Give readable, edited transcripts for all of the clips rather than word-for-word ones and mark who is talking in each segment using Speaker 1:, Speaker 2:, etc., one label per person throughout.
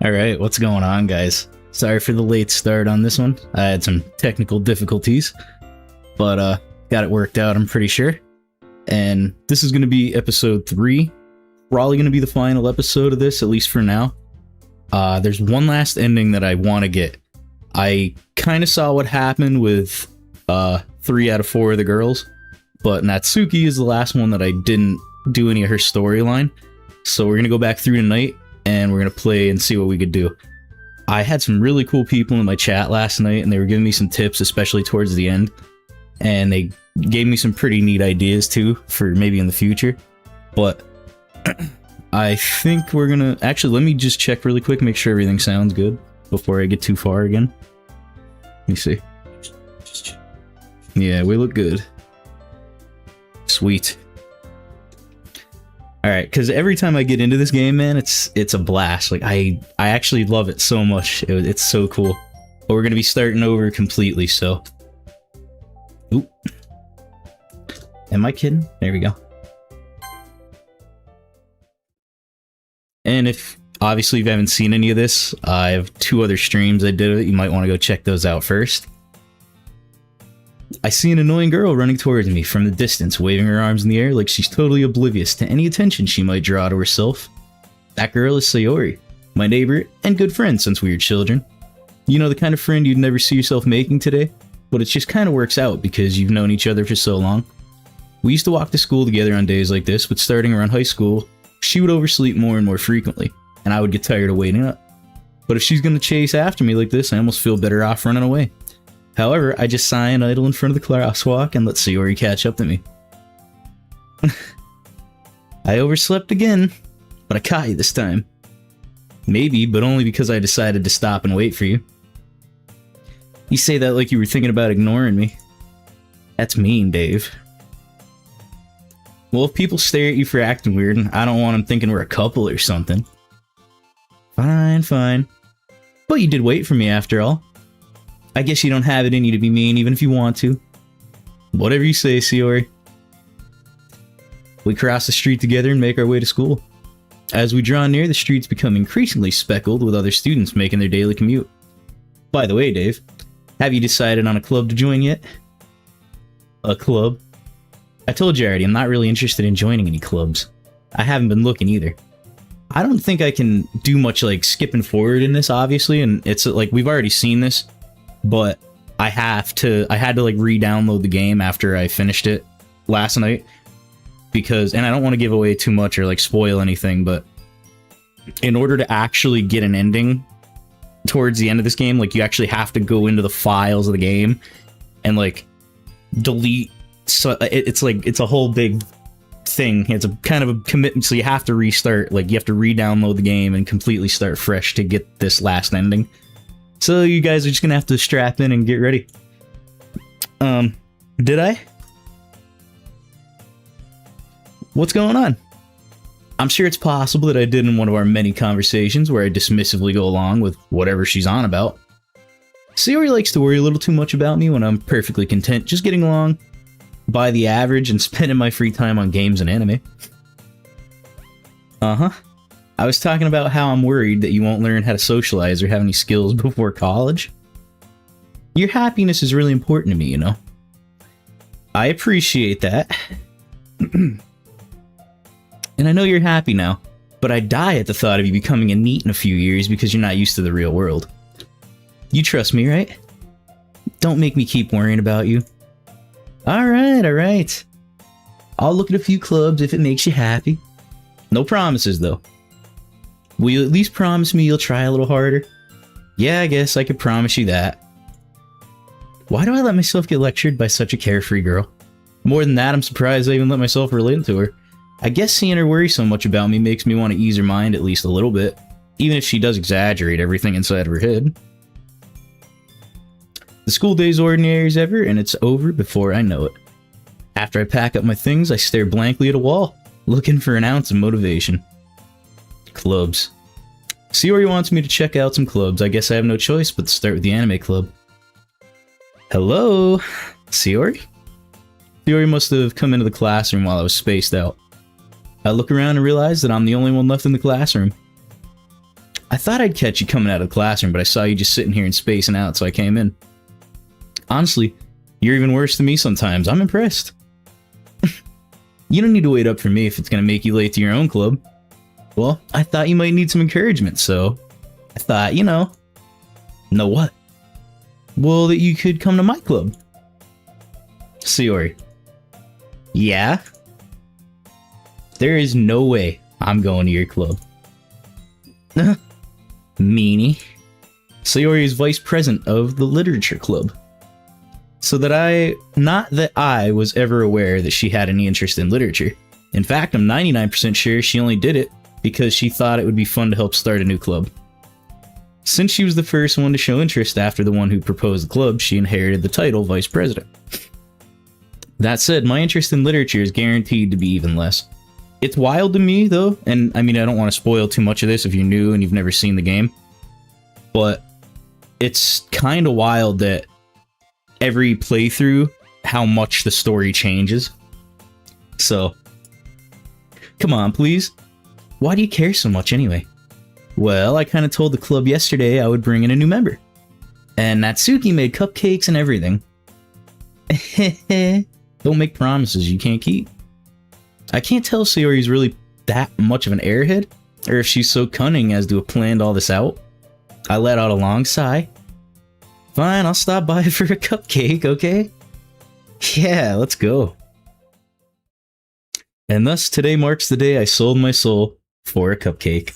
Speaker 1: Alright, what's going on, guys? Sorry for the late start on this one. I had some technical difficulties, but got it worked out, I'm pretty sure. And this is going to be episode 3. Probably going to be the final episode of this, at least for now. There's one last ending that I want to get. I kind of saw what happened with 3 out of 4 of the girls, but Natsuki is the last one that I didn't do any of her storyline. So we're going to go back through tonight, and we're going to play and see what we could do. I had some really cool people in my chat last night, and they were giving me some tips, especially towards the end. And they gave me some pretty neat ideas, too, for maybe in the future. But I think we're going to... Actually, let me just check really quick, make sure everything sounds good before I get too far again. Let me see. Yeah, we look good. Sweet. Alright, because every time I get into this game, man, it's a blast. Like, I actually love it so much. It's so cool. But we're going to be starting over completely, so... Oop. Am I kidding? There we go. And if, obviously, if you haven't seen any of this, I have 2 other streams I did it. You might want to go check those out first. I see an annoying girl running towards me from the distance, waving her arms in the air like she's totally oblivious to any attention she might draw to herself. That girl is Sayori, my neighbor and good friend since we were children. You know, the kind of friend you'd never see yourself making today, but it just kind of works out because you've known each other for so long. We used to walk to school together on days like this, but starting around high school, she would oversleep more and more frequently, and I would get tired of waiting up. But if she's going to chase after me like this, I almost feel better off running away. However, I just sigh and idle in front of the crosswalk and let Sayori catch up to me. I overslept again, but I caught you this time. Maybe, but only because I decided to stop and wait for you. You say that like you were thinking about ignoring me. That's mean, Dave. Well, if people stare at you for acting weird, I don't want them thinking we're a couple or something. Fine, fine. But you did wait for me after all. I guess you don't have it in you to be mean even if you want to. Whatever you say, Sayori. We cross the street together and make our way to school. As we draw near, the streets become increasingly speckled with other students making their daily commute. By the way, Dave, have you decided on a club to join yet? A club? I told you already, I'm not really interested in joining any clubs. I haven't been looking either. I don't think I can do much like skipping forward in this, obviously, and it's like we've already seen this. But I had to like re-download the game after I finished it last night because, and I don't want to give away too much or like spoil anything, but in order to actually get an ending towards the end of this game, like you actually have to go into the files of the game and like delete. So it's like, it's a whole big thing. It's a kind of a commitment. So you have to restart, like you have to re-download the game and completely start fresh to get this last ending. So you guys are just gonna have to strap in and get ready. Did I? What's going on? I'm sure it's possible that I did in one of our many conversations where I dismissively go along with whatever she's on about. Sayori likes to worry a little too much about me when I'm perfectly content just getting along by the average and spending my free time on games and anime. Uh-huh. I was talking about how I'm worried that you won't learn how to socialize or have any skills before college. Your happiness is really important to me, you know. I appreciate that. And I know you're happy now, but I'd die at the thought of you becoming a NEET in a few years because you're not used to the real world. You trust me, right? Don't make me keep worrying about you. Alright, alright. I'll look at a few clubs if it makes you happy. No promises, though. Will you at least promise me you'll try a little harder? Yeah, I guess I could promise you that. Why do I let myself get lectured by such a carefree girl? More than that, I'm surprised I even let myself relate to her. I guess seeing her worry so much about me makes me want to ease her mind at least a little bit, even if she does exaggerate everything inside of her head. The school day's ordinary as ever, and it's over before I know it. After I pack up my things, I stare blankly at a wall, looking for an ounce of motivation. Clubs. Sayori wants me to check out some clubs. I guess I have no choice but to start with the anime club. Hello? Sayori? Sayori must have come into the classroom while I was spaced out. I look around and realize that I'm the only one left in the classroom. I thought I'd catch you coming out of the classroom, but I saw you just sitting here and spacing out, so I came in. Honestly, you're even worse than me sometimes. I'm impressed. You don't need to wait up for me if it's going to make you late to your own club. Well, I thought you might need some encouragement, so I thought, know what? Well, that you could come to my club. Sayori. Yeah? There is no way I'm going to your club. Meanie. Sayori is vice president of the literature club. Not that I was ever aware that she had any interest in literature. In fact, I'm 99% sure she only did it because she thought it would be fun to help start a new club. Since she was the first one to show interest after the one who proposed the club, she inherited the title vice president. That said, my interest in literature is guaranteed to be even less. It's wild to me, though, and I mean, I don't want to spoil too much of this if you're new and you've never seen the game, but it's kind of wild that every playthrough, how much the story changes. So, come on, please. Why do you care so much anyway? Well, I kind of told the club yesterday I would bring in a new member. And Natsuki made cupcakes and everything. Don't make promises you can't keep. I can't tell if Sayori's really that much of an airhead, or if she's so cunning as to have planned all this out. I let out a long sigh. Fine, I'll stop by for a cupcake, okay? Yeah, let's go. And thus, today marks the day I sold my soul for a cupcake.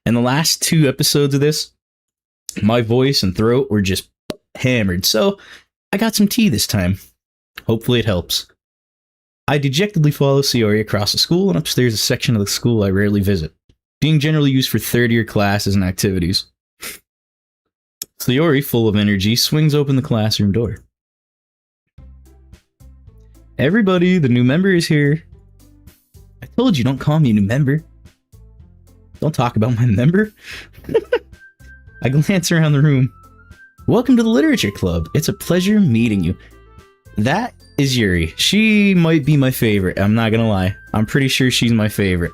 Speaker 1: In the last 2 episodes of this, my voice and throat were just hammered, so I got some tea this time. Hopefully it helps. I dejectedly follow Sayori across the school and upstairs a section of the school I rarely visit, being generally used for third-year classes and activities. Sayori, full of energy, swings open the classroom door. Everybody, the new member is here. I told you, don't call me a new member. Don't talk about my member. I glance around the room. Welcome to the Literature Club. It's a pleasure meeting you. That is Yuri. She might be my favorite, I'm not gonna lie. I'm pretty sure she's my favorite.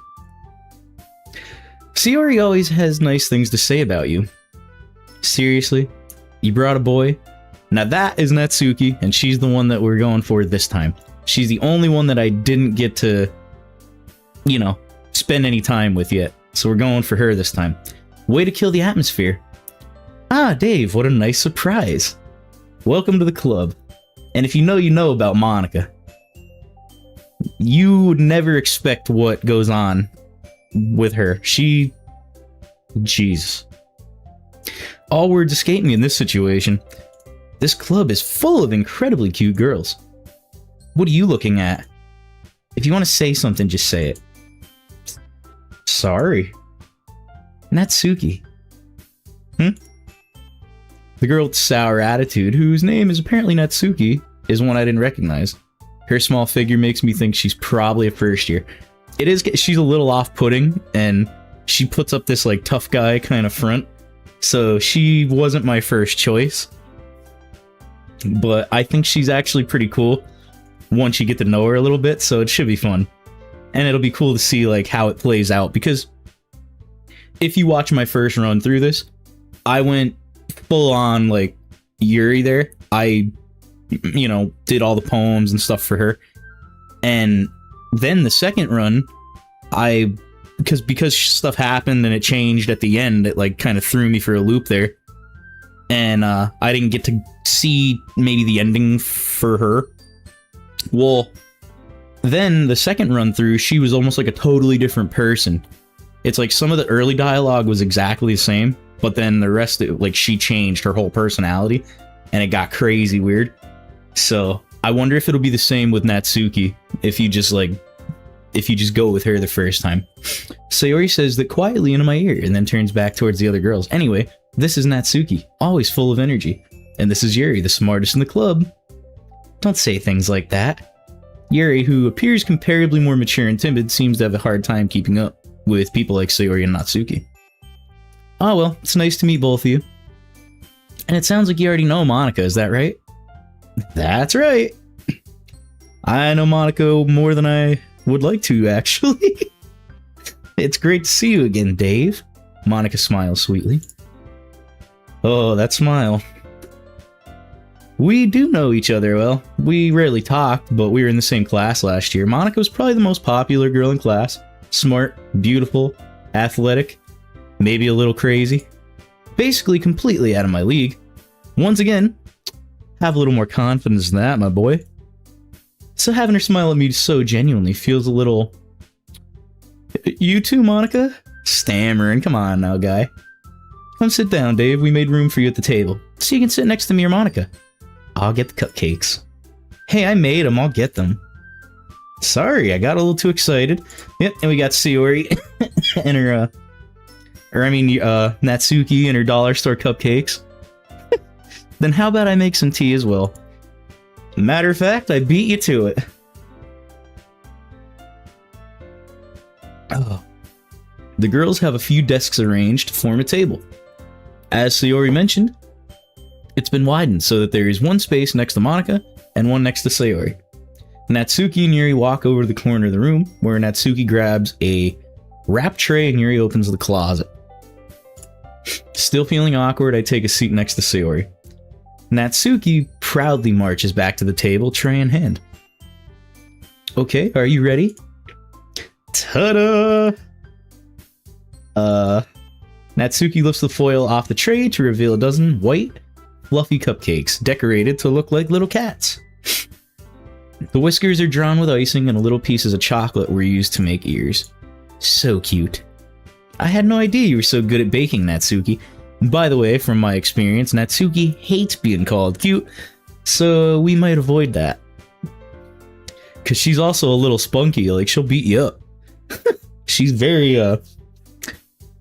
Speaker 1: Sayori always has nice things to say about you. Seriously? You brought a boy? Now that is Natsuki, and she's the one that we're going for this time. She's the only one that I didn't get to, spend any time with yet. So we're going for her this time. Way to kill the atmosphere. Ah, Dave, what a nice surprise. Welcome to the club. And if you know about Monica. You would never expect what goes on with her. Jesus. All words escape me in this situation. This club is full of incredibly cute girls. What are you looking at? If you want to say something, just say it. Sorry. Natsuki. The girl with the sour attitude, whose name is apparently Natsuki, is one I didn't recognize. Her small figure makes me think she's probably a first year. She's a little off-putting, and she puts up this tough guy kind of front. So she wasn't my first choice. But I think she's actually pretty cool once you get to know her a little bit, so it should be fun. And it'll be cool to see how it plays out, because if you watch my first run through this, I went full on Yuri there. I did all the poems and stuff for her. And then the second run, because stuff happened and it changed at the end, it kind of threw me for a loop there. And I didn't get to see maybe the ending for her. Well, then the second run through, she was almost like a totally different person. It's some of the early dialogue was exactly the same, but then the rest of it, she changed her whole personality, and it got crazy weird. So I wonder if it'll be the same with Natsuki, if you just go with her the first time. Sayori says that quietly into my ear, and then turns back towards the other girls. Anyway, this is Natsuki, always full of energy. And this is Yuri, the smartest in the club. Don't say things like that. Yuri, who appears comparably more mature and timid, seems to have a hard time keeping up with people like Sayori and Natsuki. Oh well, it's nice to meet both of you. And it sounds like you already know Monica, is that right? That's right. I know Monica more than I would like to, actually. It's great to see you again, Dave. Monica smiles sweetly. Oh, that smile. We do know each other well. We rarely talked, but we were in the same class last year. Monica was probably the most popular girl in class. Smart, beautiful, athletic, maybe a little crazy. Basically completely out of my league. Once again, have a little more confidence than that, my boy. So having her smile at me so genuinely feels a little... You too, Monica? Stammering. Come on now, guy. Come sit down, Dave. We made room for you at the table, so you can sit next to me or Monica. I'll get the cupcakes. Hey, I made them. I'll get them. Sorry, I got a little too excited. Yep, and we got Sayori and her, Natsuki and her dollar store cupcakes. Then how about I make some tea as well? Matter of fact, I beat you to it. Oh. The girls have a few desks arranged to form a table. As Sayori mentioned, it's been widened so that there is one space next to Monica and one next to Sayori. Natsuki and Yuri walk over to the corner of the room, where Natsuki grabs a wrap tray and Yuri opens the closet. Still feeling awkward, I take a seat next to Sayori. Natsuki proudly marches back to the table, tray in hand. Okay, are you ready? Ta-da! Natsuki lifts the foil off the tray to reveal a dozen white, fluffy cupcakes, decorated to look like little cats. The whiskers are drawn with icing and little pieces of chocolate were used to make ears. So cute. I had no idea you were so good at baking, Natsuki. By the way, from my experience, Natsuki hates being called cute, so we might avoid that. Cause she's also a little spunky, like she'll beat you up. She's very,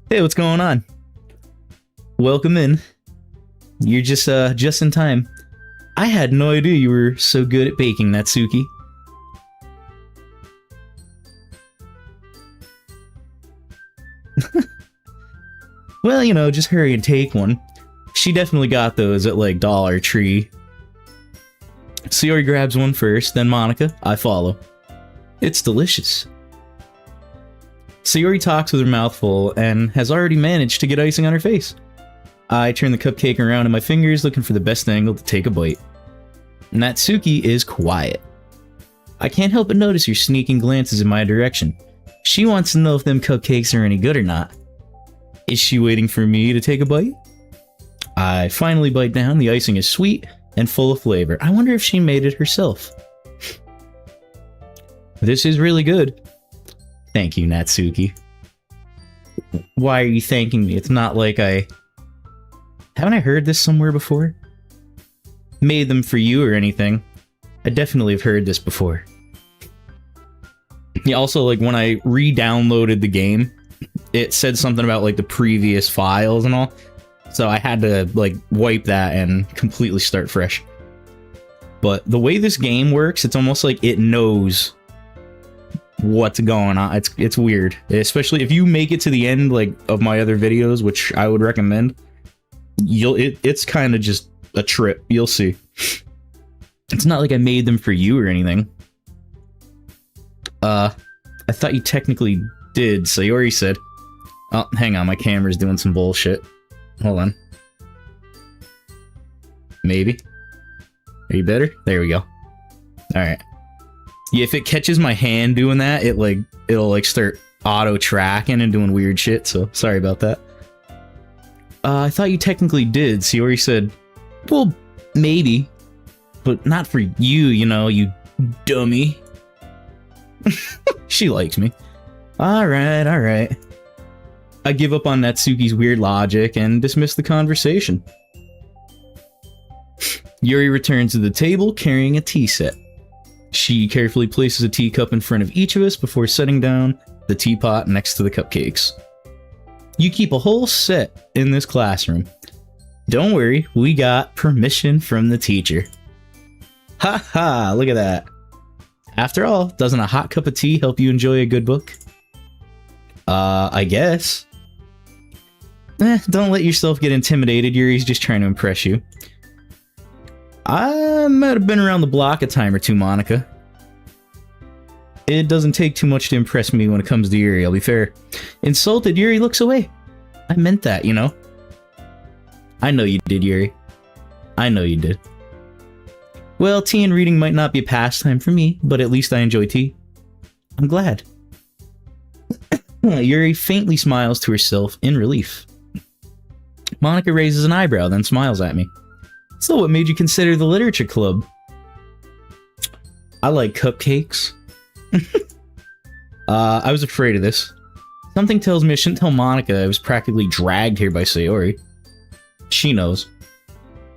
Speaker 1: Hey, what's going on? Welcome in. You're just in time. I had no idea you were so good at baking, Natsuki. Well, you know, just hurry and take one. She definitely got those at, like, Dollar Tree. Sayori grabs one first, then Monica. I follow. It's delicious. Sayori talks with her mouth full and has already managed to get icing on her face. I turn the cupcake around in my fingers, looking for the best angle to take a bite. Natsuki is quiet. I can't help but notice her sneaking glances in my direction. She wants to know if them cupcakes are any good or not. Is she waiting for me to take a bite? I finally bite down. The icing is sweet and full of flavor. I wonder if she made it herself. This is really good. Thank you, Natsuki. Why are you thanking me? It's not like I... Haven't I heard this somewhere before? Made them for you or anything. I definitely have heard this before. Yeah, also, like, when I re-downloaded the game, it said something about, like, the previous files and all. So I had to, like, wipe that and completely start fresh. But the way this game works, it's almost like it knows what's going on. It's weird. Especially if you make it to the end, like, of my other videos, which I would recommend, it's kind of just a trip. You'll see. It's not like I made them for you or anything. I thought you technically did, Sayori said. Oh, hang on, my camera's doing some bullshit. Hold on. Maybe. Are you better? There we go. Alright. Yeah, if it catches my hand doing that, it'll like start auto-tracking and doing weird shit, so sorry about that. I thought you technically did, Sayori said. Well, maybe. But not for you, you know, you dummy. She likes me. Alright, alright. I give up on Natsuki's weird logic and dismiss the conversation. Yuri returns to the table carrying a tea set. She carefully places a teacup in front of each of us before setting down the teapot next to the cupcakes. You keep a whole set in this classroom. Don't worry, we got permission from the teacher. Ha ha, look at that. After all, doesn't a hot cup of tea help you enjoy a good book? I guess. Don't let yourself get intimidated, Yuri's just trying to impress you. I might have been around the block a time or two, Monica. It doesn't take too much to impress me when it comes to Yuri, I'll be fair. Insulted, Yuri looks away. I meant that, you know? I know you did, Yuri. I know you did. Well, tea and reading might not be a pastime for me, but at least I enjoy tea. I'm glad. Yuri faintly smiles to herself in relief. Monica raises an eyebrow, then smiles at me. So what made you consider the literature club? I like cupcakes. I was afraid of this. Something tells me I shouldn't tell Monica I was practically dragged here by Sayori. She knows.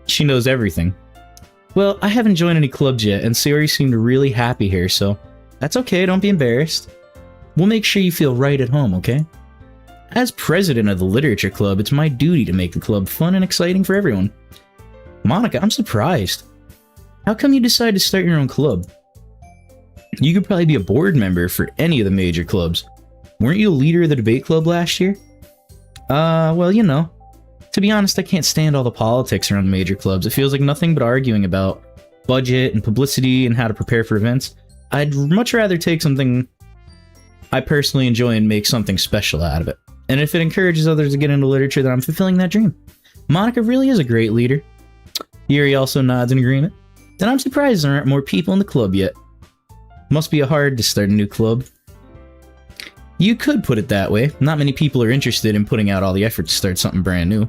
Speaker 1: She knows everything. Well, I haven't joined any clubs yet, and Sayori seemed really happy here, so that's okay, don't be embarrassed. We'll make sure you feel right at home, okay? As president of the literature club, it's my duty to make the club fun and exciting for everyone. Monica, I'm surprised. How come you decided to start your own club? You could probably be a board member for any of the major clubs. Weren't you a leader of the debate club last year? Well, you know. To be honest, I can't stand all the politics around major clubs. It feels like nothing but arguing about budget and publicity and how to prepare for events. I'd much rather take something I personally enjoy and make something special out of it. And if it encourages others to get into literature, then I'm fulfilling that dream. Monica really is a great leader. Yuri also nods in agreement. Then I'm surprised there aren't more people in the club yet. Must be hard to start a new club. You could put it that way. Not many people are interested in putting out all the effort to start something brand new.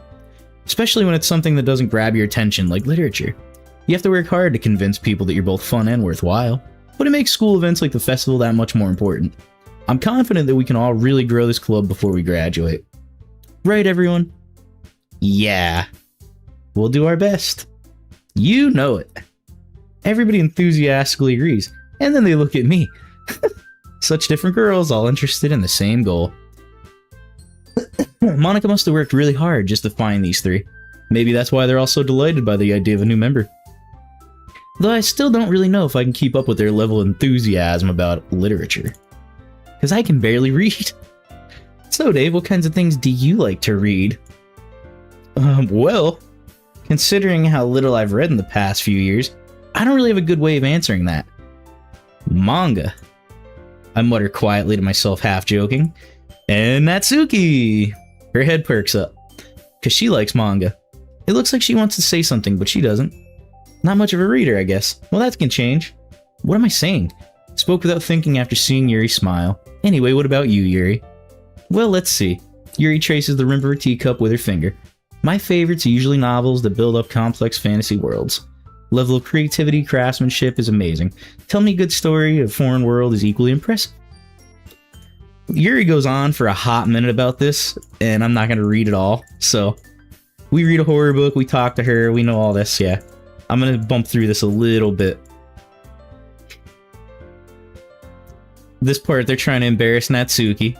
Speaker 1: Especially when it's something that doesn't grab your attention like literature. You have to work hard to convince people that you're both fun and worthwhile. But it makes school events like the festival that much more important. I'm confident that we can all really grow this club before we graduate. Right, everyone? Yeah. We'll do our best. You know it. Everybody enthusiastically agrees. And then they look at me. Such different girls, all interested in the same goal. Monica must have worked really hard just to find these three. Maybe that's why they're all so delighted by the idea of a new member. Though I still don't really know if I can keep up with their level of enthusiasm about literature. Because I can barely read. So Dave, what kinds of things do you like to read? Well, considering how little I've read in the past few years, I don't really have a good way of answering that. Manga. I mutter quietly to myself, half joking. And Natsuki! Her head perks up. Because she likes manga. It looks like she wants to say something, but she doesn't. Not much of a reader, I guess. Well, that can change. What am I saying? Spoke without thinking after seeing Yuri smile. Anyway, what about you, Yuri? Well, let's see. Yuri traces the rim of her teacup with her finger. My favorites are usually novels that build up complex fantasy worlds. Level of creativity, craftsmanship is amazing. Tell me a good story of a foreign world is equally impressive. Yuri goes on for a hot minute about this, and I'm not going to read it all. So, we read a horror book, we talk to her, we know all this, yeah. I'm going to bump through this a little bit. This part, they're trying to embarrass Natsuki.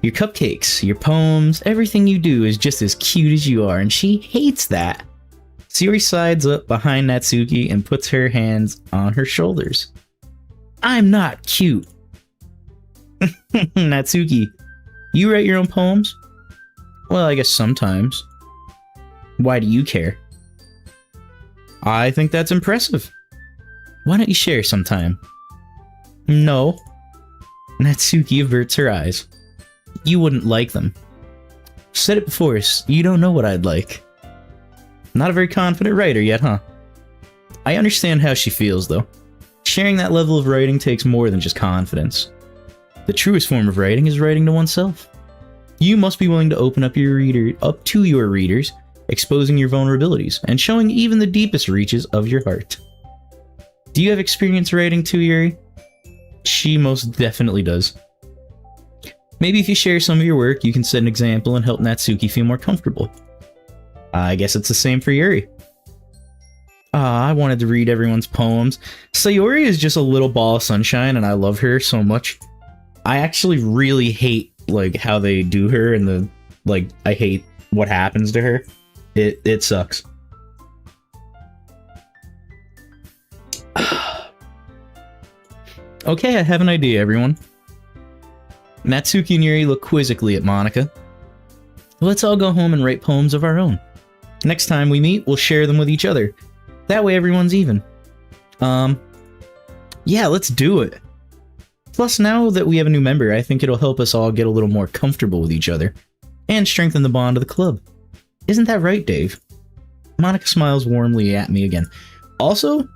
Speaker 1: Your cupcakes, your poems, everything you do is just as cute as you are, and she hates that. Sayori sides up behind Natsuki and puts her hands on her shoulders. I'm not cute. Natsuki, you write your own poems? Well, I guess sometimes. Why do you care? I think that's impressive. Why don't you share sometime? No. Natsuki averts her eyes. You wouldn't like them. Said it before, you don't know what I'd like. Not a very confident writer yet, huh? I understand how she feels, though. Sharing that level of writing takes more than just confidence. The truest form of writing is writing to oneself. You must be willing to open up to your readers, exposing your vulnerabilities, and showing even the deepest reaches of your heart. Do you have experience writing too, Yuri? She most definitely does. Maybe if you share some of your work, you can set an example and help Natsuki feel more comfortable. I guess it's the same for Yuri. I wanted to read everyone's poems. Sayori is just a little ball of sunshine, and I love her so much. I actually really hate, like, how they do her, and I hate what happens to her. It sucks. Okay, I have an idea, everyone. Natsuki and Yuri look quizzically at Monica. Let's all go home and write poems of our own. Next time we meet, we'll share them with each other. That way everyone's even. Yeah, let's do it. Plus, now that we have a new member, I think it'll help us all get a little more comfortable with each other and strengthen the bond of the club. Isn't that right, Dave? Monica smiles warmly at me again. Also,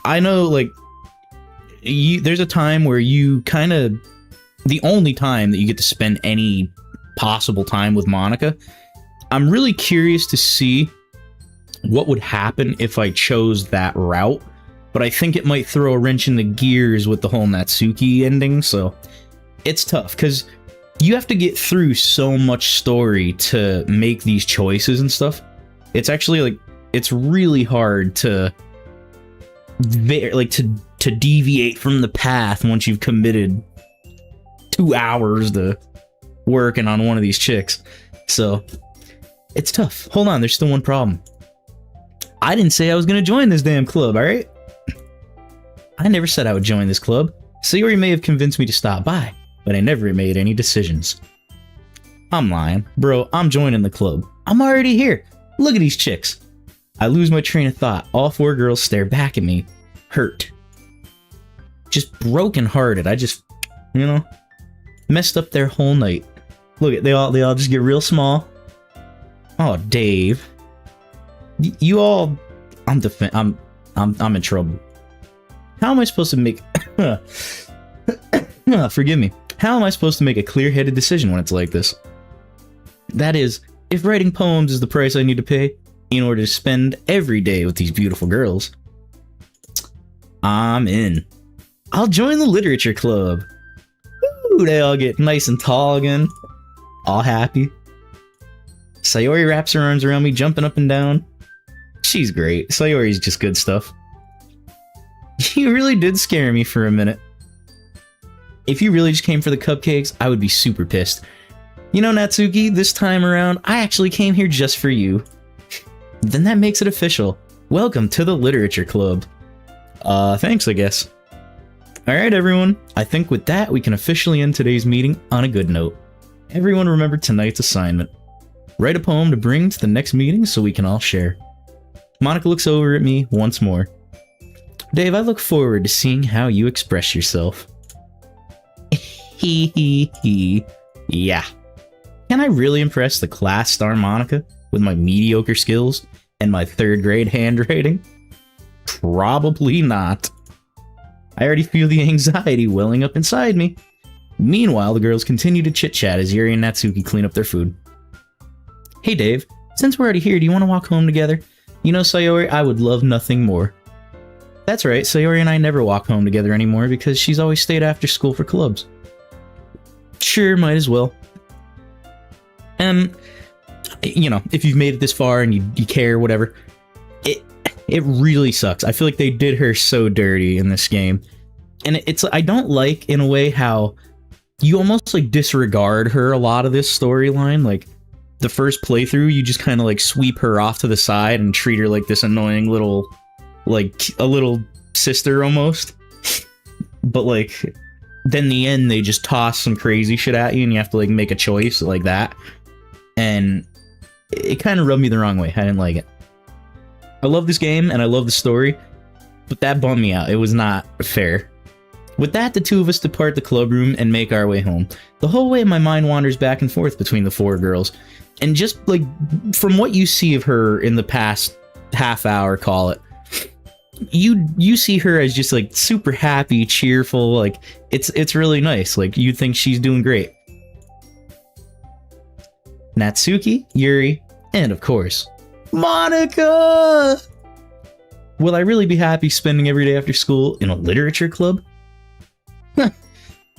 Speaker 1: I know, like, there's a time where you kind of... The only time that you get to spend any possible time with Monica. I'm really curious to see what would happen if I chose that route, but I think it might throw a wrench in the gears with the whole Natsuki ending, so it's tough, because you have to get through so much story to make these choices and stuff. It's actually, like, it's really hard to deviate from the path once you've committed 2 hours to working on one of these chicks. So it's tough. Hold on, there's still one problem. I didn't say I was gonna join this damn club, alright? I never said I would join this club. Sayori may have convinced me to stop by, but I never made any decisions. I'm lying. Bro, I'm joining the club. I'm already here. Look at these chicks. I lose my train of thought. All 4 girls stare back at me, hurt. Just broken-hearted. I just, you know, messed up their whole night. Look at they all just get real small. Oh, Dave. You all, I'm in trouble. How am I supposed to make forgive me. How am I supposed to make a clear-headed decision when it's like this? That is, if writing poems is the price I need to pay in order to spend every day with these beautiful girls, I'm in. I'll join the literature club. Woo, they all get nice and tall again. All happy. Sayori wraps her arms around me, jumping up and down. She's great. Sayori's just good stuff. You really did scare me for a minute. If you really just came for the cupcakes, I would be super pissed. You know, Natsuki, this time around, I actually came here just for you. Then that makes it official. Welcome to the literature club. Thanks, I guess. Alright, everyone. I think with that, we can officially end today's meeting on a good note. Everyone remember tonight's assignment. Write a poem to bring to the next meeting so we can all share. Monica looks over at me once more. Dave, I look forward to seeing how you express yourself. Hee. Yeah. Can I really impress the class star Monica with my mediocre skills and my 3rd grade handwriting? Probably not. I already feel the anxiety welling up inside me. Meanwhile, the girls continue to chit-chat as Yuri and Natsuki clean up their food. Hey Dave, since we're already here, do you want to walk home together? You know, Sayori, I would love nothing more. That's right, Sayori and I never walk home together anymore because she's always stayed after school for clubs. Sure, might as well. You know, if you've made it this far and you care, whatever, it really sucks. I feel like they did her so dirty in this game. And it's, I don't like, in a way, how you almost, like, disregard her a lot of this storyline. Like, the first playthrough, you just kind of, like, sweep her off to the side and treat her like this annoying little, like, a little sister almost. But, like, then the end, they just toss some crazy shit at you and you have to, like, make a choice like that. And it kind of rubbed me the wrong way. I didn't like it. I love this game and I love the story, but that bummed me out. It was not fair. With that, the 2 of us depart the club room and make our way home. The whole way, my mind wanders back and forth between the 4 girls. And just, like, from what you see of her in the past half hour, call it, you see her as just, like, super happy, cheerful, like, it's really nice. Like, you think she's doing great. Natsuki, Yuri, and of course, Monica! Will I really be happy spending every day after school in a literature club?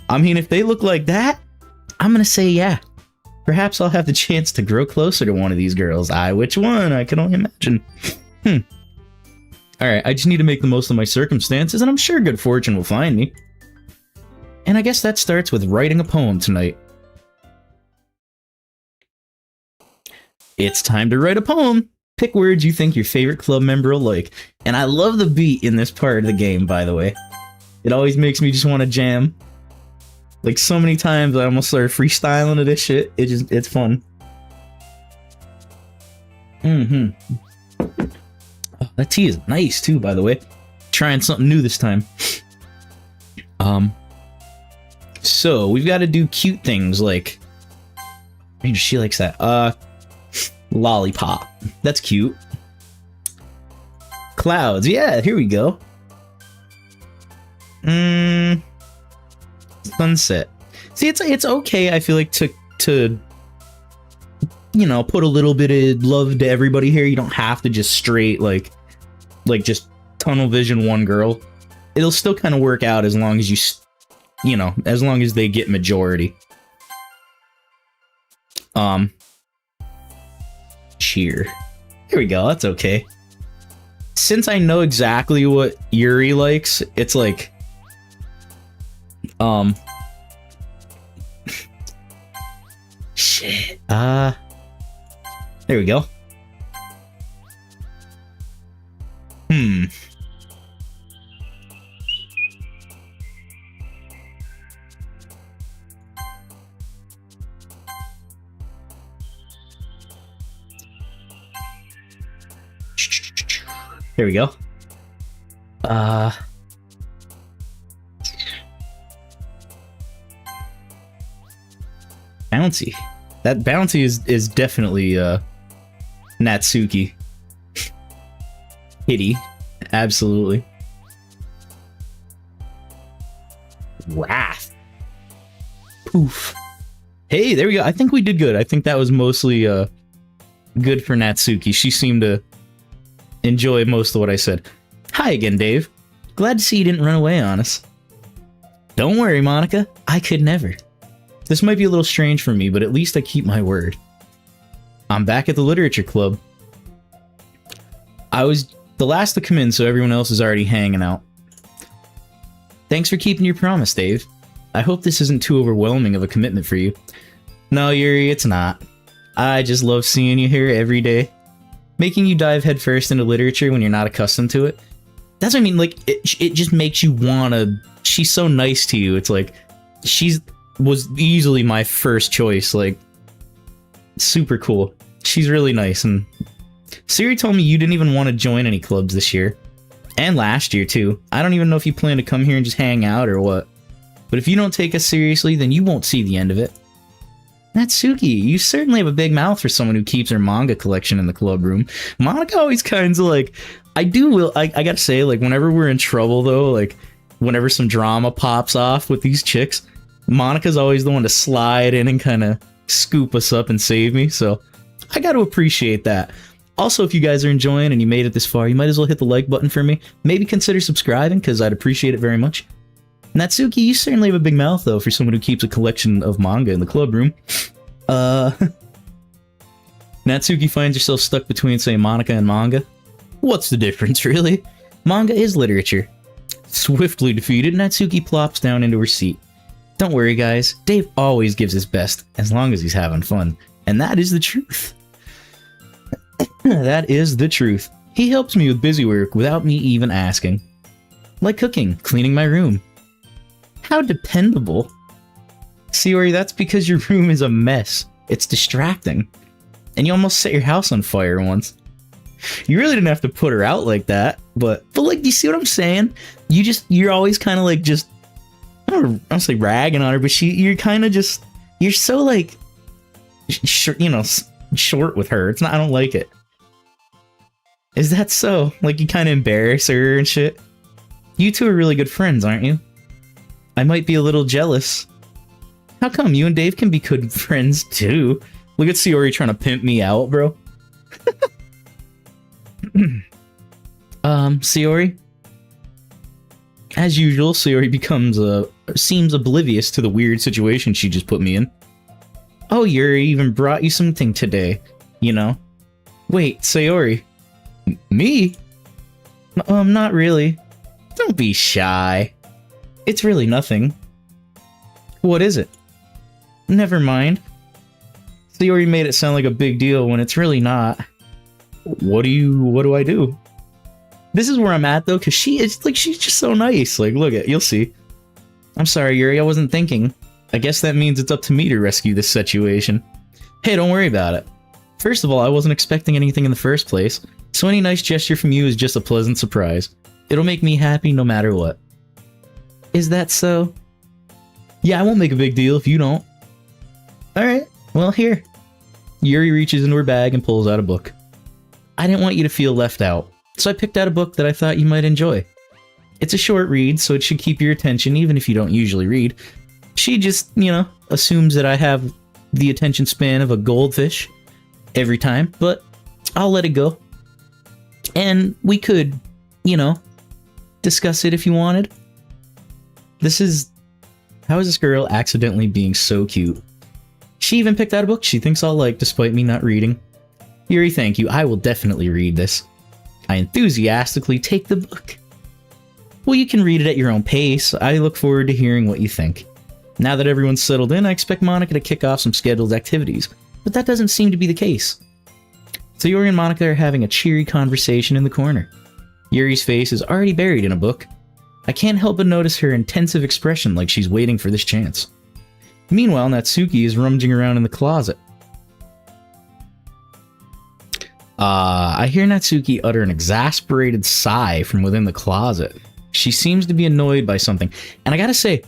Speaker 1: I mean, if they look like that, I'm gonna say yeah. Perhaps I'll have the chance to grow closer to one of these girls. Which one? I can only imagine. Alright, I just need to make the most of my circumstances, and I'm sure good fortune will find me. And I guess that starts with writing a poem tonight. It's time to write a poem. Pick words you think your favorite club member will like. And I love the beat in this part of the game, by the way. It always makes me just want to jam. Like, so many times I almost started freestyling to this shit. It's fun. Oh, that tea is nice, too, by the way. Trying something new this time. So we've got to do cute things like, she likes that. Lollipop. That's cute. Clouds. Yeah, here we go. Sunset. See, it's okay. I feel like to you know, put a little bit of love to everybody here. You don't have to just straight like just tunnel vision one girl. It'll still kind of work out as long as you know, as long as they get majority. Cheer. Here we go. That's okay. Since I know exactly what Yuri likes, it's like, shit. There we go. There we go. Bouncy. That Bouncy is definitely Natsuki. Kitty. Absolutely. Wrath. Poof. Hey, there we go. I think we did good. I think that was mostly good for Natsuki. She seemed to enjoy most of what I said. Hi again, Dave. Glad to see you didn't run away on us. Don't worry, Monica. I could never. This might be a little strange for me, but at least I keep my word. I'm back at the literature club. I was the last to come in, so everyone else is already hanging out. Thanks for keeping your promise, Dave. I hope this isn't too overwhelming of a commitment for you. No, Yuri, it's not. I just love seeing you here every day. Making you dive headfirst into literature when you're not accustomed to it. That's what I mean, like, it just makes you wanna... She's so nice to you. It's like, was easily my first choice, like, super cool. She's really nice, and Siri told me you didn't even want to join any clubs this year. And last year, too. I don't even know if you plan to come here and just hang out or what. But if you don't take us seriously, then you won't see the end of it. Natsuki, you certainly have a big mouth for someone who keeps her manga collection in the club room. Monica always kinds of like... I gotta say, like, whenever we're in trouble, though, like, whenever some drama pops off with these chicks, Monica's always the one to slide in and kind of scoop us up and save me, so I gotta appreciate that. Also, if you guys are enjoying and you made it this far, you might as well hit the like button for me. Maybe consider subscribing, because I'd appreciate it very much. Natsuki, you certainly have a big mouth, though, for someone who keeps a collection of manga in the club room. Natsuki finds herself stuck between, say, Monica and manga. What's the difference, really? Manga is literature. Swiftly defeated, Natsuki plops down into her seat. Don't worry, guys. Dave always gives his best, as long as he's having fun. And that is the truth. That is the truth. He helps me with busy work without me even asking. Like cooking, cleaning my room. How dependable. Sayori, that's because your room is a mess. It's distracting. And you almost set your house on fire once. You really didn't have to put her out like that, but like, do you see what I'm saying? You're always kind of like just, I don't say ragging on her, but you're kind of just, you're so like, short with her. It's not, I don't like it. Is that so? Like, you kind of embarrass her and shit? You two are really good friends, aren't you? I might be a little jealous. How come you and Dave can be good friends too? Look at Sayori trying to pimp me out, bro. Sayori? As usual, Sayori seems oblivious to the weird situation she just put me in. Oh, Yuri even brought you something today, you know? Wait, Sayori. Me? Not really. Don't be shy. It's really nothing. What is it? Never mind. Sayori made it sound like a big deal when it's really not. What do I do? This is where I'm at, though, because she's just so nice. Like, look you'll see. I'm sorry, Yuri, I wasn't thinking. I guess that means it's up to me to rescue this situation. Hey, don't worry about it. First of all, I wasn't expecting anything in the first place, so any nice gesture from you is just a pleasant surprise. It'll make me happy no matter what. Is that so? Yeah, I won't make a big deal if you don't. Alright, well here. Yuri reaches into her bag and pulls out a book. I didn't want you to feel left out, so I picked out a book that I thought you might enjoy. It's a short read, so it should keep your attention even if you don't usually read. She just, assumes that I have the attention span of a goldfish every time, but I'll let it go. And we could, discuss it if you wanted. How is this girl accidentally being so cute? She even picked out a book she thinks I'll like despite me not reading. Yuri, thank you. I will definitely read this. I enthusiastically take the book. Well, you can read it at your own pace. I look forward to hearing what you think. Now that everyone's settled in, I expect Monica to kick off some scheduled activities, but that doesn't seem to be the case. So Yuri and Monica are having a cheery conversation in the corner. Yuri's face is already buried in a book. I can't help but notice her intensive expression like she's waiting for this chance. Meanwhile, Natsuki is rummaging around in the closet. I hear Natsuki utter an exasperated sigh from within the closet. She seems to be annoyed by something. And I gotta say,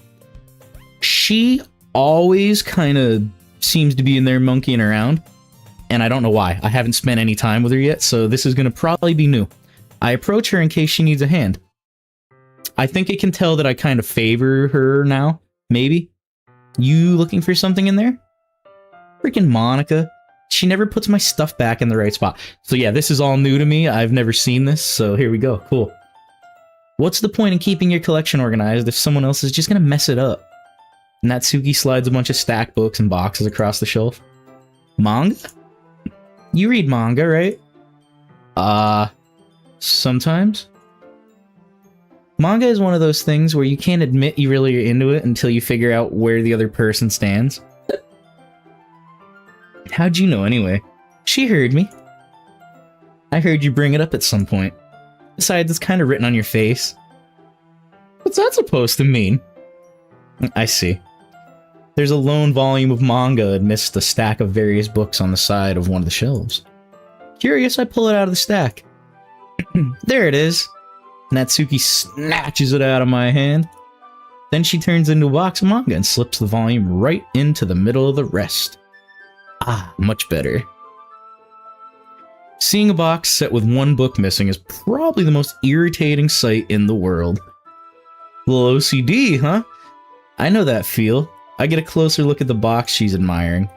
Speaker 1: she always kind of seems to be in there monkeying around. And I don't know why. I haven't spent any time with her yet, so this is gonna probably be new. I approach her in case she needs a hand. I think it can tell that I kind of favor her now. Maybe. You looking for something in there? Freaking Monica. She never puts my stuff back in the right spot. So yeah, this is all new to me. I've never seen this, so here we go. Cool. What's the point in keeping your collection organized if someone else is just gonna mess it up? Natsuki slides a bunch of stacked books and boxes across the shelf. Manga? You read manga, right? Sometimes. Manga is one of those things where you can't admit you really are into it until you figure out where the other person stands. How'd you know anyway? She heard me. I heard you bring it up at some point. Besides, it's kind of written on your face. What's that supposed to mean? I see. There's a lone volume of manga amidst a stack of various books on the side of one of the shelves. Curious, I pull it out of the stack. There it is. Natsuki snatches it out of my hand. Then she turns into a box of manga and slips the volume right into the middle of the rest. Ah, much better. Seeing a box set with one book missing is probably the most irritating sight in the world. Little OCD, huh? I know that feel. I get a closer look at the box she's admiring.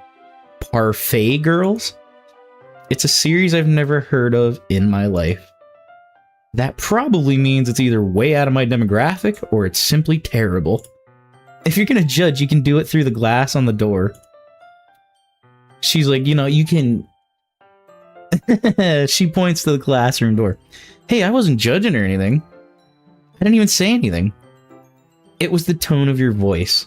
Speaker 1: Parfait Girls? It's a series I've never heard of in my life. That probably means it's either way out of my demographic or it's simply terrible. If you're gonna judge, you can do it through the glass on the door. She's like, you can... She points to the classroom door. Hey, I wasn't judging or anything. I didn't even say anything. It was the tone of your voice.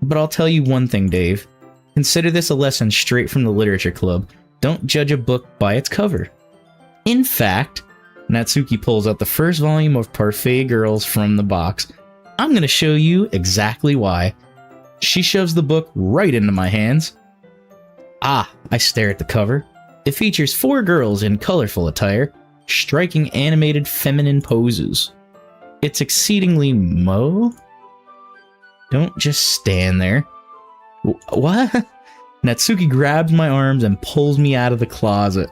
Speaker 1: But I'll tell you one thing, Dave. Consider this a lesson straight from the literature club. Don't judge a book by its cover. In fact... Natsuki pulls out the first volume of Parfait Girls from the box. I'm going to show you exactly why. She shoves the book right into my hands. Ah, I stare at the cover. It features 4 girls in colorful attire, striking animated feminine poses. It's exceedingly Don't just stand there. What? Natsuki grabs my arms and pulls me out of the closet.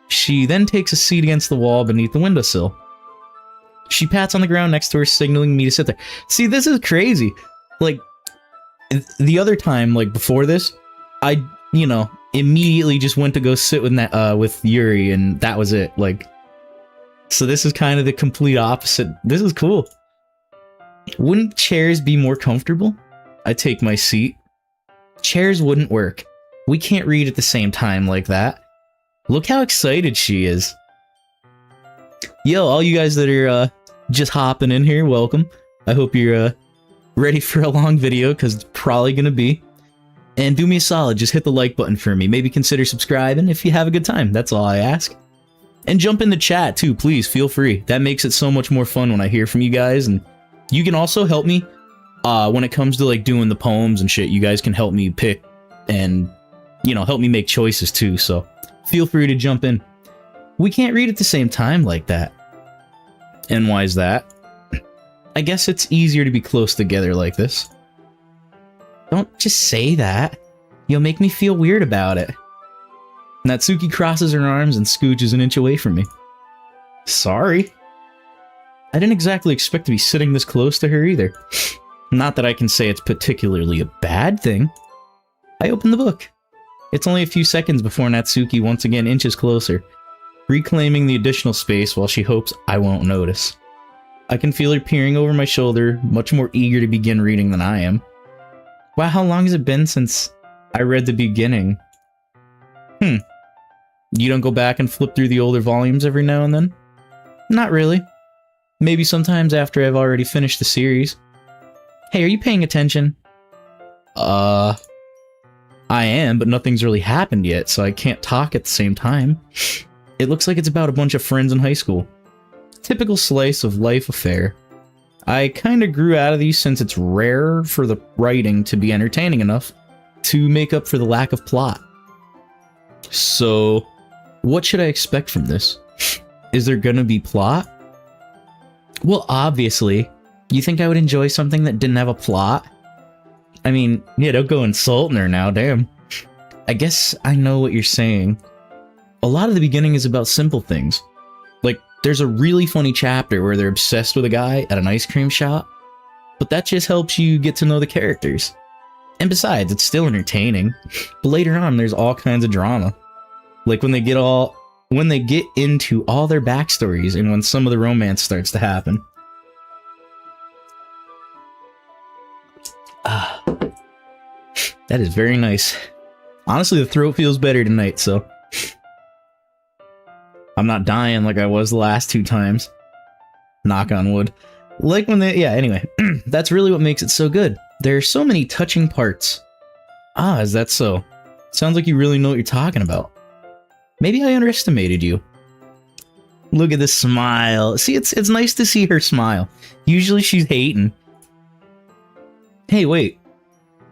Speaker 1: She then takes a seat against the wall beneath the windowsill. She pats on the ground next to her, signaling me to sit there. See, this is crazy. Like, the other time, like, before this, I, immediately just went to go sit with Yuri, and that was it. Like, so this is kind of the complete opposite. This is cool. Wouldn't chairs be more comfortable? I take my seat. Chairs wouldn't work. We can't read at the same time like that. Look how excited she is. Yo, all you guys that are just hopping in here, welcome. I hope you're ready for a long video, because it's probably going to be. And do me a solid, just hit the like button for me. Maybe consider subscribing if you have a good time. That's all I ask. And jump in the chat too, please. Feel free. That makes it so much more fun when I hear from you guys. And you can also help me when it comes to like doing the poems and shit. You guys can help me pick and, help me make choices too. So feel free to jump in. We can't read at the same time like that. And why is that? I guess it's easier to be close together like this. Don't just say that. You'll make me feel weird about it. Natsuki crosses her arms and scooches an inch away from me. Sorry. I didn't exactly expect to be sitting this close to her either. Not that I can say it's particularly a bad thing. I open the book. It's only a few seconds before Natsuki once again inches closer, reclaiming the additional space while she hopes I won't notice. I can feel her peering over my shoulder, much more eager to begin reading than I am. Wow, how long has it been since I read the beginning? You don't go back and flip through the older volumes every now and then? Not really. Maybe sometimes after I've already finished the series. Hey, are you paying attention? I am, but nothing's really happened yet, so I can't talk at the same time. It looks like it's about a bunch of friends in high school. Typical slice of life affair. I kinda grew out of these since it's rare for the writing to be entertaining enough to make up for the lack of plot. So, what should I expect from this? Is there gonna be plot? Well, obviously. You think I would enjoy something that didn't have a plot? I mean, yeah, don't go insulting her now, damn. I guess I know what you're saying. A lot of the beginning is about simple things. Like, there's a really funny chapter where they're obsessed with a guy at an ice cream shop, but that just helps you get to know the characters. And besides, it's still entertaining. But later on, there's all kinds of drama. Like when they get into all their backstories and when some of the romance starts to happen. That is very nice. Honestly, the throat feels better tonight, so I'm not dying like I was the last 2 times. Knock on wood. Like when they... Yeah, anyway. That's really what makes it so good. There are so many touching parts. Ah, is that so? Sounds like you really know what you're talking about. Maybe I underestimated you. Look at this smile. See, it's nice to see her smile. Usually she's hating. Hey, wait.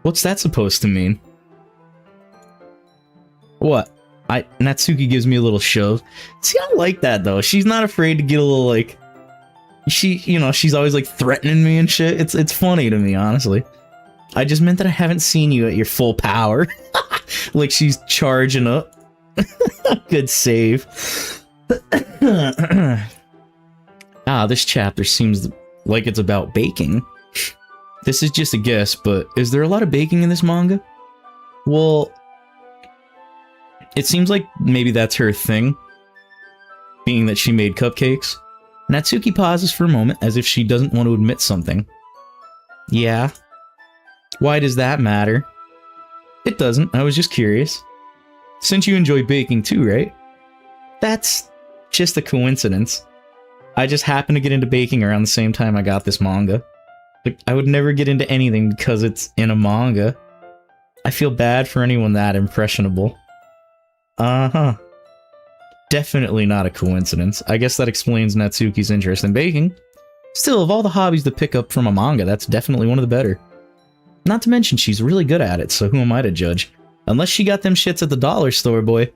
Speaker 1: What's that supposed to mean? What? Natsuki gives me a little shove. See, I like that, though. She's not afraid to get a little, like... she's always, like, threatening me and shit. It's funny to me, honestly. I just meant that I haven't seen you at your full power. Like she's charging up. Good save. This chapter seems like it's about baking. This is just a guess, but is there a lot of baking in this manga? Well, it seems like maybe that's her thing, being that she made cupcakes. Natsuki pauses for a moment as if she doesn't want to admit something. Yeah. Why does that matter? It doesn't, I was just curious. Since you enjoy baking too, right? That's just a coincidence. I just happened to get into baking around the same time I got this manga. Like, I would never get into anything because it's in a manga. I feel bad for anyone that impressionable. Uh-huh. Definitely not a coincidence. I guess that explains Natsuki's interest in baking. Still, of all the hobbies to pick up from a manga, that's definitely one of the better. Not to mention, she's really good at it, so who am I to judge? Unless she got them shits at the dollar store, boy.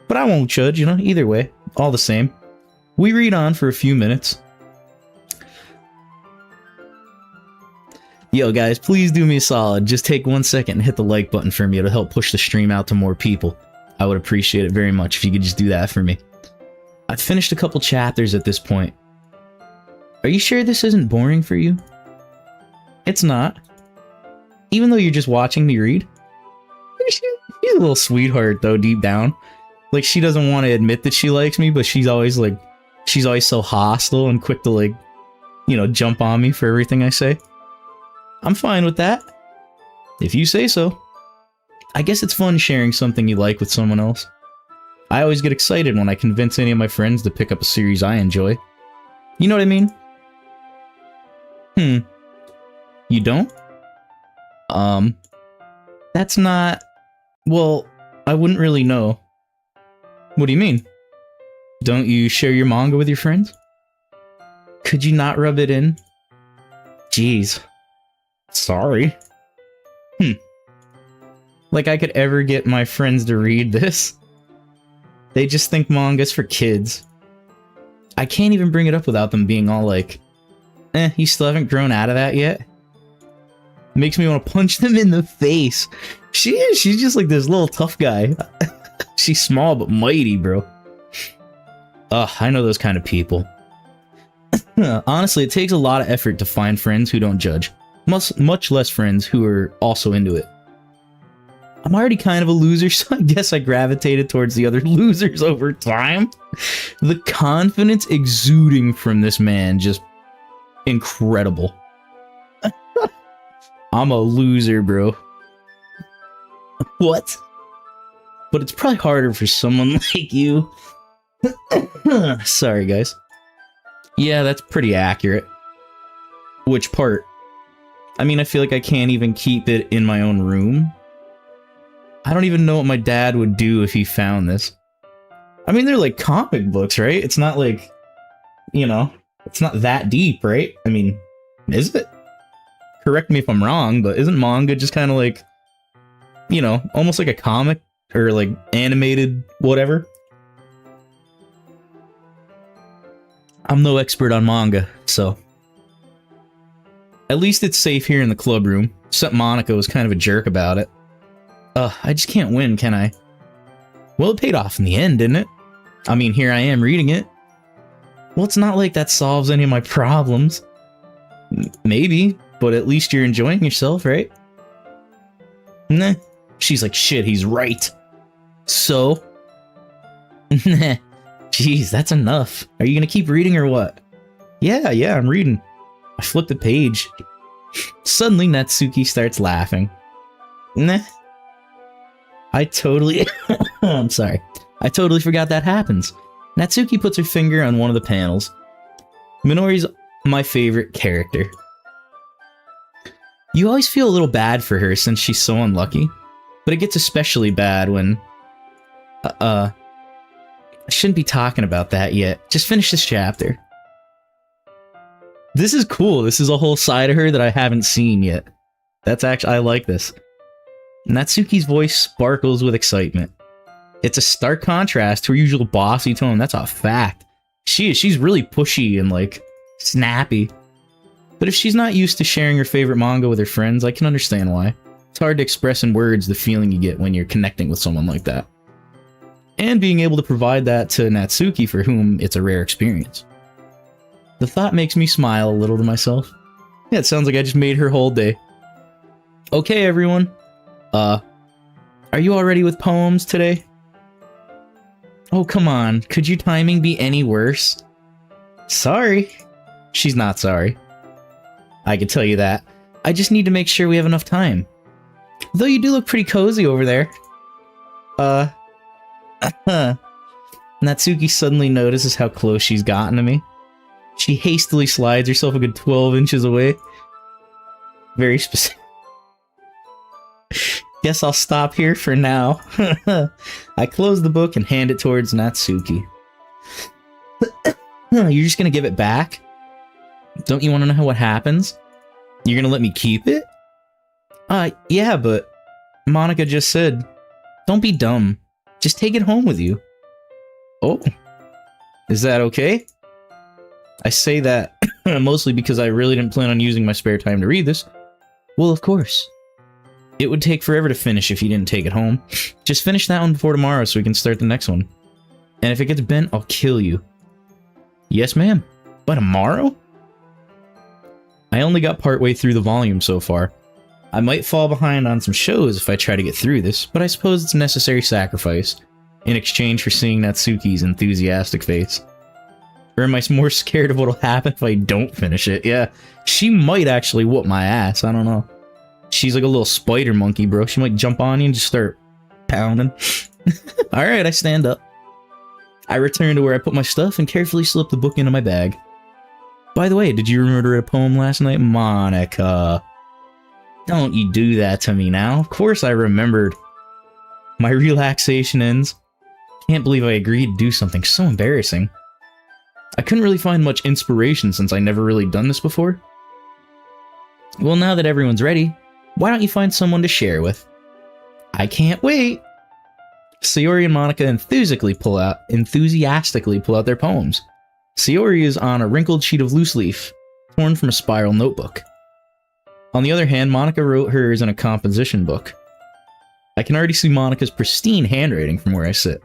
Speaker 1: But I won't judge, either way. All the same. We read on for a few minutes. Yo, guys, please do me a solid. Just take 1 second and hit the like button for me. It'll help push the stream out to more people. I would appreciate it very much if you could just do that for me. I've finished a couple chapters at this point. Are you sure this isn't boring for you? It's not. Even though you're just watching me read? She's a little sweetheart, though, deep down. Like, she doesn't want to admit that she likes me, but she's always so hostile and quick to, jump on me for everything I say. I'm fine with that. If you say so. I guess it's fun sharing something you like with someone else. I always get excited when I convince any of my friends to pick up a series I enjoy. You know what I mean? You don't? That's not... Well, I wouldn't really know. What do you mean? Don't you share your manga with your friends? Could you not rub it in? Jeez. Sorry. Like I could ever get my friends to read this. They just think manga's for kids. I can't even bring it up without them being all like, You still haven't grown out of that yet? Makes me want to punch them in the face. She's just like this little tough guy. She's small but mighty, bro. Ugh, I know those kind of people. Honestly, it takes a lot of effort to find friends who don't judge. Much less friends who are also into it. I'm already kind of a loser, so I guess I gravitated towards the other losers over time. The confidence exuding from this man, just incredible. I'm a loser, bro. What? But it's probably harder for someone like you. Sorry, guys. Yeah, that's pretty accurate. Which part? I mean, I feel like I can't even keep it in my own room. I don't even know what my dad would do if he found this. I mean, they're like comic books, right? It's not like, you know, it's not that deep, right? I mean, is it? Correct me if I'm wrong, but isn't manga just kind of like, you know, almost like a comic or like animated whatever? I'm no expert on manga, so. At least it's safe here in the club room, except Monica was kind of a jerk about it. I just can't win, can I? Well, it paid off in the end, didn't it? I mean, here I am reading it. Well, it's not like that solves any of my problems. Maybe, but at least you're enjoying yourself, right? Nah. She's like, shit, he's right. So? Nah. Jeez, that's enough. Are you gonna keep reading or what? Yeah, I'm reading. I flipped the page. Suddenly, Natsuki starts laughing. Nah. I'm sorry. I totally forgot that happens. Natsuki puts her finger on one of the panels. Minori's my favorite character. You always feel a little bad for her since she's so unlucky, but it gets especially bad when... I shouldn't be talking about that yet. Just finish this chapter. This is cool. This is a whole side of her that I haven't seen yet. That's actually... I like this. Natsuki's voice sparkles with excitement. It's a stark contrast to her usual bossy tone, that's a fact. She's really pushy and, like, snappy. But if she's not used to sharing her favorite manga with her friends, I can understand why. It's hard to express in words the feeling you get when you're connecting with someone like that. And being able to provide that to Natsuki, for whom it's a rare experience. The thought makes me smile a little to myself. Yeah, it sounds like I just made her whole day. Okay, everyone. Are you all ready with poems today? Oh, come on. Could your timing be any worse? Sorry. She's not sorry. I can tell you that. I just need to make sure we have enough time. Though you do look pretty cozy over there. Natsuki suddenly notices how close she's gotten to me. She hastily slides herself a good 12 inches away. Very specific. Guess I'll stop here for now. I close the book and hand it towards Natsuki. You're just gonna give it back? Don't you want to know what happens? You're gonna let me keep it? Yeah, but Monica just said, don't be dumb. Just take it home with you. Oh, is that okay? I say that mostly because I really didn't plan on using my spare time to read this. Well, of course. It would take forever to finish if you didn't take it home. Just finish that one before tomorrow so we can start the next one. And if it gets bent, I'll kill you. Yes, ma'am. By tomorrow? I only got partway through the volume so far. I might fall behind on some shows if I try to get through this, but I suppose it's a necessary sacrifice in exchange for seeing Natsuki's enthusiastic face. Or am I more scared of what'll happen if I don't finish it? Yeah, she might actually whoop my ass, I don't know. She's like a little spider monkey, bro. She might jump on you and just start pounding. Alright, I stand up. I return to where I put my stuff and carefully slip the book into my bag. By the way, did you remember to read a poem last night? Monica. Don't you do that to me now. Of course I remembered. My relaxation ends. Can't believe I agreed to do something so embarrassing. I couldn't really find much inspiration since I never really done this before. Well, now that everyone's ready, why don't you find someone to share with? I can't wait! Sayori and Monica enthusiastically pull out their poems. Sayori is on a wrinkled sheet of loose leaf. torn from a spiral notebook. On the other hand, Monica wrote hers in a composition book. I can already see Monica's pristine handwriting from where I sit.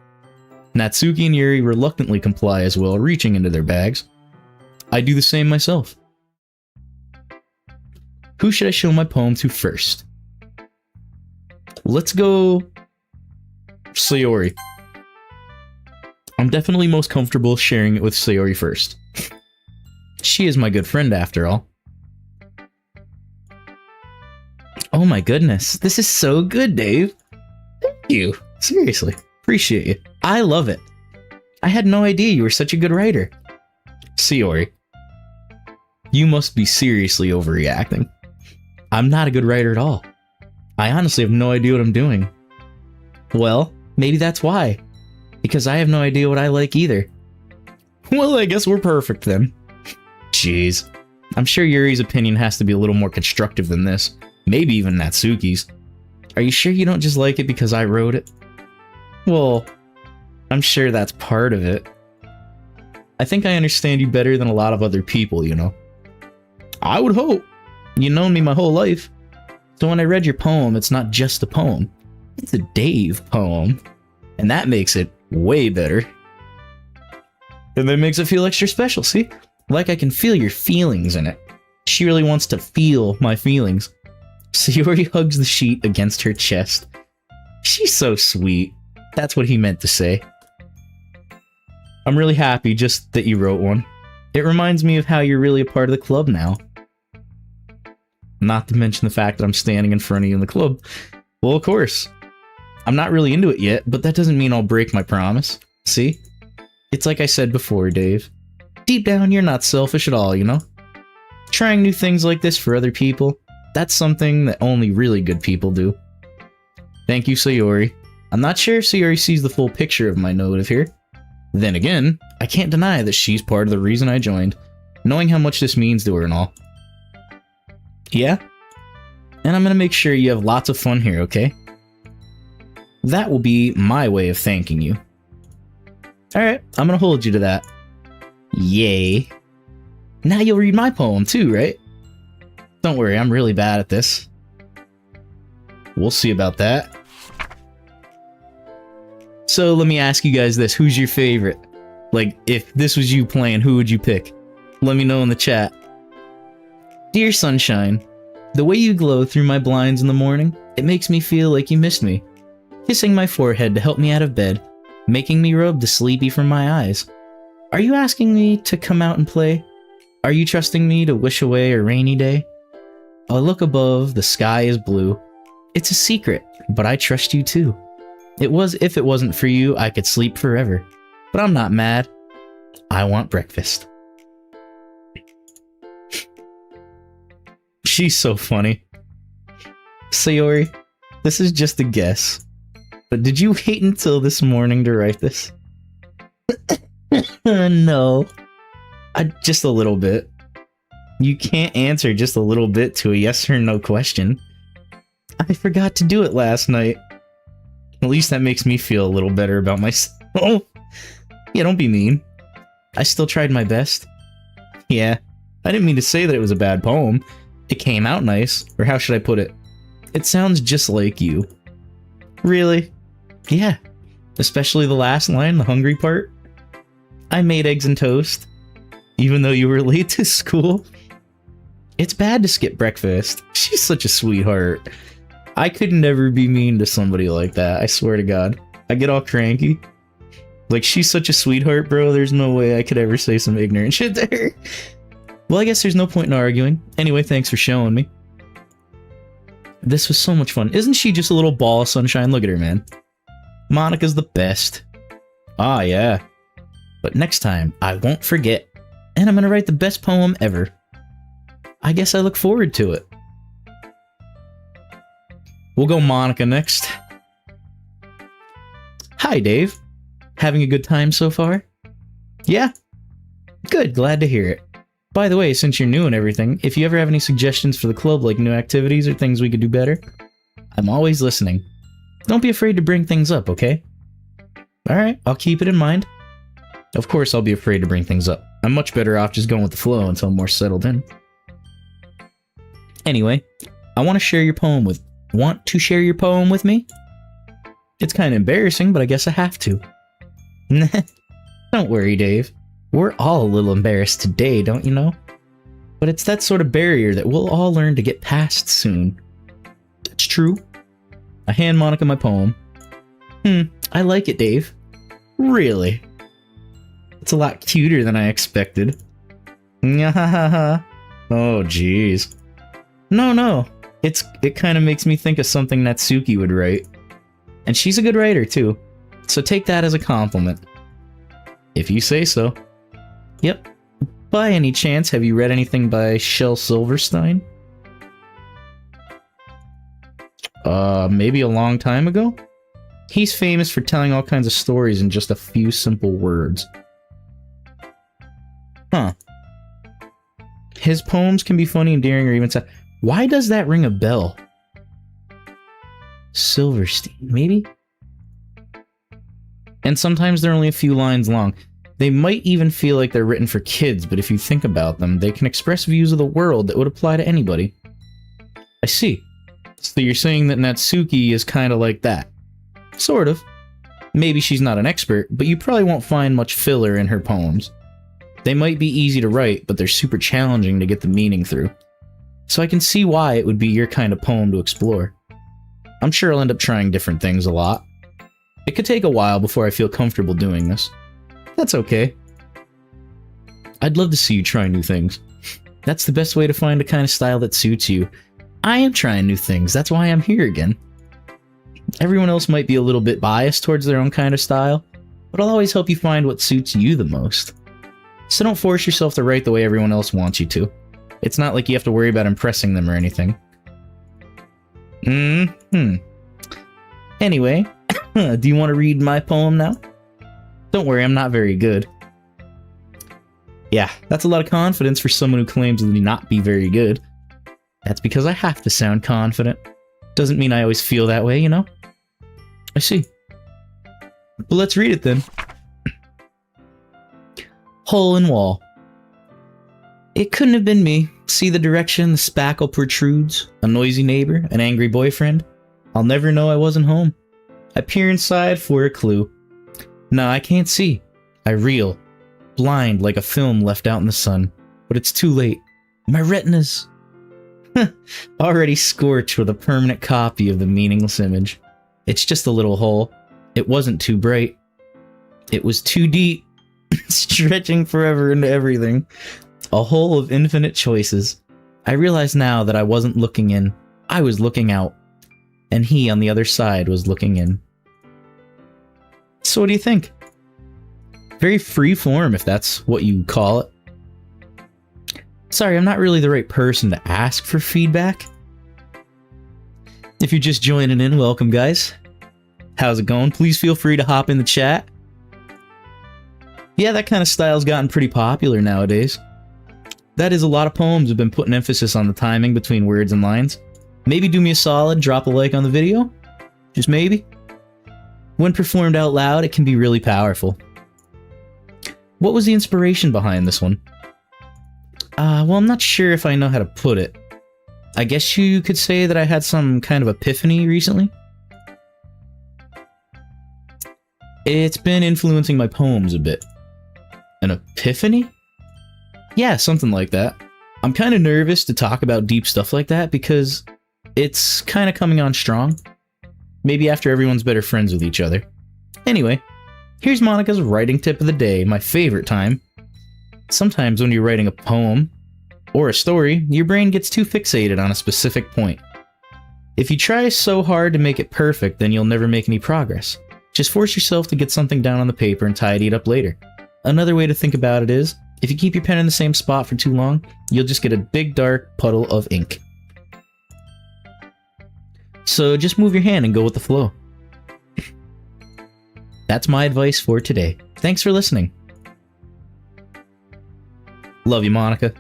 Speaker 1: Natsuki and Yuri reluctantly comply as well, reaching into their bags. I do the same myself. Who should I show my poem to first? Let's go Sayori. I'm definitely most comfortable sharing it with Sayori first. She is my good friend after all. Oh my goodness, this is so good, Dave. Thank you. Seriously, appreciate you. I love it. I had no idea you were such a good writer. Sayori, you must be seriously overreacting. I'm not a good writer at all. I honestly have no idea what I'm doing. Well, maybe that's why. Because I have no idea what I like either. Well, I guess we're perfect then. Jeez. I'm sure Yuri's opinion has to be a little more constructive than this. Maybe even Natsuki's. Are you sure you don't just like it because I wrote it? Well, I'm sure that's part of it. I think I understand you better than a lot of other people, you know. I would hope. You've known me my whole life. So when I read your poem, it's not just a poem. It's a Dave poem. And that makes it way better. And that makes it feel extra special, see? Like I can feel your feelings in it. She really wants to feel my feelings. Sayori hugs the sheet against her chest. She's so sweet. That's what he meant to say. I'm really happy just that you wrote one. It reminds me of how you're really a part of the club now. Not to mention the fact that I'm standing in front of you in the club. Well, of course. I'm not really into it yet, but that doesn't mean I'll break my promise. See? It's like I said before, Dave. Deep down, you're not selfish at all, you know? Trying new things like this for other people, that's something that only really good people do. Thank you, Sayori. I'm not sure if Sayori sees the full picture of my motive here. Then again, I can't deny that she's part of the reason I joined, knowing how much this means to her and all. Yeah? And I'm gonna make sure you have lots of fun here, okay? That will be my way of thanking you. Alright, I'm gonna hold you to that. Yay. Now you'll read my poem too, right? Don't worry, I'm really bad at this. We'll see about that. So let me ask you guys this, who's your favorite? Like, if this was you playing, who would you pick? Let me know in the chat. Dear Sunshine, the way you glow through my blinds in the morning, it makes me feel like you missed me. Kissing my forehead to help me out of bed, making me rub the sleepy from my eyes. Are you asking me to come out and play? Are you trusting me to wish away a rainy day? I look above, the sky is blue. It's a secret, but I trust you too. If it wasn't for you, I could sleep forever. But I'm not mad. I want breakfast. She's so funny. Sayori, this is just a guess. But did you wait until this morning to write this? No. Just a little bit. You can't answer just a little bit to a yes or no question. I forgot to do it last night. At least that makes me feel a little better about myself. Yeah, don't be mean. I still tried my best. Yeah, I didn't mean to say that it was a bad poem. It came out nice, or how should I put it? It sounds just like you. Really? Yeah, especially the last line, the hungry part. I made eggs and toast, even though you were late to school. It's bad to skip breakfast. She's such a sweetheart. I could never be mean to somebody like that, I swear to God. I get all cranky. Like, she's such a sweetheart, bro. There's no way I could ever say some ignorant shit to her. Well, I guess there's no point in arguing. Anyway, thanks for showing me. This was so much fun. Isn't she just a little ball of sunshine? Look at her, man. Monica's the best. Ah, yeah. But next time, I won't forget. And I'm gonna write the best poem ever. I guess I look forward to it. We'll go Monica next. Hi, Dave. Having a good time so far? Yeah? Good, glad to hear it. By the way, since you're new and everything, if you ever have any suggestions for the club, like new activities or things we could do better, I'm always listening. Don't be afraid to bring things up, okay? Alright, I'll keep it in mind. Of course I'll be afraid to bring things up. I'm much better off just going with the flow until I'm more settled in. Anyway, I want to share your poem with... Want to share your poem with me? It's kind of embarrassing, but I guess I have to. Don't worry, Dave. We're all a little embarrassed today, don't you know? But it's that sort of barrier that we'll all learn to get past soon. That's true. I hand Monica my poem. I like it, Dave. Really? It's a lot cuter than I expected. Oh, jeez. No. It kind of makes me think of something Natsuki would write. And she's a good writer, too. So take that as a compliment. If you say so. Yep. By any chance, have you read anything by Shel Silverstein? Maybe a long time ago? He's famous for telling all kinds of stories in just a few simple words. Huh. His poems can be funny, endearing, or even sad. Why does that ring a bell? Silverstein, maybe? And sometimes they're only a few lines long. They might even feel like they're written for kids, but if you think about them, they can express views of the world that would apply to anybody. I see. So you're saying that Natsuki is kind of like that? Sort of. Maybe she's not an expert, but you probably won't find much filler in her poems. They might be easy to write, but they're super challenging to get the meaning through. So I can see why it would be your kind of poem to explore. I'm sure I'll end up trying different things a lot. It could take a while before I feel comfortable doing this. That's okay. I'd love to see you try new things. That's the best way to find a kind of style that suits you. I am trying new things, that's why I'm here again. Everyone else might be a little bit biased towards their own kind of style, but I'll always help you find what suits you the most. So don't force yourself to write the way everyone else wants you to. It's not like you have to worry about impressing them or anything. Anyway, do you want to read my poem now? Don't worry, I'm not very good. Yeah, that's a lot of confidence for someone who claims to not be very good. That's because I have to sound confident. Doesn't mean I always feel that way, you know? I see. But let's read it then. Hole in wall. It couldn't have been me. See the direction the spackle protrudes? A noisy neighbor? An angry boyfriend? I'll never know I wasn't home. I peer inside for a clue. No, I can't see. I reel. Blind like a film left out in the sun. But it's too late. My retinas. Already scorched with a permanent copy of the meaningless image. It's just a little hole. It wasn't too bright. It was too deep. Stretching forever into everything. A hole of infinite choices. I realize now that I wasn't looking in. I was looking out. And he on the other side was looking in. So what do you think? Very free form, if that's what you call it. Sorry, I'm not really the right person to ask for feedback. If you're just joining in, welcome guys. How's it going? Please feel free to hop in the chat. Yeah, that kind of style's gotten pretty popular nowadays. That is, a lot of poems have been putting emphasis on the timing between words and lines. Maybe do me a solid, drop a like on the video. Just maybe. When performed out loud, it can be really powerful. What was the inspiration behind this one? Well, I'm not sure if I know how to put it. I guess you could say that I had some kind of epiphany recently. It's been influencing my poems a bit. An epiphany? Yeah, something like that. I'm kind of nervous to talk about deep stuff like that because it's kind of coming on strong. Maybe after everyone's better friends with each other. Anyway, here's Monica's writing tip of the day, my favorite time. Sometimes when you're writing a poem or a story, your brain gets too fixated on a specific point. If you try so hard to make it perfect, then you'll never make any progress. Just force yourself to get something down on the paper and tidy it up later. Another way to think about it is, if you keep your pen in the same spot for too long, you'll just get a big dark puddle of ink. So just move your hand and go with the flow. That's my advice for today. Thanks for listening. Love you, Monica.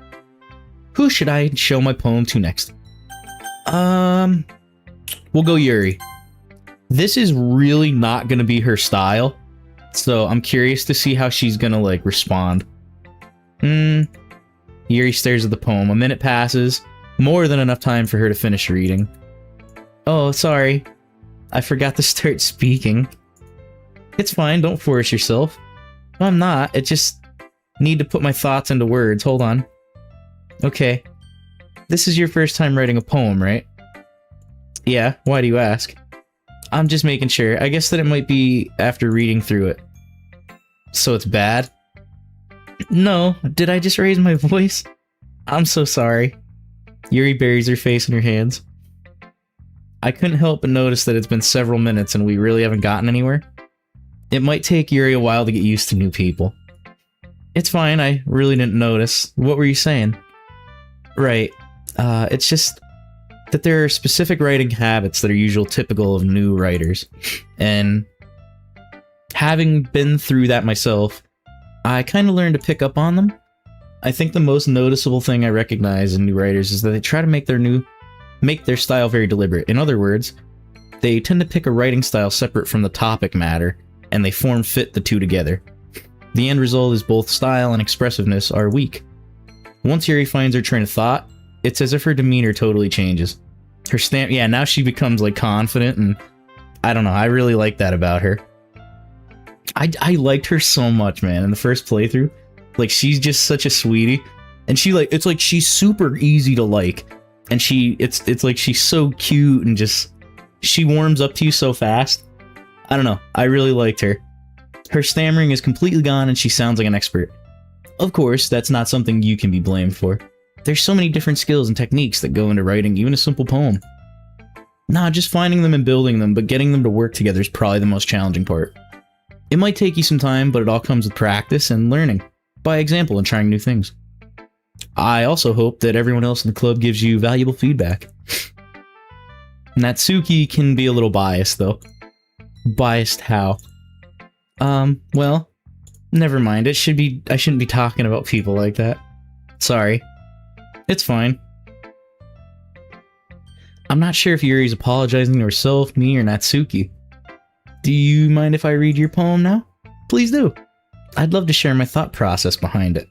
Speaker 1: Who should I show my poem to next? We'll go Yuri. This is really not gonna be her style, so I'm curious to see how she's gonna, respond. Yuri stares at the poem. A minute passes. More than enough time for her to finish reading. Oh, sorry. I forgot to start speaking. It's fine, don't force yourself. No, I'm not. It just need to put my thoughts into words. Hold on. Okay. This is your first time writing a poem, right? Yeah, why do you ask? I'm just making sure. I guess that it might be after reading through it. So it's bad? No, did I just raise my voice? I'm so sorry. Yuri buries her face in her hands. I couldn't help but notice that it's been several minutes and we really haven't gotten anywhere. It might take Yuri a while to get used to new people. It's fine, I really didn't notice. What were you saying? Right. It's just that there are specific writing habits that are typical of new writers. And having been through that myself, I kind of learned to pick up on them. I think the most noticeable thing I recognize in new writers is that they try to make their style very deliberate. In other words, they tend to pick a writing style separate from the topic matter, and they fit the two together. The end result is both style and expressiveness are weak. Once Yuri finds her train of thought, it's as if her demeanor totally changes. Her now she becomes like confident, and I don't know, I really like that about her. I liked her so much, man, in the first playthrough. Like, she's just such a sweetie, and it's like she's super easy to like, and it's like she's so cute and just, she warms up to you so fast. I don't know, I really liked her. Her stammering is completely gone and she sounds like an expert. Of course, that's not something you can be blamed for. There's so many different skills and techniques that go into writing even a simple poem. Nah, just finding them and building them, but getting them to work together is probably the most challenging part. It might take you some time, but it all comes with practice and learning, by example and trying new things. I also hope that everyone else in the club gives you valuable feedback. Natsuki can be a little biased, though. Biased how? Well, never mind. I shouldn't be talking about people like that. Sorry. It's fine. I'm not sure if Yuri's apologizing to herself, me, or Natsuki. Do you mind if I read your poem now? Please do. I'd love to share my thought process behind it.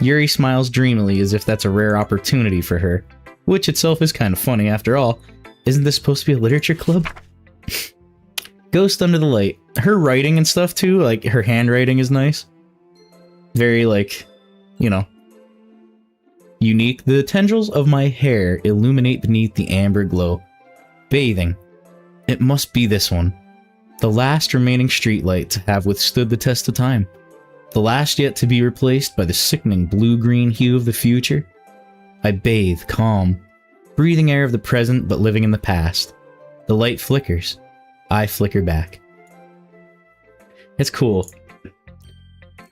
Speaker 1: Yuri smiles dreamily as if that's a rare opportunity for her, which itself is kind of funny after all. Isn't this supposed to be a literature club? Ghost Under the Light. Her writing and stuff too, like her handwriting is nice. Very like, you know, unique. The tendrils of my hair illuminate beneath the amber glow. Bathing. It must be this one. The last remaining streetlight to have withstood the test of time. The last yet to be replaced by the sickening blue-green hue of the future. I bathe, calm, breathing air of the present but living in the past. The light flickers. I flicker back. It's cool.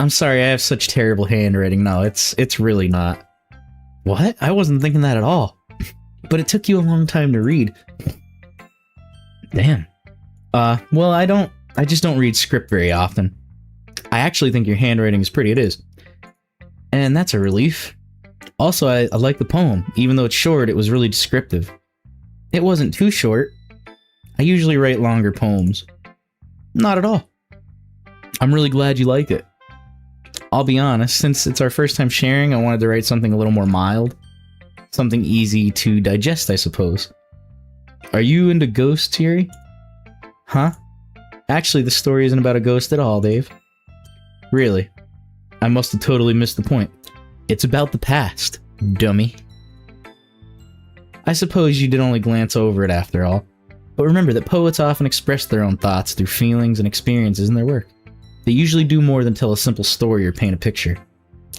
Speaker 1: I'm sorry I have such terrible handwriting. No, it's really not. What? I wasn't thinking that at all. But it took you a long time to read. Damn. Well, I just don't read script very often. I actually think your handwriting is pretty, it is. And that's a relief. Also, I like the poem. Even though it's short, it was really descriptive. It wasn't too short. I usually write longer poems. Not at all. I'm really glad you liked it. I'll be honest, since it's our first time sharing, I wanted to write something a little more mild. Something easy to digest, I suppose. Are you into ghosts, Yuri? Huh? Actually, the story isn't about a ghost at all, Dave. Really? I must have totally missed the point. It's about the past, dummy. I suppose you did only glance over it after all. But remember that poets often express their own thoughts through feelings and experiences in their work. They usually do more than tell a simple story or paint a picture.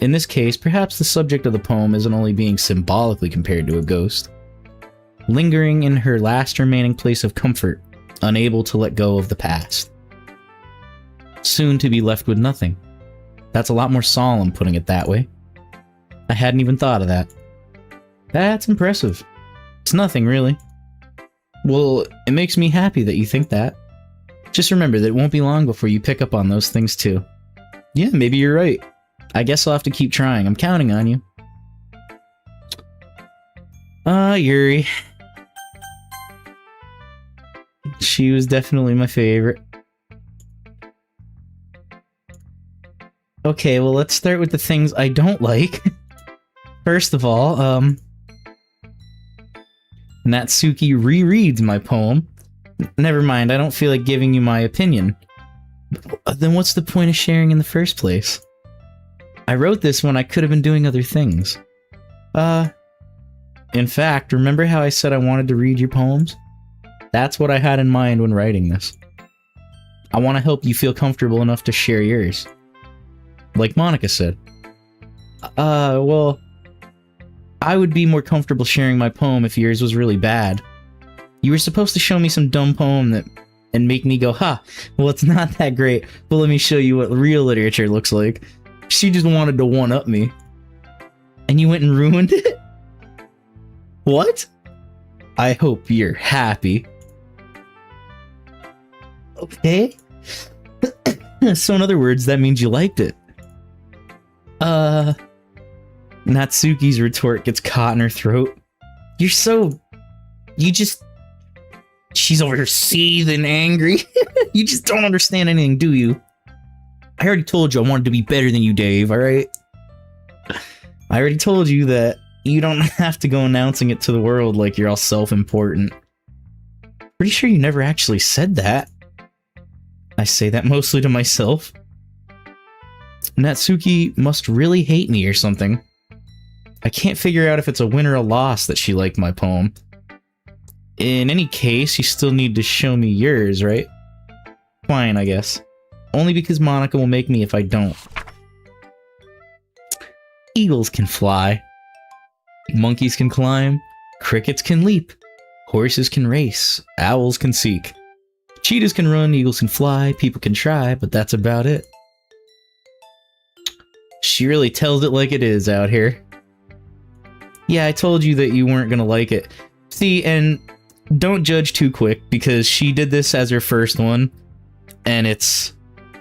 Speaker 1: In this case, perhaps the subject of the poem isn't only being symbolically compared to a ghost. Lingering in her last remaining place of comfort, unable to let go of the past. Soon to be left with nothing. That's a lot more solemn, putting it that way. I hadn't even thought of that. That's impressive. It's nothing, really. Well, it makes me happy that you think that. Just remember that it won't be long before you pick up on those things too. Yeah, maybe you're right. I guess I'll have to keep trying. I'm counting on you. Yuri. She was definitely my favorite. Okay, well, let's start with the things I don't like. First of all, Natsuki rereads my poem. Never mind, I don't feel like giving you my opinion. Then what's the point of sharing in the first place? I wrote this when I could have been doing other things. In fact, remember how I said I wanted to read your poems? That's what I had in mind when writing this. I want to help you feel comfortable enough to share yours. Like Monica said. Well, I would be more comfortable sharing my poem if yours was really bad. You were supposed to show me some dumb poem and make me go, ha, well, it's not that great, but let me show you what real literature looks like. She just wanted to one-up me. And you went and ruined it? What? I hope you're happy. Okay. So in other words, that means you liked it. Natsuki's retort gets caught in her throat. She's over here seething angry. You just don't understand anything, do you? I already told you I wanted to be better than you, Dave, alright? I already told you that you don't have to go announcing it to the world like you're all self-important. Pretty sure you never actually said that. I say that mostly to myself. Natsuki must really hate me or something. I can't figure out if it's a win or a loss that she liked my poem. In any case, you still need to show me yours, right? Fine, I guess. Only because Monica will make me if I don't. Eagles can fly. Monkeys can climb. Crickets can leap. Horses can race. Owls can seek. Cheetahs can run, eagles can fly, people can try, but that's about it. She really tells it like it is out here. Yeah, I told you that you weren't gonna like it. See, and don't judge too quick, because she did this as her first one, and it's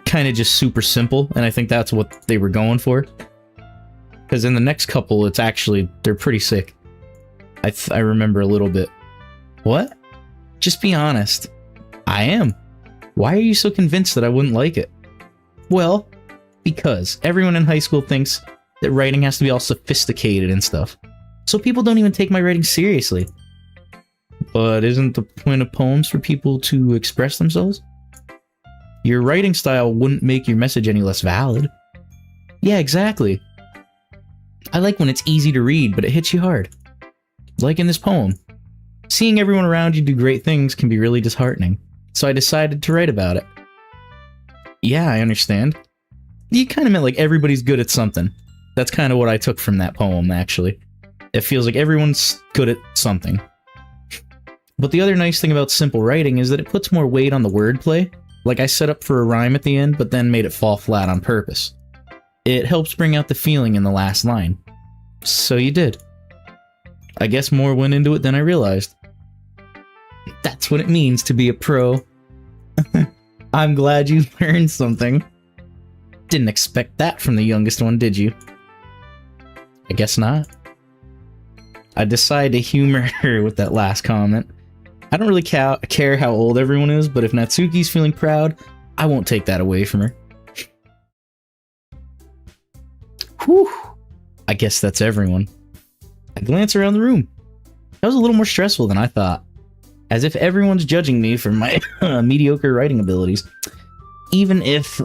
Speaker 1: kind of just super simple, and I think that's what they were going for. Because in the next couple, it's actually, they're pretty sick. I remember a little bit. What? Just be honest. I am. Why are you so convinced that I wouldn't like it? Well, because everyone in high school thinks that writing has to be all sophisticated and stuff. So people don't even take my writing seriously. But isn't the point of poems for people to express themselves? Your writing style wouldn't make your message any less valid. Yeah, exactly. I like when it's easy to read, but it hits you hard. Like in this poem. Seeing everyone around you do great things can be really disheartening. So I decided to write about it. Yeah, I understand. You kind of meant like everybody's good at something. That's kind of what I took from that poem, actually. It feels like everyone's good at something. But the other nice thing about simple writing is that it puts more weight on the wordplay. Like I set up for a rhyme at the end, but then made it fall flat on purpose. It helps bring out the feeling in the last line. So you did. I guess more went into it than I realized. That's what it means to be a pro. I'm glad you learned something. Didn't expect that from the youngest one, did you? I guess not. I decided to humor her with that last comment. I don't really care how old everyone is, but if Natsuki's feeling proud, I won't take that away from her. Whew. I guess that's everyone. I glance around the room. That was a little more stressful than I thought. As if everyone's judging me for my mediocre writing abilities. Even if...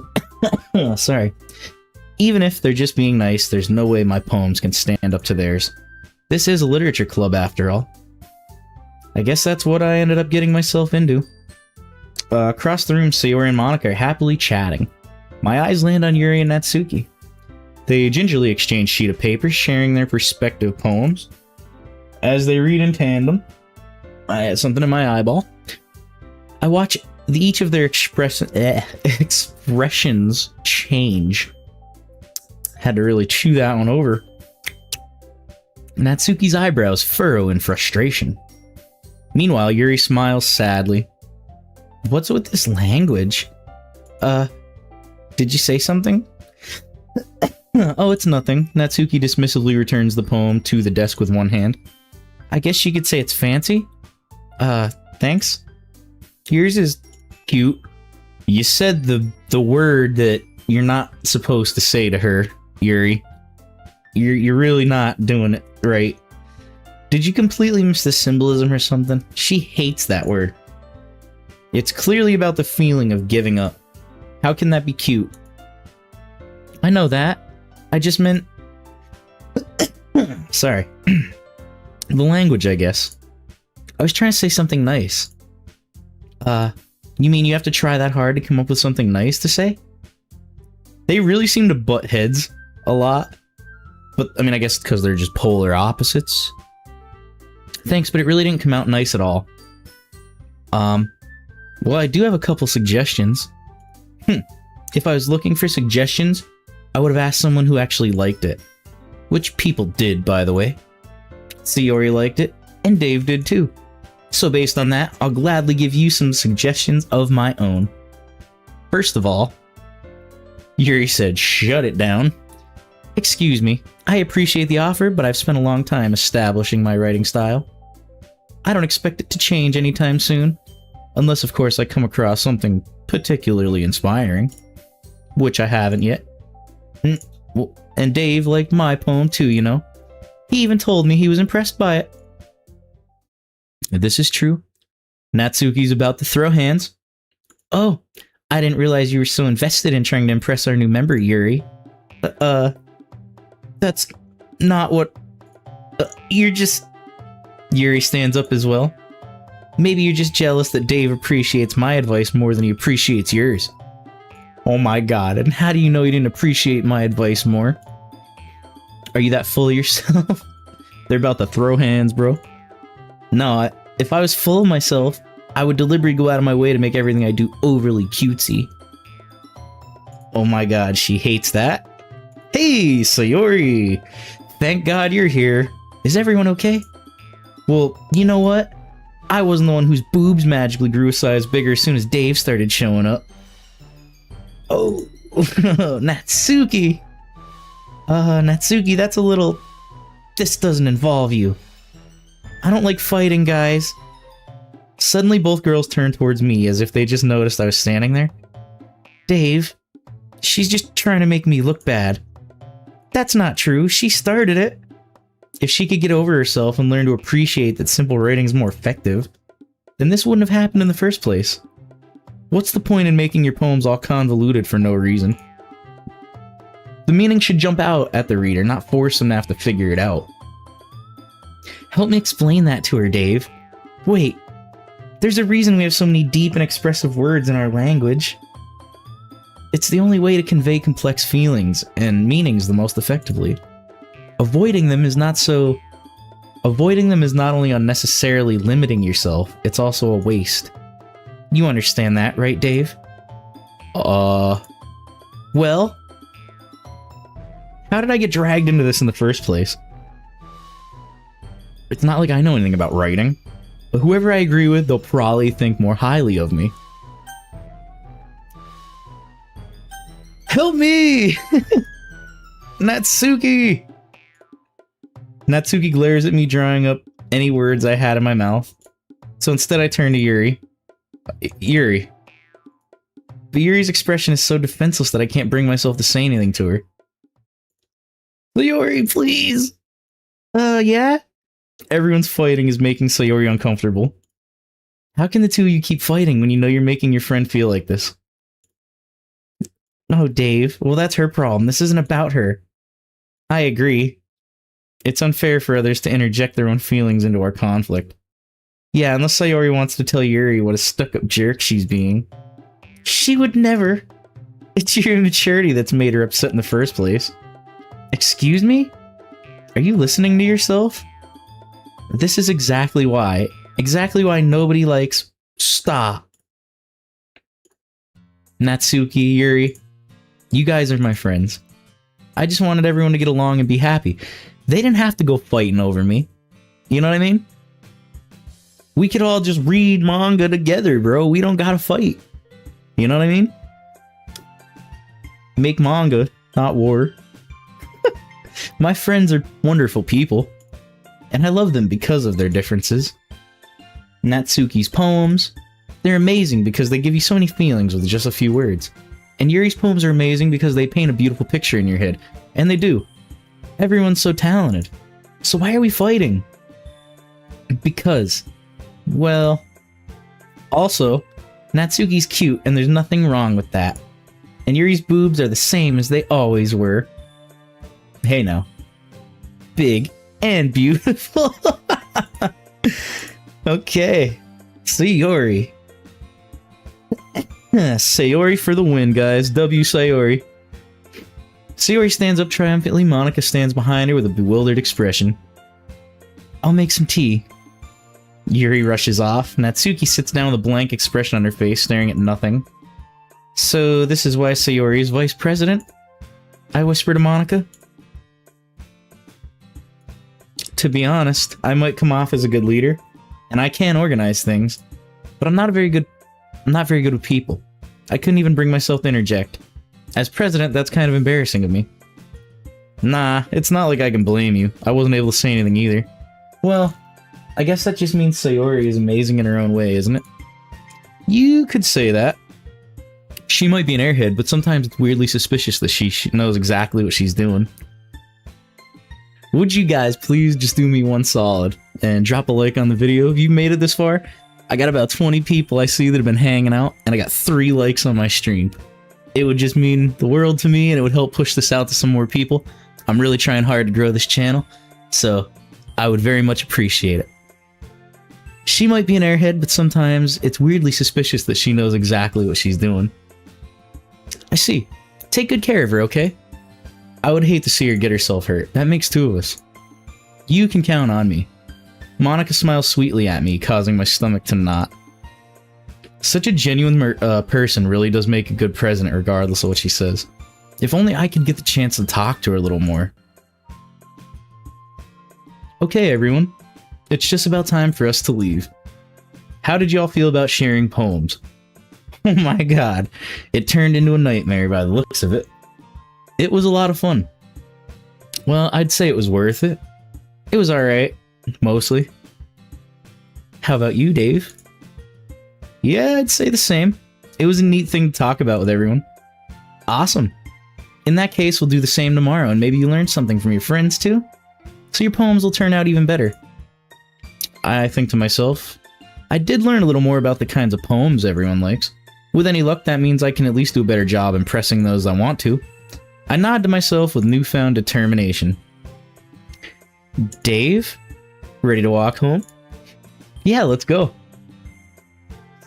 Speaker 1: sorry. Even if they're just being nice, there's no way my poems can stand up to theirs. This is a literature club, after all. I guess that's what I ended up getting myself into. Across the room, Sayori and Monica are happily chatting. My eyes land on Yuri and Natsuki. They gingerly exchange sheet of paper, sharing their respective poems. As they read in tandem, I had something in my eyeball. I watch each of their expressions change. Had to really chew that one over. Natsuki's eyebrows furrow in frustration. Meanwhile, Yuri smiles sadly. What's with this language? Did you say something? Oh, it's nothing. Natsuki dismissively returns the poem to the desk with one hand. I guess you could say it's fancy? Thanks. Yours is cute. You said the word that you're not supposed to say to her, Yuri. You're really not doing it right. Did you completely miss the symbolism or something? She hates that word. It's clearly about the feeling of giving up. How can that be cute? I know that. I just meant... Sorry. The language, I guess. I was trying to say something nice. You mean you have to try that hard to come up with something nice to say? They really seem to butt heads a lot. But, I mean, I guess because they're just polar opposites. Thanks, but it really didn't come out nice at all. Well, I do have a couple suggestions. If I was looking for suggestions, I would have asked someone who actually liked it. Which people did, by the way. Sayori liked it, and Dave did too. So based on that, I'll gladly give you some suggestions of my own. First of all, Yuri said, "Shut it down." Excuse me, I appreciate the offer, but I've spent a long time establishing my writing style. I don't expect it to change anytime soon. Unless, of course, I come across something particularly inspiring. Which I haven't yet. And Dave liked my poem too, you know. He even told me he was impressed by it. This is true. Natsuki's about to throw hands. Oh, I didn't realize you were so invested in trying to impress our new member, Yuri. That's not what... you're just... Yuri stands up as well. Maybe you're just jealous that Dave appreciates my advice more than he appreciates yours. Oh my god, and how do you know you didn't appreciate my advice more? Are you that full of yourself? They're about to throw hands, bro. No, if I was full of myself, I would deliberately go out of my way to make everything I do overly cutesy. Oh my god, she hates that. Hey, Sayori! Thank god you're here. Is everyone okay? Well, you know what? I wasn't the one whose boobs magically grew a size bigger as soon as Dave started showing up. Oh, Natsuki! Natsuki, that's a little... This doesn't involve you. I don't like fighting, guys. Suddenly both girls turned towards me as if they just noticed I was standing there. Dave, she's just trying to make me look bad. That's not true, she started it. If she could get over herself and learn to appreciate that simple writing is more effective, then this wouldn't have happened in the first place. What's the point in making your poems all convoluted for no reason? The meaning should jump out at the reader, not force them to have to figure it out. Help me explain that to her, Dave. Wait, there's a reason we have so many deep and expressive words in our language. It's the only way to convey complex feelings and meanings the most effectively. Avoiding them is not only unnecessarily limiting yourself, it's also a waste. You understand that, right, Dave? Well? How did I get dragged into this in the first place? It's not like I know anything about writing. But whoever I agree with, they'll probably think more highly of me. Help me! Natsuki! Natsuki glares at me, drawing up any words I had in my mouth. So instead I turn to Yuri. Yuri. But Yuri's expression is so defenseless that I can't bring myself to say anything to her. Sayori, please! Yeah? Everyone's fighting is making Sayori uncomfortable. How can the two of you keep fighting when you know you're making your friend feel like this? Oh, Dave. Well, that's her problem. This isn't about her. I agree. It's unfair for others to interject their own feelings into our conflict. Yeah, unless Sayori wants to tell Yuri what a stuck-up jerk she's being. She would never. It's your immaturity that's made her upset in the first place. Excuse me? Are you listening to yourself? This is exactly why nobody likes... Stop. Natsuki, Yuri, you guys are my friends. I just wanted everyone to get along and be happy. They didn't have to go fighting over me. You know what I mean? We could all just read manga together, bro. We don't gotta fight. You know what I mean? Make manga, not war. My friends are wonderful people. And I love them because of their differences. Natsuki's poems, they're amazing because they give you so many feelings with just a few words. And Yuri's poems are amazing because they paint a beautiful picture in your head. And they do. Everyone's so talented. So why are we fighting? Because, well, also, Natsuki's cute and there's nothing wrong with that. And Yuri's boobs are the same as they always were. Hey now. Big and beautiful. Okay. Sayori. Sayori for the win, guys. W Sayori. Sayori stands up triumphantly. Monica stands behind her with a bewildered expression. I'll make some tea. Yuri rushes off. Natsuki sits down with a blank expression on her face, staring at nothing. So this is why Sayori is vice president? I whisper to Monica. To be honest, I might come off as a good leader, and I can organize things, but I'm not very good with people. I couldn't even bring myself to interject. As president, that's kind of embarrassing of me. Nah, it's not like I can blame you. I wasn't able to say anything either. Well, I guess that just means Sayori is amazing in her own way, isn't it? You could say that. She might be an airhead, but sometimes it's weirdly suspicious that she knows exactly what she's doing. Would you guys please just do me one solid and drop a like on the video if you made it this far? I got about 20 people I see that have been hanging out, and I got 3 likes on my stream. It would just mean the world to me, and it would help push this out to some more people. I'm really trying hard to grow this channel, so I would very much appreciate it. She might be an airhead, but sometimes it's weirdly suspicious that she knows exactly what she's doing. I see. Take good care of her, okay? I would hate to see her get herself hurt. That makes 2 of us. You can count on me. Monica smiles sweetly at me, causing my stomach to knot. Such a genuine person really does make a good president regardless of what she says. If only I could get the chance to talk to her a little more. Okay, everyone. It's just about time for us to leave. How did y'all feel about sharing poems? Oh my god. It turned into a nightmare by the looks of it. It was a lot of fun. Well, I'd say it was worth it. It was alright. Mostly. How about you, Dave? Yeah, I'd say the same. It was a neat thing to talk about with everyone. Awesome. In that case, we'll do the same tomorrow, and maybe you learn something from your friends too? So your poems will turn out even better. I think to myself, I did learn a little more about the kinds of poems everyone likes. With any luck, that means I can at least do a better job impressing those I want to. I nod to myself with newfound determination. Dave? Ready to walk home? Yeah, let's go.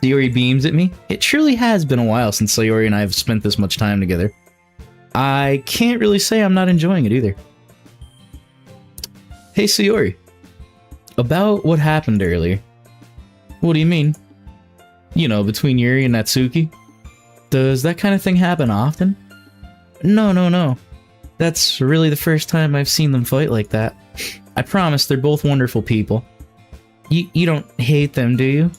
Speaker 1: Sayori beams at me. It truly has been a while since Sayori and I have spent this much time together. I can't really say I'm not enjoying it either. Hey Sayori. About what happened earlier. What do you mean? You know, between Yuri and Natsuki? Does that kind of thing happen often? No. That's really the first time I've seen them fight like that. I promise they're both wonderful people. You don't hate them, do you?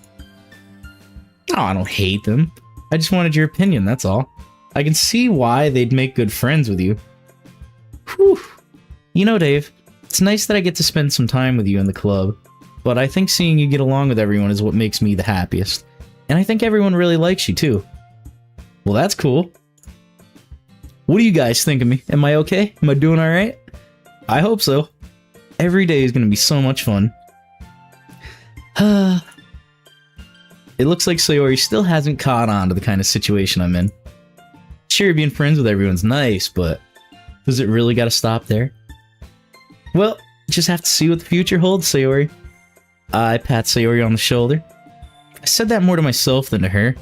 Speaker 1: No, I don't hate them. I just wanted your opinion, that's all. I can see why they'd make good friends with you. Whew. You know, Dave, it's nice that I get to spend some time with you in the club, but I think seeing you get along with everyone is what makes me the happiest. And I think everyone really likes you, too. Well, that's cool. What do you guys think of me? Am I okay? Am I doing alright? I hope so. Every day is going to be so much fun. It looks like Sayori still hasn't caught on to the kind of situation I'm in. Sure, being friends with everyone's nice, but does it really gotta stop there? Well, just have to see what the future holds, Sayori. I pat Sayori on the shoulder. I said that more to myself than to her,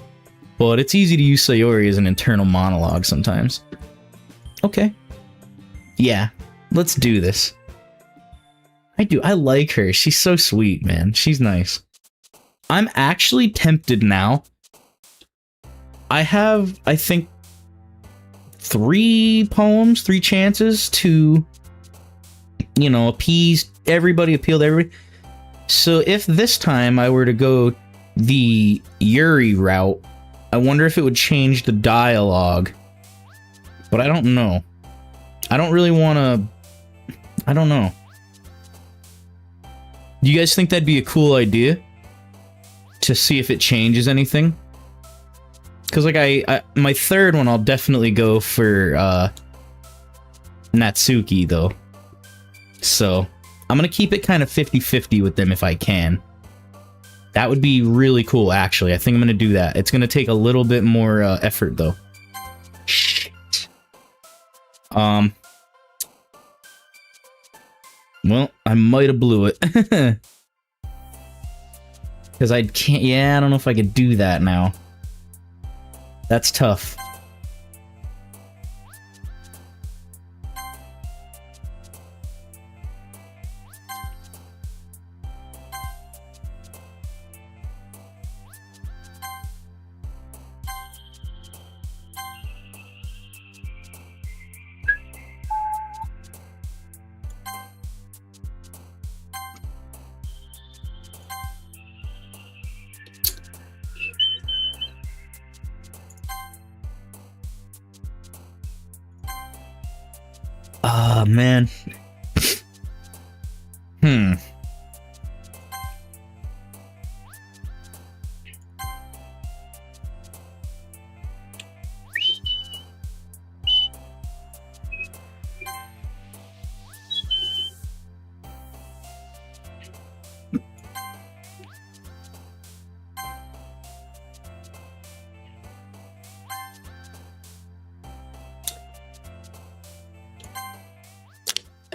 Speaker 1: but it's easy to use Sayori as an internal monologue sometimes. Okay. Yeah, let's do this. I like her. She's so sweet, man. She's nice. I'm actually tempted now. I have, I think, 3 poems, 3 chances to, you know, appeal to everybody. So if this time I were to go the Yuri route, I wonder if it would change the dialogue. But I don't know. I don't really want to... I don't know. Do you guys think that'd be a cool idea? To see if it changes anything? Because, like, my third one, I'll definitely go for, Natsuki, though. So, I'm gonna keep it kind of 50-50 with them if I can. That would be really cool, actually. I think I'm gonna do that. It's gonna take a little bit more effort, though. Shit. Well, I might have blew it. Because I can't... Yeah, I don't know if I could do that now. That's tough. Ah, man.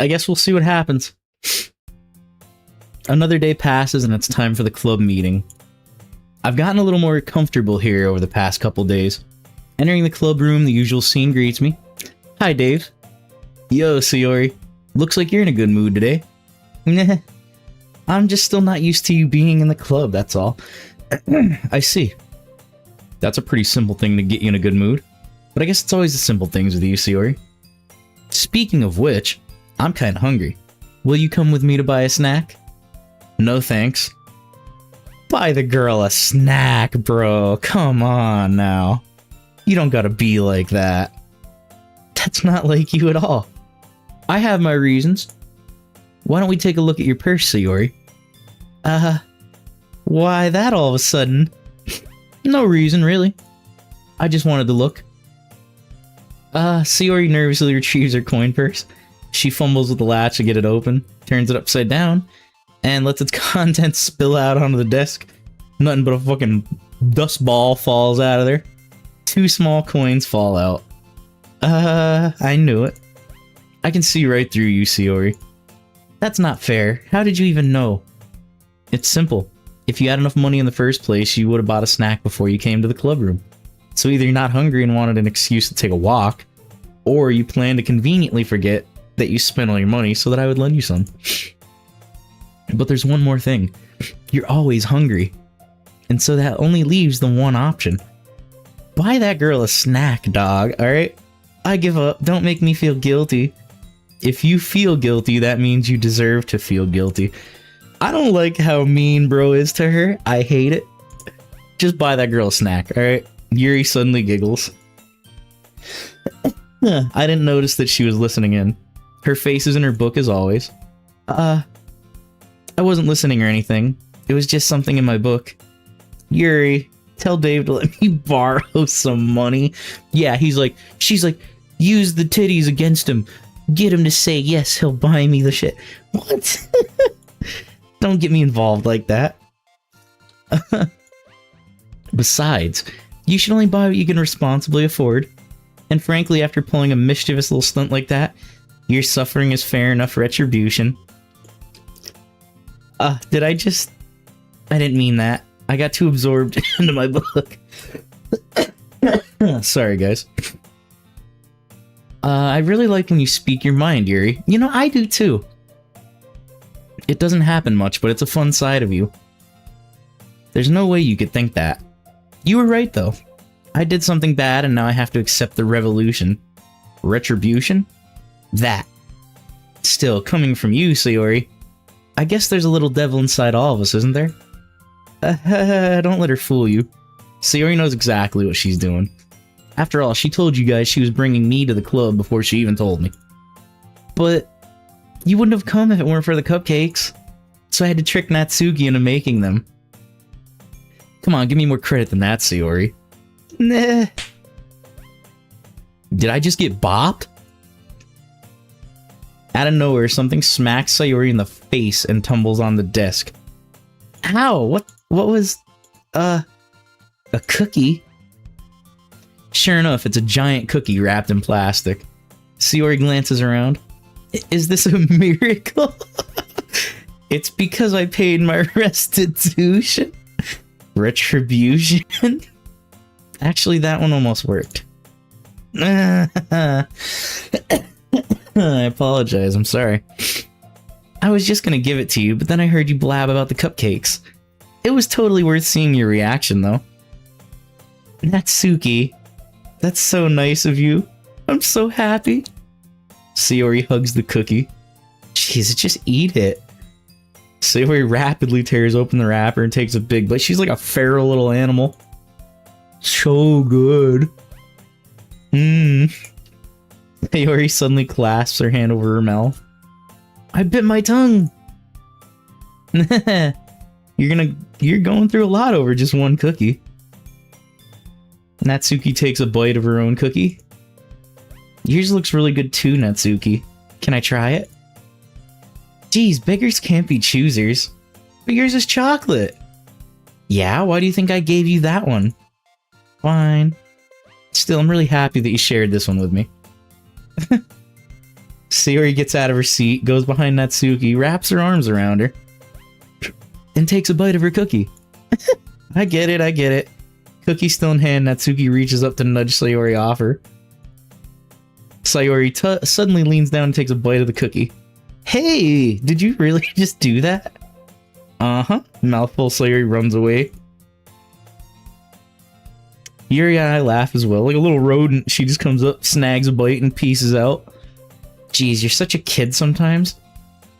Speaker 1: I guess we'll see what happens. Another day passes and it's time for the club meeting. I've gotten a little more comfortable here over the past couple days. Entering the club room, the usual scene greets me. Hi, Dave. Yo, Sayori. Looks like you're in a good mood today. Nah, I'm just still not used to you being in the club, that's all. I see. That's a pretty simple thing to get you in a good mood. But I guess it's always the simple things with you, Sayori. Speaking of which, I'm kinda hungry. Will you come with me to buy a snack? No thanks. Buy the girl a snack, bro. Come on now. You don't gotta be like that. That's not like you at all. I have my reasons. Why don't we take a look at your purse, Sayori? Why that all of a sudden? No reason, really. I just wanted to look. Sayori nervously retrieves her coin purse. She fumbles with the latch to get it open, turns it upside down, and lets its contents spill out onto the desk. Nothing but a fucking dust ball falls out of there. 2 small coins fall out. I knew it. I can see right through you, Sayori. That's not fair. How did you even know? It's simple. If you had enough money in the first place, you would have bought a snack before you came to the club room. So either you're not hungry and wanted an excuse to take a walk, or you plan to conveniently forget that you spent all your money so that I would lend you some. But there's one more thing. You're always hungry. And so that only leaves the one option. Buy that girl a snack, dog, alright? I give up. Don't make me feel guilty. If you feel guilty, that means you deserve to feel guilty. I don't like how mean bro is to her. I hate it. Just buy that girl a snack, alright? Yuri suddenly giggles. I didn't notice that she was listening in. Her face is in her book as always. I wasn't listening or anything. It was just something in my book. Yuri, tell Dave to let me borrow some money. Yeah, she's like, use the titties against him. Get him to say yes, he'll buy me the shit. What? Don't get me involved like that. Besides, you should only buy what you can responsibly afford. And frankly, after pulling a mischievous little stunt like that, your suffering is fair enough retribution. I didn't mean that. I got too absorbed into my book. Sorry, guys. I really like when you speak your mind, Yuri. You know, I do too. It doesn't happen much, but it's a fun side of you. There's no way you could think that. You were right, though. I did something bad, and now I have to accept the revolution. Retribution? That. Still, coming from you, Sayori, I guess there's a little devil inside all of us, isn't there? Don't let her fool you. Sayori knows exactly what she's doing. After all, she told you guys she was bringing me to the club before she even told me. But you wouldn't have come if it weren't for the cupcakes. So I had to trick Natsuki into making them. Come on, give me more credit than that, Sayori. Nah. Did I just get bopped? Out of nowhere, something smacks Sayori in the face and tumbles on the desk. Ow! What was... a cookie? Sure enough, it's a giant cookie wrapped in plastic. Sayori glances around. Is this a miracle? It's because I paid my restitution. Retribution? Actually, that one almost worked. I apologize, I'm sorry. I was just gonna give it to you, but then I heard you blab about the cupcakes. It was totally worth seeing your reaction, though. Natsuki, that's so nice of you. I'm so happy. Sayori hugs the cookie. Jeez, just eat it. Sayori rapidly tears open the wrapper and takes a big bite. She's like a feral little animal. So good. Sayori suddenly clasps her hand over her mouth. I bit my tongue. You're going through a lot over just one cookie. Natsuki takes a bite of her own cookie. Yours looks really good too, Natsuki. Can I try it? Geez, beggars can't be choosers. But yours is chocolate. Yeah, why do you think I gave you that one? Fine. Still, I'm really happy that you shared this one with me. Sayori gets out of her seat, goes behind Natsuki, wraps her arms around her, and takes a bite of her cookie. I get it. Cookie still in hand, Natsuki reaches up to nudge Sayori off her. Sayori suddenly leans down and takes a bite of the cookie. Hey, did you really just do that? Uh-huh. Mouthful, Sayori runs away. Yuri and I laugh as well. Like a little rodent, she just comes up, snags a bite, and pieces out. Jeez, you're such a kid sometimes.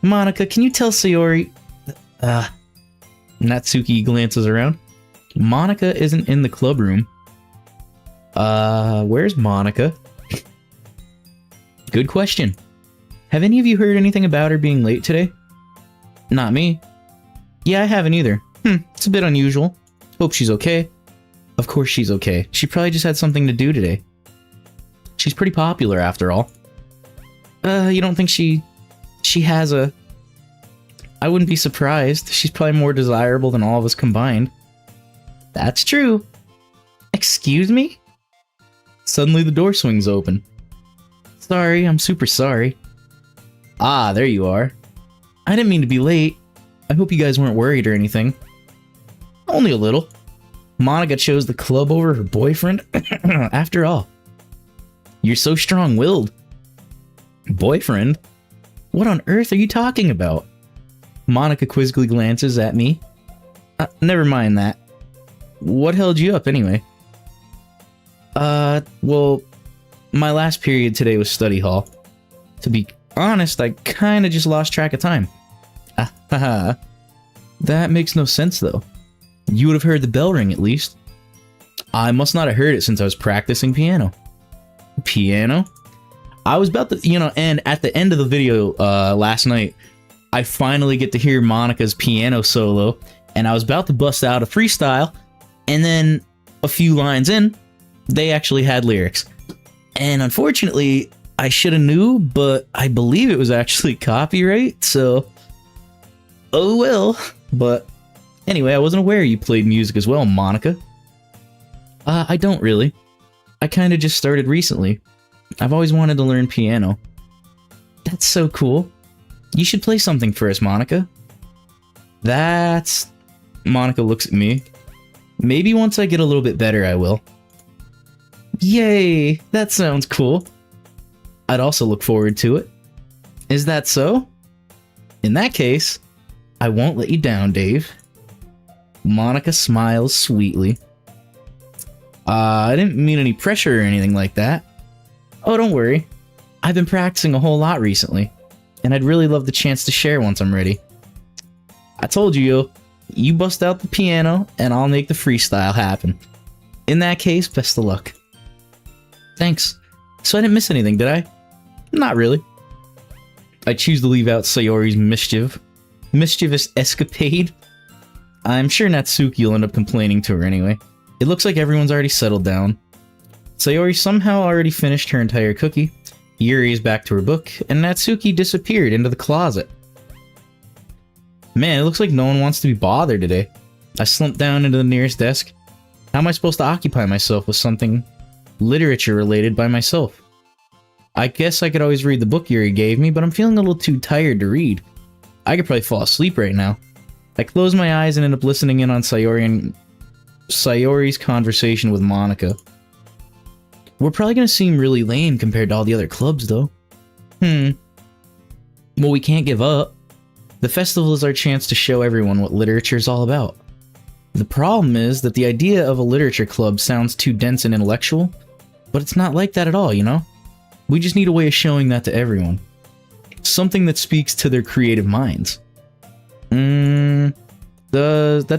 Speaker 1: Monika, can you tell Sayori... Natsuki glances around. Monika isn't in the club room. Where's Monika? Good question. Have any of you heard anything about her being late today? Not me. Yeah, I haven't either. It's a bit unusual. Hope she's okay. Of course she's okay. She probably just had something to do today. She's pretty popular after all. You don't think she has a... I wouldn't be surprised. She's probably more desirable than all of us combined. That's true. Excuse me? Suddenly the door swings open. Sorry, I'm super sorry. Ah, there you are. I didn't mean to be late. I hope you guys weren't worried or anything. Only a little. Monika chose the club over her boyfriend. After all. You're so strong-willed. Boyfriend? What on earth are you talking about? Monika quizzically glances at me. Never mind that. What held you up anyway? Well, my last period today was study hall. To be honest, I kinda just lost track of time. Haha. That makes no sense though. You would have heard the bell ring at least. I must not have heard it since I was practicing piano. Piano? I was about to, and at the end of the video last night, I finally get to hear Monika's piano solo, and I was about to bust out a freestyle, and then a few lines in, they actually had lyrics. And unfortunately, I should have knew, but I believe it was actually copyright, so... Oh well. But anyway, I wasn't aware you played music as well, Monika. I don't really. I kinda just started recently. I've always wanted to learn piano. That's so cool. You should play something for us, Monika. That's... Monika looks at me. Maybe once I get a little bit better, I will. Yay! That sounds cool. I'd also look forward to it. Is that so? In that case, I won't let you down, Dave. Monika smiles sweetly. I didn't mean any pressure or anything like that. Oh, don't worry. I've been practicing a whole lot recently, and I'd really love the chance to share once I'm ready. I told you, yo. You bust out the piano, and I'll make the freestyle happen. In that case, best of luck. Thanks. So I didn't miss anything, did I? Not really. I choose to leave out Sayori's mischievous escapade. I'm sure Natsuki will end up complaining to her anyway. It looks like everyone's already settled down. Sayori somehow already finished her entire cookie, Yuri is back to her book, and Natsuki disappeared into the closet. Man, it looks like no one wants to be bothered today. I slumped down into the nearest desk. How am I supposed to occupy myself with something literature related by myself? I guess I could always read the book Yuri gave me, but I'm feeling a little too tired to read. I could probably fall asleep right now. I close my eyes and end up listening in on Sayori's conversation with Monica. We're probably gonna seem really lame compared to all the other clubs, though. Well, we can't give up. The festival is our chance to show everyone what literature is all about. The problem is that the idea of a literature club sounds too dense and intellectual, but it's not like that at all, you know? We just need a way of showing that to everyone. Something that speaks to their creative minds. That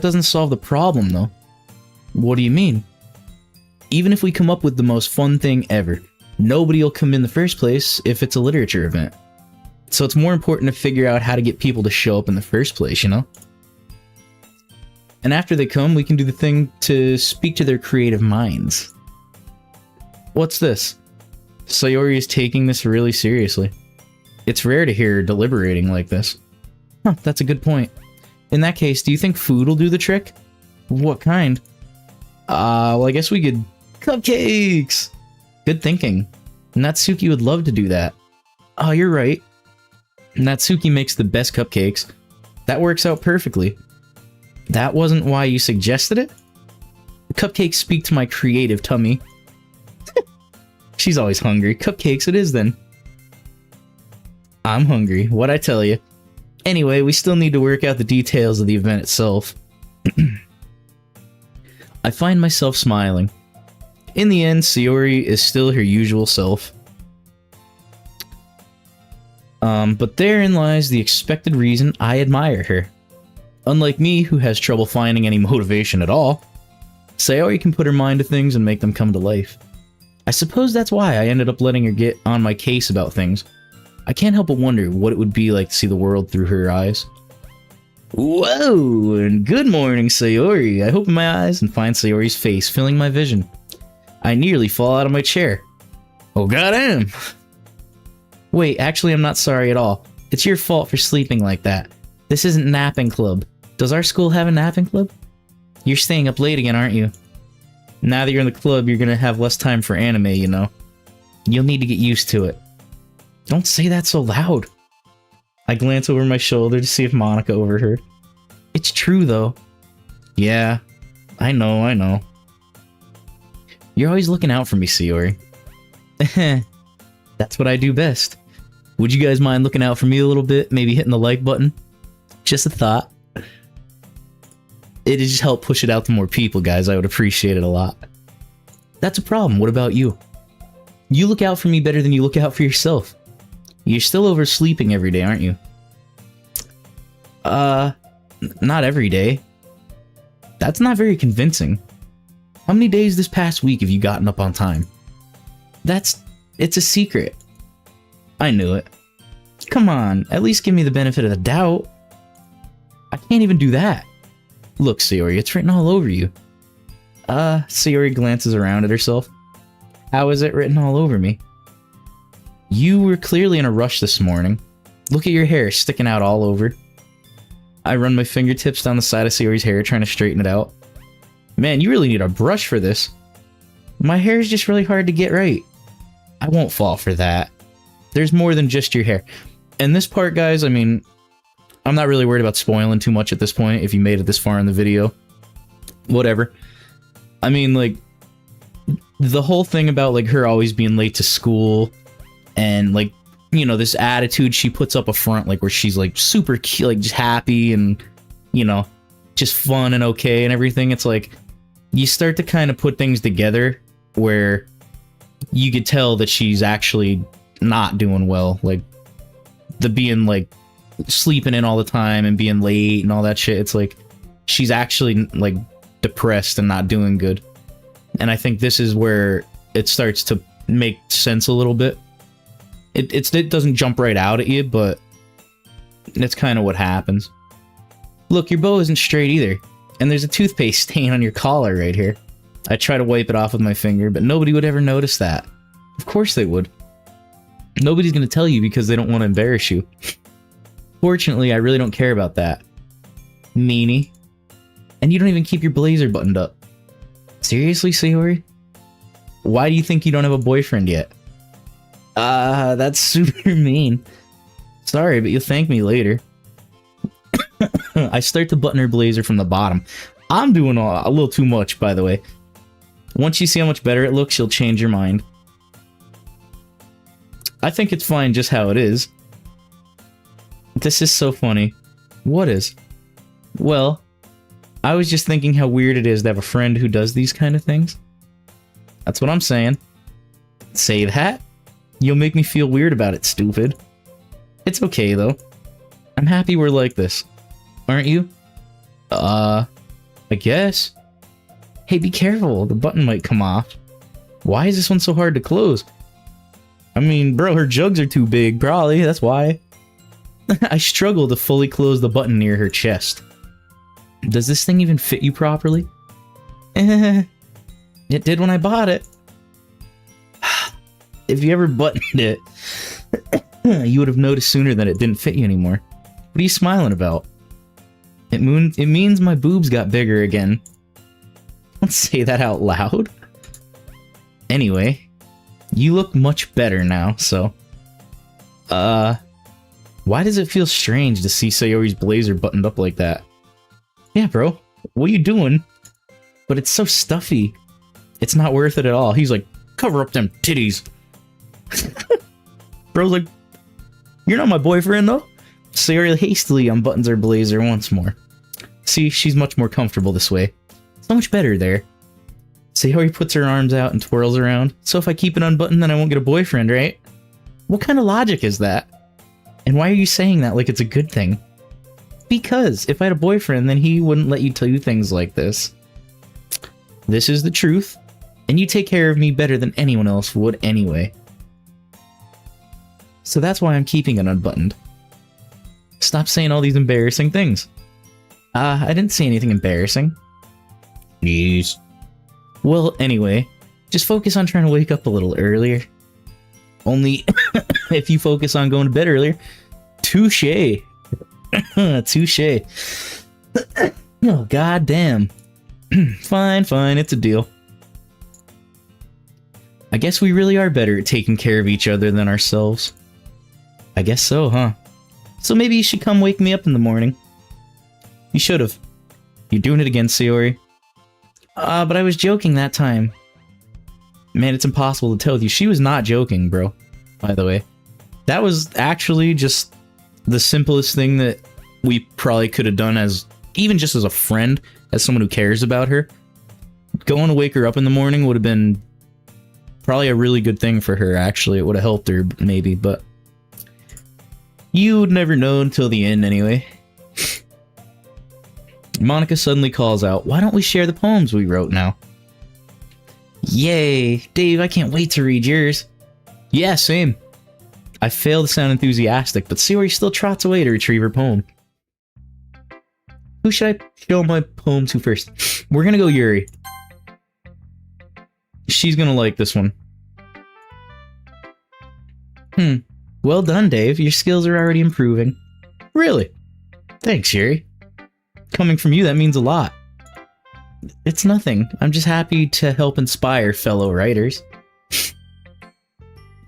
Speaker 1: doesn't solve the problem, though. What do you mean? Even if we come up with the most fun thing ever, nobody will come in the first place if it's a literature event. So it's more important to figure out how to get people to show up in the first place, you know? And after they come, we can do the thing to speak to their creative minds. What's this? Sayori is taking this really seriously. It's rare to hear her deliberating like this. Huh, that's a good point. In that case, do you think food will do the trick? What kind? Well, I guess we could... Cupcakes! Good thinking. Natsuki would love to do that. Oh, you're right. Natsuki makes the best cupcakes. That works out perfectly. That wasn't why you suggested it? The cupcakes speak to my creative tummy. She's always hungry. Cupcakes it is then. I'm hungry, what'd I tell you? Anyway, we still need to work out the details of the event itself. I find myself smiling. In the end, Sayori is still her usual self. But therein lies the expected reason I admire her. Unlike me, who has trouble finding any motivation at all, Sayori can put her mind to things and make them come to life. I suppose that's why I ended up letting her get on my case about things. I can't help but wonder what it would be like to see the world through her eyes. Whoa, and good morning, Sayori. I open my eyes and find Sayori's face filling my vision. I nearly fall out of my chair. Oh goddamn! Wait, actually I'm not sorry at all. It's your fault for sleeping like that. This isn't napping club. Does our school have a napping club? You're staying up late again, aren't you? Now that you're in the club, you're gonna have less time for anime, you know. You'll need to get used to it. Don't say that so loud. I glance over my shoulder to see if Monica overheard. It's true, though. Yeah, I know. You're always looking out for me, Sayori. That's what I do best. Would you guys mind looking out for me a little bit? Maybe hitting the like button? Just a thought. It'd just help push it out to more people, guys. I would appreciate it a lot. That's a problem. What about you? You look out for me better than you look out for yourself. You're still oversleeping every day, aren't you? Not every day. That's not very convincing. How many days this past week have you gotten up on time? It's a secret. I knew it. Come on, at least give me the benefit of the doubt. I can't even do that. Look, Sayori, it's written all over you. Sayori glances around at herself. How is it written all over me? You were clearly in a rush this morning. Look at your hair sticking out all over. I run my fingertips down the side of Sayori's hair, trying to straighten it out. Man, you really need a brush for this. My hair is just really hard to get right. I won't fall for that. There's more than just your hair. And this part, guys, I mean, I'm not really worried about spoiling too much at this point if you made it this far in the video. Whatever. I mean, like, the whole thing about, like, her always being late to school and, like, you know, this attitude she puts up a front, like, where she's, like, super cute, like, just happy and, you know, just fun and okay and everything. It's like, you start to kind of put things together where you could tell that she's actually not doing well. Like, the being, like, sleeping in all the time and being late and all that shit. It's like, she's actually, like, depressed and not doing good. And I think this is where it starts to make sense a little bit. It doesn't jump right out at you, but it's kind of what happens. Look, your bow isn't straight either, and there's a toothpaste stain on your collar right here. I try to wipe it off with my finger, but nobody would ever notice that. Of course they would. Nobody's gonna tell you because they don't want to embarrass you. Fortunately, I really don't care about that. Meanie. And you don't even keep your blazer buttoned up. Seriously, Sayori? Why do you think you don't have a boyfriend yet? That's super mean. Sorry, but you'll thank me later. I start to button her blazer from the bottom. I'm doing a little too much, by the way. Once you see how much better it looks, you'll change your mind. I think it's fine just how it is. This is so funny. What is? Well, I was just thinking how weird it is to have a friend who does these kind of things. That's what I'm saying. Say that? You'll make me feel weird about it, stupid. It's okay, though. I'm happy we're like this. Aren't you? I guess. Hey, be careful. The button might come off. Why is this one so hard to close? I mean, bro, her jugs are too big, probably. That's why. I struggle to fully close the button near her chest. Does this thing even fit you properly? It did when I bought it. If you ever buttoned it, you would have noticed sooner that it didn't fit you anymore. What are you smiling about? It means my boobs got bigger again. Don't say that out loud. Anyway, you look much better now, so... why does it feel strange to see Sayori's blazer buttoned up like that? Yeah, bro, what are you doing? But it's so stuffy. It's not worth it at all. He's like, cover up them titties. Bro's like, you're not my boyfriend, though? Sayori hastily unbuttons her blazer once more. See, she's much more comfortable this way. So much better there. Sayori puts her arms out and twirls around. So if I keep it unbuttoned, then I won't get a boyfriend, right? What kind of logic is that? And why are you saying that like it's a good thing? Because if I had a boyfriend, then he wouldn't let you do things like this. This is the truth, and you take care of me better than anyone else would anyway. So that's why I'm keeping it unbuttoned. Stop saying all these embarrassing things. I didn't say anything embarrassing. Please. Well, anyway, just focus on trying to wake up a little earlier. Only if you focus on going to bed earlier. Touche. Touche. Oh, goddamn. Fine, it's a deal. I guess we really are better at taking care of each other than ourselves. I guess so, huh? So maybe you should come wake me up in the morning. You should have. You're doing it again, Sayori. But I was joking that time. Man, it's impossible to tell with you. She was not joking, bro. By the way. That was actually just the simplest thing that we probably could have done as, even just as a friend, as someone who cares about her. Going to wake her up in the morning would have been probably a really good thing for her, actually. It would have helped her, maybe, but you would never know until the end, anyway. Monica suddenly calls out, why don't we share the poems we wrote now? Yay! Dave, I can't wait to read yours. Yeah, same. I fail to sound enthusiastic, but Sayori still trots away to retrieve her poem. Who should I show my poem to first? We're gonna go Yuri. She's gonna like this one. Well done, Dave. Your skills are already improving. Really? Thanks, Yuri. Coming from you, that means a lot. It's nothing. I'm just happy to help inspire fellow writers.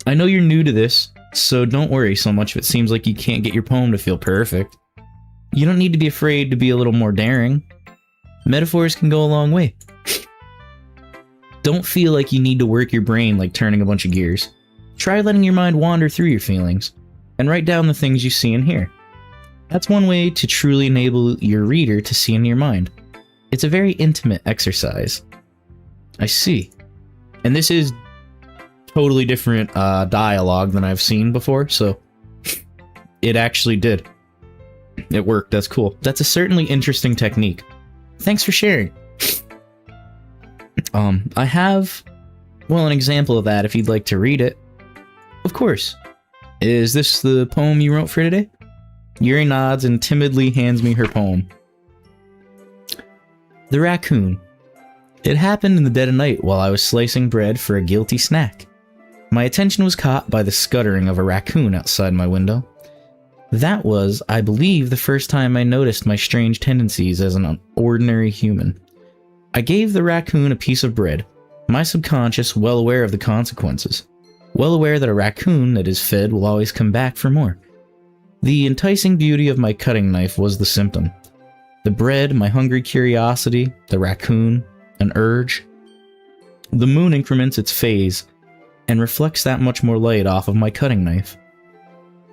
Speaker 1: I know you're new to this, so don't worry so much if it seems like you can't get your poem to feel perfect. You don't need to be afraid to be a little more daring. Metaphors can go a long way. Don't feel like you need to work your brain like turning a bunch of gears. Try letting your mind wander through your feelings, and write down the things you see and hear. That's one way to truly enable your reader to see in your mind. It's a very intimate exercise. I see. And this is totally different dialogue than I've seen before, so it actually did. It worked, that's cool. That's a certainly interesting technique. Thanks for sharing. I have, well, an example of that if you'd like to read it. Of course. Is this the poem you wrote for today? Yuri nods and timidly hands me her poem. The Raccoon. It happened in the dead of night while I was slicing bread for a guilty snack. My attention was caught by the scuttering of a raccoon outside my window. That was, I believe, the first time I noticed my strange tendencies as an ordinary human. I gave the raccoon a piece of bread, my subconscious well aware of the consequences, well aware that a raccoon that is fed will always come back for more. The enticing beauty of my cutting knife was the symptom. The bread, my hungry curiosity, the raccoon, an urge. The moon increments its phase and reflects that much more light off of my cutting knife.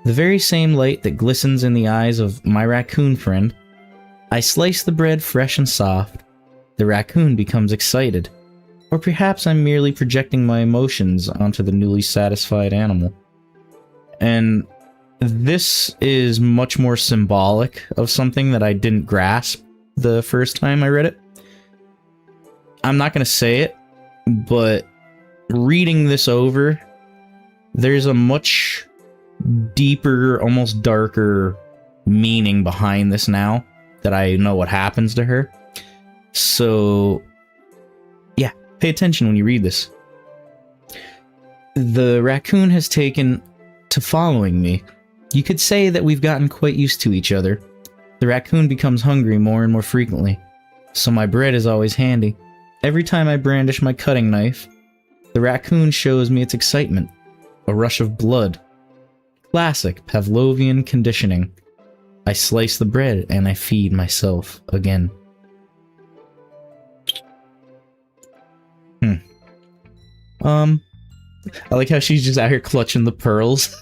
Speaker 1: The very same light that glistens in the eyes of my raccoon friend. I slice the bread fresh and soft. The raccoon becomes excited. Or perhaps I'm merely projecting my emotions onto the newly satisfied animal. And this is much more symbolic of something that I didn't grasp the first time I read it. I'm not going to say it, but reading this over, there's a much deeper, almost darker meaning behind this now that I know what happens to her. So, yeah, pay attention when you read this. The raccoon has taken to following me. You could say that we've gotten quite used to each other. The raccoon becomes hungry more and more frequently, so my bread is always handy. Every time I brandish my cutting knife, the raccoon shows me its excitement, a rush of blood. Classic Pavlovian conditioning. I slice the bread and I feed myself again. I like how she's just out here clutching the pearls.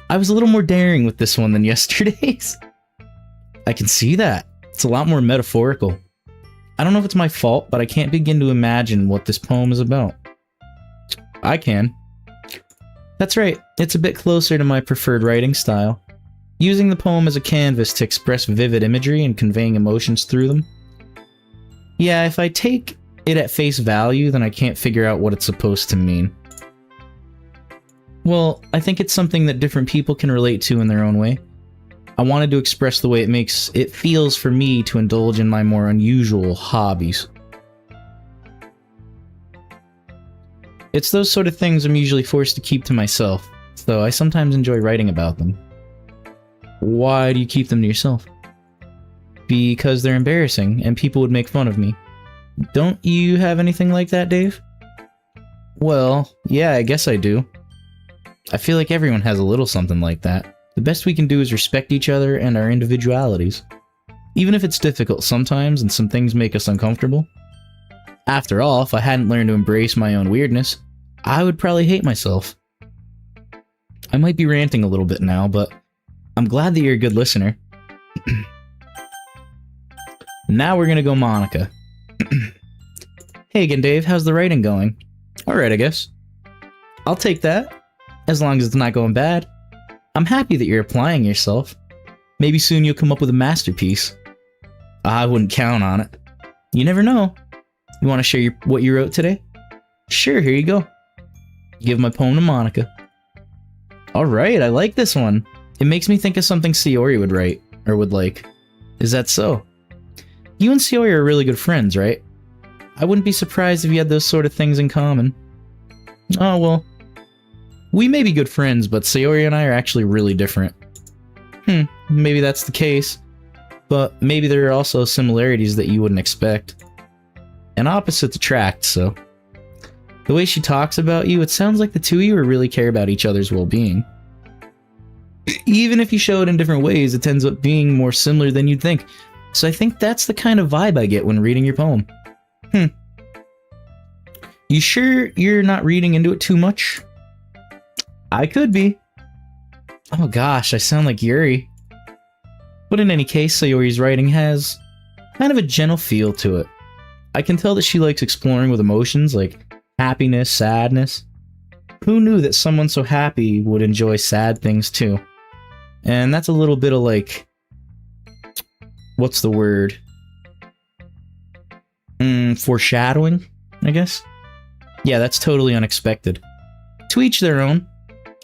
Speaker 1: I was a little more daring with this one than yesterday's. I can see that. It's a lot more metaphorical. I don't know if it's my fault, but I can't begin to imagine what this poem is about. I can. That's right, it's a bit closer to my preferred writing style. Using the poem as a canvas to express vivid imagery and conveying emotions through them. Yeah, if I take it at face value, then I can't figure out what it's supposed to mean. Well, I think it's something that different people can relate to in their own way. I wanted to express the way it feels for me to indulge in my more unusual hobbies. It's those sort of things I'm usually forced to keep to myself, though I sometimes enjoy writing about them. Why do you keep them to yourself? Because they're embarrassing, and people would make fun of me. Don't you have anything like that, Dave? Well, yeah, I guess I do. I feel like everyone has a little something like that. The best we can do is respect each other and our individualities. Even if it's difficult sometimes and some things make us uncomfortable. After all, if I hadn't learned to embrace my own weirdness, I would probably hate myself. I might be ranting a little bit now, but I'm glad that you're a good listener. Now we're gonna go Monica. Hey again, Dave, how's the writing going? Alright, I guess. I'll take that, as long as it's not going bad. I'm happy that you're applying yourself. Maybe soon you'll come up with a masterpiece. I wouldn't count on it. You never know. You want to share what you wrote today? Sure, here you go. Give my poem to Monica. Alright, I like this one. It makes me think of something Sayori would write, or would like. Is that so? You and Sayori are really good friends, right? I wouldn't be surprised if you had those sort of things in common. Oh, well. We may be good friends, but Sayori and I are actually really different. Maybe that's the case. But maybe there are also similarities that you wouldn't expect. And opposites attract, so. The way she talks about you, it sounds like the two of you really care about each other's well-being. Even if you show it in different ways, it ends up being more similar than you'd think. So I think that's the kind of vibe I get when reading your poem. You sure you're not reading into it too much? I could be. Oh gosh, I sound like Yuri. But in any case, Sayori's writing has kind of a gentle feel to it. I can tell that she likes exploring with emotions like happiness, sadness. Who knew that someone so happy would enjoy sad things too? And that's a little bit of like... what's the word? Foreshadowing, I guess? Yeah, that's totally unexpected. To each their own.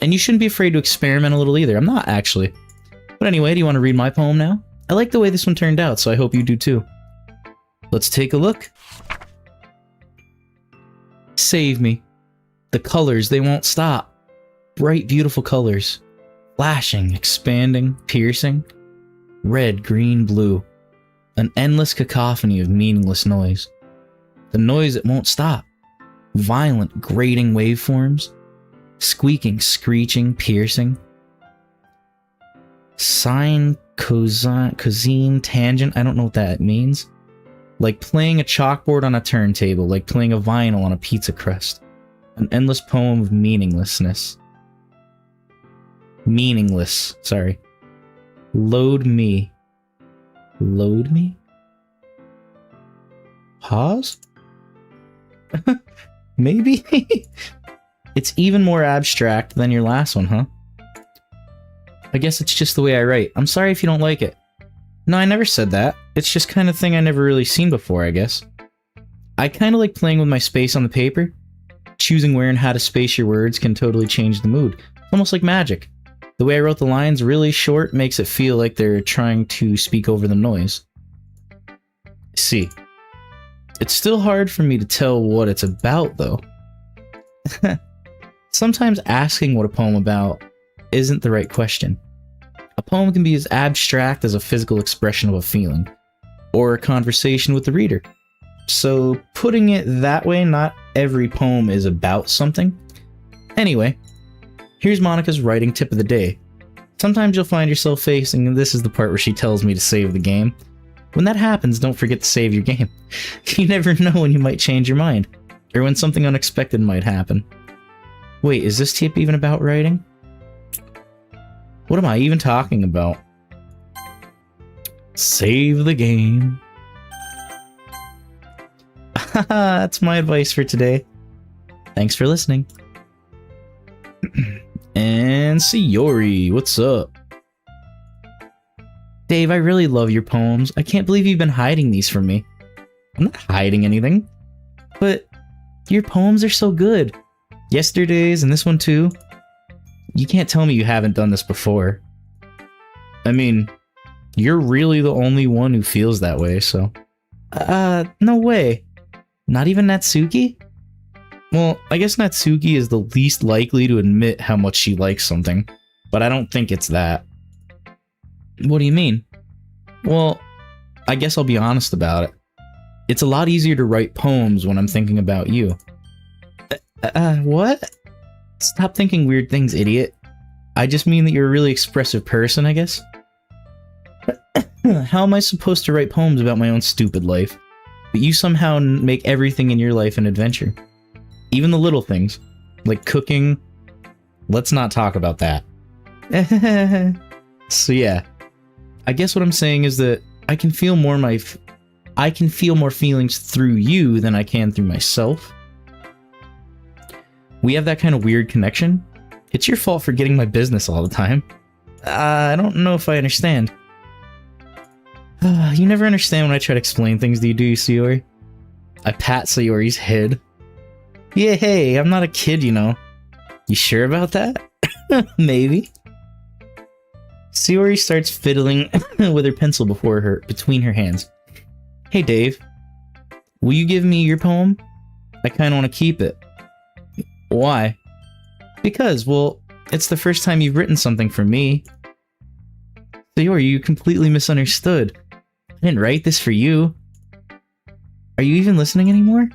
Speaker 1: And you shouldn't be afraid to experiment a little either. I'm not, actually. But anyway, do you want to read my poem now? I like the way this one turned out, so I hope you do too. Let's take a look. Save me. The colors, they won't stop. Bright, beautiful colors. Flashing, expanding, piercing. Red, green, blue. An endless cacophony of meaningless noise. The noise that won't stop. Violent, grating waveforms. Squeaking, screeching, piercing. Sine, cosine, tangent. I don't know what that means. Like playing a chalkboard on a turntable. Like playing a vinyl on a pizza crust. An endless poem of meaninglessness. Meaningless. Sorry. Load me. Load me? Pause? Maybe? It's even more abstract than your last one, huh? I guess it's just the way I write. I'm sorry if you don't like it. No, I never said that. It's just kind of thing I never really seen before, I guess. I kind of like playing with my space on the paper. Choosing where and how to space your words can totally change the mood. It's almost like magic. The way I wrote the lines really short makes it feel like they're trying to speak over the noise. See. It's still hard for me to tell what it's about, though. Sometimes asking what a poem about isn't the right question. A poem can be as abstract as a physical expression of a feeling, or a conversation with the reader. So, putting it that way, not every poem is about something. Anyway, here's Monica's writing tip of the day. Sometimes you'll find yourself facing, and this is the part where she tells me to save the game. When that happens, don't forget to save your game. You never know when you might change your mind, or when something unexpected might happen. Wait, is this tip even about writing? What am I even talking about? Save the game. That's my advice for today. Thanks for listening. And Sayori, what's up? Dave, I really love your poems. I can't believe you've been hiding these from me. I'm not hiding anything. But your poems are so good. Yesterday's and this one too. You can't tell me you haven't done this before. I mean, you're really the only one who feels that way, so... no way. Not even Natsuki? Well, I guess Natsuki is the least likely to admit how much she likes something, but I don't think it's that. What do you mean? Well, I guess I'll be honest about it. It's a lot easier to write poems when I'm thinking about you. What? Stop thinking weird things, idiot. I just mean that you're a really expressive person, I guess. How am I supposed to write poems about my own stupid life? But you somehow make everything in your life an adventure. Even the little things, like cooking. Let's not talk about that. So yeah, I guess what I'm saying is that I can feel more feelings through you than I can through myself. We have that kind of weird connection. It's your fault for getting my business all the time. I don't know if I understand. You never understand when I try to explain things to you, do you, Sayori? I pat Sayori's head. Yeah, hey, I'm not a kid, you know. You sure about that? Maybe. Sayori starts fiddling with her pencil between her hands. Hey, Dave. Will you give me your poem? I kind of want to keep it. Why? Because, well, it's the first time you've written something for me. Sayori, you completely misunderstood. I didn't write this for you. Are you even listening anymore?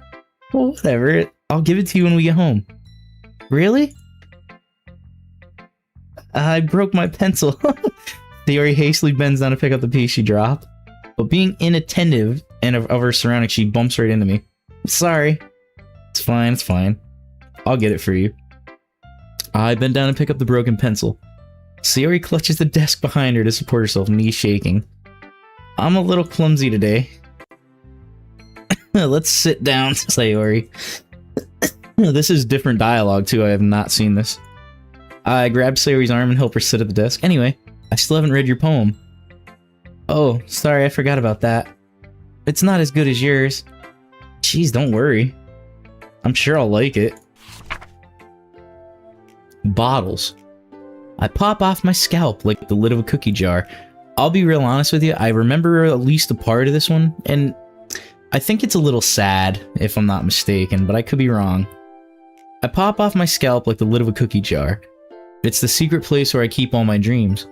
Speaker 1: Well, whatever. I'll give it to you when we get home. Really? I broke my pencil. Sayori hastily bends down to pick up the piece she dropped. But being inattentive and of her surroundings, she bumps right into me. Sorry. It's fine, it's fine. I'll get it for you. I bend down and pick up the broken pencil. Sayori clutches the desk behind her to support herself, knees shaking. I'm a little clumsy today. Let's sit down, Sayori. This is different dialogue, too. I have not seen this. I grab Sayori's arm and help her sit at the desk. Anyway, I still haven't read your poem. Oh, sorry, I forgot about that. It's not as good as yours. Jeez, don't worry. I'm sure I'll like it. Bottles. I pop off my scalp like the lid of a cookie jar. I'll be real honest with you, I remember at least a part of this one, and I think it's a little sad, if I'm not mistaken, but I could be wrong. I pop off my scalp like the lid of a cookie jar. It's the secret place where I keep all my dreams.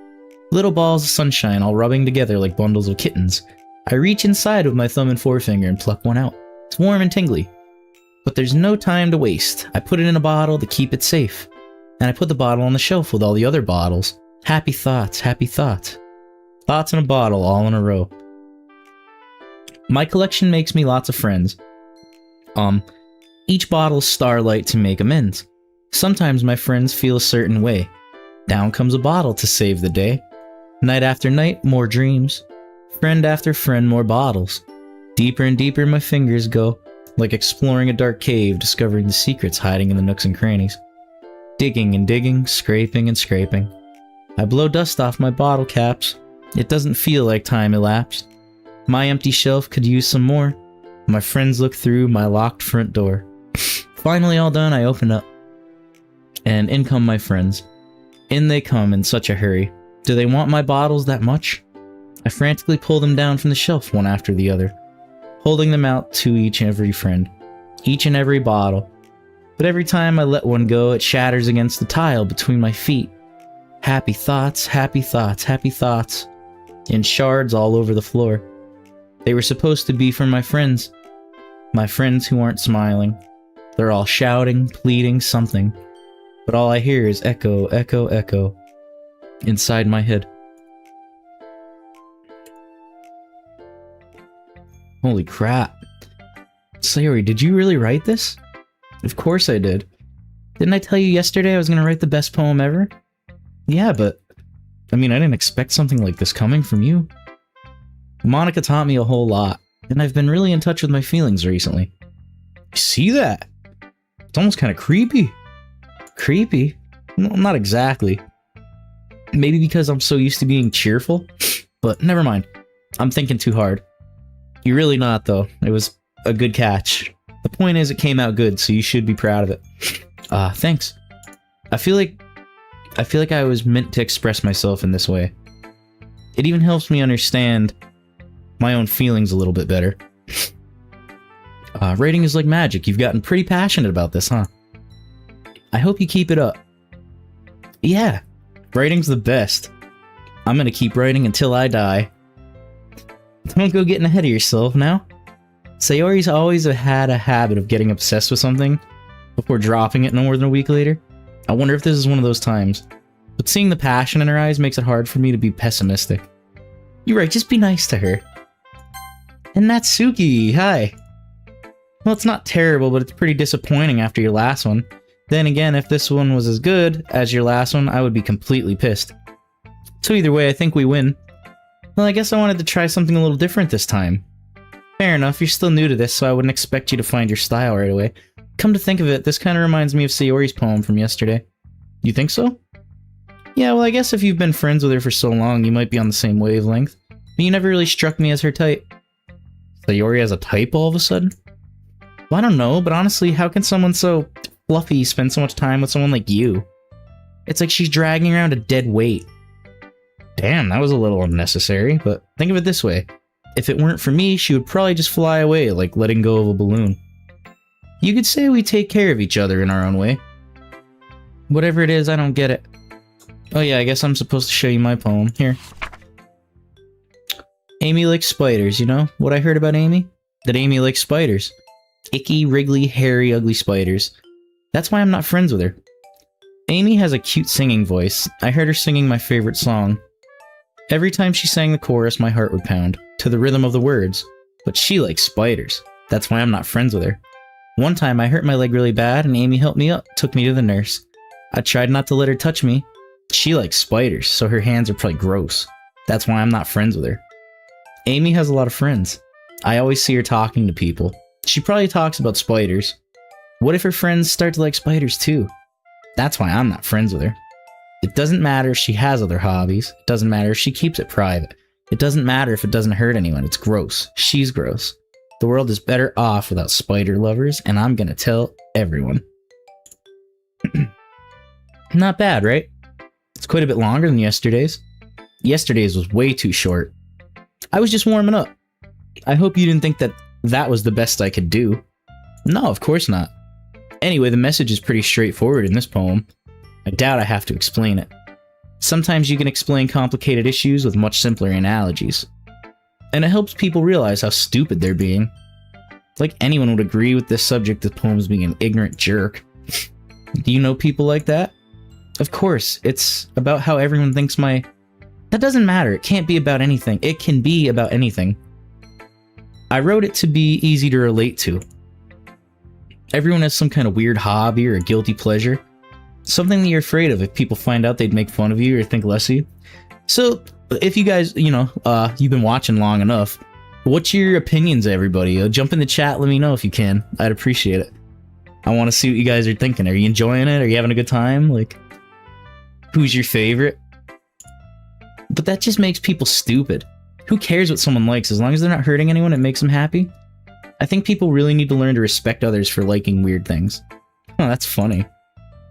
Speaker 1: Little balls of sunshine all rubbing together like bundles of kittens. I reach inside with my thumb and forefinger and pluck one out. It's warm and tingly. But there's no time to waste. I put it in a bottle to keep it safe. And I put the bottle on the shelf with all the other bottles. Happy thoughts, happy thoughts. Thoughts in a bottle all in a row. My collection makes me lots of friends. Each bottle's starlight to make amends. Sometimes my friends feel a certain way. Down comes a bottle to save the day. Night after night, more dreams. Friend after friend, more bottles. Deeper and deeper my fingers go, like exploring a dark cave, discovering the secrets hiding in the nooks and crannies. Digging and digging, scraping and scraping. I blow dust off my bottle caps. It doesn't feel like time elapsed. My empty shelf could use some more. My friends look through my locked front door. Finally all done, I open up. And in come my friends. In they come in such a hurry. Do they want my bottles that much? I frantically pull them down from the shelf one after the other, holding them out to each and every friend, each and every bottle. But every time I let one go, it shatters against the tile between my feet. Happy thoughts, happy thoughts, happy thoughts, in shards all over the floor. They were supposed to be for my friends who aren't smiling. They're all shouting, pleading, something. But all I hear is echo, echo, echo, inside my head. Holy crap. Sayori, did you really write this? Of course I did. Didn't I tell you yesterday I was gonna write the best poem ever? Yeah, but I didn't expect something like this coming from you. Monica taught me a whole lot, and I've been really in touch with my feelings recently. You see that? It's almost kind of creepy. Creepy? Well, not exactly. Maybe because I'm so used to being cheerful, but never mind. I'm thinking too hard. You're really not, though. It was a good catch. The point is, it came out good, so you should be proud of it. Thanks. I feel like I was meant to express myself in this way. It even helps me understand my own feelings a little bit better. Writing is like magic. You've gotten pretty passionate about this, huh? I hope you keep it up. Yeah, writing's the best. I'm gonna keep writing until I die. Don't go getting ahead of yourself now. Sayori's always had a habit of getting obsessed with something before dropping it no more than a week later. I wonder if this is one of those times. But seeing the passion in her eyes makes it hard for me to be pessimistic. You're right, just be nice to her. And Natsuki, hi. Well, it's not terrible, but it's pretty disappointing after your last one. Then again, if this one was as good as your last one, I would be completely pissed. So either way, I think we win. Well, I guess I wanted to try something a little different this time. Fair enough, you're still new to this, so I wouldn't expect you to find your style right away. Come to think of it, this kind of reminds me of Sayori's poem from yesterday. You think so? Yeah, well, I guess if you've been friends with her for so long, you might be on the same wavelength. But you never really struck me as her type. Sayori has a type all of a sudden? Well, I don't know, but honestly, how can someone so fluffy spend so much time with someone like you? It's like she's dragging around a dead weight. Damn, that was a little unnecessary, but think of it this way. If it weren't for me, she would probably just fly away, like letting go of a balloon. You could say we take care of each other in our own way. Whatever it is, I don't get it. Oh yeah, I guess I'm supposed to show you my poem. Here. Amy likes spiders, you know? What I heard about Amy? That Amy likes spiders. Icky, wriggly, hairy, ugly spiders. That's why I'm not friends with her. Amy has a cute singing voice. I heard her singing my favorite song. Every time she sang the chorus, my heart would pound, to the rhythm of the words. But she likes spiders. That's why I'm not friends with her. One time I hurt my leg really bad and Amy helped me up, took me to the nurse. I tried not to let her touch me. She likes spiders, so her hands are probably gross. That's why I'm not friends with her. Amy has a lot of friends. I always see her talking to people. She probably talks about spiders. What if her friends start to like spiders too? That's why I'm not friends with her. It doesn't matter if she has other hobbies. It doesn't matter if she keeps it private. It doesn't matter if it doesn't hurt anyone. It's gross. She's gross. The world is better off without spider lovers, and I'm gonna tell everyone. Not bad, right? It's quite a bit longer than yesterday's. Yesterday's was way too short. I was just warming up. I hope you didn't think that that was the best I could do. No, of course not. Anyway, the message is pretty straightforward in this poem. I doubt I have to explain it. Sometimes you can explain complicated issues with much simpler analogies. And it helps people realize how stupid they're being. Like anyone would agree with this subject of poems being an ignorant jerk. Do you know people like that? Of course, it's about how everyone thinks my... That doesn't matter, it can't be about anything. It can be about anything. I wrote it to be easy to relate to. Everyone has some kind of weird hobby or a guilty pleasure. Something that you're afraid of if people find out they'd make fun of you or think less of you. So, if you guys, you've been watching long enough, what's your opinions, everybody? Jump in the chat, let me know if you can. I'd appreciate it. I want to see what you guys are thinking. Are you enjoying it? Are you having a good time? Like, who's your favorite? But that just makes people stupid. Who cares what someone likes? As long as they're not hurting anyone, it makes them happy. I think people really need to learn to respect others for liking weird things. Oh, that's funny.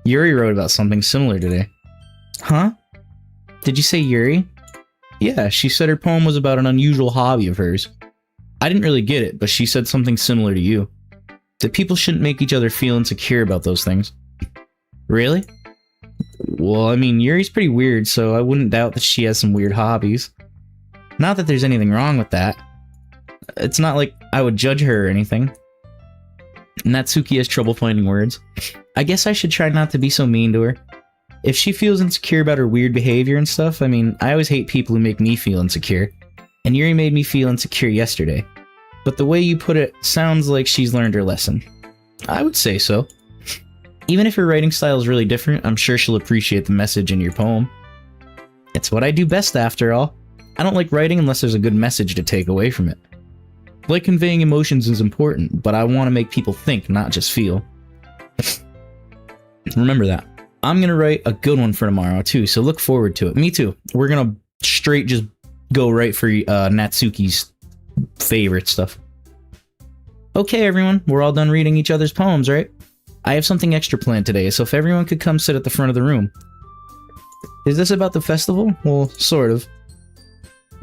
Speaker 1: Yuri wrote about something similar today. Huh? Did you say Yuri? Yeah, she said her poem was about an unusual hobby of hers. I didn't really get it, but she said something similar to you. That people shouldn't make each other feel insecure about those things. Really? Well, I mean, Yuri's pretty weird, so I wouldn't doubt that she has some weird hobbies. Not that there's anything wrong with that. It's not like I would judge her or anything. Natsuki has trouble finding words. I guess I should try not to be so mean to her. If she feels insecure about her weird behavior and stuff, I mean, I always hate people who make me feel insecure. And Yuri made me feel insecure yesterday. But the way you put it sounds like she's learned her lesson. I would say so. Even if her writing style is really different, I'm sure she'll appreciate the message in your poem. It's what I do best after all. I don't like writing unless there's a good message to take away from it. Like conveying emotions is important, but I want to make people think, not just feel. Remember that. I'm gonna write a good one for tomorrow too, so look forward to it. Me too. We're gonna straight just go right for Natsuki's favorite stuff. Okay, everyone, we're all done reading each other's poems, right? I have something extra planned today, so if everyone could come sit at the front of the room. Is this about the festival? Well, sort of.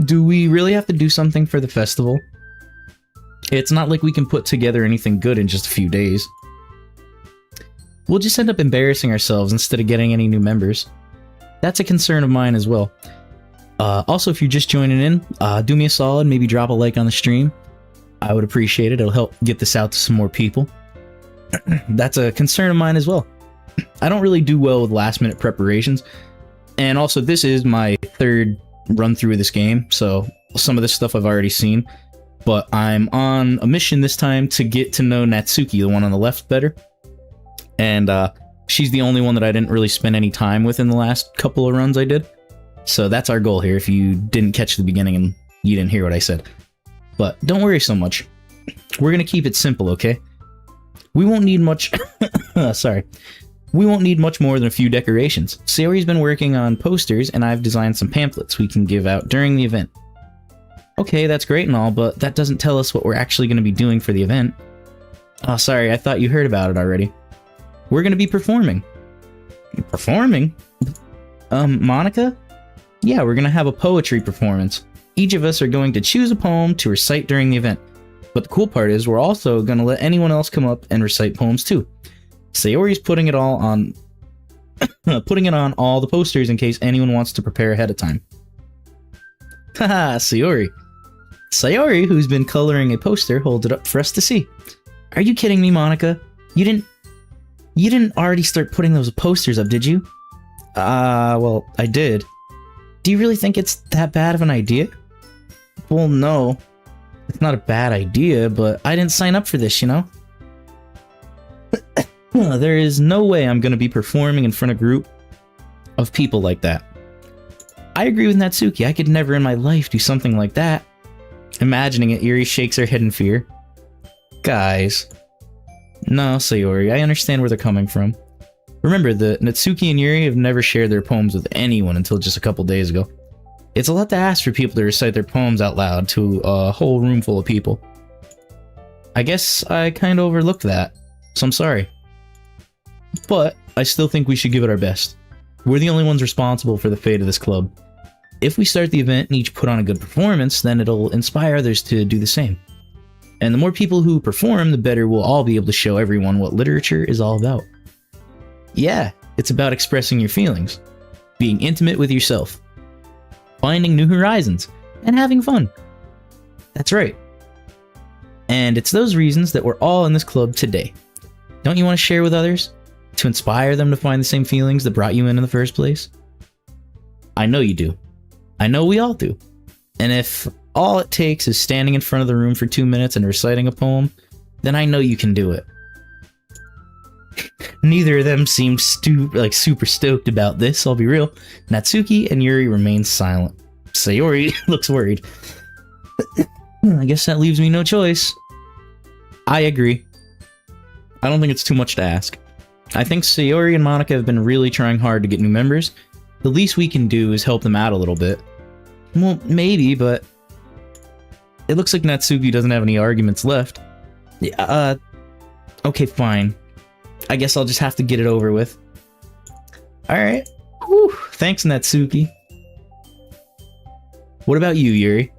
Speaker 1: Do we really have to do something for the festival? It's not like we can put together anything good in just a few days. We'll just end up embarrassing ourselves instead of getting any new members. That's a concern of mine as well. Also, if you're just joining in, do me a solid, maybe drop a like on the stream. I would appreciate it. It'll help get this out to some more people. That's a concern of mine as well. I don't really do well with last-minute preparations. And also, this is my third run-through of this game, so some of this stuff I've already seen. But I'm on a mission this time to get to know Natsuki, the one on the left, better. And she's the only one that I didn't really spend any time with in the last couple of runs I did. So that's our goal here, if you didn't catch the beginning and you didn't hear what I said. But don't worry so much. We're going to keep it simple, okay? We won't need much... sorry. We won't need much more than a few decorations. Sayori's been working on posters, and I've designed some pamphlets we can give out during the event. Okay, that's great and all, but that doesn't tell us what we're actually going to be doing for the event. Oh, sorry, I thought you heard about it already. We're going to be performing. Performing? Monica? Yeah, we're going to have a poetry performance. Each of us are going to choose a poem to recite during the event. But the cool part is we're also going to let anyone else come up and recite poems too. Sayori's putting it on all the posters in case anyone wants to prepare ahead of time. Haha, Sayori. Sayori, who's been coloring a poster, holds it up for us to see. Are you kidding me, Monica? You didn't already start putting those posters up, did you? Well, I did. Do you really think it's that bad of an idea? Well, no. It's not a bad idea, but I didn't sign up for this, you know? There is no way I'm gonna be performing in front of a group of people like that. I agree with Natsuki, I could never in my life do something like that. Imagining it, Yuri shakes her head in fear. Guys. No, Sayori, I understand where they're coming from. Remember that Natsuki and Yuri have never shared their poems with anyone until just a couple days ago. It's a lot to ask for people to recite their poems out loud to a whole room full of people. I guess I kinda overlooked that, so I'm sorry. But I still think we should give it our best. We're the only ones responsible for the fate of this club. If we start the event and each put on a good performance, then it'll inspire others to do the same. And the more people who perform, the better we'll all be able to show everyone what literature is all about. Yeah, it's about expressing your feelings, being intimate with yourself, finding new horizons, and having fun. That's right. And it's those reasons that we're all in this club today. Don't you want to share with others? To inspire them to find the same feelings that brought you in the first place? I know you do. I know we all do. And if all it takes is standing in front of the room for 2 minutes and reciting a poem, then I know you can do it. Neither of them seem super stoked about this, I'll be real. Natsuki and Yuri remain silent. Sayori looks worried. I guess that leaves me no choice. I agree. I don't think it's too much to ask. I think Sayori and Monica have been really trying hard to get new members. The least we can do is help them out a little bit. Well, maybe, but it looks like Natsuki doesn't have any arguments left. Okay, fine. I guess I'll just have to get it over with. Alright. Whew. Thanks, Natsuki. What about you, Yuri?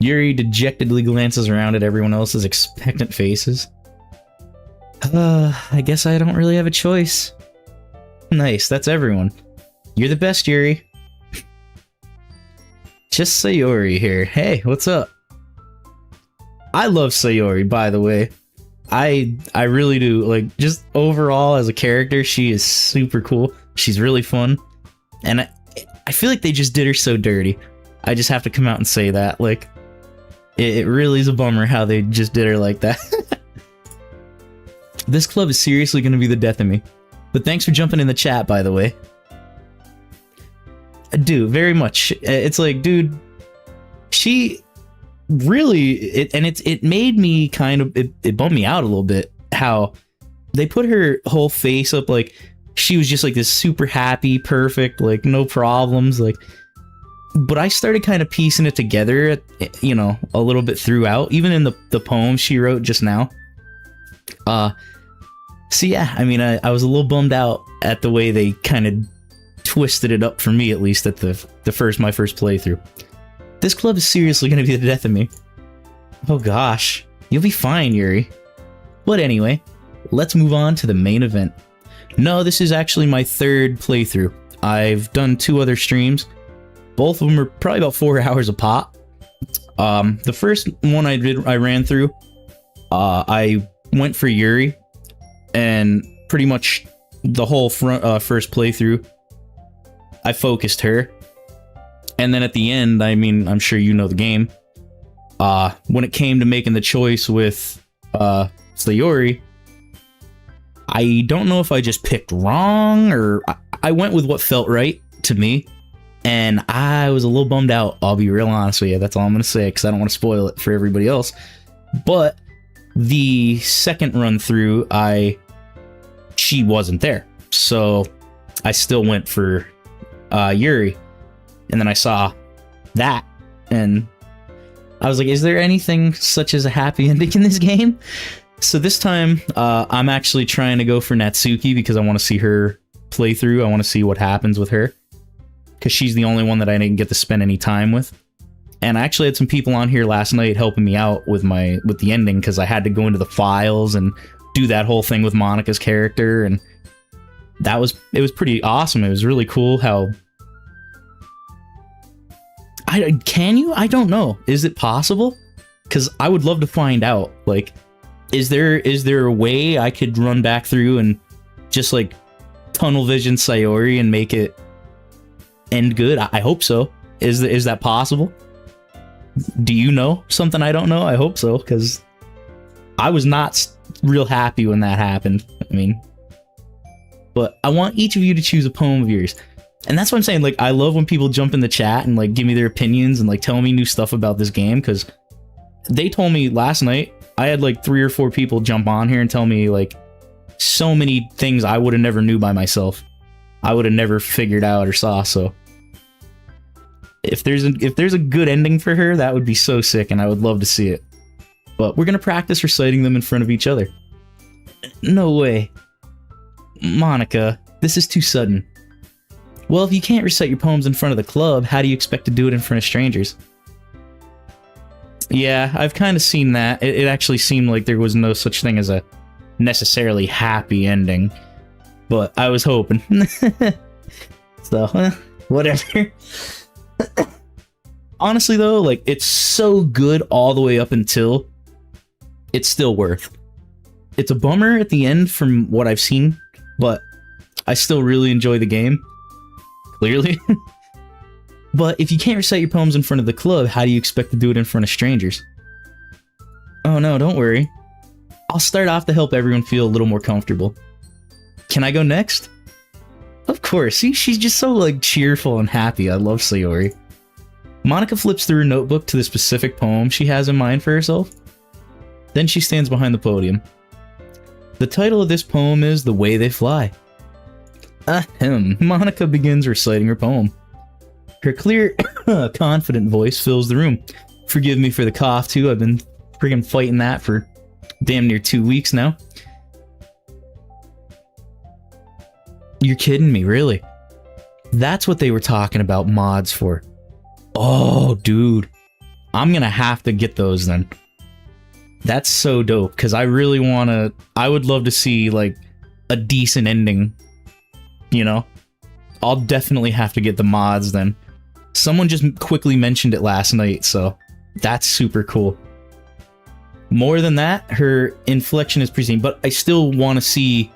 Speaker 1: Yuri dejectedly glances around at everyone else's expectant faces. I guess I don't really have a choice. Nice, that's everyone. You're the best, Yuri. Just Sayori here. Hey, what's up? I love Sayori, by the way. I really do. Like, just overall as a character, she is super cool. She's really fun. And I feel like they just did her so dirty. I just have to come out and say that. Like, it really is a bummer how they just did her like that. This club is seriously going to be the death of me. But thanks for jumping in the chat, by the way. I do, very much. It's like, dude, she really, it made me kind of, it bummed me out a little bit how they put her whole face up like she was just like this super happy, perfect, like no problems, like, but I started kind of piecing it together, you know, a little bit throughout, even in the poem she wrote just now. So yeah, I mean, I was a little bummed out at the way they kind of twisted it up for me, at least at my first playthrough. This club is seriously going to be the death of me. Oh gosh, you'll be fine, Yuri. But anyway, let's move on to the main event. No, this is actually my third playthrough. I've done 2 other streams. Both of them are probably about 4 hours a pop. The first one I ran through, I went for Yuri, and pretty much the whole first playthrough, I focused her. And then at the end, I mean, I'm sure you know the game. When it came to making the choice with Sayori, I don't know if I just picked wrong or I went with what felt right to me. And I was a little bummed out, I'll be real honest with you. That's all I'm going to say, because I don't want to spoil it for everybody else. But the second run through, she wasn't there. So I still went for Yuri. And then I saw that, and I was like, is there anything such as a happy ending in this game? So this time, I'm actually trying to go for Natsuki because I want to see her play through. I want to see what happens with her, because she's the only one that I didn't get to spend any time with. And I actually had some people on here last night helping me out with the ending, because I had to go into the files and do that whole thing with Monica's character, and it was pretty awesome. It was really cool how... I don't know. Is it possible? Because I would love to find out. Like, is there a way I could run back through and just like tunnel vision Sayori and make it end good? I hope so. Is that possible? Do you know something I don't know? I hope so, because I was not real happy when that happened. I mean, but I want each of you to choose a poem of yours. And that's what I'm saying, like, I love when people jump in the chat and, like, give me their opinions and, like, tell me new stuff about this game, because they told me last night, I had, like, 3 or 4 people jump on here and tell me, like, so many things I would have never knew by myself. I would have never figured out or saw, so... If there's a good ending for her, that would be so sick, and I would love to see it. But we're gonna practice reciting them in front of each other. No way. Monica, this is too sudden. Well, if you can't recite your poems in front of the club, how do you expect to do it in front of strangers? Yeah, I've kind of seen that. It actually seemed like there was no such thing as a necessarily happy ending, but I was hoping. So, whatever. Honestly, though, like, it's so good all the way up until it's still worth. It's a bummer at the end from what I've seen, but I still really enjoy the game. Clearly. But if you can't recite your poems in front of the club, how do you expect to do it in front of strangers? Oh no, don't worry. I'll start off to help everyone feel a little more comfortable. Can I go next? Of course, see, she's just so, like, cheerful and happy. I love Sayori. Monica flips through her notebook to the specific poem she has in mind for herself. Then she stands behind the podium. The title of this poem is The Way They Fly. Ahem. Monica begins reciting her poem. Her clear, confident voice fills the room. Forgive me for the cough, too. I've been freaking fighting that for damn near 2 weeks now. You're kidding me, really? That's what they were talking about mods for. Oh, dude. I'm gonna have to get those then. That's so dope, because I really want to... I would love to see, like, a decent ending. You know? I'll definitely have to get the mods then. Someone just quickly mentioned it last night, so that's super cool. More than that, her inflection is pristine, but I still want to see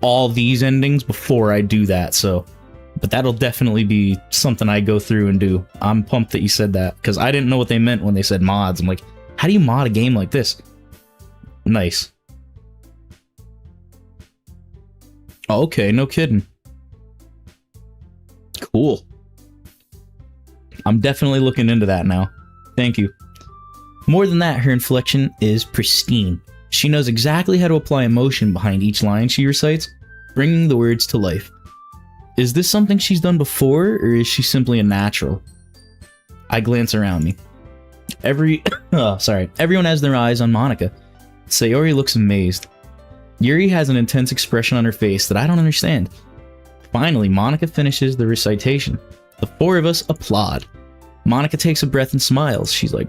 Speaker 1: all these endings before I do that, so... But that'll definitely be something I go through and do. I'm pumped that you said that, because I didn't know what they meant when they said mods. I'm like, how do you mod a game like this? Nice. Okay, no kidding. Cool. I'm definitely looking into that now. Thank you. More than that, her inflection is pristine. She knows exactly how to apply emotion behind each line she recites, bringing the words to life. Is this something she's done before, or is she simply a natural? I glance around me. Everyone has their eyes on Monica. Sayori looks amazed. Yuri has an intense expression on her face that I don't understand. Finally, Monica finishes the recitation. The four of us applaud. Monica takes a breath and smiles. She's like,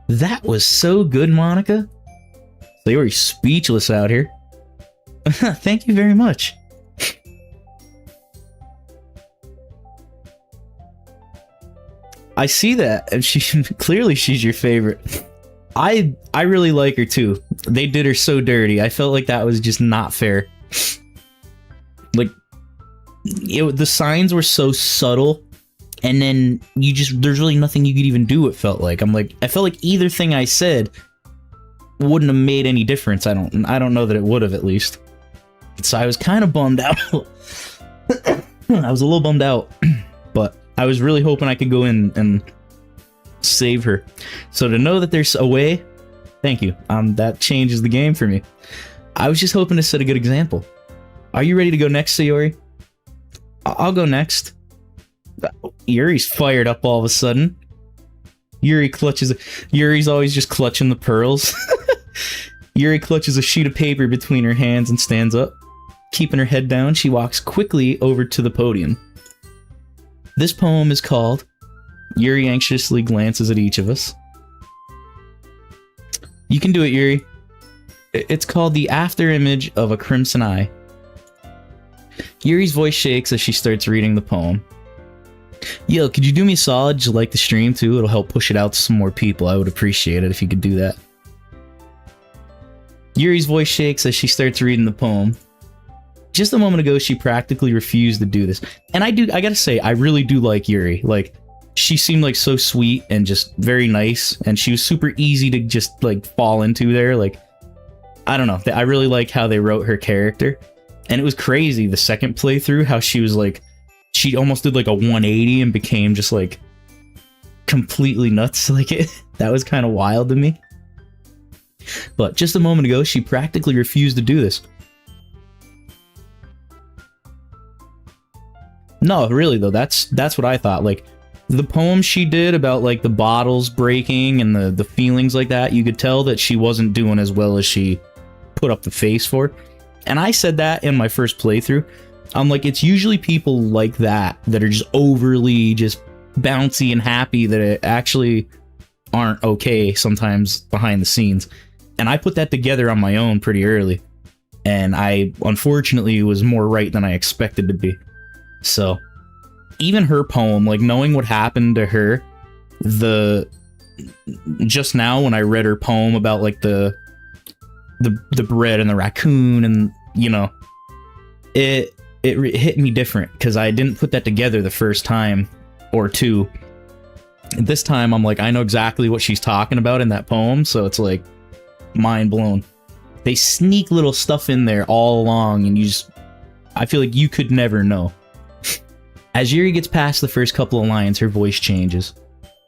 Speaker 1: that was so good, Monica. Sayori's speechless out here. Thank you very much. I see that, and clearly she's your favorite. I really like her too. They did her so dirty. I felt like that was just not fair. Like, the signs were so subtle, and then there's really nothing you could even do, it felt like. I felt like either thing I said wouldn't have made any difference. I don't know that it would have, at least. So I was kind of bummed out. I was a little bummed out, but I was really hoping I could go in and save her. So to know that there's a way, thank you. That changes the game for me. I was just hoping to set a good example. Are you ready to go next, Sayori? I'll go next. Yuri's fired up all of a sudden. Yuri's always just clutching the pearls. Yuri clutches a sheet of paper between her hands and stands up. Keeping her head down, she walks quickly over to the podium. This poem is called... Yuri anxiously glances at each of us. You can do it, Yuri. It's called The After Image of a Crimson Eye. Yuri's voice shakes as she starts reading the poem. Yo, could you do me a solid? Just like the stream too? It'll help push it out to some more people. I would appreciate it if you could do that. Yuri's voice shakes as she starts reading the poem. Just a moment ago, she practically refused to do this. And I gotta say, I really do like Yuri. Like, she seemed like so sweet and just very nice, and she was super easy to just like fall into there. Like, I don't know. I really like how they wrote her character. And it was crazy the second playthrough, how she was like, she almost did like a 180 and became just like completely nuts. Like, that was kind of wild to me. But just a moment ago, she practically refused to do this. No, really though, that's what I thought. Like, the poem she did about like the bottles breaking and the feelings like that, you could tell that she wasn't doing as well as she put up the face for. And I said that in my first playthrough. I'm like, it's usually people like that are just overly just bouncy and happy that it actually aren't okay sometimes behind the scenes. And I put that together on my own pretty early. And I, unfortunately, was more right than I expected to be. So, even her poem, like, knowing what happened to her, just now when I read her poem about, like, the bread and the raccoon and, you know, it hit me different, because I didn't put that together the first time or two. This time, I'm like, I know exactly what she's talking about in that poem, so it's, like, mind blown. They sneak little stuff in there all along, and I feel like you could never know. As Yuri gets past the first couple of lines, her voice changes.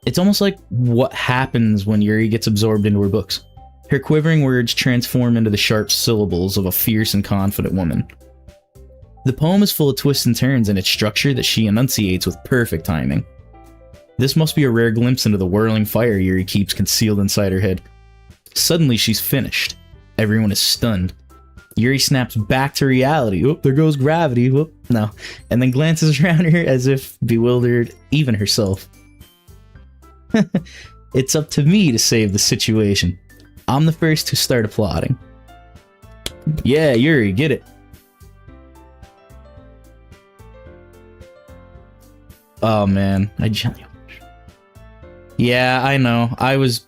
Speaker 1: It's almost like what happens when Yuri gets absorbed into her books. Her quivering words transform into the sharp syllables of a fierce and confident woman. The poem is full of twists and turns in its structure that she enunciates with perfect timing. This must be a rare glimpse into the whirling fire Yuri keeps concealed inside her head. Suddenly she's finished. Everyone is stunned. Yuri snaps back to reality. Oop, there goes gravity. Whoop, no. And then glances around her as if bewildered, even herself. It's up to me to save the situation. I'm the first to start applauding. Yeah, Yuri, get it. Oh man, yeah, I know.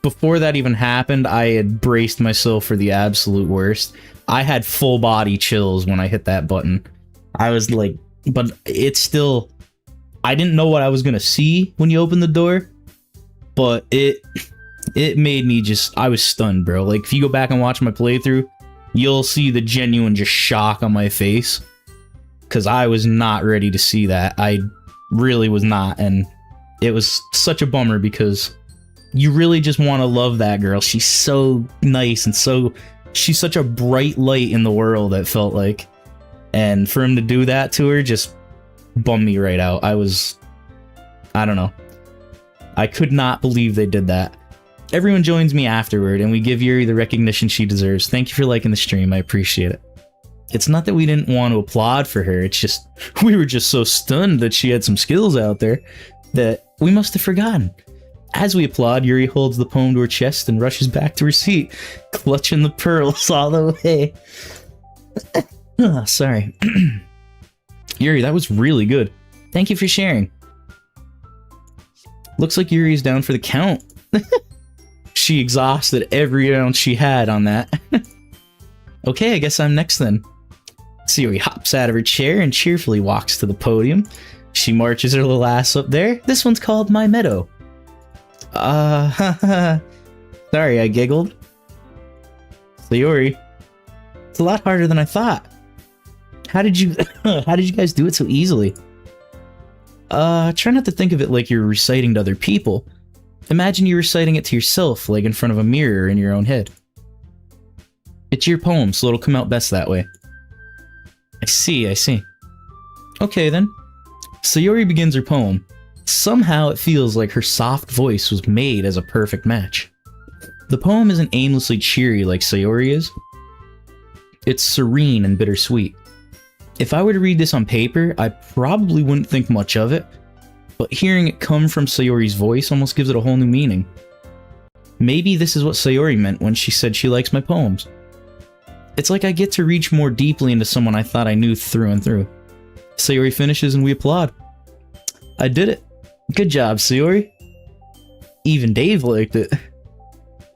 Speaker 1: Before that even happened, I had braced myself for the absolute worst. I had full body chills when I hit that button. I was like, but it's still, I didn't know what I was gonna see when you opened the door, but it made me I was stunned, bro. Like, if you go back and watch my playthrough, you'll see the genuine just shock on my face, because I was not ready to see that. I really was not, and it was such a bummer, because you really just want to love that girl. She's so nice, and she's such a bright light in the world, it felt like. And for him to do that to her just bummed me right out. I don't know. I could not believe they did that. Everyone joins me afterward, and we give Yuri the recognition she deserves. Thank you for liking the stream, I appreciate it. It's not that we didn't want to applaud for her, it's just, we were just so stunned that she had some skills out there that we must have forgotten. As we applaud, Yuri holds the poem to her chest and rushes back to her seat, clutching the pearls all the way. Oh, sorry. Yuri, that was really good. Thank you for sharing. Looks like Yuri's down for the count. She exhausted every ounce she had on that. Okay, I guess I'm next then. Yuri hops out of her chair and cheerfully walks to the podium. She marches her little ass up there. This one's called My Meadow. Sorry, I giggled. Sayori, it's a lot harder than I thought. How did you guys do it so easily? Try not to think of it like you're reciting to other people. Imagine you're reciting it to yourself, like in front of a mirror in your own head. It's your poem, so it'll come out best that way. I see. Okay then. Sayori begins her poem. Somehow it feels like her soft voice was made as a perfect match. The poem isn't aimlessly cheery like Sayori is. It's serene and bittersweet. If I were to read this on paper, I probably wouldn't think much of it, but hearing it come from Sayori's voice almost gives it a whole new meaning. Maybe this is what Sayori meant when she said she likes my poems. It's like I get to reach more deeply into someone I thought I knew through and through. Sayori finishes and we applaud. I did it. Good job, Sayori. Even Dave liked it.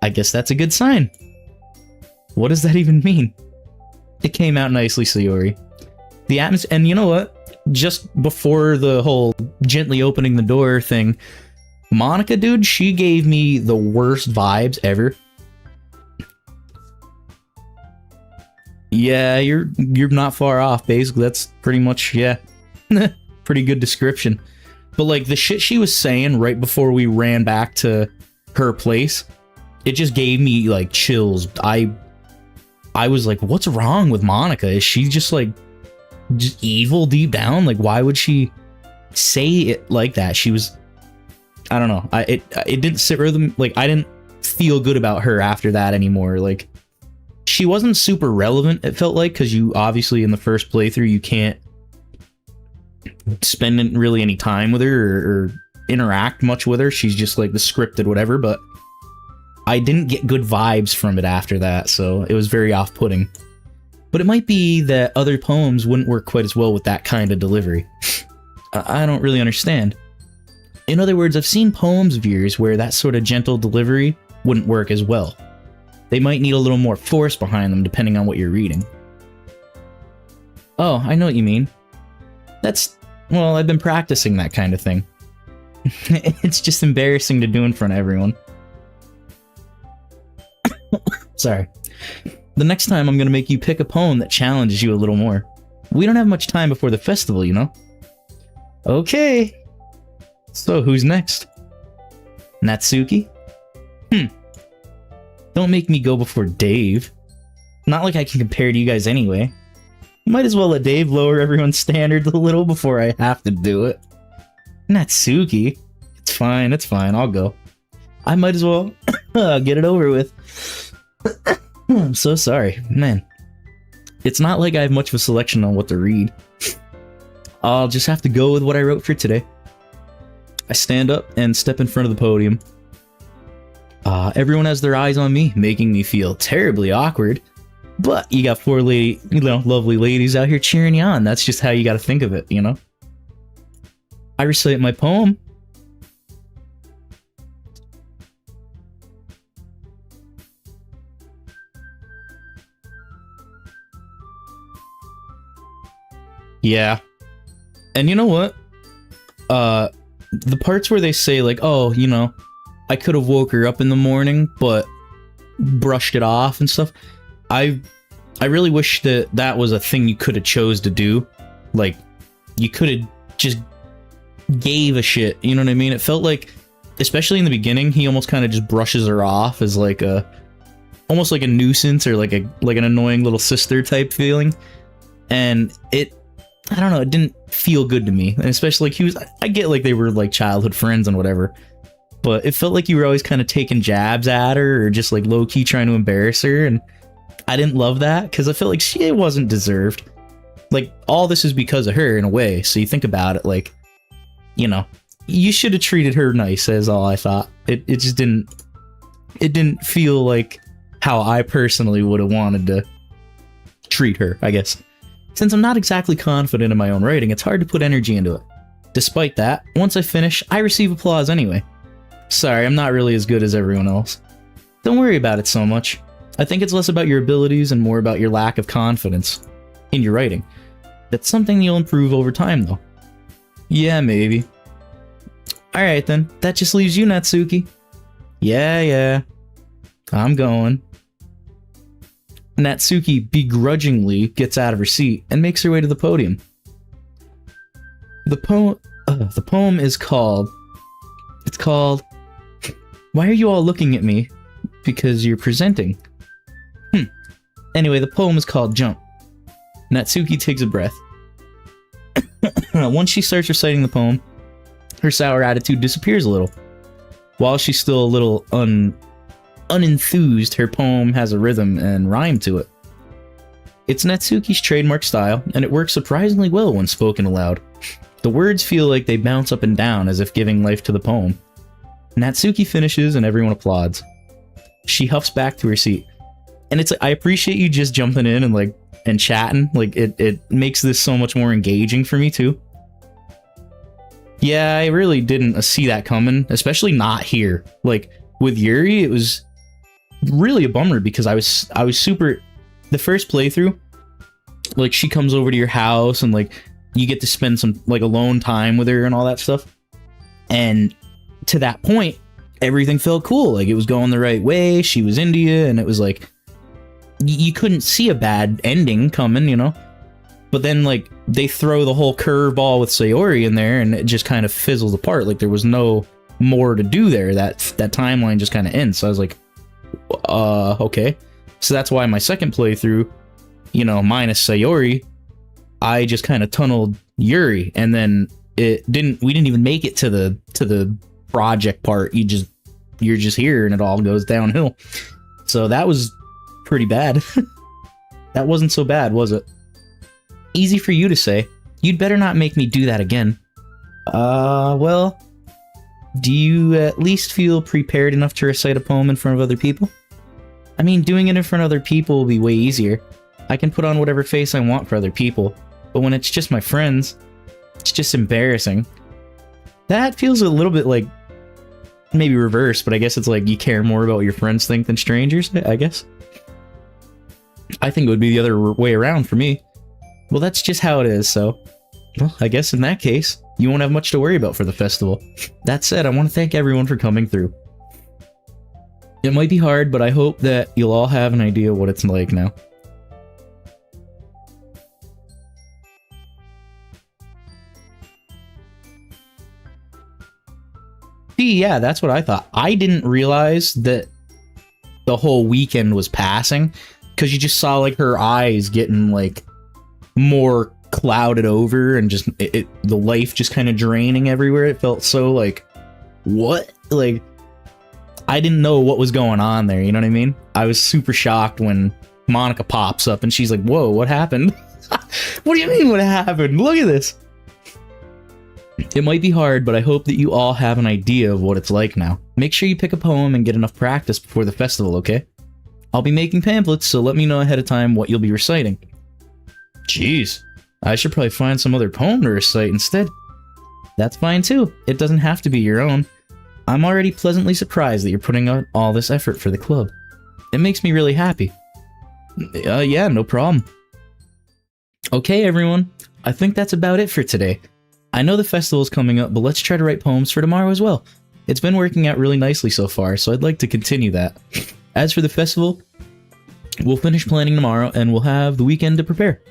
Speaker 1: I guess that's a good sign. What does that even mean? It came out nicely, Sayori. The atmosphere, and you know what? Just before the whole gently opening the door thing, Monica, dude, she gave me the worst vibes ever. Yeah, you're not far off, basically. That's pretty much, yeah. Pretty good description. But like the shit she was saying right before we ran back to her place, it just gave me like chills. I was like, what's wrong with Monica? Is she just like just evil deep down? Like, why would she say it like that? She was, I don't know. It didn't sit with them. Like, I didn't feel good about her after that anymore. Like, she wasn't super relevant, it felt like, because you obviously in the first playthrough you can't spend really any time with her or interact much with her. She's just like the scripted whatever, but I didn't get good vibes from it after that, so it was very off-putting. But it might be that other poems wouldn't work quite as well with that kind of delivery. I don't really understand. In other words, I've seen poems of yours where that sort of gentle delivery wouldn't work as well. They might need a little more force behind them depending on what you're reading. Oh, I know what you mean. Well, I've been practicing that kind of thing. It's just embarrassing to do in front of everyone. Sorry. The next time I'm gonna make you pick a poem that challenges you a little more. We don't have much time before the festival, you know? Okay. So, who's next? Natsuki? Don't make me go before Dave. Not like I can compare to you guys anyway. Might as well let Dave lower everyone's standards a little before I have to do it. Natsuki? It's fine, I'll go. I might as well get it over with. I'm so sorry, man. It's not like I have much of a selection on what to read. I'll just have to go with what I wrote for today. I stand up and step in front of the podium. Everyone has their eyes on me, making me feel terribly awkward. But you got four lovely ladies out here cheering you on. That's just how you gotta think of it, you know? I recite my poem. Yeah. And you know what? The parts where they say, like, oh, you know, I could have woke her up in the morning, but brushed it off and stuff. I really wish that that was a thing you could have chose to do. Like, you could have just gave a shit, you know what I mean? It felt like, especially in the beginning, he almost kind of just brushes her off as like almost like a nuisance or like an annoying little sister type feeling. And I don't know, it didn't feel good to me. And especially like I get like they were like childhood friends and whatever, but it felt like you were always kind of taking jabs at her or just like low-key trying to embarrass her. And I didn't love that because I felt like she wasn't deserved. Like, all this is because of her in a way. So you think about it, like, you know, you should have treated her nice, is all I thought. It just didn't feel like how I personally would have wanted to treat her, I guess. Since I'm not exactly confident in my own writing, it's hard to put energy into it. Despite that, once I finish, I receive applause anyway. Sorry, I'm not really as good as everyone else. Don't worry about it so much. I think it's less about your abilities and more about your lack of confidence in your writing. That's something you'll improve over time, though. Yeah, maybe. Alright then, that just leaves you, Natsuki. Yeah. I'm going. Natsuki begrudgingly gets out of her seat and makes her way to the podium. The poem is called... It's called... Why are you all looking at me? Because you're presenting. Anyway, the poem is called Jump. Natsuki takes a breath. Once she starts reciting the poem, her sour attitude disappears a little. While she's still a little unenthused, her poem has a rhythm and rhyme to it. It's Natsuki's trademark style, and it works surprisingly well when spoken aloud. The words feel like they bounce up and down as if giving life to the poem. Natsuki finishes and everyone applauds. She huffs back to her seat. And it's like, I appreciate you just jumping in and chatting. Like, it makes this so much more engaging for me too. Yeah, I really didn't see that coming, especially not here. Like, with Yuri, it was really a bummer because I was super... The first playthrough, like, she comes over to your house and, like, you get to spend some, like, alone time with her and all that stuff. And to that point, everything felt cool. Like, it was going the right way. She was into you, and it was like... You couldn't see a bad ending coming, you know? But then, like, they throw the whole curveball with Sayori in there, and it just kind of fizzles apart. Like, there was no more to do there. That timeline just kind of ends. So I was like, okay. So that's why my second playthrough, you know, minus Sayori, I just kind of tunneled Yuri, and then we didn't even make it to the project part. You're just here, and it all goes downhill. So that was pretty bad. That wasn't so bad, was it? Easy for you to say. You'd better not make me do that again. Well, Do you at least feel prepared enough to recite a poem in front of other people? I mean, doing it in front of other people will be way easier. I can put on whatever face I want for other people, but when it's just my friends, it's just embarrassing. That feels a little bit like maybe reverse, but I guess it's like you care more about what your friends think than strangers, I guess. I think it would be the other way around for me. Well, that's just how it is, so... Well, I guess in that case, you won't have much to worry about for the festival. That said, I want to thank everyone for coming through. It might be hard, but I hope that you'll all have an idea of what it's like now. See, yeah, that's what I thought. I didn't realize that the whole weekend was passing, because you just saw, like, her eyes getting, like, more clouded over, and just, the life just kind of draining everywhere. It felt so, like, what? Like, I didn't know what was going on there, you know what I mean? I was super shocked when Monica pops up, and she's like, whoa, what happened? What do you mean, what happened? Look at this! It might be hard, but I hope that you all have an idea of what it's like now. Make sure you pick a poem and get enough practice before the festival, okay? I'll be making pamphlets, so let me know ahead of time what you'll be reciting. Jeez, I should probably find some other poem to recite instead. That's fine too. It doesn't have to be your own. I'm already pleasantly surprised that you're putting out all this effort for the club. It makes me really happy. Yeah, no problem. Okay, everyone. I think that's about it for today. I know the festival's coming up, but let's try to write poems for tomorrow as well. It's been working out really nicely so far, so I'd like to continue that. As for the festival, we'll finish planning tomorrow, and we'll have the weekend to prepare.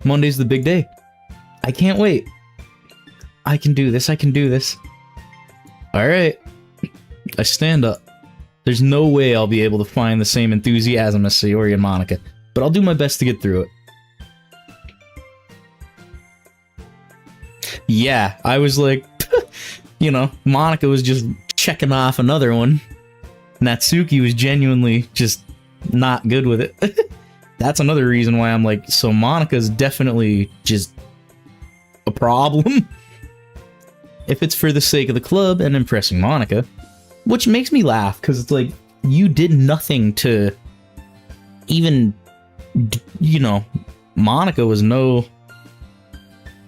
Speaker 1: Monday's the big day. I can't wait. I can do this, I can do this. Alright. I stand up. There's no way I'll be able to find the same enthusiasm as Sayori and Monica, but I'll do my best to get through it. Yeah, I was like, you know, Monica was just checking off another one. Natsuki was genuinely just not good with it. That's another reason why I'm like, so Monica's definitely just a problem. If it's for the sake of the club and impressing Monica, which makes me laugh, because it's like, you did nothing to even, you know, Monica was no,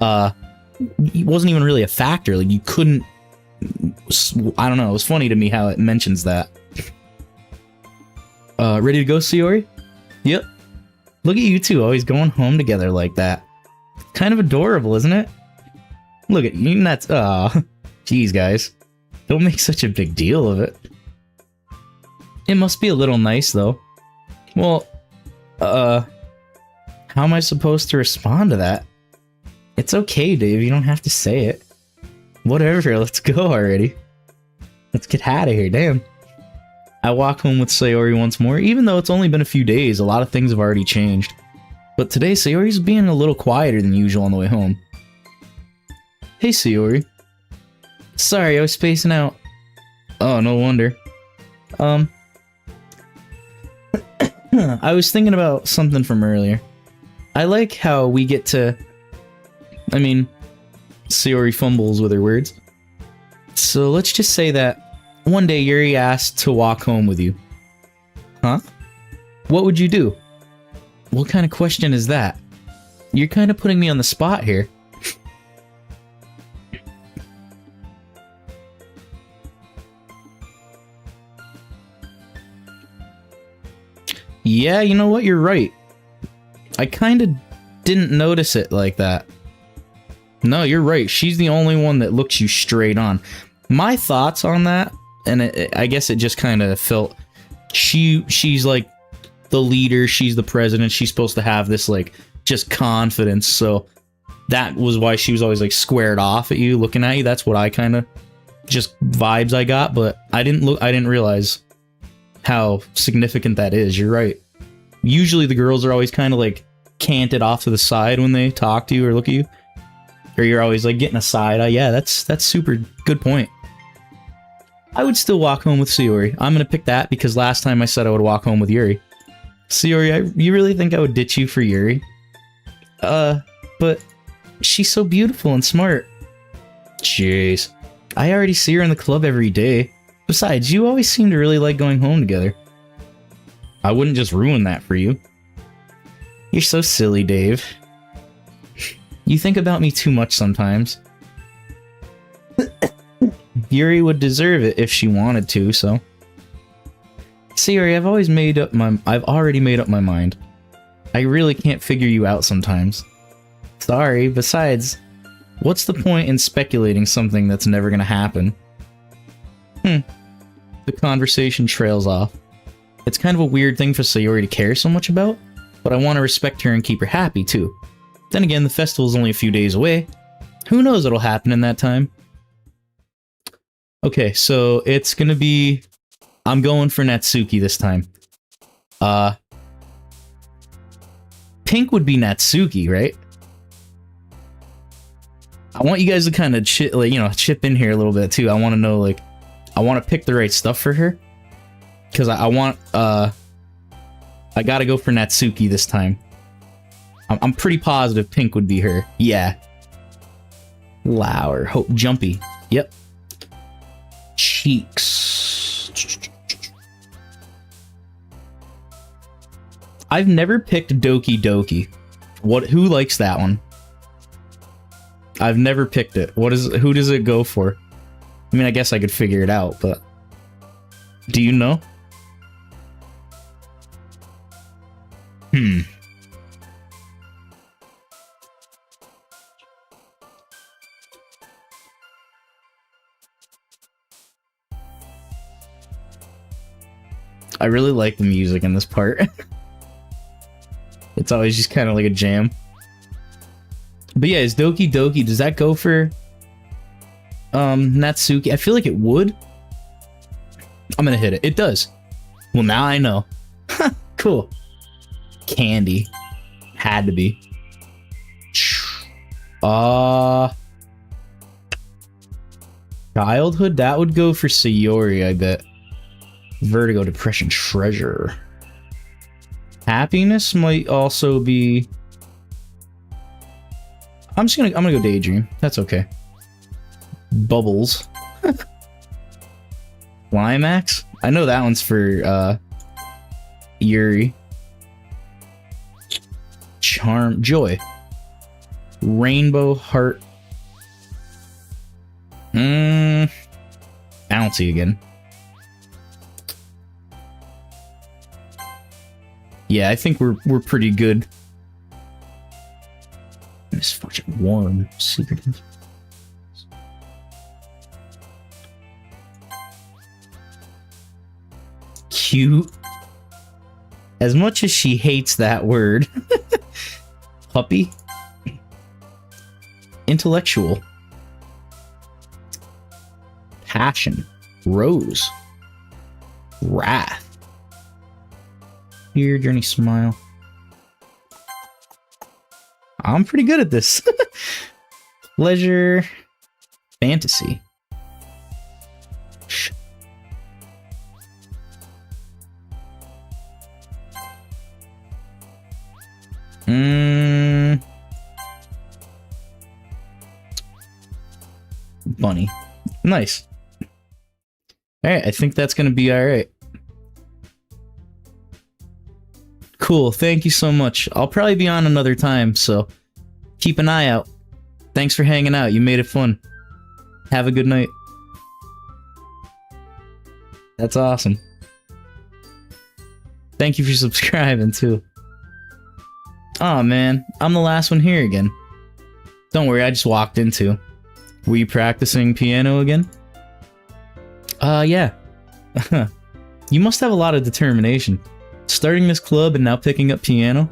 Speaker 1: it wasn't even really a factor. Like, you couldn't, I don't know, it was funny to me how it mentions that. Ready to go, Sayori? Yep. Look at you two always going home together like that. Kind of adorable, isn't it? Look at you, that's, jeez, guys. Don't make such a big deal of it. It must be a little nice, though. Well, how am I supposed to respond to that? It's okay, Dave, you don't have to say it. Whatever, let's go already. Let's get out of here, damn. I walk home with Sayori once more. Even though it's only been a few days, a lot of things have already changed. But today, Sayori's being a little quieter than usual on the way home. Hey, Sayori. Sorry, I was spacing out. Oh, no wonder. I was thinking about something from earlier. I like how we get to... I mean, Sayori fumbles with her words. So let's just say that one day Yuri asked to walk home with you. Huh? What would you do? What kind of question is that? You're kind of putting me on the spot here. Yeah, you know what? You're right. I kind of didn't notice it like that. No, you're right. She's the only one that looks you straight on. My thoughts on that, and I guess it just kind of felt... She's like the leader, she's the president, she's supposed to have this, like, just confidence, so that was why she was always, like, squared off at you, looking at you. That's what I kind of... just vibes I got, but I didn't realize how significant that is. You're right. Usually the girls are always kind of, like, canted off to the side when they talk to you or look at you. Or you're always, like, getting a side eye. Yeah, that's super good point. I would still walk home with Sayori. I'm gonna pick that because last time I said I would walk home with Yuri. Sayori, you really think I would ditch you for Yuri? But she's so beautiful and smart. Jeez. I already see her in the club every day. Besides, you always seem to really like going home together. I wouldn't just ruin that for you. You're so silly, Dave. You think about me too much sometimes. Yuri would deserve it if she wanted to, so... See, Yuri, I've already made up my mind. I really can't figure you out sometimes. Sorry, besides, what's the point in speculating something that's never gonna happen? The conversation trails off. It's kind of a weird thing for Sayori to care so much about, but I want to respect her and keep her happy, too. Then again, the festival's only a few days away. Who knows what'll happen in that time? Okay, so it's gonna be... I'm going for Natsuki this time. Pink would be Natsuki, right? I want you guys to kind of chip in here a little bit too. I want to know, like, I want to pick the right stuff for her, because I gotta go for Natsuki this time. I'm pretty positive Pink would be her. Yeah. Lower, hope, jumpy. Yep. Cheeks. I've never picked DokiDoki. Who likes that one? I've never picked it. Who does it go for? I mean, I guess I could figure it out, but... Do you know? I really like the music in this part. It's always just kind of like a jam. But yeah, is DokiDoki, does that go for Natsuki? I feel like it would. I'm gonna hit it. It does. Well, now I know. Cool. Candy. Had to be. Childhood? That would go for Sayori, I bet. Vertigo, depression, treasure. Happiness might also be... I'm gonna go daydream. That's okay. Bubbles. Climax? I know that one's for Yuri. Charm, joy. Rainbow heart. Bouncy again. Yeah, I think we're pretty good. Misfortune, warm, secretive. Cute. As much as she hates that word. Puppy. Intellectual. Passion. Rose. Wrath. Here, journey, smile. I'm pretty good at this. Pleasure. Fantasy. Bunny. Nice. Alright, I think that's gonna be alright. Cool, thank you so much. I'll probably be on another time, so keep an eye out. Thanks for hanging out, you made it fun. Have a good night. That's awesome. Thank you for subscribing, too. Aw, man, I'm the last one here again. Don't worry, I just walked in, too. Were you practicing piano again? Yeah. You must have a lot of determination. Starting this club and now picking up piano?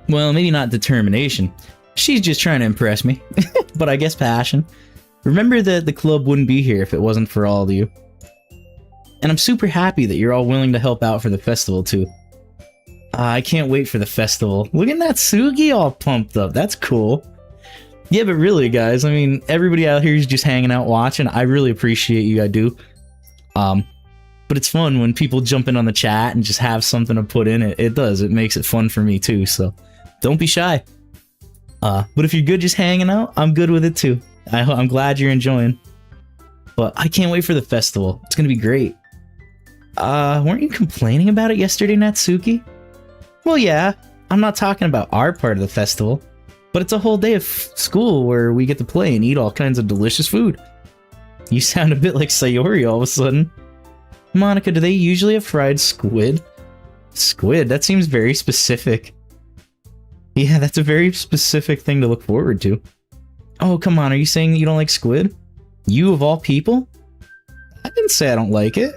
Speaker 1: Well, maybe not determination. She's just trying to impress me. But I guess passion. Remember that the club wouldn't be here if it wasn't for all of you. And I'm super happy that you're all willing to help out for the festival, too. I can't wait for the festival. Look at Natsuki all pumped up. That's cool. Yeah, but really, guys, I mean, everybody out here is just hanging out watching. I really appreciate you, I do. But it's fun when people jump in on the chat and just have something to put in it. It does. It makes it fun for me, too, so don't be shy. But if you're good just hanging out, I'm good with it too. I'm glad you're enjoying. But I can't wait for the festival. It's gonna be great. Weren't you complaining about it yesterday, Natsuki? Well, yeah. I'm not talking about our part of the festival, but it's a whole day of school where we get to play and eat all kinds of delicious food. You sound a bit like Sayori all of a sudden. Monica, do they usually have fried squid? Squid? That seems very specific. Yeah, that's a very specific thing to look forward to. Oh, come on, are you saying that you don't like squid? You of all people? I didn't say I don't like it.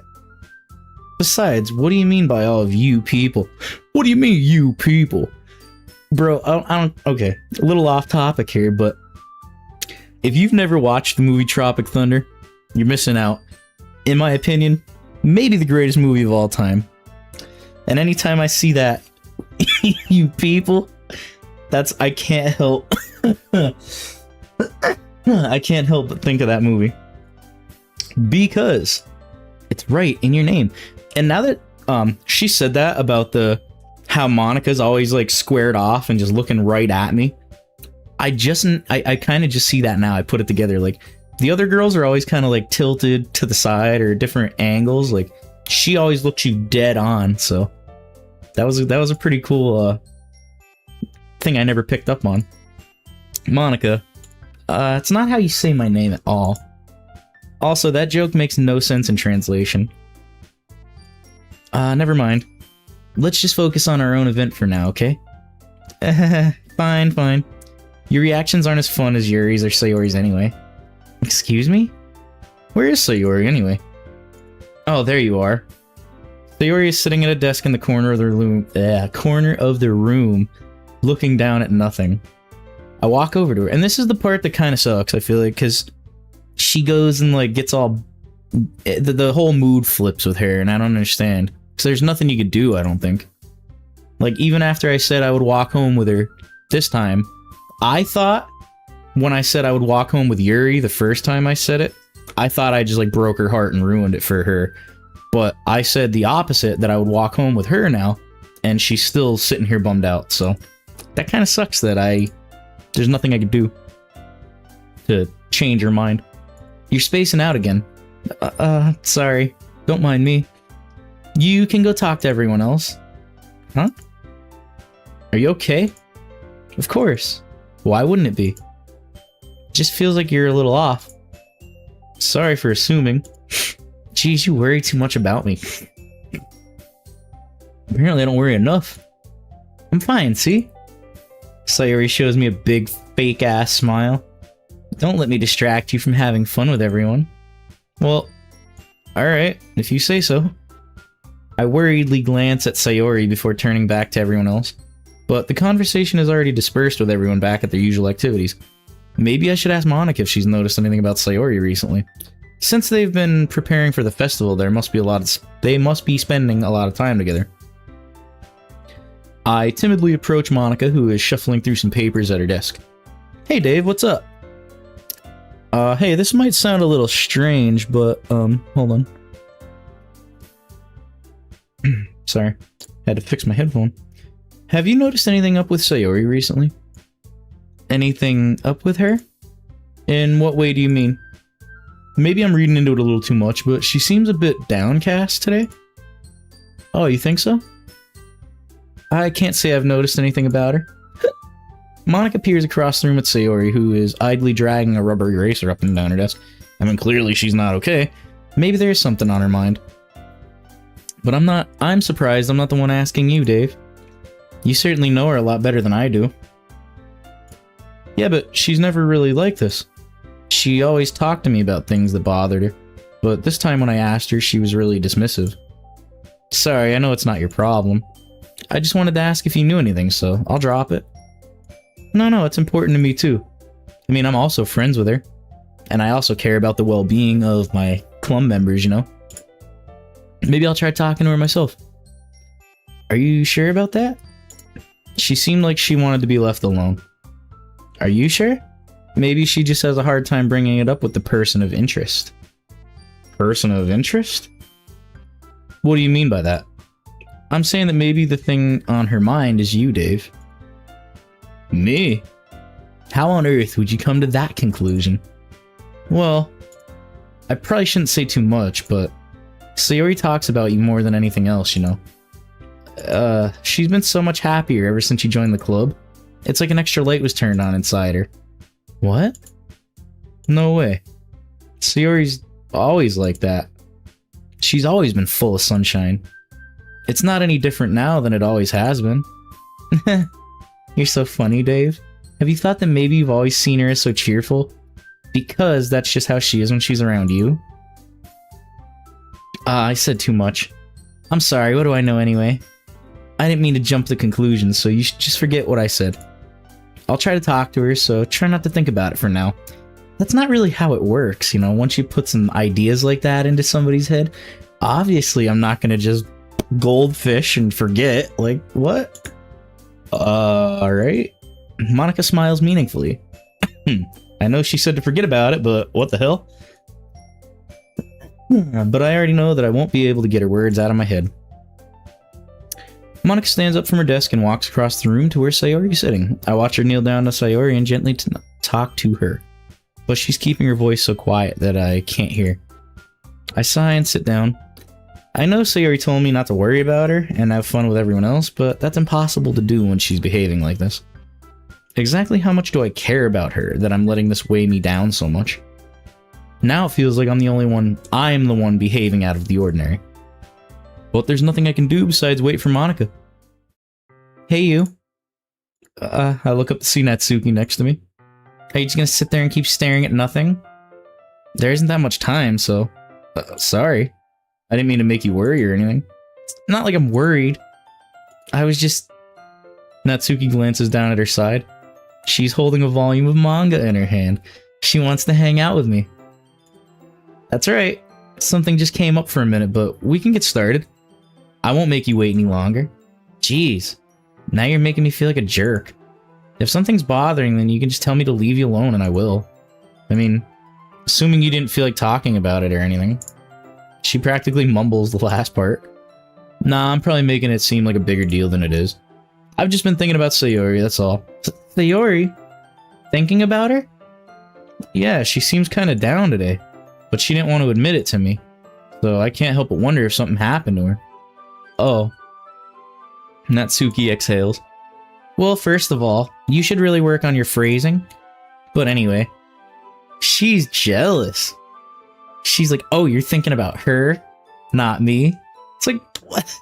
Speaker 1: Besides, what do you mean by all of you people? What do you mean, you people? Bro, I don't... Okay, a little off topic here, but... if you've never watched the movie Tropic Thunder, you're missing out. In my opinion, maybe the greatest movie of all time. And anytime I see that, you people, I can't help... I can't help but think of that movie. Because it's right in your name. And now that she said that about how Monica's always like squared off and just looking right at me, I kind of just see that now. I put it together. Like the other girls are always kind of like tilted to the side or different angles. Like she always looks you dead on. So that was a pretty cool thing I never picked up on. Monica, it's not how you say my name at all. Also, that joke makes no sense in translation. Never mind. Let's just focus on our own event for now, okay? Fine. Your reactions aren't as fun as Yuri's or Sayori's anyway. Excuse me? Where is Sayori anyway? Oh, there you are. Sayori is sitting at a desk in the corner of the room, looking down at nothing. I walk over to her, and this is the part that kind of sucks, I feel like, because she goes and like gets all... The whole mood flips with her, and I don't understand. Because there's nothing you could do, I don't think. Like, even after I said I would walk home with her this time, I thought, when I said I would walk home with Yuri the first time I said it, I thought I just, like, broke her heart and ruined it for her. But I said the opposite, that I would walk home with her now, and she's still sitting here bummed out, so... That kind of sucks that there's nothing I could do to change her mind. You're spacing out again. Sorry. Don't mind me. You can go talk to everyone else. Huh? Are you okay? Of course. Why wouldn't it be? Just feels like you're a little off. Sorry for assuming. Jeez, you worry too much about me. Apparently I don't worry enough. I'm fine, see? Sayori shows me a big fake-ass smile. Don't let me distract you from having fun with everyone. Well, alright, if you say so. I worriedly glance at Sayori before turning back to everyone else, but the conversation is already dispersed with everyone back at their usual activities. Maybe I should ask Monica if she's noticed anything about Sayori recently. Since they've been preparing for the festival, they must be spending a lot of time together. I timidly approach Monica, who is shuffling through some papers at her desk. Hey Dave, what's up? Hey, this might sound a little strange, but, hold on. Sorry, had to fix my headphone. Have you noticed anything up with Sayori recently? Anything up with her? In what way do you mean? Maybe I'm reading into it a little too much, but she seems a bit downcast today. Oh, you think so? I can't say I've noticed anything about her. Monica peers across the room at Sayori, who is idly dragging a rubber eraser up and down her desk. I mean, clearly she's not okay. Maybe there's something on her mind. But I'm surprised I'm not the one asking you, Dave. You certainly know her a lot better than I do. Yeah, but she's never really like this. She always talked to me about things that bothered her, but this time when I asked her, she was really dismissive. Sorry, I know it's not your problem. I just wanted to ask if you knew anything, so I'll drop it. No, it's important to me too. I mean, I'm also friends with her, and I also care about the well-being of my club members, you know? Maybe I'll try talking to her myself. Are you sure about that? She seemed like she wanted to be left alone. Are you sure? Maybe she just has a hard time bringing it up with the person of interest. Person of interest? What do you mean by that? I'm saying that maybe the thing on her mind is you, Dave. Me? How on earth would you come to that conclusion? Well, I probably shouldn't say too much, but Sayori talks about you more than anything else, you know. She's been so much happier ever since she joined the club. It's like an extra light was turned on inside her. What? No way. Sayori's always like that. She's always been full of sunshine. It's not any different now than it always has been. You're so funny, Dave. Have you thought that maybe you've always seen her as so cheerful? Because that's just how she is when she's around you? I said too much. I'm sorry, what do I know anyway? I didn't mean to jump to conclusions, so you should just forget what I said. I'll try to talk to her, so try not to think about it for now. That's not really how it works, you know, once you put some ideas like that into somebody's head. Obviously, I'm not gonna just goldfish and forget. Like, what? Alright. Monica smiles meaningfully. I know she said to forget about it, but what the hell? But I already know that I won't be able to get her words out of my head. Monica stands up from her desk and walks across the room to where Sayori is sitting. I watch her kneel down to Sayori and gently talk to her. But she's keeping her voice so quiet that I can't hear. I sigh and sit down. I know Sayori told me not to worry about her and have fun with everyone else, but that's impossible to do when she's behaving like this. Exactly how much do I care about her that I'm letting this weigh me down so much? Now it feels like I'm the one behaving out of the ordinary. But there's nothing I can do besides wait for Monica. Hey, you. I look up to see Natsuki next to me. Are you just gonna sit there and keep staring at nothing? There isn't that much time, so... sorry. I didn't mean to make you worry or anything. It's not like I'm worried. I was just... Natsuki glances down at her side. She's holding a volume of manga in her hand. She wants to hang out with me. That's right. Something just came up for a minute, but we can get started. I won't make you wait any longer. Jeez. Now you're making me feel like a jerk. If something's bothering, then you can just tell me to leave you alone and I will. I mean, assuming you didn't feel like talking about it or anything. She practically mumbles the last part. Nah, I'm probably making it seem like a bigger deal than it is. I've just been thinking about Sayori, that's all. Sayori? Thinking about her? Yeah, she seems kind of down today. But she didn't want to admit it to me. So I can't help but wonder if something happened to her. Oh. Natsuki exhales. Well, first of all, you should really work on your phrasing. But anyway. She's jealous. She's like, oh, you're thinking about her? Not me? It's like, what?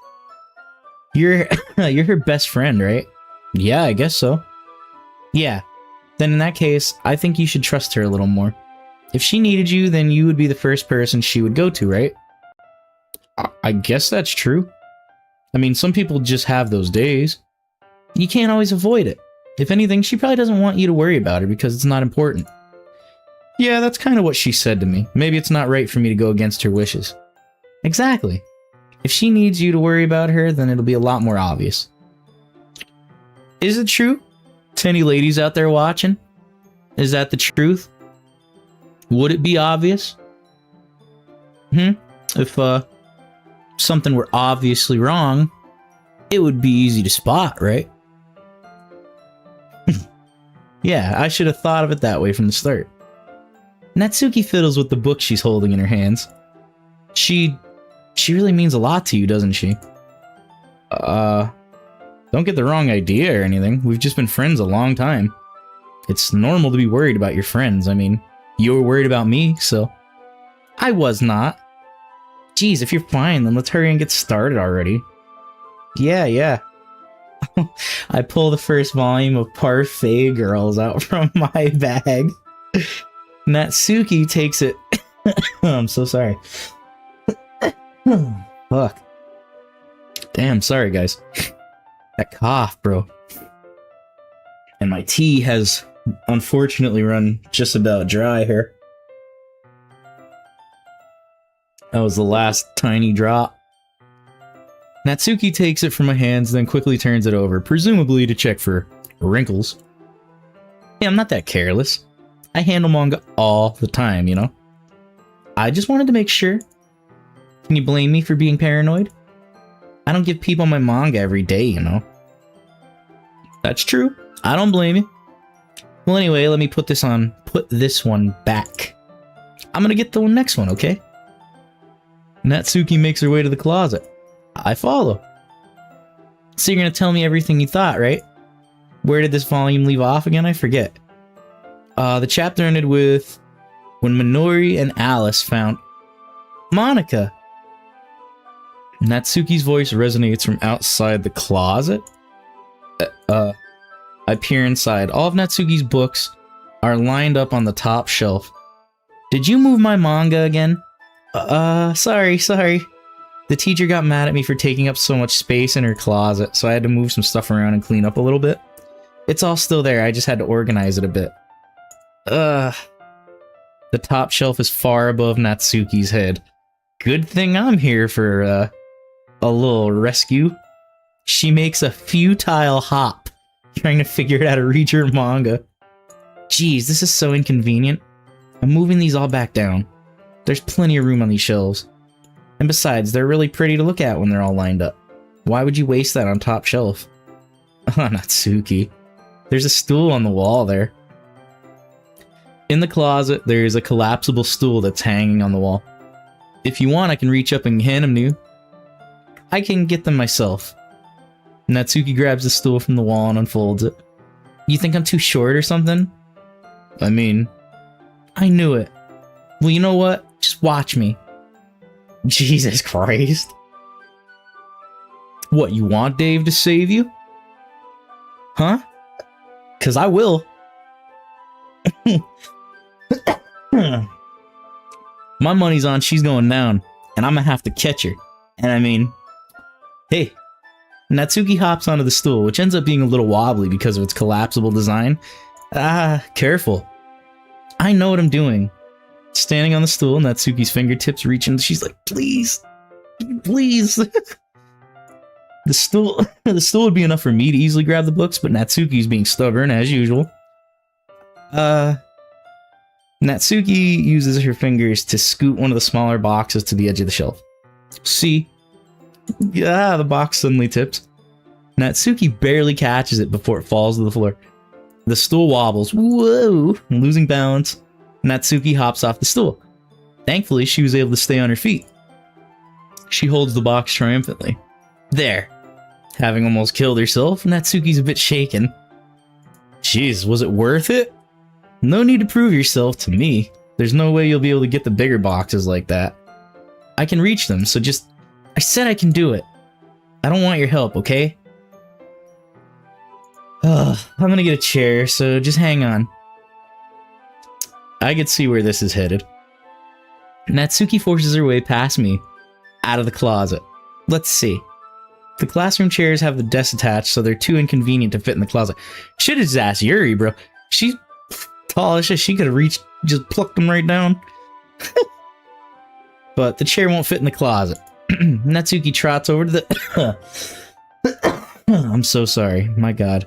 Speaker 1: You're her best friend, right? Yeah, I guess so. Yeah. Then in that case, I think you should trust her a little more. If she needed you, then you would be the first person she would go to, right? I guess that's true. I mean, some people just have those days. You can't always avoid it. If anything, she probably doesn't want you to worry about her because it's not important. Yeah, that's kind of what she said to me. Maybe it's not right for me to go against her wishes. Exactly. If she needs you to worry about her, then it'll be a lot more obvious. Is it true? To any ladies out there watching? Is that the truth? Would it be obvious? If, something were obviously wrong, it would be easy to spot, right? Yeah, I should have thought of it that way from the start. Natsuki fiddles with the book she's holding in her hands. She really means a lot to you, doesn't she? Don't get the wrong idea or anything. We've just been friends a long time. It's normal to be worried about your friends. I mean, you were worried about me, so... I was not. Geez, if you're fine, then let's hurry and get started already. Yeah. I pull the first volume of Parfait Girls out from my bag. Natsuki takes it... I'm so sorry. Fuck. Damn, sorry guys. That cough, bro. And my tea has unfortunately run just about dry here. That was the last tiny drop. Natsuki takes it from my hands, then quickly turns it over, presumably to check for wrinkles. Yeah, I'm not that careless. I handle manga all the time, you know? I just wanted to make sure. Can you blame me for being paranoid? I don't give people my manga every day, you know? That's true. I don't blame you. Well, anyway, let me put this one back. I'm gonna get the next one, okay? Natsuki makes her way to the closet. I follow. So you're gonna tell me everything you thought, right? Where did this volume leave off again? I forget. The chapter ended with when Minori and Alice found Monica. Natsuki's voice resonates from outside the closet. I peer inside. All of Natsuki's books are lined up on the top shelf. Did you move my manga again? Sorry. The teacher got mad at me for taking up so much space in her closet, so I had to move some stuff around and clean up a little bit. It's all still there, I just had to organize it a bit. The top shelf is far above Natsuki's head. Good thing I'm here for, a little rescue. She makes a futile hop, trying to figure out how to read your manga. Jeez, this is so inconvenient. I'm moving these all back down. There's plenty of room on these shelves. And besides, they're really pretty to look at when they're all lined up. Why would you waste that on top shelf? Oh, Natsuki. There's a stool on the wall there. In the closet, there's a collapsible stool that's hanging on the wall. If you want, I can reach up and hand them to you. I can get them myself. Natsuki grabs the stool from the wall and unfolds it. You think I'm too short or something? I mean, I knew it. Well, you know what? Just watch me. Jesus Christ. What, you want Dave to save you? Huh? 'Cause I will. My money's on she's going down, and I'm gonna have to catch her. And I mean, hey. Natsuki hops onto the stool, which ends up being a little wobbly because of its collapsible design. Careful. I know what I'm doing. Standing on the stool, Natsuki's fingertips reach in. She's like, please. Please. The stool would be enough for me to easily grab the books, but Natsuki's being stubborn, as usual. Natsuki uses her fingers to scoot one of the smaller boxes to the edge of the shelf. See? Yeah, the box suddenly tips. Natsuki barely catches it before it falls to the floor. The stool wobbles. Whoa! Losing balance, Natsuki hops off the stool. Thankfully, she was able to stay on her feet. She holds the box triumphantly. There. Having almost killed herself, Natsuki's a bit shaken. Jeez, was it worth it? No need to prove yourself to me. There's no way you'll be able to get the bigger boxes like that. I can reach them, so just... I said I can do it. I don't want your help, okay? I'm gonna get a chair, so just hang on. I can see where this is headed. Natsuki forces her way past me, out of the closet. Let's see. The classroom chairs have the desks attached, so they're too inconvenient to fit in the closet. Should have just asked Yuri, bro. She's tall as shit. She could have reached, just plucked them right down. But the chair won't fit in the closet. Natsuki trots over to the... I'm so sorry. My god.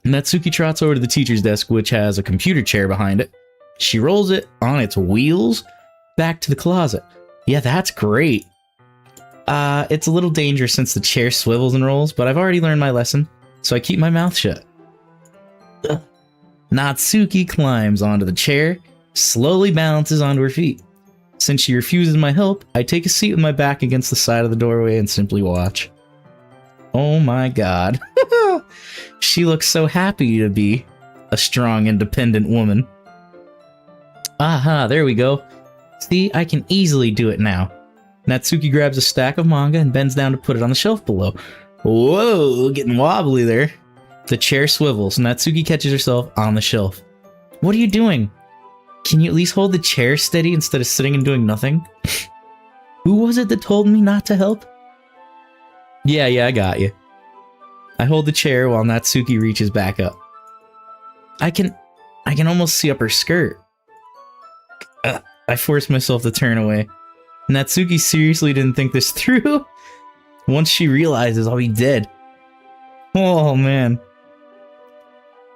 Speaker 1: Natsuki trots over to the teacher's desk, which has a computer chair behind it. She rolls it on its wheels back to the closet. Yeah, that's great. It's a little dangerous since the chair swivels and rolls, but I've already learned my lesson, so I keep my mouth shut. Natsuki climbs onto the chair, slowly balances onto her feet. Since she refuses my help, I take a seat with my back against the side of the doorway and simply watch. Oh my god. She looks so happy to be a strong, independent woman. Aha, there we go. See, I can easily do it now. Natsuki grabs a stack of manga and bends down to put it on the shelf below. Whoa, getting wobbly there. The chair swivels. Natsuki catches herself on the shelf. What are you doing? Can you at least hold the chair steady instead of sitting and doing nothing? Who was it that told me not to help? Yeah, I got you. I hold the chair while Natsuki reaches back up. I can almost see up her skirt. I force myself to turn away. Natsuki seriously didn't think this through. Once she realizes, I'll be dead. Oh man.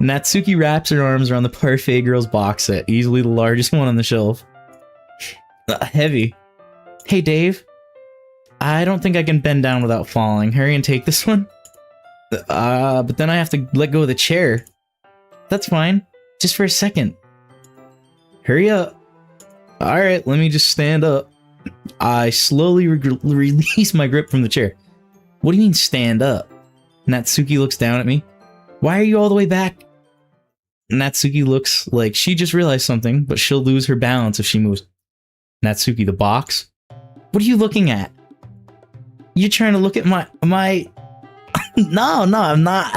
Speaker 1: Natsuki wraps her arms around the Parfait Girls box set, easily the largest one on the shelf. Heavy. Hey Dave. I don't think I can bend down without falling. Hurry and take this one. But then I have to let go of the chair. That's fine. Just for a second. Hurry up. Alright, let me just stand up. I slowly release my grip from the chair. What do you mean stand up? Natsuki looks down at me. Why are you all the way back? Natsuki looks like she just realized something, but she'll lose her balance if she moves. Natsuki, the box? What are you looking at? You're trying to look at my... No, I'm not.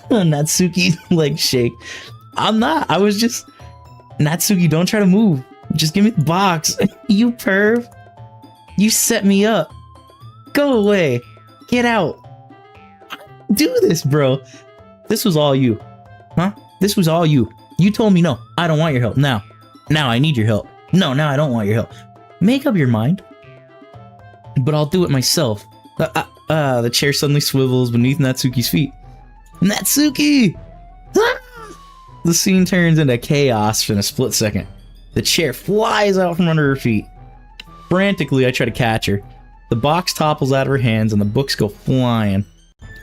Speaker 1: Natsuki, like, shake. I'm not. I was just... Natsuki, don't try to move. Just give me the box. You perv. You set me up. Go away. Get out. Do this, bro. This was all you. Huh? This was all you. You told me no. I don't want your help. Now I need your help. No, now I don't want your help. Make up your mind. But I'll do it myself. The chair suddenly swivels beneath Natsuki's feet. Natsuki! Ah! The scene turns into chaos in a split second. The chair flies out from under her feet. Frantically, I try to catch her. The box topples out of her hands and the books go flying.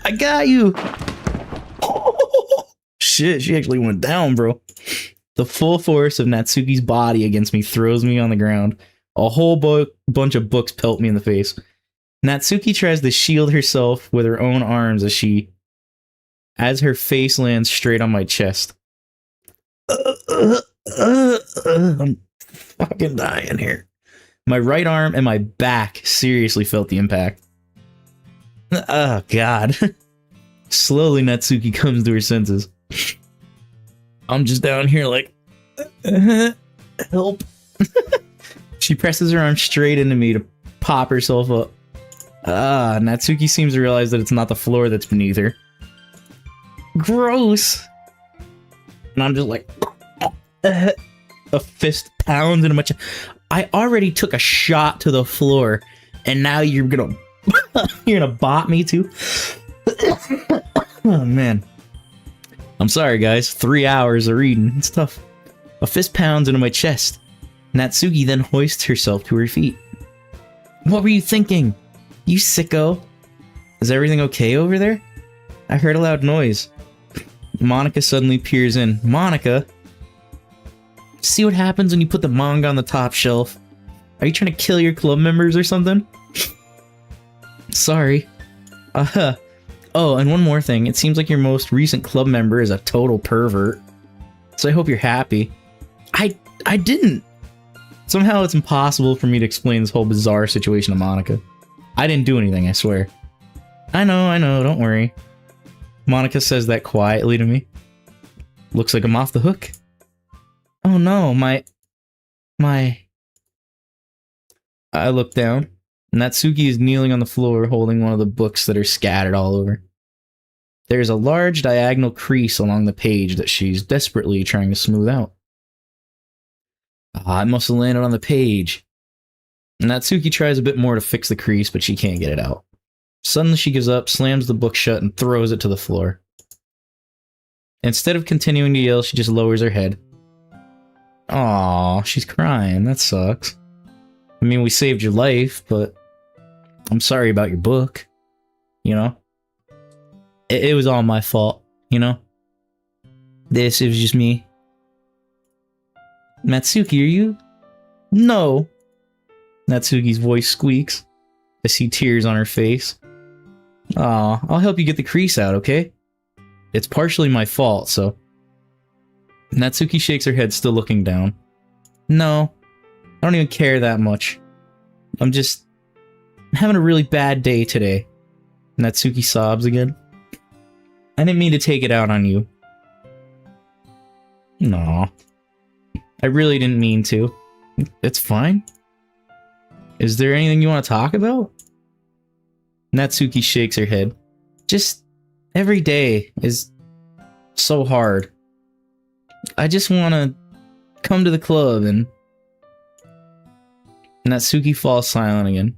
Speaker 1: I got you! Oh, shit, she actually went down, bro. The full force of Natsuki's body against me throws me on the ground. A whole bunch of books pelt me in the face. Natsuki tries to shield herself with her own arms as her face lands straight on my chest. I'm fucking dying here. My right arm and my back seriously felt the impact. Oh, God. Slowly, Natsuki comes to her senses. I'm just down here like, help. She presses her arm straight into me to pop herself up. Natsuki seems to realize that it's not the floor that's beneath her. Gross. And I'm just like, a fist pounds into my chest. I already took a shot to the floor, and now you're gonna bot me too? Oh, man. I'm sorry, guys. 3 hours of reading. It's tough. A fist pounds into my chest. Natsuki then hoists herself to her feet. What were you thinking? You sicko. Is everything okay over there? I heard a loud noise. Monica suddenly peers in. Monica? See what happens when you put the manga on the top shelf? Are you trying to kill your club members or something? Sorry. Oh, and one more thing. It seems like your most recent club member is a total pervert. So I hope you're happy. I didn't. Somehow it's impossible for me to explain this whole bizarre situation to Monica. I didn't do anything, I swear. I know, don't worry. Monica says that quietly to me. Looks like I'm off the hook. Oh no, my... I look down. Natsuki is kneeling on the floor holding one of the books that are scattered all over. There's a large diagonal crease along the page that she's desperately trying to smooth out. It must have landed on the page. Natsuki tries a bit more to fix the crease, but she can't get it out. Suddenly she gives up, slams the book shut, and throws it to the floor. Instead of continuing to yell, she just lowers her head. Aww, she's crying. That sucks. I mean, we saved your life, but I'm sorry about your book. You know? It was all my fault, you know? It was just me. Natsuki, are you? No. Natsuki's voice squeaks. I see tears on her face. Aw, I'll help you get the crease out, okay? It's partially my fault, so... Natsuki shakes her head, still looking down. No, I don't even care that much. I'm just having a really bad day today. Natsuki sobs again. I didn't mean to take it out on you. No, I really didn't mean to. It's fine. Is there anything you want to talk about? Natsuki shakes her head. Just every day is so hard. I just want to come to the club and... Natsuki falls silent again.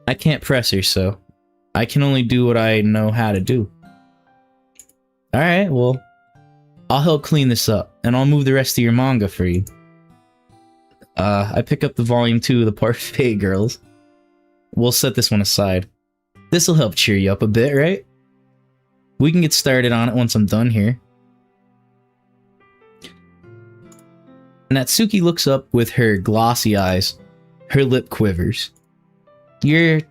Speaker 1: I can't press her, so I can only do what I know how to do. Alright, well, I'll help clean this up, and I'll move the rest of your manga for you. I pick up the volume 2 of the Parfait Girls. We'll set this one aside. This'll help cheer you up a bit, right? We can get started on it once I'm done here. Natsuki looks up with her glossy eyes. Her lip quivers. You're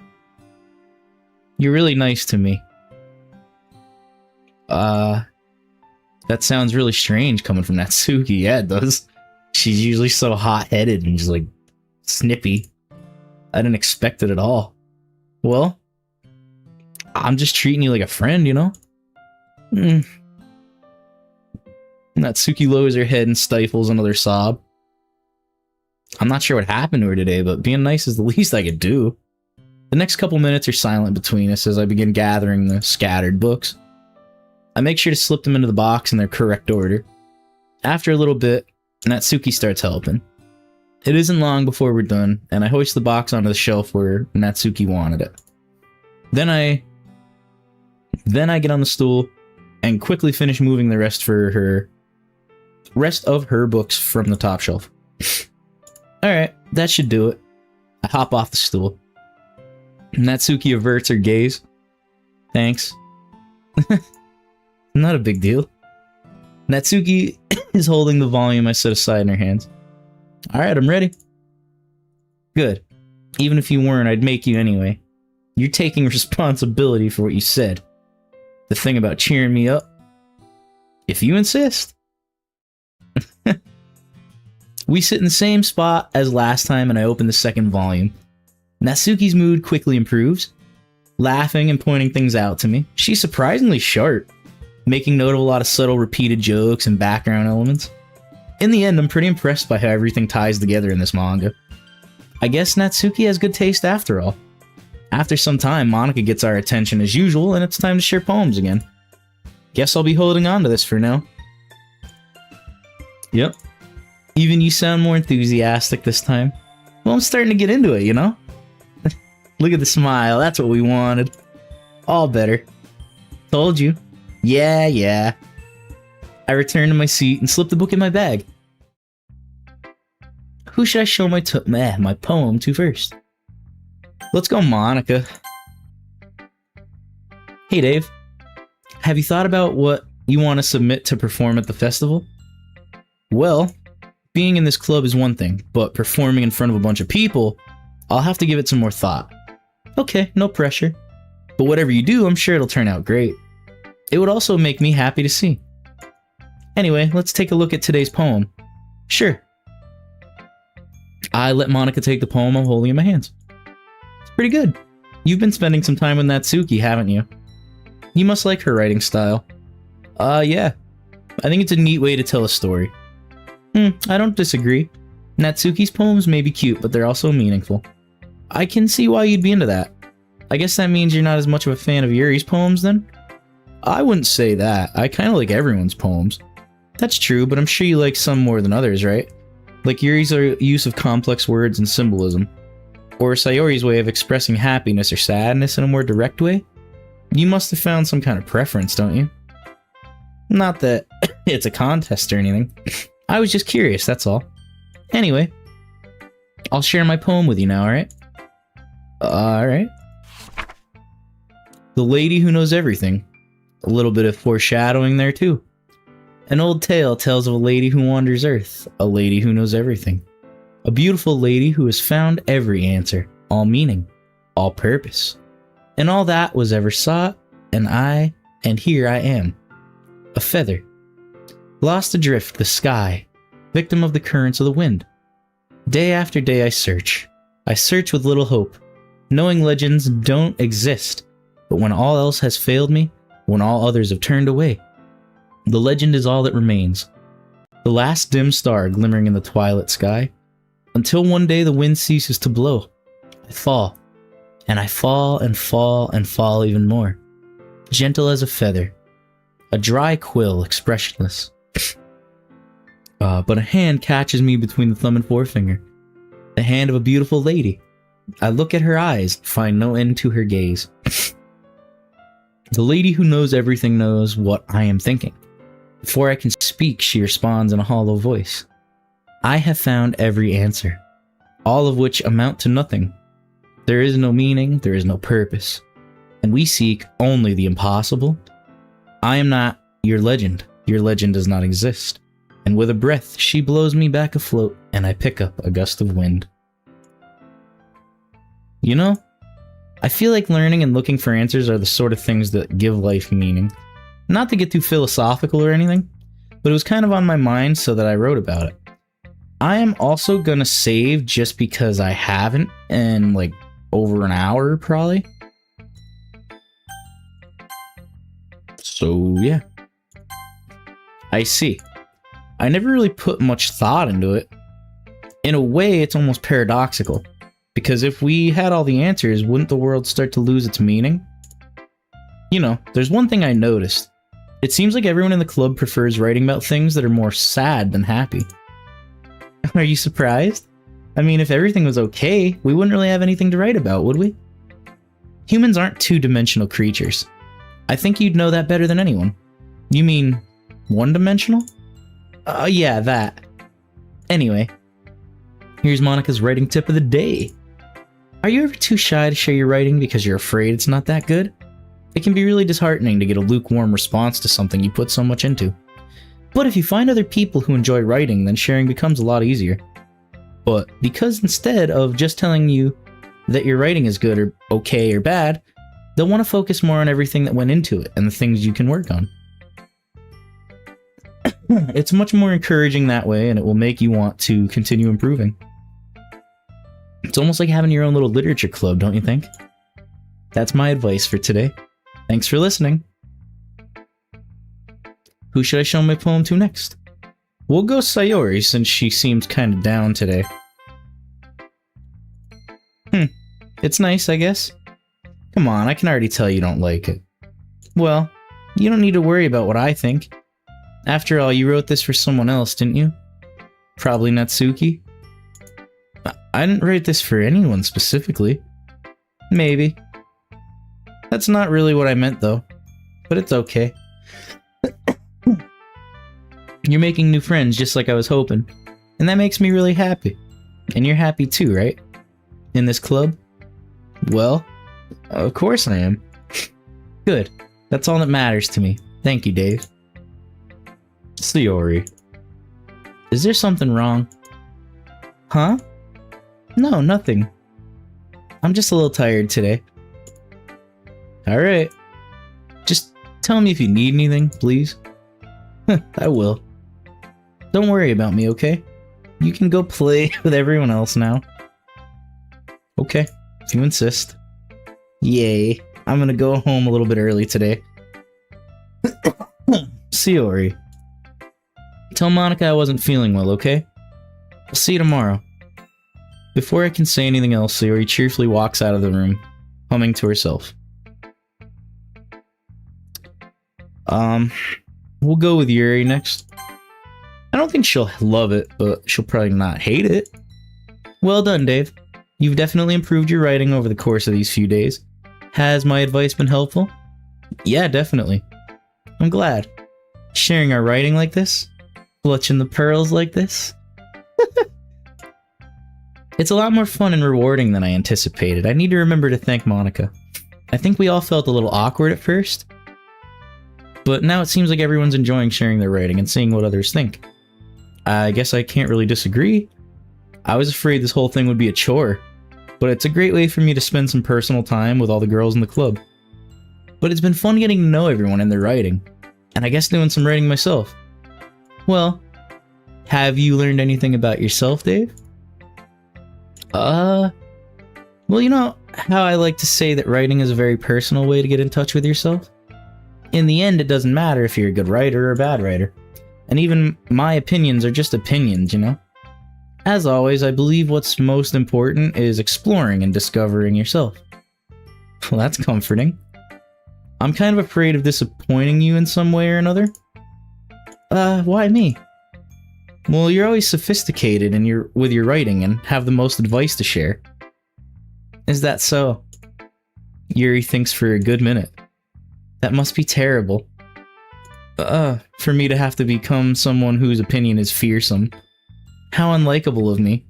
Speaker 1: really nice to me. That sounds really strange coming from Natsuki. Yeah, it does. She's usually so hot-headed and just like snippy. I didn't expect it at all. Well, I'm just treating you like a friend, you know? Natsuki lowers her head and stifles another sob. I'm not sure what happened to her today, but being nice is the least I could do. The next couple minutes are silent between us as I begin gathering the scattered books. I make sure to slip them into the box in their correct order. After a little bit, Natsuki starts helping. It isn't long before we're done, and I hoist the box onto the shelf where Natsuki wanted it. Then I get on the stool and quickly finish moving the rest of her books from the top shelf. Alright, that should do it. I hop off the stool. Natsuki averts her gaze. Thanks. Not a big deal. Natsuki is holding the volume I set aside in her hands. Alright, I'm ready. Good. Even if you weren't, I'd make you anyway. You're taking responsibility for what you said. The thing about cheering me up? If you insist. We sit in the same spot as last time and I open the second volume. Natsuki's mood quickly improves, laughing and pointing things out to me. She's surprisingly sharp, making note of a lot of subtle repeated jokes and background elements. In the end, I'm pretty impressed by how everything ties together in this manga. I guess Natsuki has good taste after all. After some time, Monica gets our attention as usual, and it's time to share poems again. Guess I'll be holding on to this for now. Yep. Even you sound more enthusiastic this time. Well, I'm starting to get into it, you know? Look at the smile, that's what we wanted. All better. Told you. Yeah. I return to my seat and slip the book in my bag. Who should I show my poem to first? Let's go Monica. Hey Dave, have you thought about what you want to submit to perform at the festival? Well, being in this club is one thing, but performing in front of a bunch of people, I'll have to give it some more thought. Okay, no pressure. But whatever you do, I'm sure it'll turn out great. It would also make me happy to see. Anyway, let's take a look at today's poem. Sure. I let Monica take the poem I'm holding in my hands. It's pretty good. You've been spending some time with Natsuki, haven't you? You must like her writing style. Yeah. I think it's a neat way to tell a story. I don't disagree. Natsuki's poems may be cute, but they're also meaningful. I can see why you'd be into that. I guess that means you're not as much of a fan of Yuri's poems, then? I wouldn't say that. I kind of like everyone's poems. That's true, but I'm sure you like some more than others, right? Like Yuri's use of complex words and symbolism. Or Sayori's way of expressing happiness or sadness in a more direct way. You must have found some kind of preference, don't you? Not that it's a contest or anything. I was just curious, that's all. Anyway, I'll share my poem with you now, alright? Alright. The Lady Who Knows Everything. A little bit of foreshadowing there, too. An old tale tells of a lady who wanders Earth, a lady who knows everything. A beautiful lady who has found every answer, all meaning, all purpose. And all that was ever sought, and here I am. A feather. Lost adrift the sky, victim of the currents of the wind. Day after day I search with little hope, knowing legends don't exist, but when all else has failed me, when all others have turned away, the legend is all that remains. The last dim star glimmering in the twilight sky, until one day the wind ceases to blow. I fall, and I fall and fall and fall even more, gentle as a feather, a dry quill expressionless. But a hand catches me between the thumb and forefinger. The hand of a beautiful lady. I look at her eyes, find no end to her gaze. The lady who knows everything knows what I am thinking. Before I can speak, she responds in a hollow voice. I have found every answer, all of which amount to nothing. There is no meaning, there is no purpose, and we seek only the impossible. I am not your legend does not exist. and with a breath, she blows me back afloat, and I pick up a gust of wind. You know, I feel like learning and looking for answers are the sort of things that give life meaning. Not to get too philosophical or anything, but it was kind of on my mind, so that I wrote about it. I am also gonna save just because I haven't in like over an hour probably. So yeah. I see. I never really put much thought into it. In a way, it's almost paradoxical. Because if we had all the answers, wouldn't the world start to lose its meaning? You know, there's one thing I noticed. It seems like everyone in the club prefers writing about things that are more sad than happy. Are you surprised? I mean, if everything was okay, we wouldn't really have anything to write about, would we? Humans aren't two-dimensional creatures. I think you'd know that better than anyone. You mean one-dimensional? Yeah, that. Anyway, here's Monica's writing tip of the day. Are you ever too shy to share your writing because you're afraid it's not that good? It can be really disheartening to get a lukewarm response to something you put so much into. But if you find other people who enjoy writing, then sharing becomes a lot easier. But because instead of just telling you that your writing is good or okay or bad, they'll want to focus more on everything that went into it and the things you can work on. It's much more encouraging that way, and it will make you want to continue improving. It's almost like having your own little literature club, don't you think? That's my advice for today. Thanks for listening. Who should I show my poem to next? We'll go Sayori, since she seems kind of down today. It's nice, I guess. Come on, I can already tell you don't like it. Well, you don't need to worry about what I think. After all, you wrote this for someone else, didn't you? Probably Natsuki? I didn't write this for anyone specifically. Maybe. That's not really what I meant, though. But it's okay. You're making new friends just like I was hoping. And that makes me really happy. And you're happy too, right? In this club? Well, of course I am. Good. That's all that matters to me. Thank you, Dave. Sayori. Is there something wrong? Huh? No, nothing. I'm just a little tired today. Alright. Just tell me if you need anything, please. I will. Don't worry about me, okay? You can go play with everyone else now. Okay, if you insist. Yay. I'm gonna go home a little bit early today. Sayori. Tell Monica I wasn't feeling well, okay? I'll see you tomorrow. Before I can say anything else, Sayori cheerfully walks out of the room, humming to herself. We'll go with Yuri next. I don't think she'll love it, but she'll probably not hate it. Well done, Dave. You've definitely improved your writing over the course of these few days. Has my advice been helpful? Yeah, definitely. I'm glad. Sharing our writing like this? Clutching the pearls like this? It's a lot more fun and rewarding than I anticipated. I need to remember to thank Monica. I think we all felt a little awkward at first, but now it seems like everyone's enjoying sharing their writing and seeing what others think. I guess I can't really disagree. I was afraid this whole thing would be a chore, but it's a great way for me to spend some personal time with all the girls in the club. But it's been fun getting to know everyone and their writing, and I guess doing some writing myself. Well, have you learned anything about yourself, Dave? Well, you know how I like to say that writing is a very personal way to get in touch with yourself? In the end, it doesn't matter if you're a good writer or a bad writer. And even my opinions are just opinions, you know? As always, I believe what's most important is exploring and discovering yourself. Well, that's comforting. I'm kind of afraid of disappointing you in some way or another. Why me? Well, you're always sophisticated with your writing and have the most advice to share. Is that so? Yuri thinks for a good minute. That must be terrible. For me to have to become someone whose opinion is fearsome. How unlikable of me.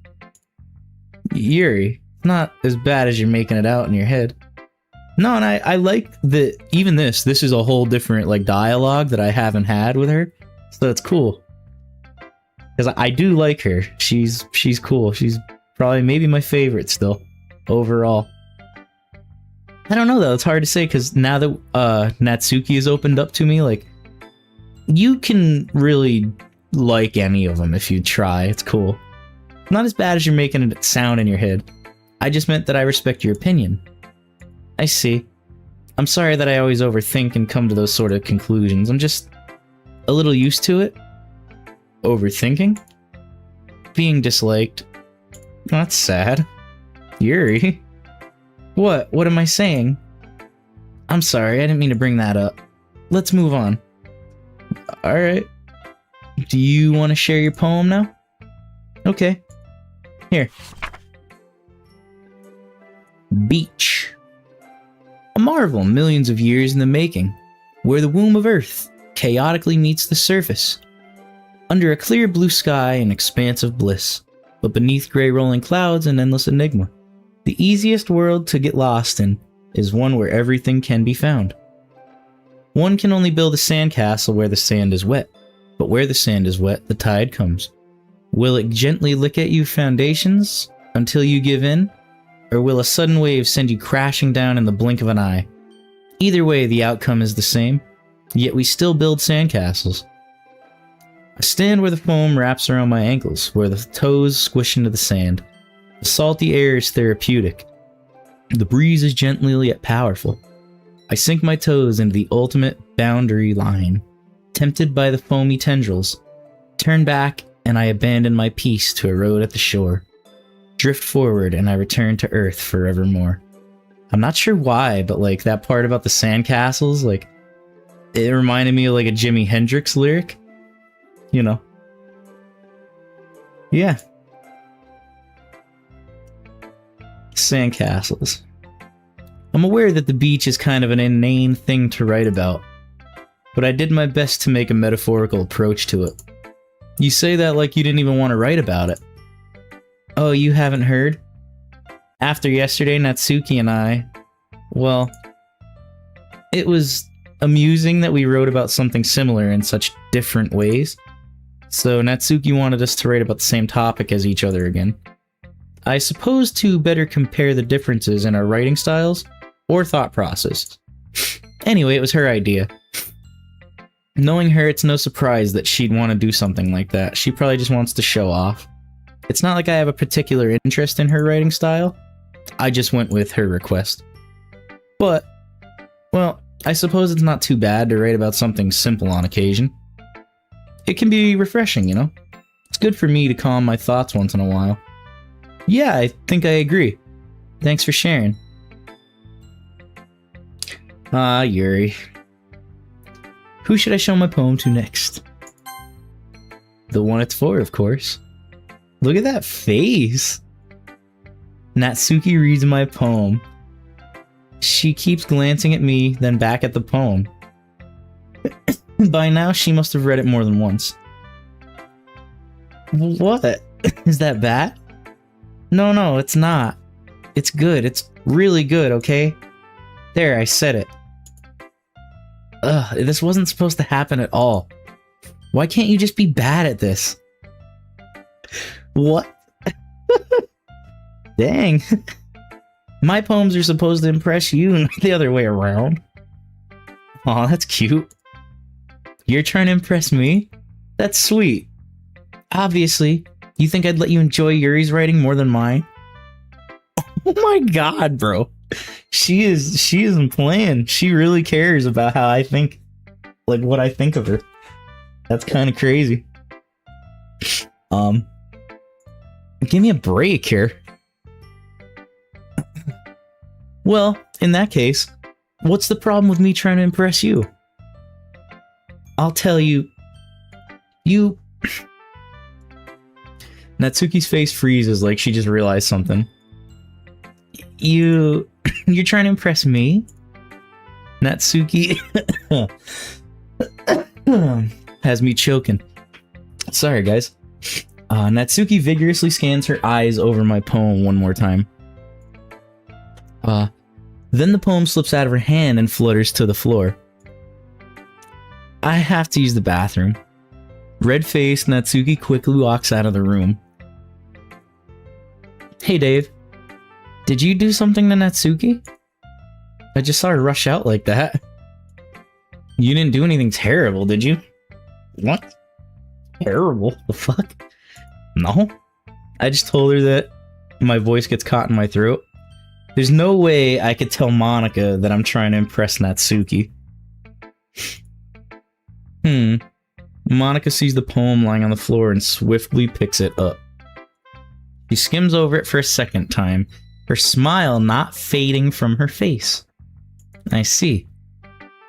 Speaker 1: Yuri, not as bad as you're making it out in your head. No, and I like that even this is a whole different like dialogue that I haven't had with her. So it's cool. Because I do like her. She's cool. She's probably maybe my favorite still, overall. I don't know though, it's hard to say because now that Natsuki has opened up to me, like, you can really like any of them if you try. It's cool. Not as bad as you're making it sound in your head. I just meant that I respect your opinion. I see. I'm sorry that I always overthink and come to those sort of conclusions. I'm just a little used to it. Overthinking? Being disliked. That's sad. Yuri? What? What am I saying? I'm sorry, I didn't mean to bring that up. Let's move on. Alright. Do you want to share your poem now? Okay. Here. Beach. A marvel millions of years in the making, where the womb of Earth chaotically meets the surface. Under a clear blue sky, an expanse of bliss, but beneath gray rolling clouds, an endless enigma. The easiest world to get lost in is one where everything can be found. One can only build a sandcastle where the sand is wet, but where the sand is wet, the tide comes. Will it gently lick at you foundations until you give in? Or will a sudden wave send you crashing down in the blink of an eye? Either way, the outcome is the same, yet we still build sandcastles. I stand where the foam wraps around my ankles, where the toes squish into the sand. The salty air is therapeutic. The breeze is gentle yet powerful. I sink my toes into the ultimate boundary line, tempted by the foamy tendrils. Turn back, and I abandon my peace to erode at the shore. Drift forward, and I return to Earth forevermore. I'm not sure why, but like that part about the sandcastles, like, it reminded me of like a Jimi Hendrix lyric. You know. Yeah. Sandcastles. I'm aware that the beach is kind of an inane thing to write about, but I did my best to make a metaphorical approach to it. You say that like you didn't even want to write about it. Oh, you haven't heard? After yesterday, Natsuki and I... Well, it was amusing that we wrote about something similar in such different ways. So Natsuki wanted us to write about the same topic as each other again. I suppose to better compare the differences in our writing styles or thought process. Anyway, it was her idea. Knowing her, it's no surprise that she'd want to do something like that. She probably just wants to show off. It's not like I have a particular interest in her writing style. I just went with her request. But, well, I suppose it's not too bad to write about something simple on occasion. It can be refreshing, you know? It's good for me to calm my thoughts once in a while. Yeah, I think I agree. Thanks for sharing. Ah, Yuri. Who should I show my poem to next? The one it's for, of course. Look at that face! Natsuki reads my poem. She keeps glancing at me, then back at the poem. By now, she must have read it more than once. What? Is that bad? No, it's not. It's good. It's really good, okay? There, I said it. Ugh, this wasn't supposed to happen at all. Why can't you just be bad at this? What? Dang. My poems are supposed to impress you, not the other way around. Aw, that's cute. You're trying to impress me? That's sweet. Obviously, you think I'd let you enjoy Yuri's writing more than mine? Oh my god, bro. She isn't playing. She really cares about how I think, like what I think of her. That's kind of crazy. Give me a break here. Well, in that case, what's the problem with me trying to impress you? I'll tell you. Natsuki's face freezes like she just realized something. You're trying to impress me? Natsuki has me choking. Sorry, guys. Natsuki vigorously scans her eyes over my poem one more time. Then the poem slips out of her hand and flutters to the floor. I have to use the bathroom. Red-faced, Natsuki quickly walks out of the room. Hey, Dave. Did you do something to Natsuki? I just saw her rush out like that. You didn't do anything terrible, did you? What? Terrible? The fuck? No. I just told her that my voice gets caught in my throat. There's no way I could tell Monica that I'm trying to impress Natsuki. Monica sees the poem lying on the floor and swiftly picks it up. She skims over it for a second time, her smile not fading from her face. I see.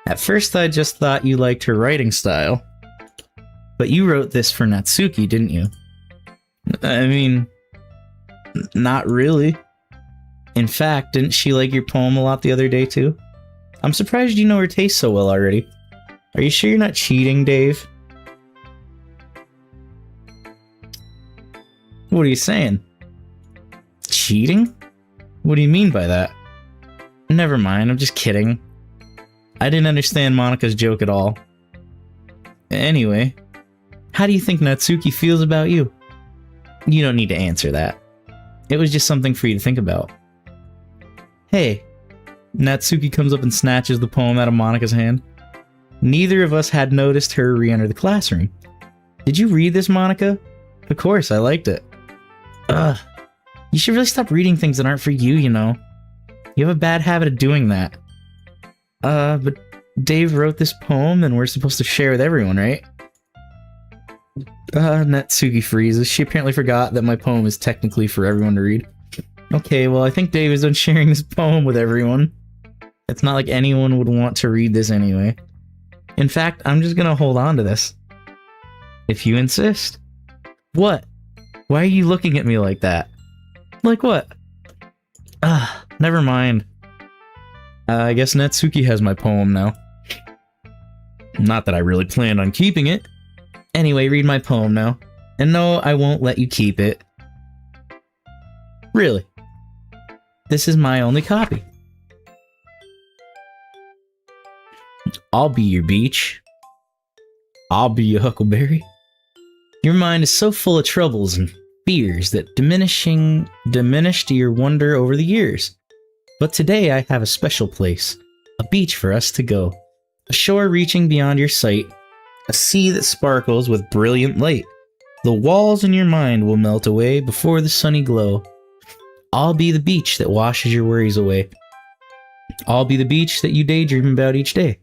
Speaker 1: At first I just thought you liked her writing style. But you wrote this for Natsuki, didn't you? I mean, not really. In fact, didn't she like your poem a lot the other day too? I'm surprised you know her taste so well already. Are you sure you're not cheating, Dave? What are you saying? Cheating? What do you mean by that? Never mind, I'm just kidding. I didn't understand Monica's joke at all. Anyway, how do you think Natsuki feels about you? You don't need to answer that. It was just something for you to think about. Hey. Natsuki comes up and snatches the poem out of Monica's hand. Neither of us had noticed her re-enter the classroom. Did you read this, Monica? Of course, I liked it. Ugh. You should really stop reading things that aren't for you, you know. You have a bad habit of doing that. But Dave wrote this poem and we're supposed to share with everyone, right? Natsuki freezes. She apparently forgot that my poem is technically for everyone to read. Okay, well, I think Dave is done sharing this poem with everyone. It's not like anyone would want to read this anyway. In fact, I'm just gonna hold on to this. If you insist. What? Why are you looking at me like that? Like what? Never mind. I guess Natsuki has my poem now. Not that I really planned on keeping it. Anyway, read my poem now. And no, I won't let you keep it. Really? This is my only copy. I'll be your beach. I'll be your huckleberry. Your mind is so full of troubles and fears that diminished your wonder over the years. But today I have a special place, a beach for us to go, a shore reaching beyond your sight, a sea that sparkles with brilliant light. The walls in your mind will melt away before the sunny glow. I'll be the beach that washes your worries away. I'll be the beach that you daydream about each day.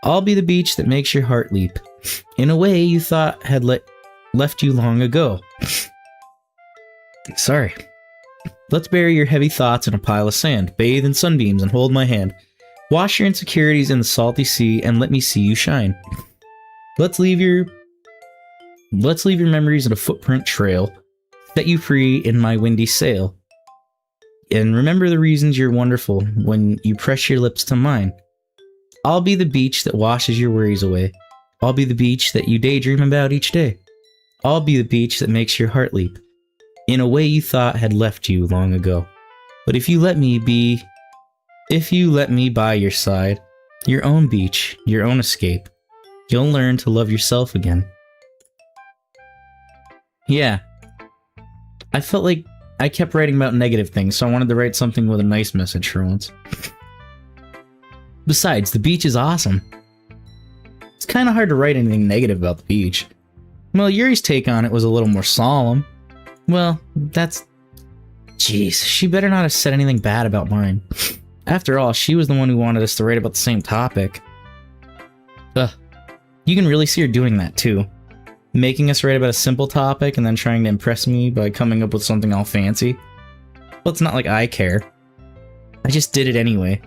Speaker 1: I'll be the beach that makes your heart leap, in a way you thought had left you long ago. Sorry. Let's bury your heavy thoughts in a pile of sand, bathe in sunbeams and hold my hand. Wash your insecurities in the salty sea and let me see you shine. Let's leave your memories in a footprint trail, set you free in my windy sail. And remember the reasons you're wonderful when you press your lips to mine. I'll be the beach that washes your worries away. I'll be the beach that you daydream about each day. I'll be the beach that makes your heart leap, in a way you thought had left you long ago. But if you let me by your side, your own beach, your own escape, you'll learn to love yourself again. Yeah. I felt like I kept writing about negative things, so I wanted to write something with a nice message for once. Besides, the beach is awesome. It's kind of hard to write anything negative about the beach. Well, Yuri's take on it was a little more solemn. Well, that's... Jeez, she better not have said anything bad about mine. After all, she was the one who wanted us to write about the same topic. Ugh. You can really see her doing that, too. Making us write about a simple topic and then trying to impress me by coming up with something all fancy. Well, it's not like I care. I just did it anyway.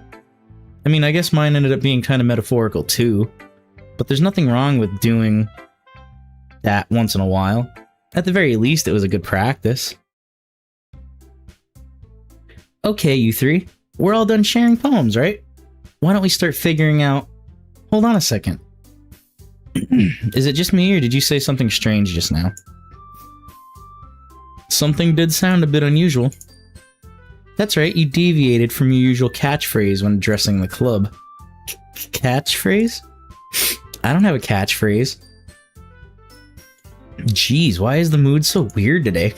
Speaker 1: I mean, I guess mine ended up being kind of metaphorical, too. But there's nothing wrong with doing that once in a while. At the very least, it was a good practice. Okay, you three. We're all done sharing poems, right? Why don't we start figuring out... Hold on a second. Is it just me, or did you say something strange just now? Something did sound a bit unusual. That's right, you deviated from your usual catchphrase when addressing the club. Catchphrase? I don't have a catchphrase. Jeez, why is the mood so weird today?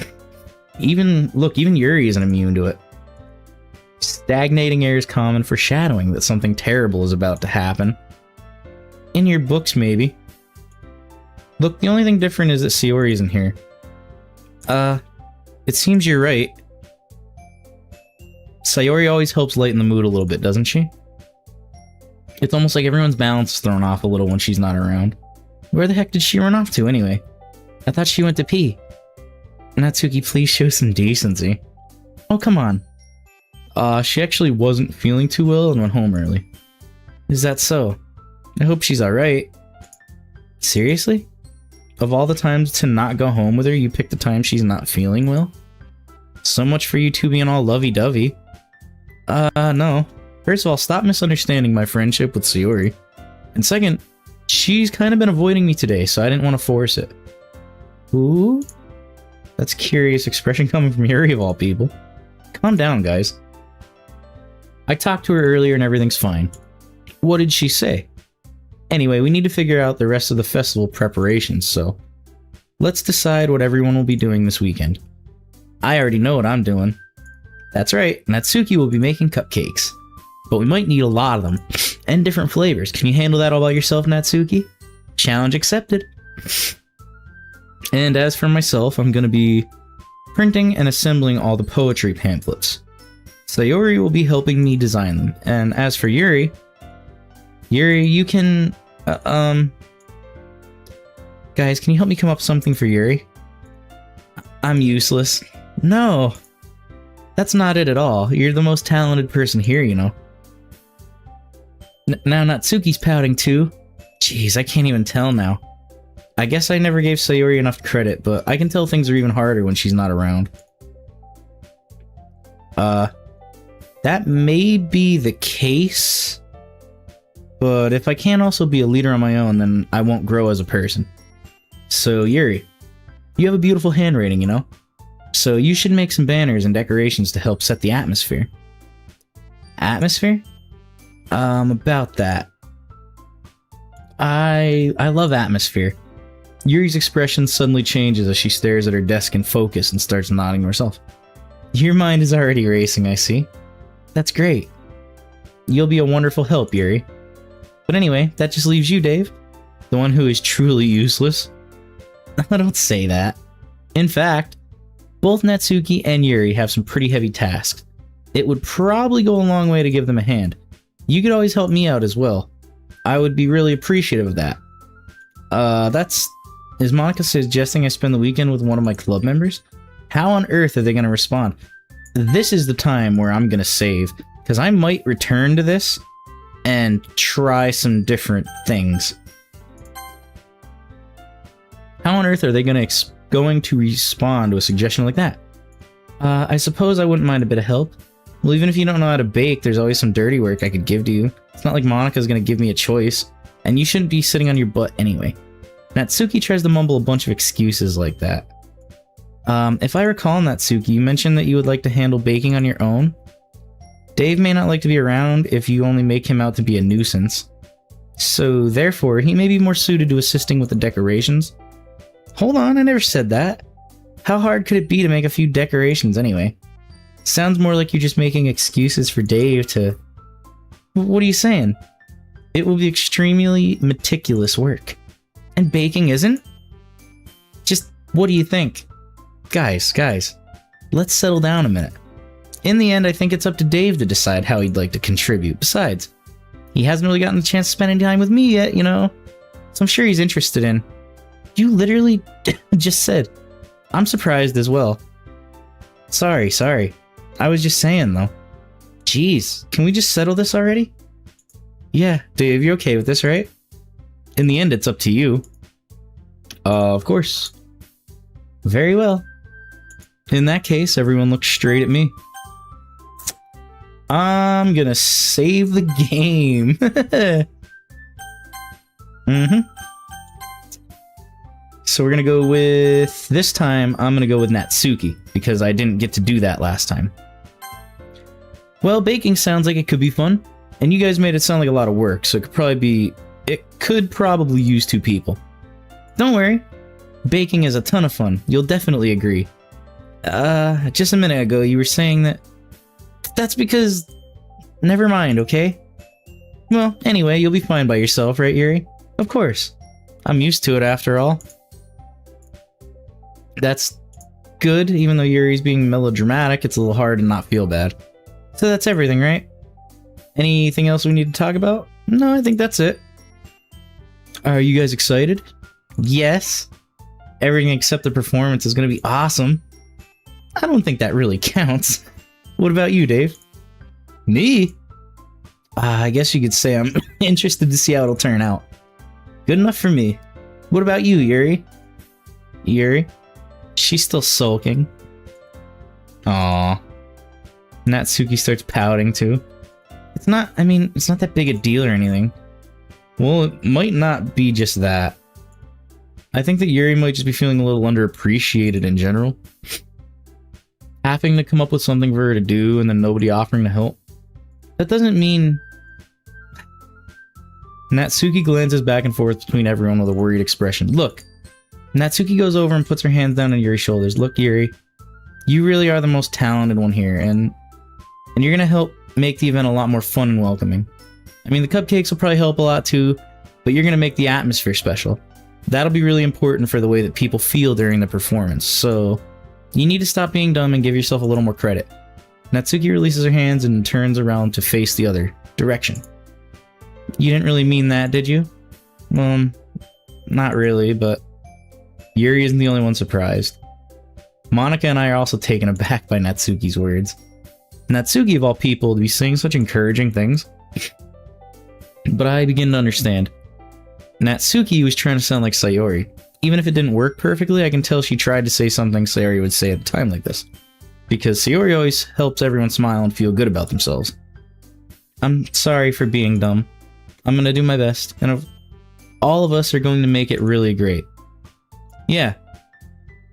Speaker 1: Even Yuri isn't immune to it. Stagnating air is common, foreshadowing that something terrible is about to happen. In your books, maybe. Look, the only thing different is that Sayori isn't here. It seems you're right. Sayori always helps lighten the mood a little bit, doesn't she? It's almost like everyone's balance is thrown off a little when she's not around. Where the heck did she run off to anyway? I thought she went to pee. Natsuki, please show some decency. Oh, come on. She actually wasn't feeling too well and went home early. Is that so? I hope she's alright. Seriously? Of all the times to not go home with her, you picked the time she's not feeling well? So much for you two being all lovey-dovey. No. First of all, stop misunderstanding my friendship with Sayori. And second, she's kind of been avoiding me today, so I didn't want to force it. Ooh? That's a curious expression coming from Yuri of all people. Calm down, guys. I talked to her earlier and everything's fine. What did she say? Anyway, we need to figure out the rest of the festival preparations, so let's decide what everyone will be doing this weekend. I already know what I'm doing. That's right, Natsuki will be making cupcakes. But we might need a lot of them, and different flavors. Can you handle that all by yourself, Natsuki? Challenge accepted. And as for myself, I'm going to be printing and assembling all the poetry pamphlets. Sayori will be helping me design them. And as for Yuri, you can... Guys, can you help me come up with something for Yuri? I'm useless. No! That's not it at all. You're the most talented person here, you know. Now Natsuki's pouting too. Jeez, I can't even tell now. I guess I never gave Sayori enough credit, but I can tell things are even harder when she's not around. That may be the case, but if I can't also be a leader on my own, then I won't grow as a person. So Yuri, you have a beautiful handwriting, you know? So you should make some banners and decorations to help set the atmosphere. Atmosphere? About that. I love atmosphere. Yuri's expression suddenly changes as she stares at her desk in focus and starts nodding to herself. Your mind is already racing, I see. That's great. You'll be a wonderful help, Yuri. But anyway, that just leaves you, Dave. The one who is truly useless. I don't say that. In fact, both Natsuki and Yuri have some pretty heavy tasks. It would probably go a long way to give them a hand. You could always help me out as well. I would be really appreciative of that. Is Monica suggesting I spend the weekend with one of my club members? How on earth are they going to respond? This is the time where I'm going to save, because I might return to this and try some different things. How on earth are they going to respond to a suggestion like that? I suppose I wouldn't mind a bit of help. Well, even if you don't know how to bake, there's always some dirty work I could give to you. It's not like Monica's going to give me a choice, and you shouldn't be sitting on your butt anyway. Natsuki tries to mumble a bunch of excuses like that. If I recall, Natsuki, you mentioned that you would like to handle baking on your own. Dave may not like to be around if you only make him out to be a nuisance. So, therefore, he may be more suited to assisting with the decorations. Hold on, I never said that. How hard could it be to make a few decorations anyway? Sounds more like you're just making excuses for Dave to... What are you saying? It will be extremely meticulous work. And baking isn't? Just, what do you think? Guys, let's settle down a minute. In the end, I think it's up to Dave to decide how he'd like to contribute. Besides, he hasn't really gotten the chance to spend any time with me yet, you know? So I'm sure he's interested in... You literally just said... I'm surprised as well. Sorry. I was just saying, though. Jeez, can we just settle this already? Yeah, Dave, you're okay with this, right? In the end, it's up to you. Of course. Very well. In that case, everyone looks straight at me. I'm gonna save the game. So we're gonna go with... This time, I'm gonna go with Natsuki, because I didn't get to do that last time. Well, baking sounds like it could be fun, and you guys made it sound like a lot of work, so it could probably use 2 people. Don't worry, Baking is a ton of fun. You'll definitely agree. Just a minute ago, you were saying that... That's because... Never mind, okay? Well, anyway, you'll be fine by yourself, right, Yuri? Of course. I'm used to it after all. That's good, even though Yuri's being melodramatic, it's a little hard to not feel bad. So that's everything, right? Anything else we need to talk about? No, I think that's it. Are you guys excited? Yes. Everything except the performance is going to be awesome. I don't think that really counts. What about you, Dave? Me? I guess you could say I'm interested to see how it'll turn out. Good enough for me. What about you, Yuri? Yuri? She's still sulking. Aww. Natsuki starts pouting too. It's not that big a deal or anything. Well, it might not be just that. I think that Yuri might just be feeling a little underappreciated in general. Having to come up with something for her to do and then nobody offering to help. That doesn't mean... Natsuki glances back and forth between everyone with a worried expression. Look! Natsuki goes over and puts her hands down on Yuri's shoulders. Look, Yuri. You really are the most talented one here, and you're gonna help make the event a lot more fun and welcoming. I mean, the cupcakes will probably help a lot too, but you're gonna make the atmosphere special. That'll be really important for the way that people feel during the performance, so you need to stop being dumb and give yourself a little more credit. Natsuki releases her hands and turns around to face the other direction. You didn't really mean that, did you? Not really, but Yuri isn't the only one surprised. Monika and I are also taken aback by Natsuki's words. Natsuki, of all people, to be saying such encouraging things. But I begin to understand. Natsuki was trying to sound like Sayori. Even if it didn't work perfectly, I can tell she tried to say something Sayori would say at a time like this. Because Sayori always helps everyone smile and feel good about themselves. I'm sorry for being dumb. I'm gonna do my best, and all of us are going to make it really great. Yeah.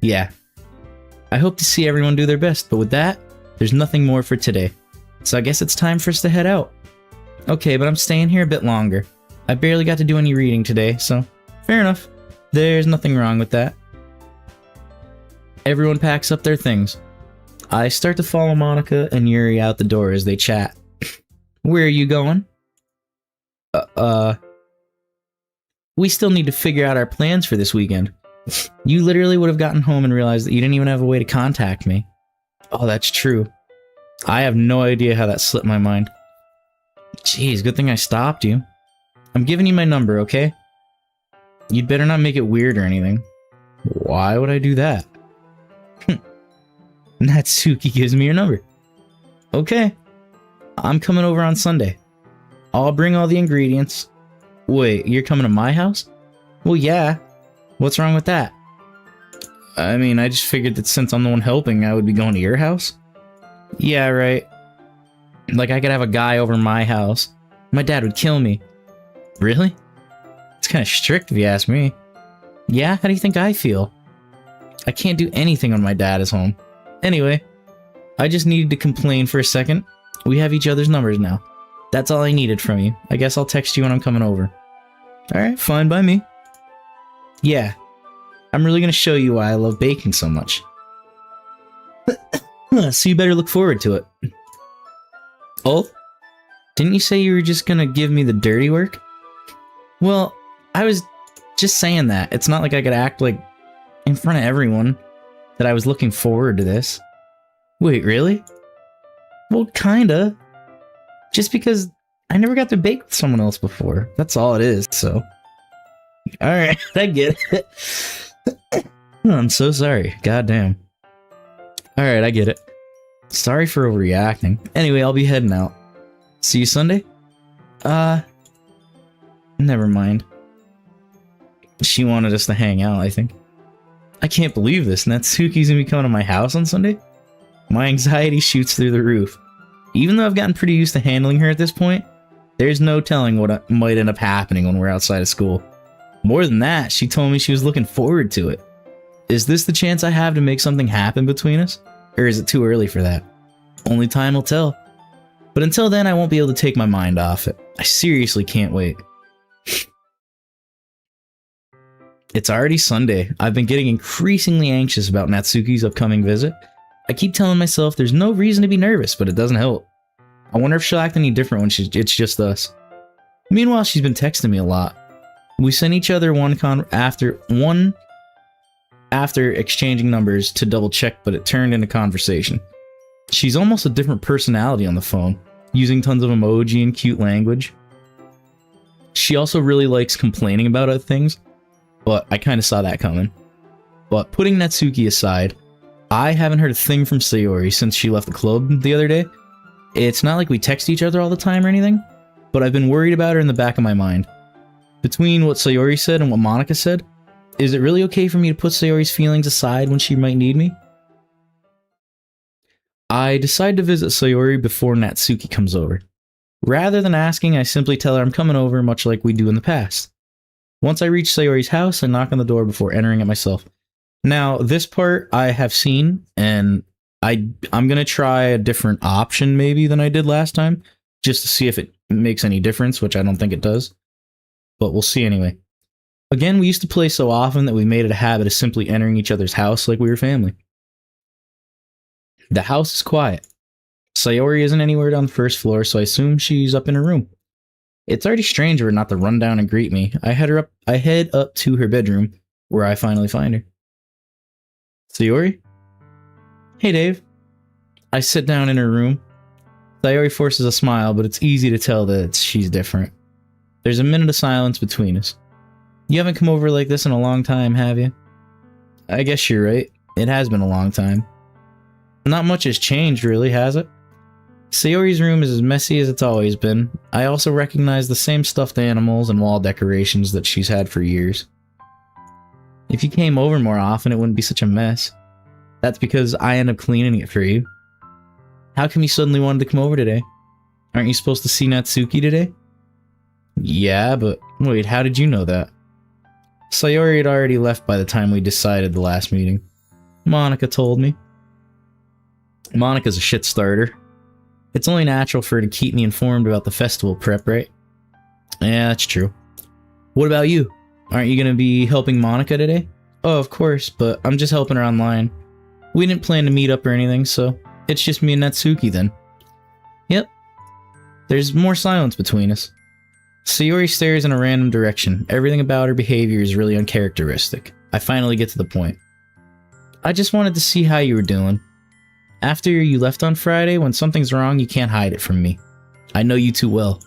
Speaker 1: I hope to see everyone do their best, but with that, there's nothing more for today. So I guess it's time for us to head out. Okay, but I'm staying here a bit longer. I barely got to do any reading today, so fair enough. There's nothing wrong with that. Everyone packs up their things. I start to follow Monika and Yuri out the door as they chat. Where are you going? We still need to figure out our plans for this weekend. You literally would have gotten home and realized that you didn't even have a way to contact me. Oh, that's true. I have no idea how that slipped my mind. Jeez, good thing I stopped you. I'm giving you my number, okay? You'd better not make it weird or anything. Why would I do that? Natsuki gives me your number. Okay. I'm coming over on Sunday. I'll bring all the ingredients. Wait, you're coming to my house? Well, yeah. What's wrong with that? I mean, I just figured that since I'm the one helping, I would be going to your house. Yeah, right. Like, I could have a guy over my house. My dad would kill me. Really? It's kind of strict if you ask me. Yeah? How do you think I feel? I can't do anything when my dad is home. Anyway, I just needed to complain for a second. We have each other's numbers now. That's all I needed from you. I guess I'll text you when I'm coming over. Alright, fine by me. Yeah. I'm really gonna show you why I love baking so much. So you better look forward to it. Oh? Didn't you say you were just gonna give me the dirty work? Well, I was just saying that. It's not like I could act like in front of everyone that I was looking forward to this. Wait, really? Well, kinda. Just because I never got to bake with someone else before. That's all it is, so. Alright, I get it. I'm so sorry. Goddamn. Alright, I get it. Sorry for overreacting. Anyway, I'll be heading out. See you Sunday? Never mind. She wanted us to hang out, I think. I can't believe this. Natsuki's gonna be coming to my house on Sunday? My anxiety shoots through the roof. Even though I've gotten pretty used to handling her at this point, there's no telling what might end up happening when we're outside of school. More than that, she told me she was looking forward to it. Is this the chance I have to make something happen between us? Or is it too early for that? Only time will tell. But until then, I won't be able to take my mind off it. I seriously can't wait. It's already Sunday. I've been getting increasingly anxious about Natsuki's upcoming visit. I keep telling myself there's no reason to be nervous, but it doesn't help. I wonder if she'll act any different when it's just us. Meanwhile, she's been texting me a lot. We sent each other one after exchanging numbers to double check, but it turned into conversation. She's almost a different personality on the phone, using tons of emoji and cute language. She also really likes complaining about other things, but I kind of saw that coming. But putting Natsuki aside, I haven't heard a thing from Sayori since she left the club the other day. It's not like we text each other all the time or anything, but I've been worried about her in the back of my mind. Between what Sayori said and what Monica said, is it really okay for me to put Sayori's feelings aside when she might need me? I decide to visit Sayori before Natsuki comes over. Rather than asking, I simply tell her I'm coming over, much like we do in the past. Once I reach Sayori's house, I knock on the door before entering it myself. Now, this part I have seen, and I'm going to try a different option maybe than I did last time, just to see if it makes any difference, which I don't think it does. But we'll see anyway. Again, we used to play so often that we made it a habit of simply entering each other's house like we were family. The house is quiet. Sayori isn't anywhere on the first floor, so I assume she's up in her room. It's already strange of her not to run down and greet me. I head up to her bedroom, where I finally find her. Sayori? Hey, Dave. I sit down in her room. Sayori forces a smile, but it's easy to tell that she's different. There's a minute of silence between us. You haven't come over like this in a long time, have you? I guess you're right. It has been a long time. Not much has changed, really, has it? Sayori's room is as messy as it's always been. I also recognize the same stuffed animals and wall decorations that she's had for years. If you came over more often, it wouldn't be such a mess. That's because I end up cleaning it for you. How come you suddenly wanted to come over today? Aren't you supposed to see Natsuki today? Yeah, but wait, how did you know that? Sayori had already left by the time we decided the last meeting. Monica told me. Monica's a shit starter. It's only natural for her to keep me informed about the festival prep, right? Yeah, that's true. What about you? Aren't you going to be helping Monica today? Oh, of course, but I'm just helping her online. We didn't plan to meet up or anything, so it's just me and Natsuki then. Yep. There's more silence between us. Sayori stares in a random direction. Everything about her behavior is really uncharacteristic. I finally get to the point. I just wanted to see how you were doing. After you left on Friday, when something's wrong, you can't hide it from me. I know you too well.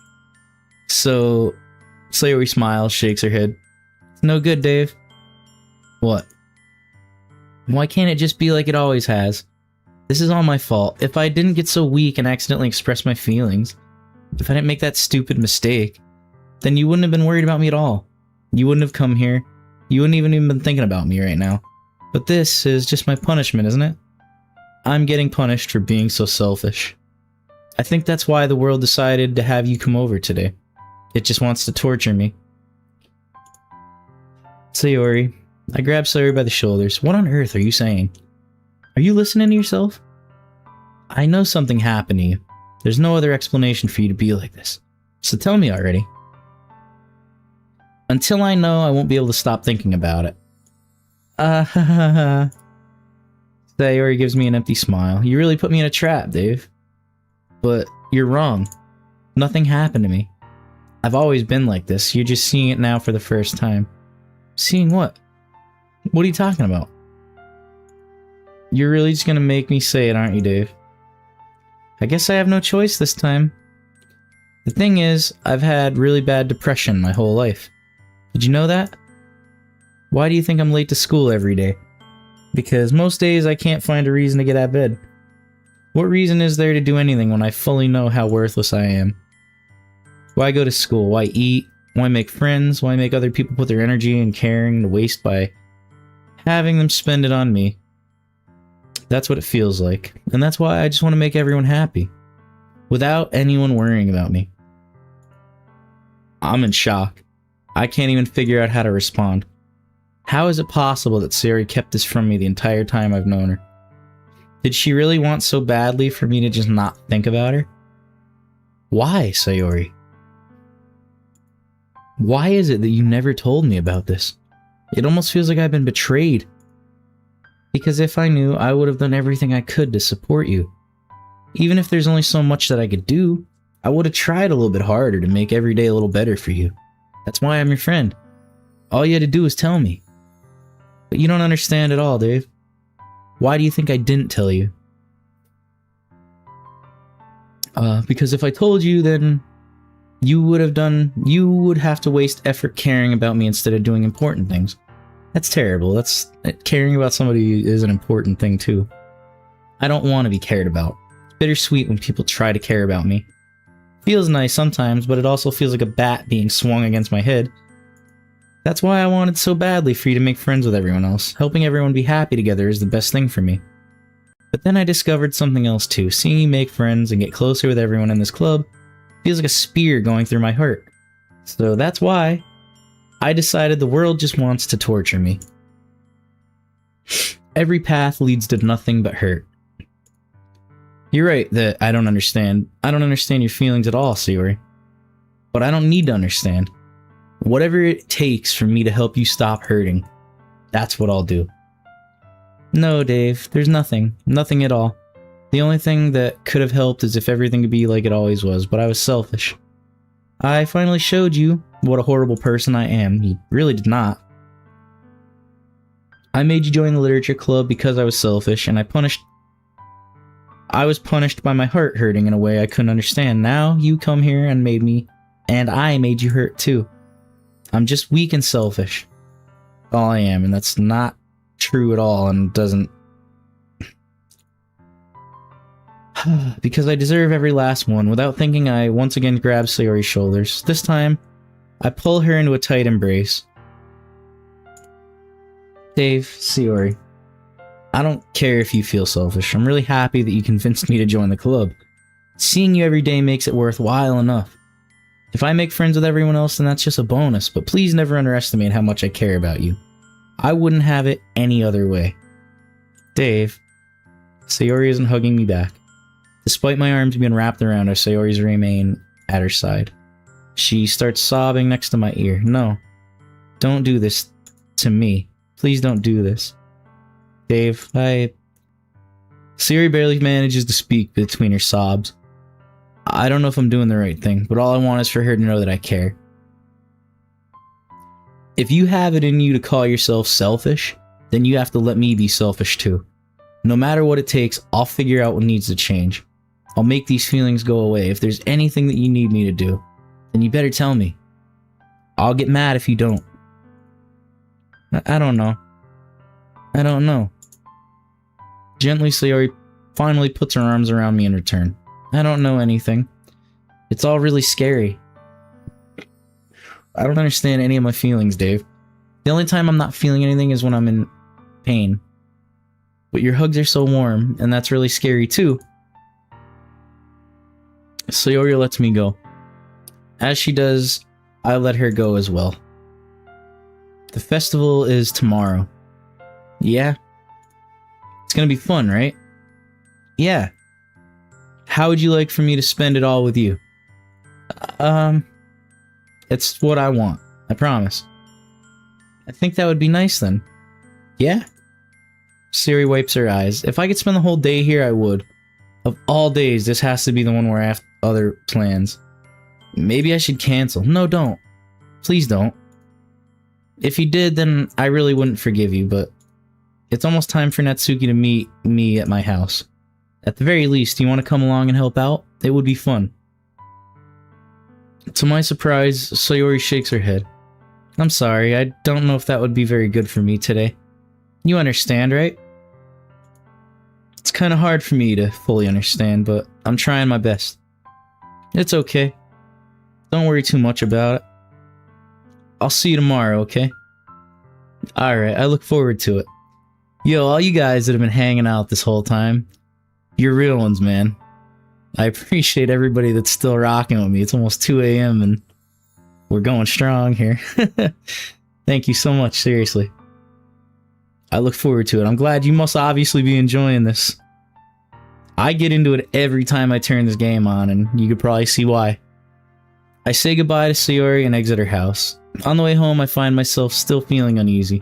Speaker 1: So, Sayori smiles, shakes her head. It's no good, Dave. What? Why can't it just be like it always has? This is all my fault. If I didn't get so weak and accidentally express my feelings, if I didn't make that stupid mistake, then you wouldn't have been worried about me at all. You wouldn't have come here. You wouldn't even been thinking about me right now. But this is just my punishment, isn't it? I'm getting punished for being so selfish. I think that's why the world decided to have you come over today. It just wants to torture me. Sayori. I grab Sayori by the shoulders. What on earth are you saying? Are you listening to yourself? I know something happened to you. There's no other explanation for you to be like this. So tell me already. Until I know, I won't be able to stop thinking about it. Sayori gives me an empty smile. You really put me in a trap, Dave. But you're wrong. Nothing happened to me. I've always been like this. You're just seeing it now for the first time. Seeing what? What are you talking about? You're really just gonna make me say it, aren't you, Dave? I guess I have no choice this time. The thing is, I've had really bad depression my whole life. Did you know that? Why do you think I'm late to school every day? Because most days I can't find a reason to get out of bed. What reason is there to do anything when I fully know how worthless I am? Why go to school? Why eat? Why make friends? Why make other people put their energy and caring to waste by having them spend it on me? That's what it feels like. And that's why I just want to make everyone happy. Without anyone worrying about me. I'm in shock. I can't even figure out how to respond. How is it possible that Sayori kept this from me the entire time I've known her? Did she really want so badly for me to just not think about her? Why, Sayori? Why is it that you never told me about this? It almost feels like I've been betrayed. Because if I knew, I would have done everything I could to support you. Even if there's only so much that I could do, I would have tried a little bit harder to make every day a little better for you. That's why I'm your friend. All you had to do was tell me. But you don't understand at all, Dave. Why do you think I didn't tell you? Because if I told you, then you would have to waste effort caring about me instead of doing important things. That's terrible. Caring about somebody is an important thing too. I don't want to be cared about. It's bittersweet when people try to care about me. Feels nice sometimes, but it also feels like a bat being swung against my head. That's why I wanted so badly for you to make friends with everyone else. Helping everyone be happy together is the best thing for me. But then I discovered something else too. Seeing you make friends and get closer with everyone in this club feels like a spear going through my heart. So that's why I decided the world just wants to torture me. Every path leads to nothing but hurt. You're right that I don't understand. I don't understand your feelings at all, Sayori. But I don't need to understand. Whatever it takes for me to help you stop hurting, that's what I'll do. No, Dave, there's nothing. Nothing at all. The only thing that could have helped is if everything could be like it always was, but I was selfish. I finally showed you what a horrible person I am. You really did not. I made you join the literature club because I was selfish, and I was punished by my heart hurting in a way I couldn't understand. Now you come here and I made you hurt too. I'm just weak and selfish. All I am, and that's not true at all, and doesn't... Because I deserve every last one. Without thinking, I once again grab Sayori's shoulders. This time, I pull her into a tight embrace. Dave, Sayori, I don't care if you feel selfish. I'm really happy that you convinced me to join the club. Seeing you every day makes it worthwhile enough. If I make friends with everyone else, then that's just a bonus, but please never underestimate how much I care about you. I wouldn't have it any other way. Dave, Sayori isn't hugging me back. Despite my arms being wrapped around her, Sayori's remain at her side. She starts sobbing next to my ear. No, don't do this to me. Please don't do this. Dave, Sayori barely manages to speak between her sobs. I don't know if I'm doing the right thing, but all I want is for her to know that I care. If you have it in you to call yourself selfish, then you have to let me be selfish too. No matter what it takes, I'll figure out what needs to change. I'll make these feelings go away. If there's anything that you need me to do, then you better tell me. I'll get mad if you don't. I don't know. I don't know. Gently, Sayori finally puts her arms around me in return. I don't know anything. It's all really scary. I don't understand any of my feelings, Dave. The only time I'm not feeling anything is when I'm in pain. But your hugs are so warm, and that's really scary too. Sayori lets me go. As she does, I let her go as well. The festival is tomorrow. Yeah? It's gonna be fun, right? Yeah. How would you like for me to spend it all with you? It's what I want. I promise. I think that would be nice then. Yeah? Sayori wipes her eyes. If I could spend the whole day here, I would. Of all days, this has to be the one where I have other plans. Maybe I should cancel. No, don't. Please don't. If you did, then I really wouldn't forgive you, but it's almost time for Natsuki to meet me at my house. At the very least, do you want to come along and help out? It would be fun. To my surprise, Sayori shakes her head. I'm sorry, I don't know if that would be very good for me today. You understand, right? It's kind of hard for me to fully understand, but I'm trying my best. It's okay. Don't worry too much about it. I'll see you tomorrow, okay? Alright, I look forward to it. Yo, all you guys that have been hanging out this whole time, you're real ones, man. I appreciate everybody that's still rocking with me. It's almost 2 a.m. and we're going strong here. Thank you so much, seriously. I look forward to it. I'm glad you must obviously be enjoying this. I get into it every time I turn this game on, and you could probably see why. I say goodbye to Sayori and exit her house. On the way home, I find myself still feeling uneasy.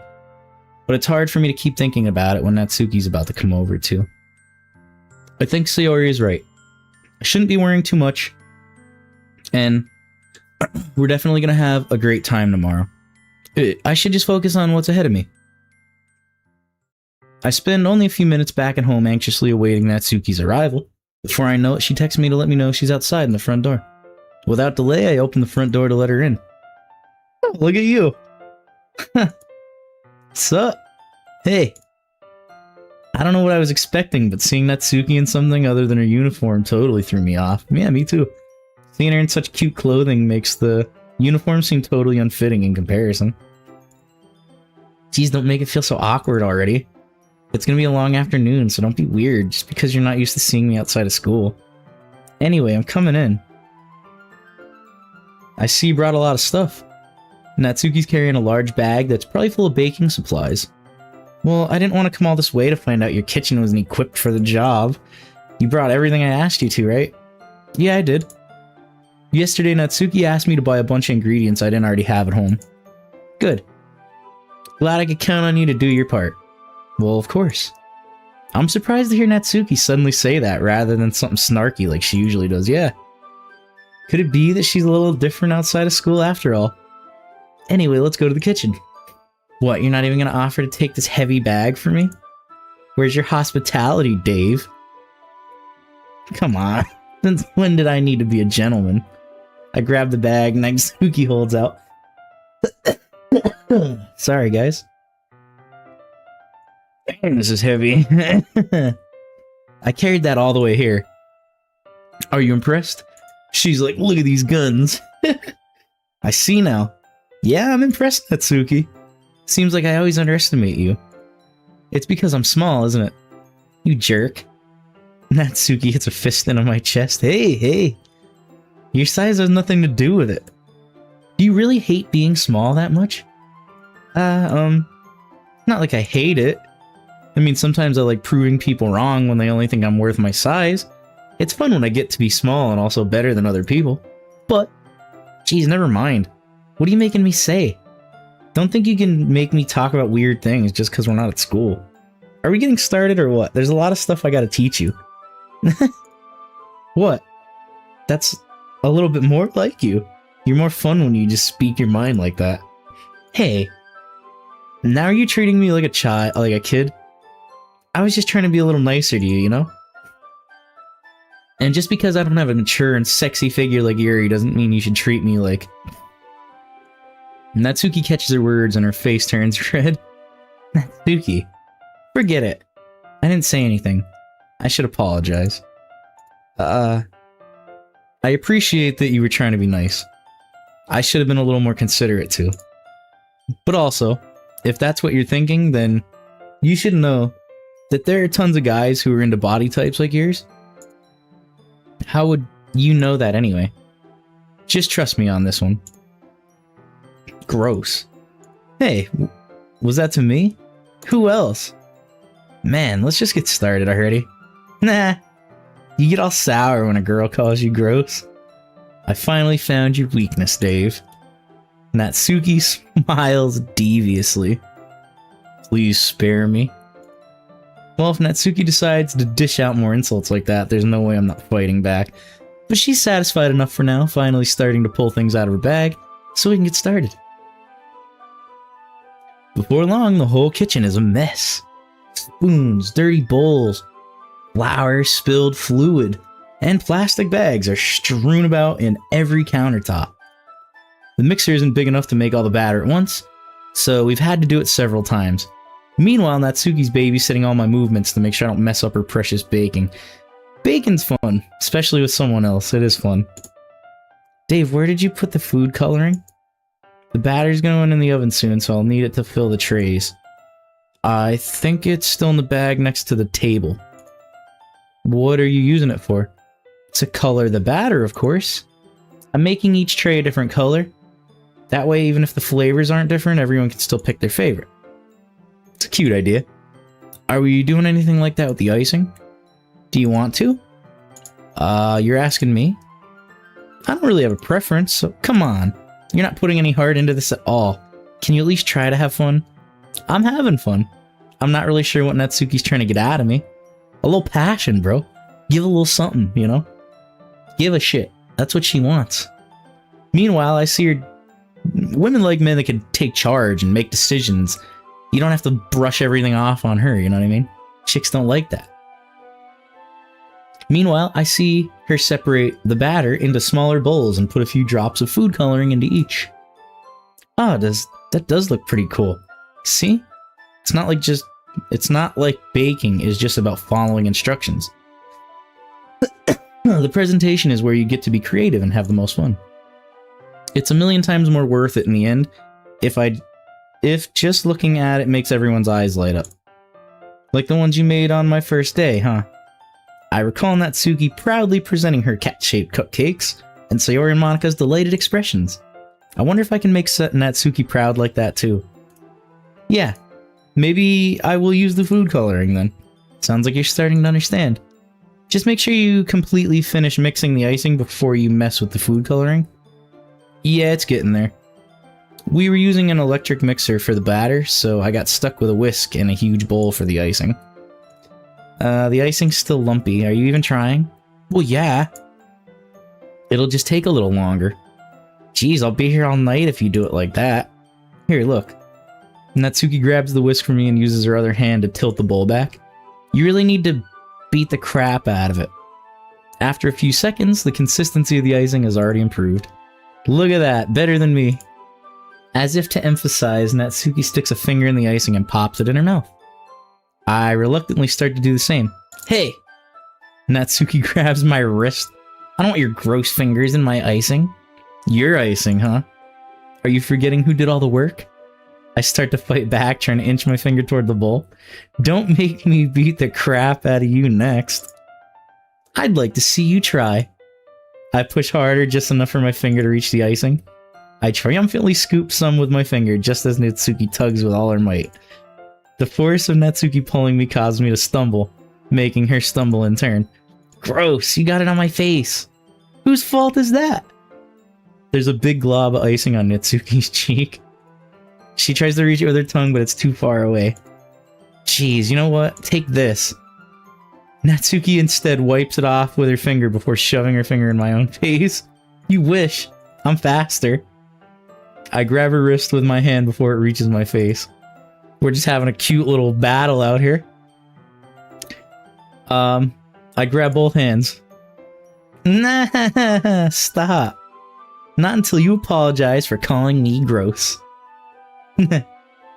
Speaker 1: But it's hard for me to keep thinking about it when Natsuki's about to come over too. I think Sayori is right. I shouldn't be worrying too much. And we're definitely going to have a great time tomorrow. I should just focus on what's ahead of me. I spend only a few minutes back at home anxiously awaiting Natsuki's arrival. Before I know it, she texts me to let me know she's outside in the front door. Without delay, I open the front door to let her in. Oh, look at you. What's up? Hey. I don't know what I was expecting, but seeing Natsuki in something other than her uniform totally threw me off. Yeah, me too. Seeing her in such cute clothing makes the uniform seem totally unfitting in comparison. Geez, don't make it feel so awkward already. It's gonna be a long afternoon, so don't be weird just because you're not used to seeing me outside of school. Anyway, I'm coming in. I see you brought a lot of stuff. Natsuki's carrying a large bag that's probably full of baking supplies. Well, I didn't want to come all this way to find out your kitchen wasn't equipped for the job. You brought everything I asked you to, right? Yeah, I did. Yesterday, Natsuki asked me to buy a bunch of ingredients I didn't already have at home. Good. Glad I could count on you to do your part. Well, of course. I'm surprised to hear Natsuki suddenly say that rather than something snarky like she usually does. Yeah. Could it be that she's a little different outside of school after all? Anyway, let's go to the kitchen. What, you're not even going to offer to take this heavy bag for me? Where's your hospitality, Dave? Come on. Since when did I need to be a gentleman? I grab the bag Natsuki holds out. Sorry, guys. Damn, this is heavy. I carried that all the way here. Are you impressed? She's like, look at these guns. I see now. Yeah, I'm impressed, Natsuki. Seems like I always underestimate you. It's because I'm small, isn't it? You jerk. Natsuki hits a fist into my chest. Hey. Your size has nothing to do with it. Do you really hate being small that much? Not like I hate it. I mean, sometimes I like proving people wrong when they only think I'm worth my size. It's fun when I get to be small and also better than other people. But, geez, never mind. What are you making me say? Don't think you can make me talk about weird things just because we're not at school. Are we getting started or what? There's a lot of stuff I gotta teach you. What? That's a little bit more like you. You're more fun when you just speak your mind like that. Hey. Now are you treating me like a child, like a kid? I was just trying to be a little nicer to you, you know? And just because I don't have a mature and sexy figure like Yuri doesn't mean you should treat me like... Natsuki catches her words and her face turns red. Natsuki. Forget it. I didn't say anything. I should apologize. I appreciate that you were trying to be nice. I should have been a little more considerate too. But also, if that's what you're thinking, then you should know that there are tons of guys who are into body types like yours. How would you know that anyway? Just trust me on this one. Gross. Hey, was that to me? Who else? Man, let's just get started already. Nah, you get all sour when a girl calls you gross. I finally found your weakness, Dave. Natsuki smiles deviously. Please spare me. Well, if Natsuki decides to dish out more insults like that, there's no way I'm not fighting back. But she's satisfied enough for now, finally starting to pull things out of her bag, so we can get started. Before long, the whole kitchen is a mess. Spoons, dirty bowls, flour, spilled fluid, and plastic bags are strewn about in every countertop. The mixer isn't big enough to make all the batter at once, so we've had to do it several times. Meanwhile, Natsuki's babysitting all my movements to make sure I don't mess up her precious baking. Baking's fun, especially with someone else. It is fun. Dave, where did you put the food coloring? The batter's going in the oven soon, so I'll need it to fill the trays. I think it's still in the bag next to the table. What are you using it for? To color the batter, of course. I'm making each tray a different color. That way, even if the flavors aren't different, everyone can still pick their favorite. It's a cute idea. Are we doing anything like that with the icing? Do you want to? You're asking me? I don't really have a preference, so come on. You're not putting any heart into this at all. Can you at least try to have fun? I'm having fun. I'm not really sure what Natsuki's trying to get out of me. A little passion, bro. Give a little something, you know? Give a shit. That's what she wants. Meanwhile, I see her... Women like men that can take charge and make decisions. You don't have to brush everything off on her, you know what I mean? Chicks don't like that. Meanwhile, I see her separate the batter into smaller bowls and put a few drops of food coloring into each. Ah, that does look pretty cool. See? It's not like baking is just about following instructions. The presentation is where you get to be creative and have the most fun. It's a million times more worth it in the end if just looking at it makes everyone's eyes light up. Like the ones you made on my first day, huh? I recall Natsuki proudly presenting her cat-shaped cupcakes, and Sayori and Monika's delighted expressions. I wonder if I can make Natsuki proud like that too. Yeah, maybe I will use the food coloring then. Sounds like you're starting to understand. Just make sure you completely finish mixing the icing before you mess with the food coloring. Yeah, it's getting there. We were using an electric mixer for the batter, so I got stuck with a whisk and a huge bowl for the icing. The icing's still lumpy. Are you even trying? Well, yeah. It'll just take a little longer. Jeez, I'll be here all night if you do it like that. Here, look. Natsuki grabs the whisk from me and uses her other hand to tilt the bowl back. You really need to beat the crap out of it. After a few seconds, the consistency of the icing has already improved. Look at that, better than me. As if to emphasize, Natsuki sticks a finger in the icing and pops it in her mouth. I reluctantly start to do the same. Hey! Natsuki grabs my wrist. I don't want your gross fingers in my icing. Your icing, huh? Are you forgetting who did all the work? I start to fight back, trying to inch my finger toward the bowl. Don't make me beat the crap out of you next. I'd like to see you try. I push harder, just enough for my finger to reach the icing. I triumphantly scoop some with my finger, just as Natsuki tugs with all her might. The force of Natsuki pulling me caused me to stumble, making her stumble in turn. Gross, you got it on my face. Whose fault is that? There's a big glob of icing on Natsuki's cheek. She tries to reach it with her tongue, but it's too far away. Jeez, you know what? Take this. Natsuki instead wipes it off with her finger before shoving her finger in my own face. You wish. I'm faster. I grab her wrist with my hand before it reaches my face. We're just having a cute little battle out here. I grab both hands. Nah, stop. Not until you apologize for calling me gross.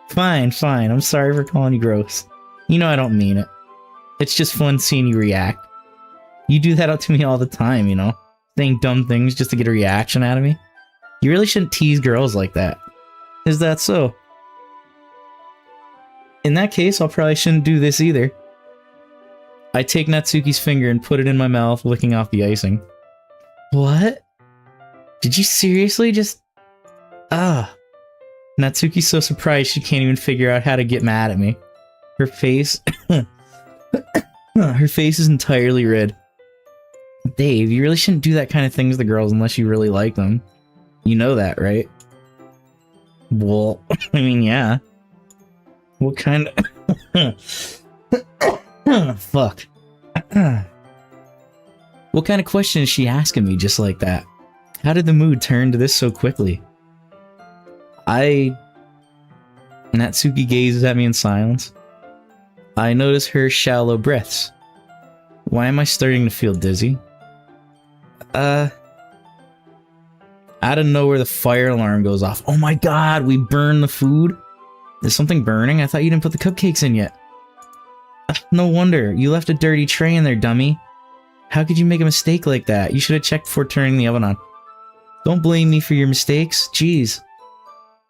Speaker 1: Fine. I'm sorry for calling you gross. You know I don't mean it. It's just fun seeing you react. You do that out to me all the time, you know? Saying dumb things just to get a reaction out of me. You really shouldn't tease girls like that. Is that so? In that case, I probably shouldn't do this either. I take Natsuki's finger and put it in my mouth, licking off the icing. What? Did you seriously just... Natsuki's so surprised she can't even figure out how to get mad at me. Her face... Her face is entirely red. Dave, you really shouldn't do that kind of things to girls unless you really like them. You know that, right? Well, I mean, yeah. What kind of... Fuck. What kind of question is she asking me just like that? How did the mood turn to this so quickly? Natsuki gazes at me in silence. I notice her shallow breaths. Why am I starting to feel dizzy? Out of nowhere, the fire alarm goes off. Oh my god, we burned the food? Is something burning? I thought you didn't put the cupcakes in yet. No wonder. You left a dirty tray in there, dummy. How could you make a mistake like that? You should have checked before turning the oven on. Don't blame me for your mistakes. Jeez.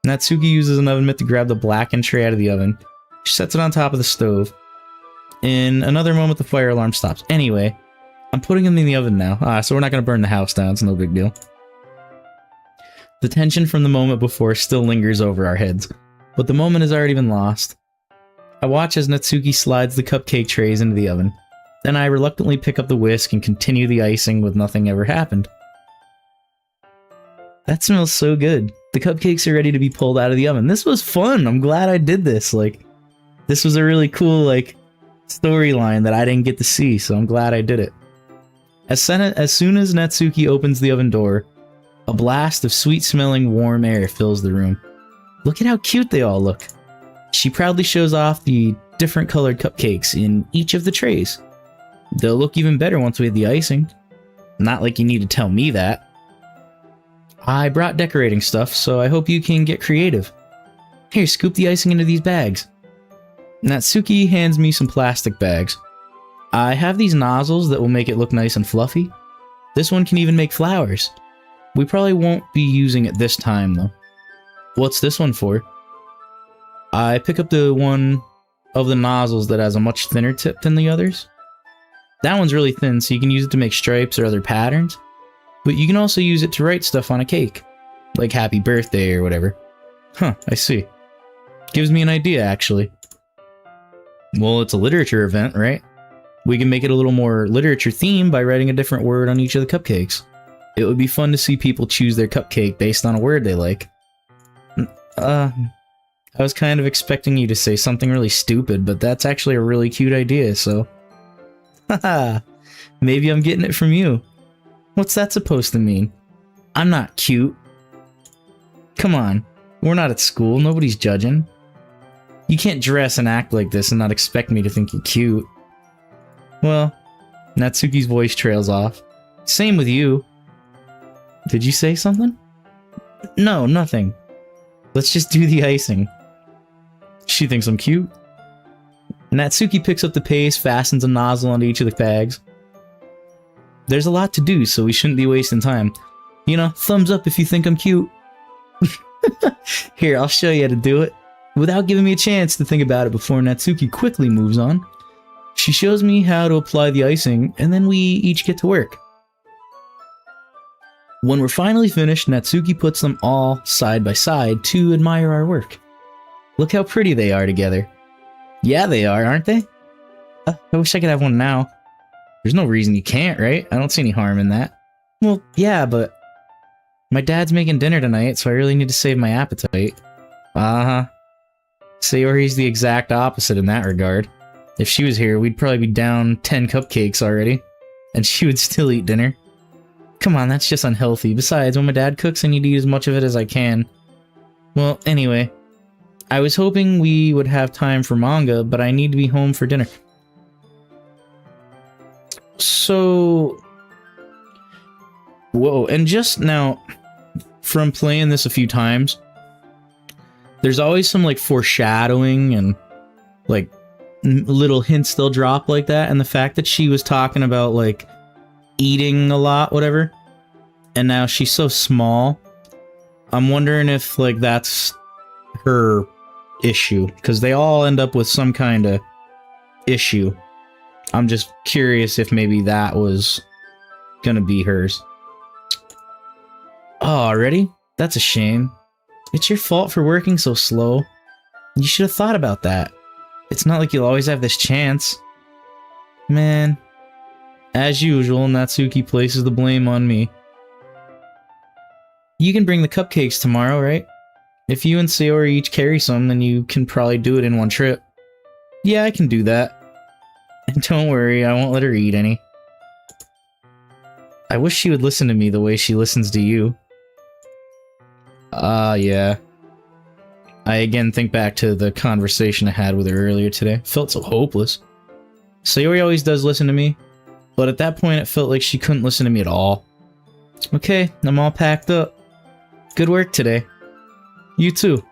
Speaker 1: Natsuki uses an oven mitt to grab the blackened tray out of the oven. She sets it on top of the stove. In another moment, the fire alarm stops. Anyway, I'm putting them in the oven now. So we're not going to burn the house down. It's no big deal. The tension from the moment before still lingers over our heads, but the moment has already been lost. I watch as Natsuki slides the cupcake trays into the oven. Then I reluctantly pick up the whisk and continue the icing with nothing ever happened. That smells so good. The cupcakes are ready to be pulled out of the oven. This was fun. I'm glad I did this. Like, this was a really cool, like, storyline that I didn't get to see, so I'm glad I did it. As soon as Natsuki opens the oven door, a blast of sweet-smelling warm air fills the room. Look at how cute they all look. She proudly shows off the different colored cupcakes in each of the trays. They'll look even better once we have the icing. Not like you need to tell me that. I brought decorating stuff, so I hope you can get creative. Here, scoop the icing into these bags. Natsuki hands me some plastic bags. I have these nozzles that will make it look nice and fluffy. This one can even make flowers. We probably won't be using it this time, though. What's this one for? I pick up the one of the nozzles that has a much thinner tip than the others. That one's really thin, so you can use it to make stripes or other patterns. But you can also use it to write stuff on a cake. Like happy birthday or whatever. Huh, I see. Gives me an idea, actually. Well, it's a literature event, right? We can make it a little more literature themed by writing a different word on each of the cupcakes. It would be fun to see people choose their cupcake based on a word they like. I was kind of expecting you to say something really stupid, but that's actually a really cute idea, so... Haha, maybe I'm getting it from you. What's that supposed to mean? I'm not cute. Come on, we're not at school, nobody's judging. You can't dress and act like this and not expect me to think you're cute. Well, Natsuki's voice trails off. Same with you. Did you say something? No, nothing. Let's just do the icing. She thinks I'm cute. Natsuki picks up the paste, fastens a nozzle onto each of the bags. There's a lot to do, so we shouldn't be wasting time. You know, thumbs up if you think I'm cute. Here, I'll show you how to do it. Without giving me a chance to think about it before Natsuki quickly moves on, she shows me how to apply the icing, and then we each get to work. When we're finally finished, Natsuki puts them all side by side to admire our work. Look how pretty they are together. Yeah, they are, aren't they? I wish I could have one now. There's no reason you can't, right? I don't see any harm in that. Well, yeah, but... my dad's making dinner tonight, so I really need to save my appetite. Uh-huh. Sayori's the exact opposite in that regard. If she was here, we'd probably be down 10 cupcakes already. And she would still eat dinner. Come on, that's just unhealthy. Besides, when my dad cooks, I need to eat as much of it as I can. Well, anyway. I was hoping we would have time for manga, but I need to be home for dinner. So... whoa, and just now, from playing this a few times, there's always some, like, foreshadowing and, like, little hints they'll drop like that, and the fact that she was talking about, like, eating a lot, whatever, and now she's so small, I'm wondering if, like, that's her issue, because they all end up with some kind of issue. I'm just curious if maybe that was gonna be hers. Oh, already? That's a shame. It's your fault for working so slow. You should have thought about that. It's not like you'll always have this chance. Man. As usual, Natsuki places the blame on me. You can bring the cupcakes tomorrow, right? If you and Sayori each carry some, then you can probably do it in one trip. Yeah, I can do that. And don't worry, I won't let her eat any. I wish she would listen to me the way she listens to you. Yeah. I again think back to the conversation I had with her earlier today. Felt so hopeless. Sayori always does listen to me, but at that point it felt like she couldn't listen to me at all. Okay, I'm all packed up. Good work today. You too.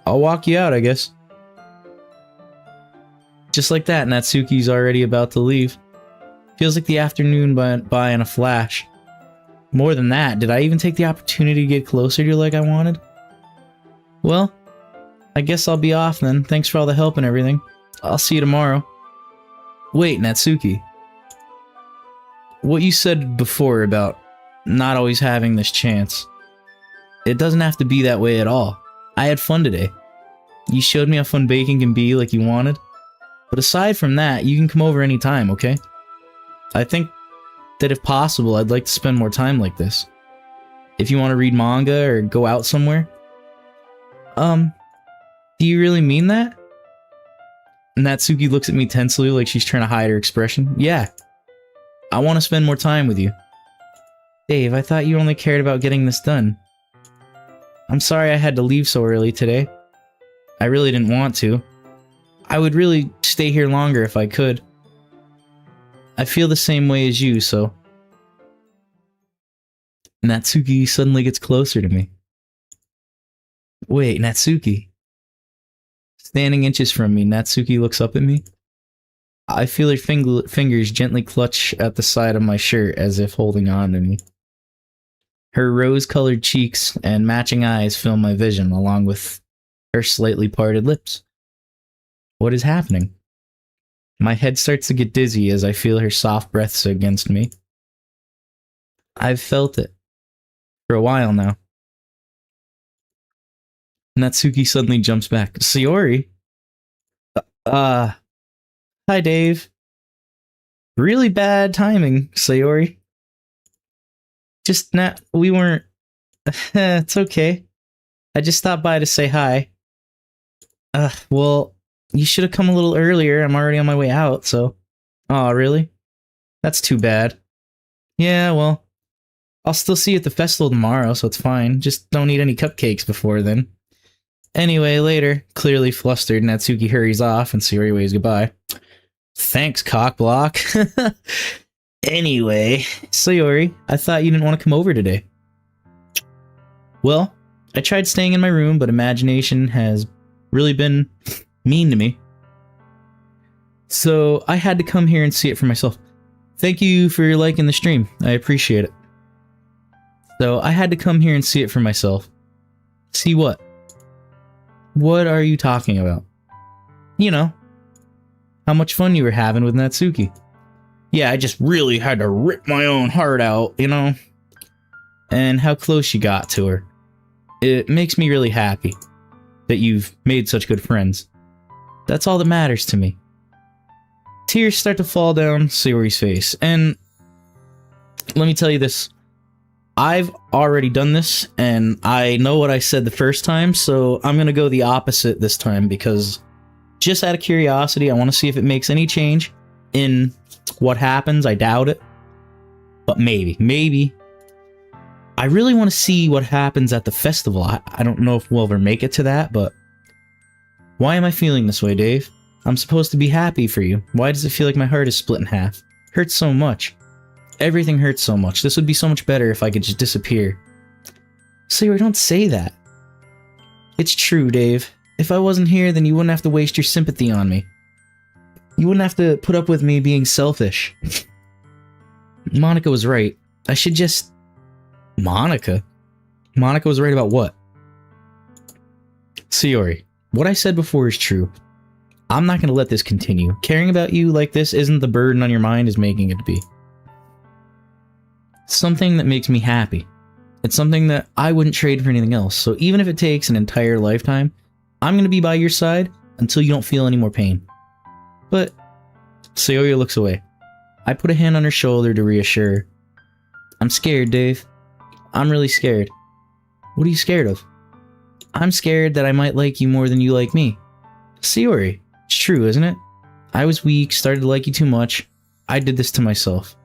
Speaker 1: I'll walk you out, I guess. Just like that, Natsuki's already about to leave. Feels like the afternoon went by in a flash. More than that, did I even take the opportunity to get closer to you like I wanted? Well, I guess I'll be off then. Thanks for all the help and everything. I'll see you tomorrow. Wait, Natsuki. What you said before about not always having this chance. It doesn't have to be that way at all. I had fun today. You showed me how fun baking can be like you wanted. But aside from that, you can come over anytime, okay? I think that if possible, I'd like to spend more time like this. if you want to read manga or go out somewhere. Do you really mean that? Natsuki looks at me tensely like she's trying to hide her expression. Yeah. I want to spend more time with you. Dave, I thought you only cared about getting this done. I'm sorry I had to leave so early today. I really didn't want to. I would really stay here longer if I could. I feel the same way as you, so... Natsuki suddenly gets closer to me. Wait, Natsuki. Standing inches from me, Natsuki looks up at me. I feel her fingers gently clutch at the side of my shirt as if holding on to me. Her rose-colored cheeks and matching eyes fill my vision, along with her slightly parted lips. What is happening? My head starts to get dizzy as I feel her soft breaths against me. I've felt it. For a while now. Natsuki suddenly jumps back. Sayori? Hi Dave. Really bad timing, Sayori. Just not, we weren't... It's okay. I just stopped by to say hi. Well, you should have come a little earlier. I'm already on my way out, so... Aw, really? That's too bad. Yeah, well... I'll still see you at the festival tomorrow, so it's fine. Just don't eat any cupcakes before then. Anyway, later. Clearly flustered, Natsuki hurries off and Sayori waves goodbye. Thanks, cockblock. Anyway, Sayori, I thought you didn't want to come over today. Well, I tried staying in my room, but imagination has really been mean to me. So I had to come here and see it for myself. Thank you for liking the stream. I appreciate it. So I had to come here and see it for myself. See what? What are you talking about? You know, how much fun you were having with Natsuki. Yeah, I just really had to rip my own heart out, you know? And how close you got to her. It makes me really happy that you've made such good friends. That's all that matters to me. Tears start to fall down Sayori's face, and let me tell you this. I've already done this, and I know what I said the first time, so I'm gonna go the opposite this time, because just out of curiosity, I want to see if it makes any change in what happens. I doubt it, but maybe. I really want to see what happens at the festival. I don't know if we'll ever make it to that, but why am I feeling this way, Dave? I'm supposed to be happy for you. Why does it feel like my heart is split in half? Hurts so much. Everything hurts so much. This would be so much better if I could just disappear. Sayori, don't say that. It's true, Dave. If I wasn't here, then you wouldn't have to waste your sympathy on me. You wouldn't have to put up with me being selfish. Monica was right. I should just... Monica? Monica was right about what? Sayori, what I said before is true. I'm not going to let this continue. Caring about you like this isn't the burden on your mind is making it be. Something that makes me happy. It's something that I wouldn't trade for anything else, so even if it takes an entire lifetime, I'm going to be by your side until you don't feel any more pain. But... Sayori looks away. I put a hand on her shoulder to reassure her. I'm scared, Dave. I'm really scared. What are you scared of? I'm scared that I might like you more than you like me. Sayori, it's true, isn't it? I was weak, started to like you too much. I did this to myself.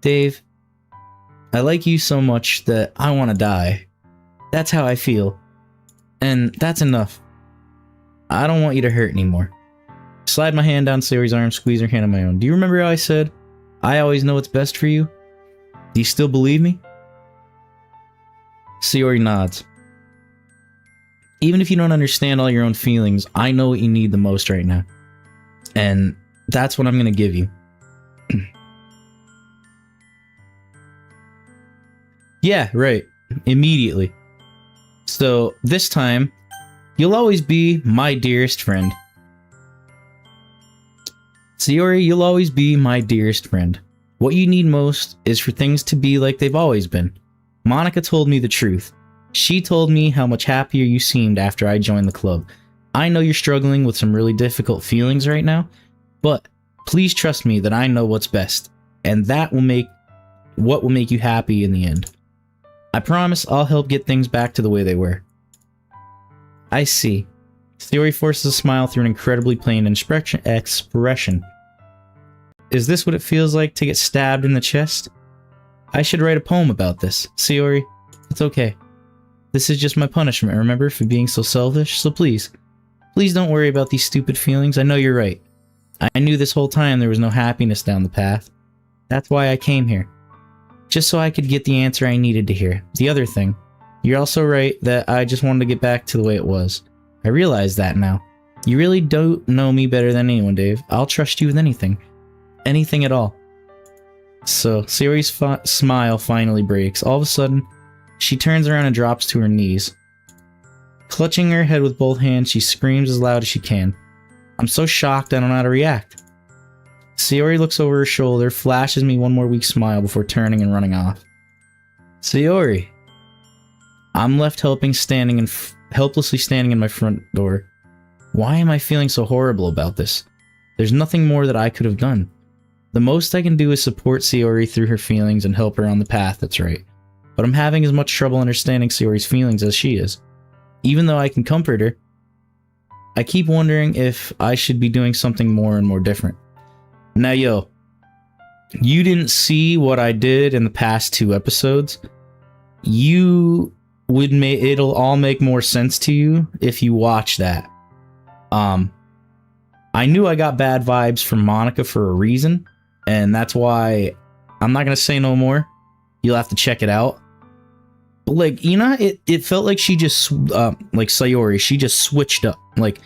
Speaker 1: Dave, I like you so much that I want to die. That's how I feel. And that's enough. I don't want you to hurt anymore. Slide my hand down Sayori's arm, squeeze her hand on my own. Do you remember how I said, I always know what's best for you? Do you still believe me? Sayori nods. Even if you don't understand all your own feelings, I know what you need the most right now. And that's what I'm going to give you. Yeah, right. Immediately. So, this time, you'll always be my dearest friend. Sayori, you'll always be my dearest friend. What you need most is for things to be like they've always been. Monica told me the truth. She told me how much happier you seemed after I joined the club. I know you're struggling with some really difficult feelings right now, but please trust me that I know what's best, and that will make what will make you happy in the end. I promise I'll help get things back to the way they were. I see. Sayori forces a smile through an incredibly plain expression. Is this what it feels like to get stabbed in the chest? I should write a poem about this. Sayori, it's okay. This is just my punishment, remember, for being so selfish? So please don't worry about these stupid feelings. I know you're right. I knew this whole time there was no happiness down the path. That's why I came here. Just so I could get the answer I needed to hear. The other thing, you're also right that I just wanted to get back to the way it was. I realize that now. You really don't know me better than anyone, Dave. I'll trust you with anything. Anything at all. So, Sayori's smile finally breaks. All of a sudden, she turns around and drops to her knees. Clutching her head with both hands, she screams as loud as she can. I'm so shocked I don't know how to react. Sayori looks over her shoulder, flashes me one more weak smile before turning and running off. Sayori. I'm left helplessly standing in my front door. Why am I feeling so horrible about this? There's nothing more that I could have done. The most I can do is support Sayori through her feelings and help her on the path that's right. But I'm having as much trouble understanding Sayori's feelings as she is. Even though I can comfort her, I keep wondering if I should be doing something more and more different. Now, yo, you didn't see what I did in the past 2 episodes. It'll all make more sense to you if you watch that. I knew I got bad vibes from Monica for a reason, and that's why I'm not gonna say no more. You'll have to check it out. But like, you know, it felt like she just like Sayori, she just switched up. Like,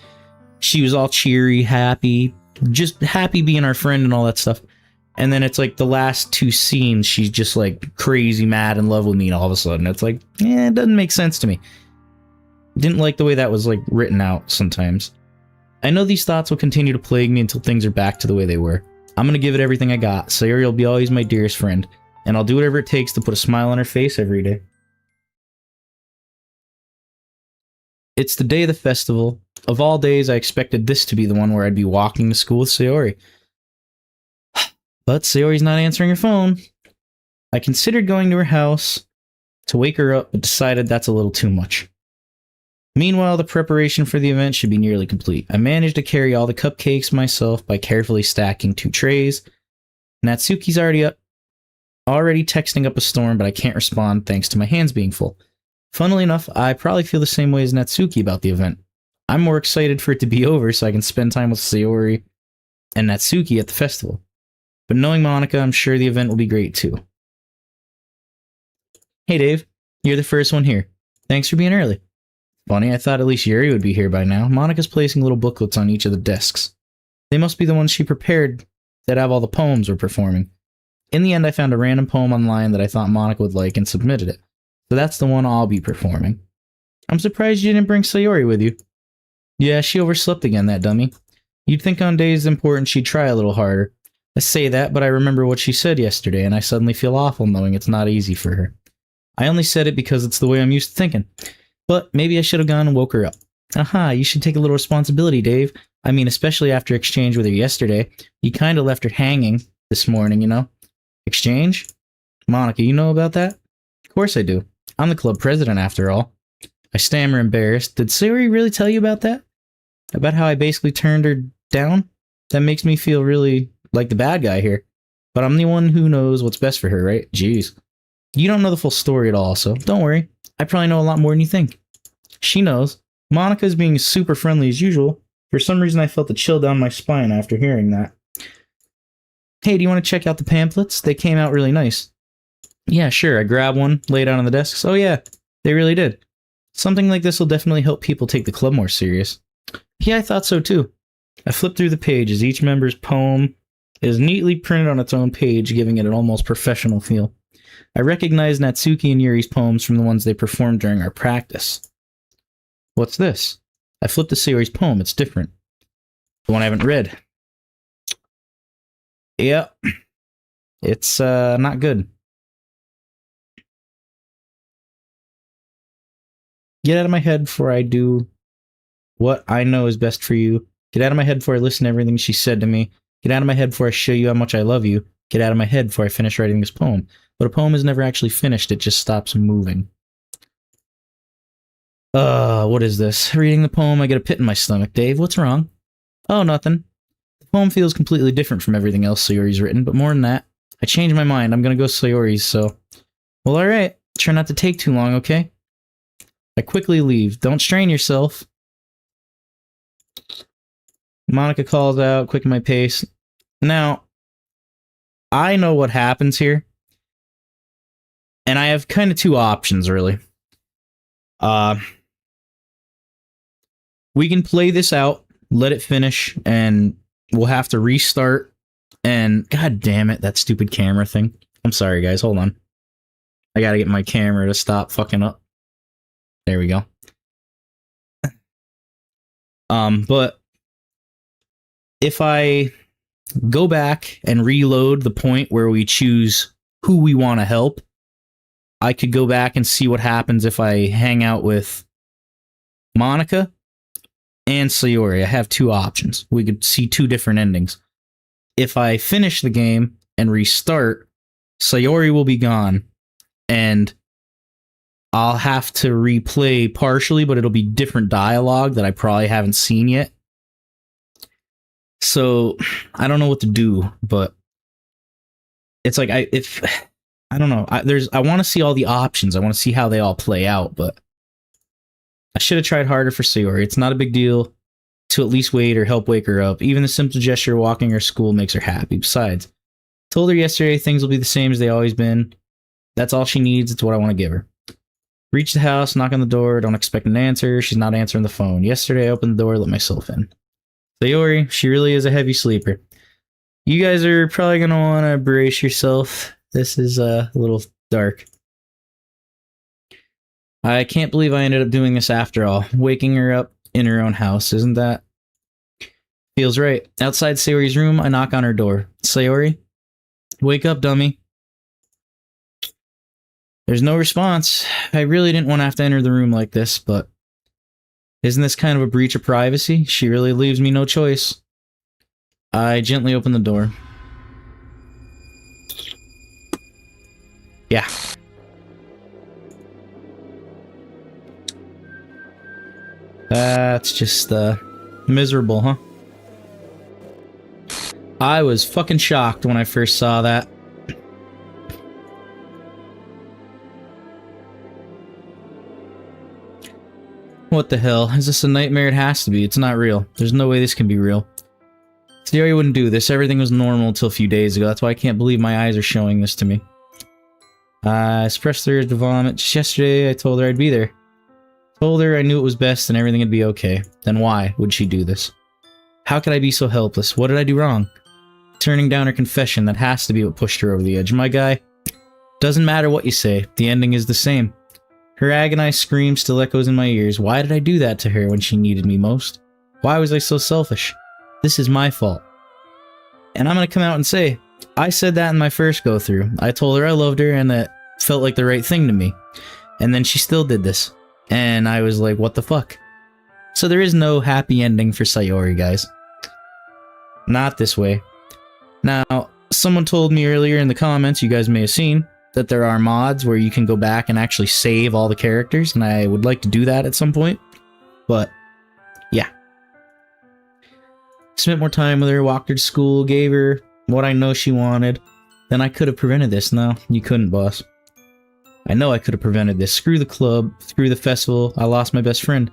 Speaker 1: she was all cheery, happy, just happy being our friend and all that stuff. And then it's like the last 2 scenes, she's just like crazy mad in love with me, and all of a sudden it's like, it doesn't make sense to me. Didn't like the way that was like written out sometimes. I know these thoughts will continue to plague me until things are back to the way they were. I'm gonna give it everything I got. Sayori will be always my dearest friend, and I'll do whatever it takes to put a smile on her face every day. It's the day of the festival. Of all days, I expected this to be the one where I'd be walking to school with Sayori. But Sayori's not answering her phone. I considered going to her house to wake her up, but decided that's a little too much. Meanwhile, the preparation for the event should be nearly complete. I managed to carry all the cupcakes myself by carefully stacking 2 trays. Natsuki's already texting up a storm, but I can't respond thanks to my hands being full. Funnily enough, I probably feel the same way as Natsuki about the event. I'm more excited for it to be over so I can spend time with Sayori and Natsuki at the festival. But knowing Monica, I'm sure the event will be great too. Hey Dave, you're the first one here. Thanks for being early. Funny, I thought at least Yuri would be here by now. Monica's placing little booklets on each of the desks. They must be the ones she prepared that have all the poems we're performing. In the end, I found a random poem online that I thought Monica would like and submitted it. So that's the one I'll be performing. I'm surprised you didn't bring Sayori with you. Yeah, she overslept again, that dummy. You'd think on days important she'd try a little harder. I say that, but I remember what she said yesterday, and I suddenly feel awful knowing it's not easy for her. I only said it because it's the way I'm used to thinking. But maybe I should have gone and woke her up. Aha, you should take a little responsibility, Dave. I mean, especially after exchange with her yesterday. You kind of left her hanging this morning, you know? Exchange? Monica, you know about that? Of course I do. I'm the club president, after all. I stammer, embarrassed. Did Sayori really tell you about that? About how I basically turned her down? That makes me feel really like the bad guy here. But I'm the one who knows what's best for her, right? Jeez. You don't know the full story at all, so don't worry. I probably know a lot more than you think. She knows. Monica's being super friendly as usual. For some reason, I felt a chill down my spine after hearing that. Hey, do you want to check out the pamphlets? They came out really nice. Yeah, sure. I grabbed one, laid it out on the desk. Oh yeah, they really did. Something like this will definitely help people take the club more serious. Yeah, I thought so too. I flipped through the pages. Each member's poem is neatly printed on its own page, giving it an almost professional feel. I recognized Natsuki and Yuri's poems from the ones they performed during our practice. What's this? I flipped to Sayori's poem. It's different. The one I haven't read. Yeah. It's not good. Get out of my head before I do what I know is best for you. Get out of my head before I listen to everything she said to me. Get out of my head before I show you how much I love you. Get out of my head before I finish writing this poem. But a poem is never actually finished, it just stops moving. What is this? Reading the poem, I get a pit in my stomach. Dave, what's wrong? Oh, nothing. The poem feels completely different from everything else Sayori's written, but more than that, I changed my mind. I'm gonna go Sayori's, so... Well, alright. Try not to take too long, okay? I quickly leave. Don't strain yourself. Monica calls out, quicken my pace. Now, I know what happens here. And I have kind of two options, really. We can play this out, let it finish, and we'll have to restart. And god damn it, that stupid camera thing. I'm sorry, guys. Hold on. I gotta get my camera to stop fucking up. There we go. But if I go back and reload the point where we choose who we want to help, I could go back and see what happens if I hang out with Monica and Sayori. I have two options. We could see two different endings. If I finish the game and restart, Sayori will be gone, and I'll have to replay partially, but it'll be different dialogue that I probably haven't seen yet. So I don't know what to do, but it's like I don't know. I want to see all the options. I want to see how they all play out, but I should have tried harder for Sayori. It's not a big deal to at least wait or help wake her up. Even the simple gesture of walking her to school makes her happy. Besides, told her yesterday things will be the same as they always been. That's all she needs. It's what I want to give her. Reach the house, knock on the door, don't expect an answer. She's not answering the phone. Yesterday I opened the door, let myself in. Sayori, she really is a heavy sleeper. You guys are probably going to want to brace yourself. This is a little dark. I can't believe I ended up doing this after all. Waking her up in her own house, isn't that? Feels right. Outside Sayori's room, I knock on her door. Sayori? Wake up, dummy. There's no response. I really didn't want to have to enter the room like this, but isn't this kind of a breach of privacy? She really leaves me no choice. I gently open the door. Yeah. That's just, miserable, huh? I was fucking shocked when I first saw that. What the hell? Is this a nightmare? It has to be. It's not real. There's no way this can be real. Sayori wouldn't do this. Everything was normal until a few days ago. That's why I can't believe my eyes are showing this to me. I suppressed the urge to vomit. Just yesterday, I told her I'd be there. Told her I knew it was best and everything would be okay. Then why would she do this? How could I be so helpless? What did I do wrong? Turning down her confession, that has to be what pushed her over the edge. My guy, doesn't matter what you say. The ending is the same. Her agonized scream still echoes in my ears. Why did I do that to her when she needed me most? Why was I so selfish? This is my fault. And I'm gonna come out and say, I said that in my first go-through. I told her I loved her and that felt like the right thing to me. And then she still did this. And I was like, what the fuck? So there is no happy ending for Sayori, guys. Not this way. Now, someone told me earlier in the comments, you guys may have seen, that there are mods where you can go back and actually save all the characters, and I would like to do that at some point. But, yeah. Spent more time with her, walked her to school, gave her what I know she wanted. Then I could have prevented this. No, you couldn't, boss. I know I could have prevented this. Screw the club, screw the festival, I lost my best friend.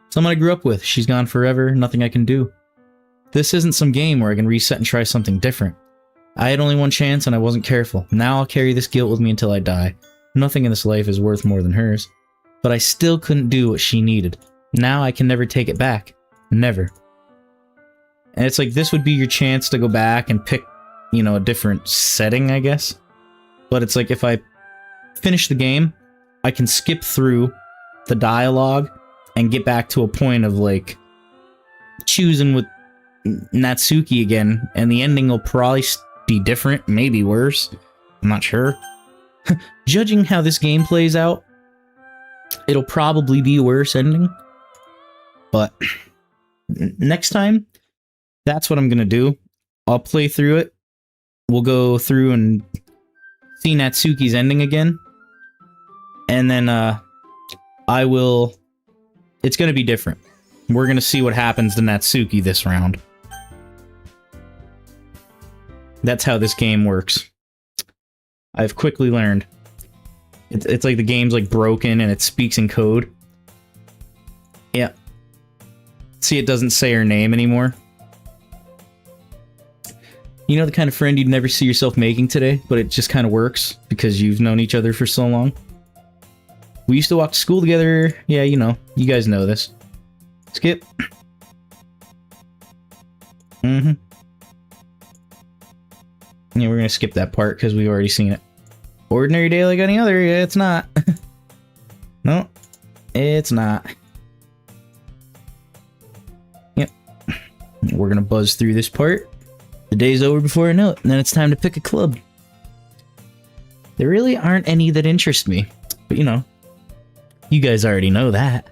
Speaker 1: Someone I grew up with, she's gone forever, nothing I can do. This isn't some game where I can reset and try something different. I had only one chance and I wasn't careful. Now I'll carry this guilt with me until I die. Nothing in this life is worth more than hers. But I still couldn't do what she needed. Now I can never take it back. Never. And it's like, this would be your chance to go back and pick, you know, a different setting, I guess. But it's like, if I finish the game, I can skip through the dialogue and get back to a point of, like, choosing with Natsuki again, and the ending will probably be different, maybe worse. I'm not sure. Judging how this game plays out, it'll probably be a worse ending. But next time, that's what I'm gonna do. I'll play through it, we'll go through and see Natsuki's ending again. And then I will... It's going to be different. We're going to see what happens to Natsuki this round. That's how this game works. I've quickly learned. It's like the game's like broken and it speaks in code. Yeah. See, it doesn't say her name anymore. You know the kind of friend you'd never see yourself making today, but it just kind of works because you've known each other for so long? We used to walk to school together. Yeah, you know. You guys know this. Skip. Mm-hmm. Yeah, we're gonna skip that part because we've already seen it. Ordinary day like any other. Yeah, it's not. No, it's not. Yep. We're gonna buzz through this part. The day's over before I know it, and then it's time to pick a club. There really aren't any that interest me, but you know, you guys already know that.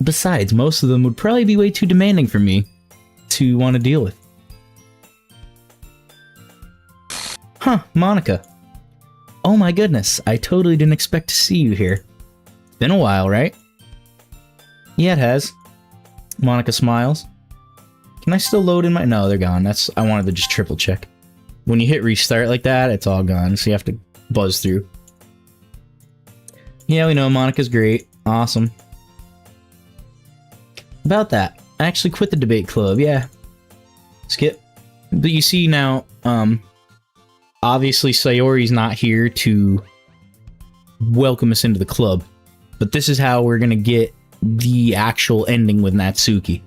Speaker 1: Besides, most of them would probably be way too demanding for me to want to deal with. Huh, Monica. Oh my goodness, I totally didn't expect to see you here. Been a while, right? Yeah, it has. Monica smiles. Can I still load in my... No, they're gone. I wanted to just triple check. When you hit restart like that, it's all gone, so you have to buzz through. Yeah, we know, Monica's great. Awesome. About that, I actually quit the debate club, yeah. Skip. But you see now, obviously Sayori's not here to welcome us into the club. But this is how we're gonna get the actual ending with Natsuki.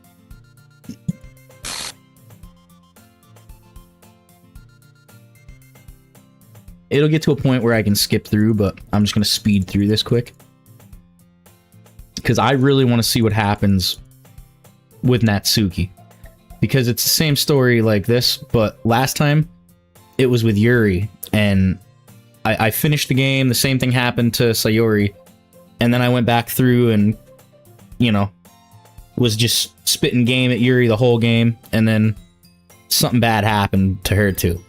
Speaker 1: It'll get to a point where I can skip through, but I'm just gonna speed through this quick. Because I really want to see what happens with Natsuki. Because it's the same story like this, but last time it was with Yuri, and I finished the game, the same thing happened to Sayori, and then I went back through and, you know, was just spitting game at Yuri the whole game, and then something bad happened to her too.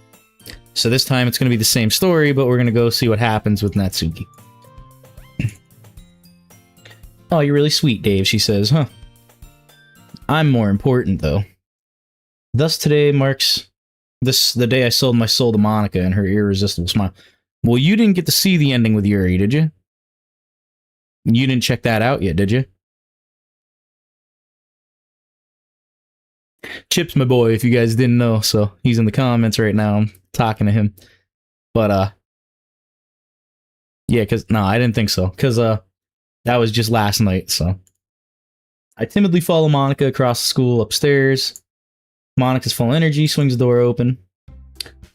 Speaker 1: So this time it's going to be the same story, but we're going to go see what happens with Natsuki. Oh, you're really sweet, Dave, she says, huh? I'm more important, though. Thus today marks the day I sold my soul to Monica and her irresistible smile. Well, you didn't get to see the ending with Yuri, did you? You didn't check that out yet, did you? Chip's my boy, if you guys didn't know, so he's in the comments right now. I'm talking to him. But, yeah, no, I didn't think so, because, that was just last night, so. I timidly follow Monica across the school upstairs. Monica's full energy, swings the door open.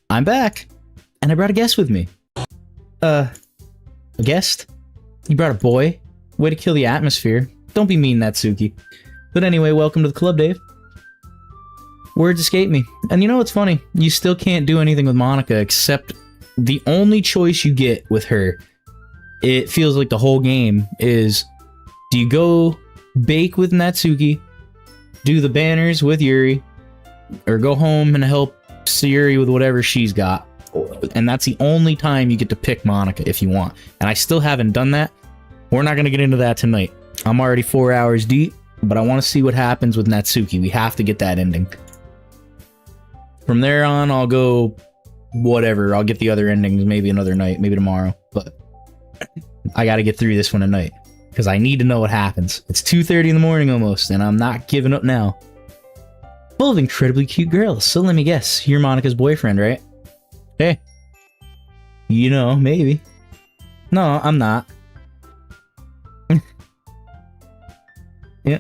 Speaker 1: I'm back, and I brought a guest with me. A guest? You brought a boy? Way to kill the atmosphere. Don't be mean, Natsuki. But anyway, welcome to the club, Dave. Words escape me. And you know what's funny? You still can't do anything with Monica except the only choice you get with her, it feels like the whole game, is do you go bake with Natsuki, do the banners with Yuri, or go home and help Sayori with whatever she's got. And that's the only time you get to pick Monica if you want. And I still haven't done that. We're not going to get into that tonight. I'm already 4 hours deep, but I want to see what happens with Natsuki. We have to get that ending. From there on, I'll go whatever. I'll get the other endings maybe another night, maybe tomorrow. But I got to get through this one tonight because I need to know what happens. It's 2:30 in the morning almost, and I'm not giving up now. Full of incredibly cute girls, so let me guess. You're Monica's boyfriend, right? Hey. You know, maybe. No, I'm not. Yeah.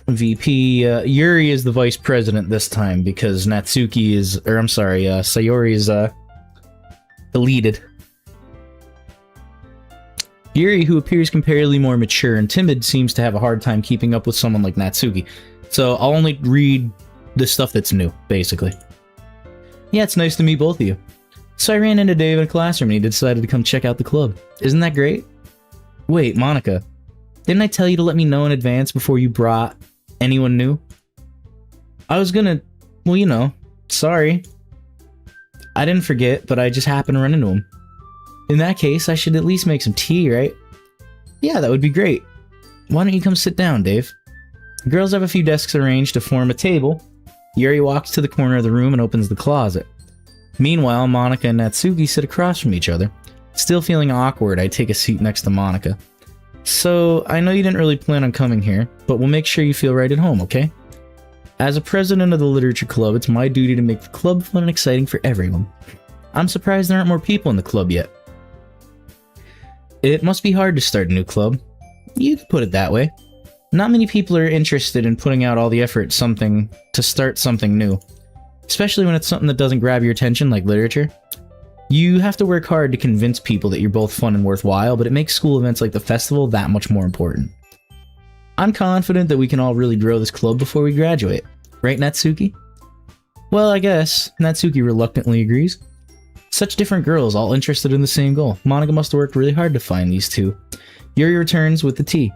Speaker 1: VP, Yuri is the vice president this time because Natsuki is, or I'm sorry, Sayori is, deleted. Yuri, who appears comparatively more mature and timid, seems to have a hard time keeping up with someone like Natsuki. So I'll only read the stuff that's new, basically. Yeah, it's nice to meet both of you. So I ran into Dave in a classroom and he decided to come check out the club. Isn't that great? Wait, Monica, didn't I tell you to let me know in advance before you brought anyone new? I was gonna, well, you know, Sorry. I didn't forget, but I just happened to run into him. In that case, I should at least make some tea, right? Yeah, that would be great. Why don't you come sit down, Dave? The girls have a few desks arranged to form a table. Yuri walks to the corner of the room and opens the closet. Meanwhile, Monica and Natsuki sit across from each other. Still feeling awkward, I take a seat next to Monica. So, I know you didn't really plan on coming here, but we'll make sure you feel right at home, okay? As a president of the literature club, it's my duty to make the club fun and exciting for everyone. I'm surprised there aren't more people in the club yet. It must be hard to start a new club. You could put it that way. Not many people are interested in putting out all the effort to start something new. Especially when it's something that doesn't grab your attention like literature. You have to work hard to convince people that you're both fun and worthwhile, but it makes school events like the festival that much more important. I'm confident that we can all really grow this club before we graduate. Right, Natsuki? Well, I guess. Natsuki reluctantly agrees. Such different girls, all interested in the same goal. Monica must have worked really hard to find these two. Yuri returns with the tea.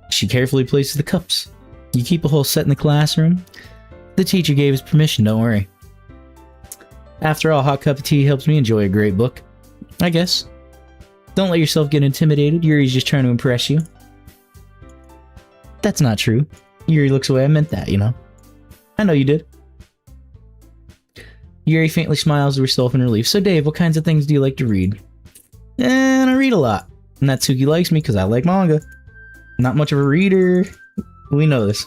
Speaker 1: She carefully places the cups. You keep a whole set in the classroom? The teacher gave us permission, don't worry. After all, a hot cup of tea helps me enjoy a great book. I guess. Don't let yourself get intimidated. Yuri's just trying to impress you. That's not true. Yuri looks away. I meant that, you know. I know you did. Yuri faintly smiles to herself in relief. So Dave, what kinds of things do you like to read? And I read a lot. Natsuki likes me because I like manga. Not much of a reader. We know this.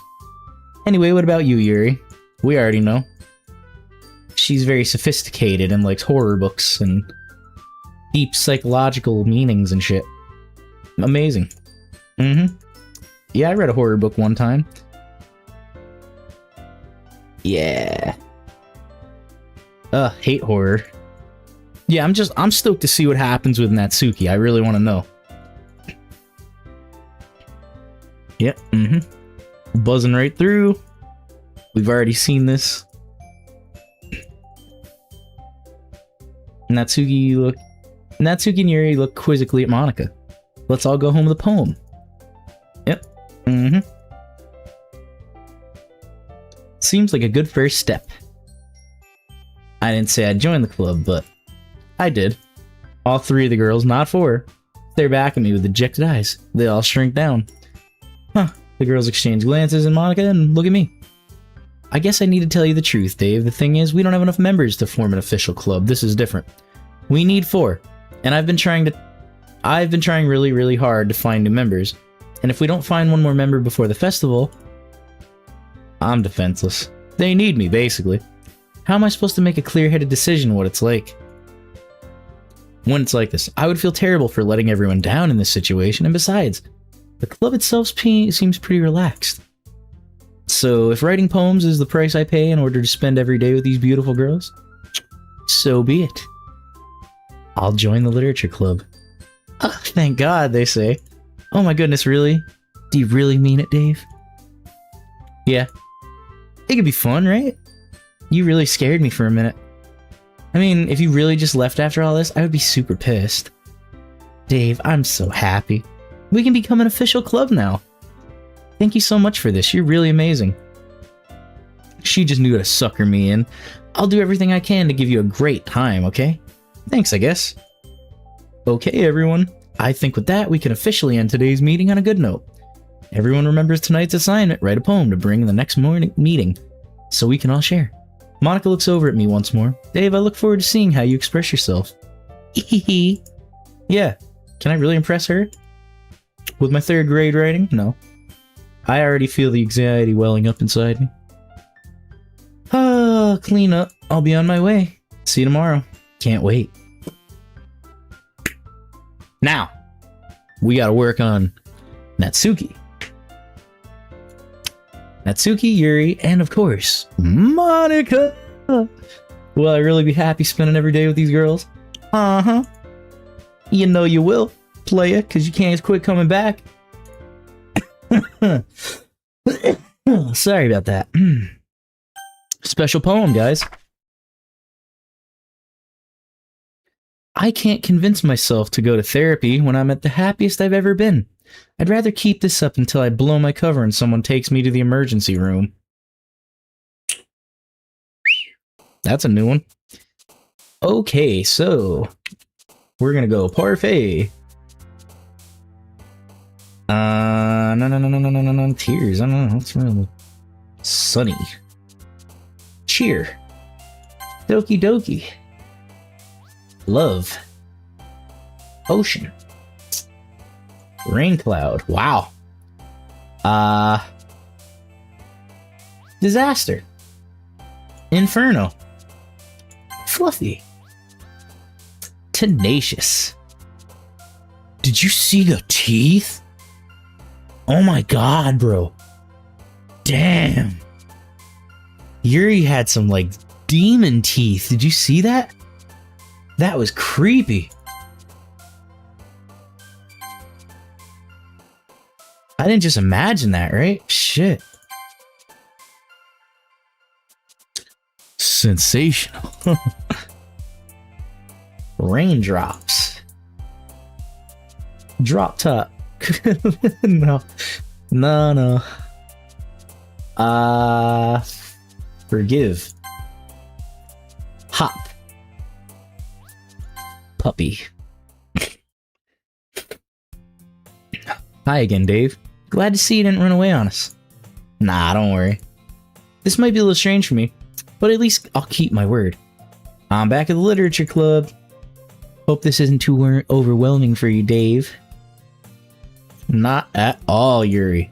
Speaker 1: Anyway, what about you, Yuri? We already know. She's very sophisticated and likes horror books and deep psychological meanings and shit. Amazing. Yeah, I read a horror book one time. Yeah. Hate horror. Yeah, I'm stoked to see what happens with Natsuki. I really want to know. Yep, buzzing right through. We've already seen this. Natsuki and Yuri look quizzically at Monica. Let's all go home with a poem. Yep, Seems like a good first step. I didn't say I'd join the club, but I did. All three of the girls, not four, stare back at me with dejected eyes. They all shrink down. Huh. The girls exchange glances and Monica and look at me. I guess I need to tell you the truth, Dave. The thing is, we don't have enough members to form an official club. This is different. We need 4. And I've been trying really, really hard to find new members. And if we don't find one more member before the festival, I'm defenseless. They need me, basically. How am I supposed to make a clear-headed decision what it's like? When it's like this, I would feel terrible for letting everyone down in this situation, and besides, the club itself seems pretty relaxed. So if writing poems is the price I pay in order to spend every day with these beautiful girls, so be it. I'll join the literature club. Oh, thank God, they say. Oh my goodness, really? Do you really mean it, Dave? Yeah. It could be fun, right? You really scared me for a minute. I mean, if you really just left after all this, I would be super pissed. Dave, I'm so happy. We can become an official club now. Thank you so much for this. You're really amazing. She just knew to sucker me in. I'll do everything I can to give you a great time, okay? Thanks, I guess. Okay, everyone. I think with that, we can officially end today's meeting on a good note. Everyone remembers tonight's assignment. Write a poem to bring the next morning meeting, so we can all share. Monica looks over at me once more. Dave, I look forward to seeing how you express yourself. Hehehe. Yeah. Can I really impress her? With my 3rd grade writing? No. I already feel the anxiety welling up inside me. Clean up. I'll be on my way. See you tomorrow. Can't wait. Now, we gotta work on Natsuki. Natsuki, Yuri, and of course, Monica! Will I really be happy spending every day with these girls? Uh-huh. You know you will, playa, because you can't quit coming back. Sorry about that. Special poem, guys. I can't convince myself to go to therapy when I'm at the happiest I've ever been. I'd rather keep this up until I blow my cover and someone takes me to the emergency room. That's a new one. Okay, so we're gonna go parfait. No. Tears. I don't know. What's wrong? Sunny. Cheer. DokiDoki. Love. Ocean. Rain cloud. Wow. Disaster. Inferno. Fluffy. Tenacious. Did you see the teeth? Oh my god, bro. Damn. Yuri had some, like, demon teeth. Did you see that? That was creepy. I didn't just imagine that, right? Shit. Sensational. Raindrops. Drop top. No. Forgive. Hop. Puppy. Hi again, Dave. Glad to see you didn't run away on us. Nah, don't worry. This might be a little strange for me, but at least I'll keep my word. I'm back at the literature club. Hope this isn't too overwhelming for you, Dave. Not at all, Yuri.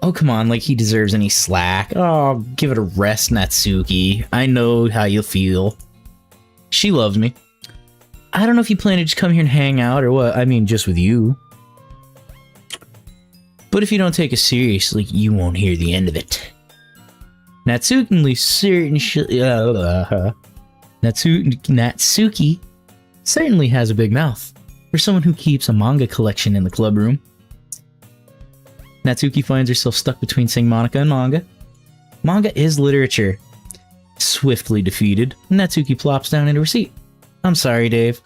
Speaker 1: Oh, come on, like he deserves any slack. Oh, give it a rest, Natsuki. I know how you feel. She loves me. I don't know if you plan to just come here and hang out or what. I mean, just with you. But if you don't take us seriously, you won't hear the end of it. Natsuki certainly has a big mouth for someone who keeps a manga collection in the club room. Natsuki finds herself stuck between saying Monica and manga. Manga is literature. Swiftly defeated, Natsuki plops down into her seat. I'm sorry, Dave.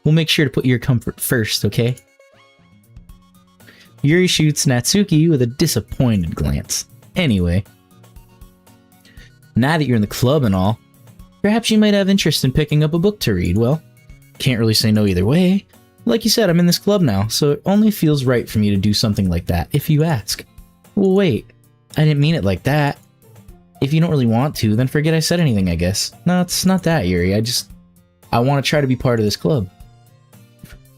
Speaker 1: We'll make sure to put your comfort first, okay? Yuri shoots Natsuki with a disappointed glance. Anyway, now that you're in the club and all, perhaps you might have interest in picking up a book to read. Well, can't really say no either way. Like you said, I'm in this club now, so it only feels right for me to do something like that, if you ask. Well, wait. I didn't mean it like that. If you don't really want to, then forget I said anything, I guess. No, it's not that, Yuri. I want to try to be part of this club.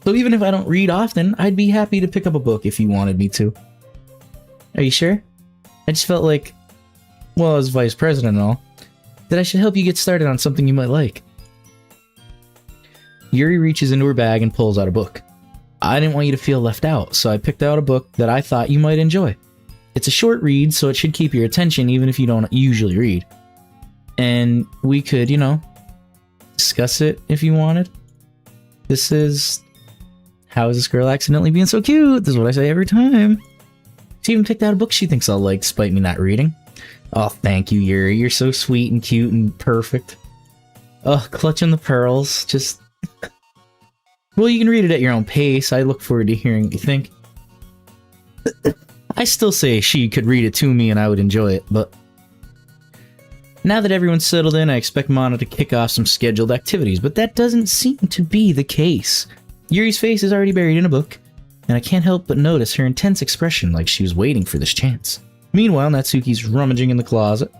Speaker 1: So even if I don't read often, I'd be happy to pick up a book if you wanted me to. Are you sure? I just felt like, well, as vice president and all, that I should help you get started on something you might like. Yuri reaches into her bag and pulls out a book. I didn't want you to feel left out, so I picked out a book that I thought you might enjoy. It's a short read, so it should keep your attention even if you don't usually read. And we could, discuss it if you wanted. This is... How is this girl accidentally being so cute? This is what I say every time. She even picked out a book she thinks I'll like, despite me not reading. Oh, thank you, Yuri. You're so sweet and cute and perfect. Oh, clutching the pearls. Just... Well, you can read it at your own pace. I look forward to hearing what you think. I still say she could read it to me and I would enjoy it, but... Now that everyone's settled in, I expect Mana to kick off some scheduled activities, but that doesn't seem to be the case. Yuri's face is already buried in a book, and I can't help but notice her intense expression like she was waiting for this chance. Meanwhile, Natsuki's rummaging in the closet.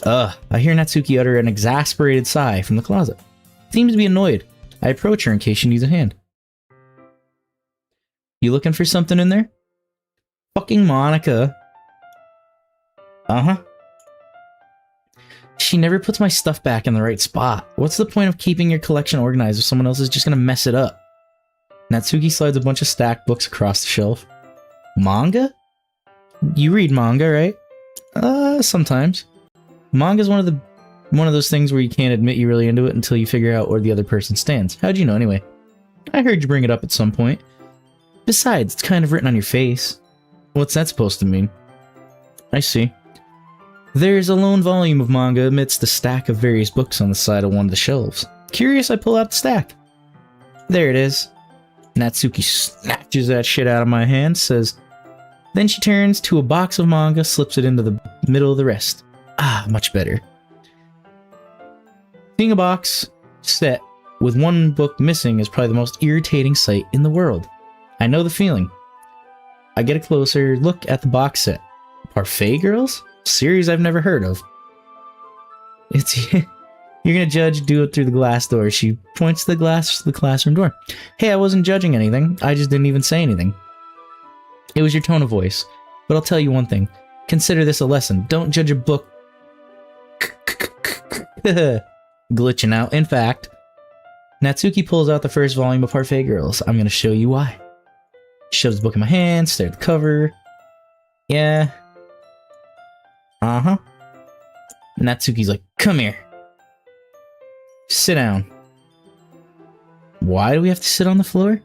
Speaker 1: I hear Natsuki utter an exasperated sigh from the closet. Seems to be annoyed. I approach her in case she needs a hand. You looking for something in there? Fucking Monica. Uh-huh. She never puts my stuff back in the right spot. What's the point of keeping your collection organized if someone else is just gonna mess it up? Natsuki slides a bunch of stacked books across the shelf. Manga? You read manga, right? Sometimes. Manga's one of those things where you can't admit you're really into it until you figure out where the other person stands. How'd you know anyway? I heard you bring it up at some point. Besides, it's kind of written on your face. What's that supposed to mean? I see. There's a lone volume of manga amidst a stack of various books on the side of one of the shelves. Curious, I pull out the stack. There it is. Natsuki snatches that shit out of my hand, says... Then she turns to a box of manga, slips it into the middle of the rest. Ah, much better. Seeing a box set with one book missing is probably the most irritating sight in the world. I know the feeling. I get a closer look at the box set. Parfait Girls? Series I've never heard of. It's you're gonna judge, do it through the glass door. She points to the classroom door. Hey, I wasn't judging anything. I just didn't even say anything. It was your tone of voice. But I'll tell you one thing. Consider this a lesson. Don't judge a book glitching out. In fact, Natsuki pulls out the first volume of Parfait Girls. I'm gonna show you why. Shoves the book in my hand, stare at the cover. Yeah. Uh-huh. Natsuki's like, come here. Sit down. Why do we have to sit on the floor?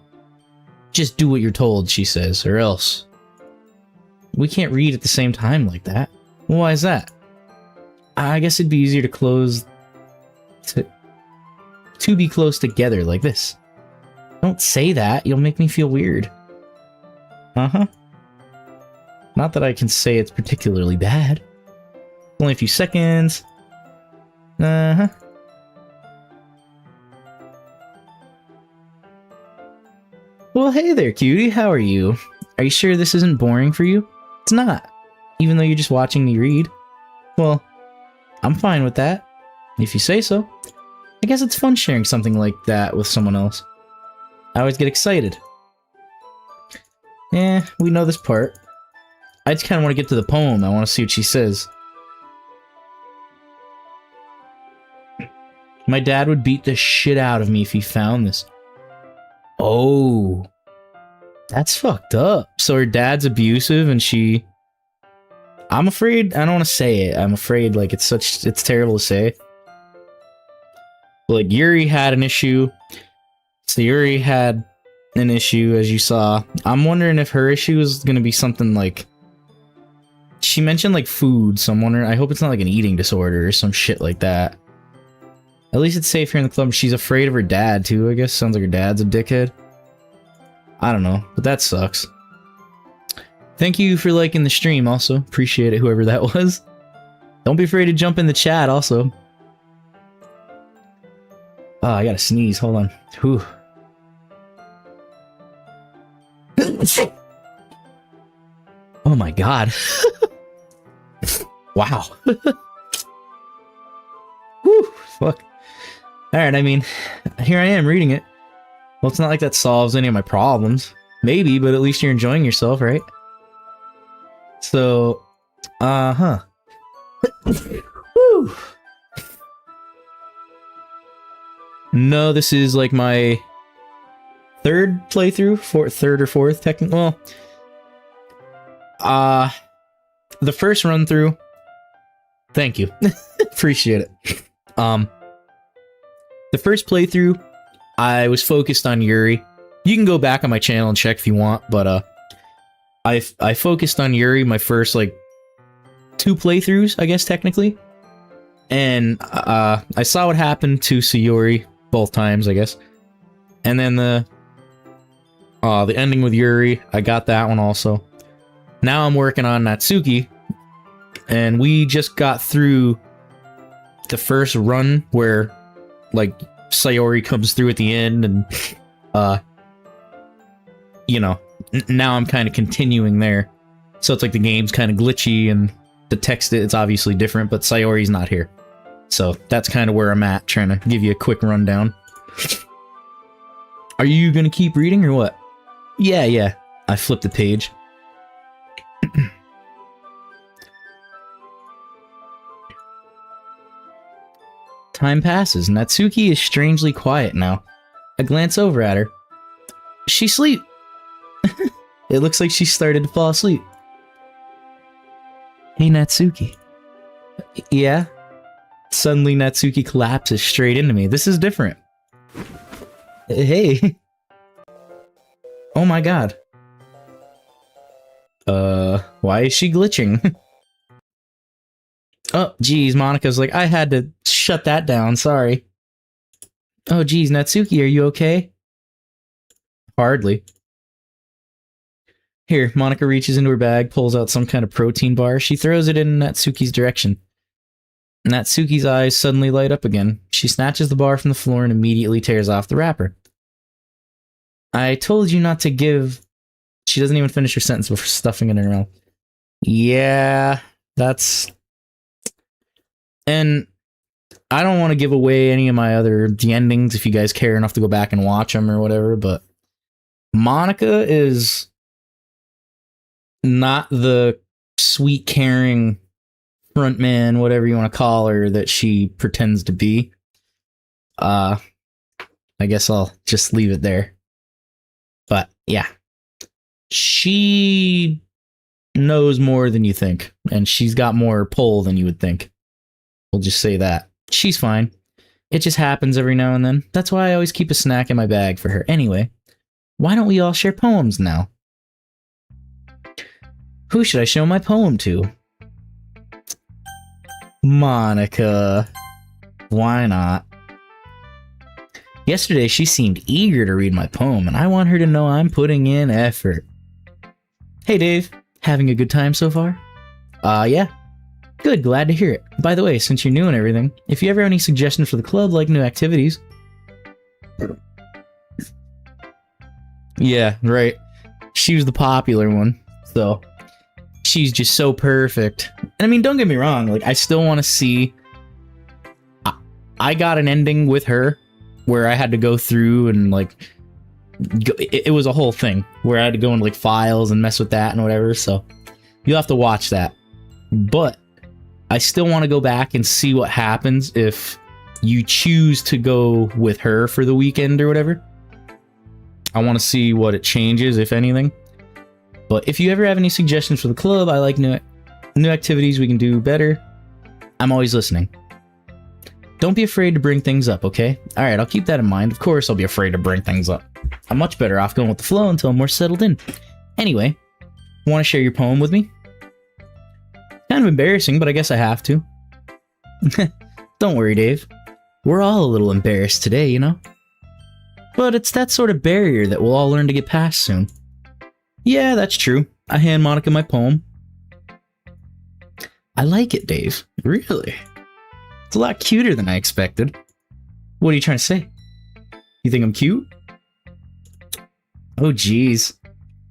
Speaker 1: Just do what you're told, she says, or else. We can't read at the same time like that. Why is that? I guess it'd be easier to be close together like this. Don't say that, you'll make me feel weird. Uh-huh. Not that I can say it's particularly bad. Only a few seconds. Uh-huh. Well, hey there, cutie. How are you? Are you sure this isn't boring for you? It's not. Even though you're just watching me read. Well, I'm fine with that. If you say so. I guess it's fun sharing something like that with someone else. I always get excited. Eh, we know this part. I just kind of want to get to the poem. I want to see what she says. My dad would beat the shit out of me if he found this. Oh. That's fucked up. So her dad's abusive and she... I'm afraid... I don't want to say it. I'm afraid, like, it's terrible to say. But, like, Yuri had an issue. So Yuri had an issue, as you saw. I'm wondering if her issue is going to be something like... She mentioned, like, food, so I'm wondering... I hope it's not, like, an eating disorder or some shit like that. At least it's safe here in the club. She's afraid of her dad, too, I guess. Sounds like her dad's a dickhead. I don't know, but that sucks. Thank you for liking the stream, also. Appreciate it, whoever that was. Don't be afraid to jump in the chat, also. Oh, I gotta sneeze. Hold on. Whew. Oh my god. Wow. Whew, fuck. Alright, I mean, here I am reading it. Well, it's not like that solves any of my problems. Maybe, but at least you're enjoying yourself, right? So, uh-huh. Whew. No, this is like my third playthrough, third or fourth, technically. Well, the first run through. Thank you, appreciate it. The first playthrough, I was focused on Yuri. You can go back on my channel and check if you want, but I focused on Yuri my first like 2 playthroughs, I guess technically, and I saw what happened to Sayori both times, I guess, and then the ending with Yuri, I got that one also. Now I'm working on Natsuki, and we just got through the first run where like Sayori comes through at the end, and you know, now I'm kind of continuing there. So it's like the game's kind of glitchy, and the text, it's obviously different, but Sayori's not here. So that's kind of where I'm at, trying to give you a quick rundown. Are you gonna keep reading or what? Yeah. I flipped the page. Time passes. Natsuki is strangely quiet now. I glance over at her. She's asleep. It looks like she started to fall asleep. Hey, Natsuki. Yeah? Suddenly, Natsuki collapses straight into me. This is different. Hey. Oh my god. Why is she glitching? Oh, geez, Monika's like, I had to shut that down, sorry. Oh, geez, Natsuki, are you okay? Hardly. Here, Monika reaches into her bag, pulls out some kind of protein bar. She throws it in Natsuki's direction. Natsuki's eyes suddenly light up again. She snatches the bar from the floor and immediately tears off the wrapper. I told you not to give... She doesn't even finish her sentence before stuffing it in her mouth. Yeah, that's... And I don't want to give away any of the endings if you guys care enough to go back and watch them or whatever, but Monica is not the sweet, caring frontman, whatever you want to call her, that she pretends to be. I guess I'll just leave it there. But yeah, she knows more than you think, and she's got more pull than you would think. We'll just say that. She's fine. It just happens every now and then. That's why I always keep a snack in my bag for her. Anyway, why don't we all share poems now? Who should I show my poem to? Monica. Why not? Yesterday, she seemed eager to read my poem, and I want her to know I'm putting in effort. Hey, Dave. Having a good time so far? Yeah. Good, glad to hear it. By the way, since you're new and everything, if you ever have any suggestions for the club, like new activities... Yeah, right. She was the popular one, so... She's just so perfect. And I mean, don't get me wrong, like, I still want to see... I got an ending with her, where I had to go through and, like... It was a whole thing, where I had to go into, like, files and mess with that and whatever, so... You'll have to watch that. But... I still want to go back and see what happens if you choose to go with her for the weekend or whatever. I want to see what it changes, if anything. But if you ever have any suggestions for the club, I like new activities we can do better. I'm always listening. Don't be afraid to bring things up, okay? Alright, I'll keep that in mind. Of course I'll be afraid to bring things up. I'm much better off going with the flow until I'm more settled in. Anyway, want to share your poem with me? Kind of embarrassing, but I guess I have to. Don't worry, Dave. We're all a little embarrassed today, you know? But it's that sort of barrier that we'll all learn to get past soon. Yeah, that's true. I hand Monica my poem. I like it, Dave. Really? It's a lot cuter than I expected. What are you trying to say? You think I'm cute? Oh, jeez.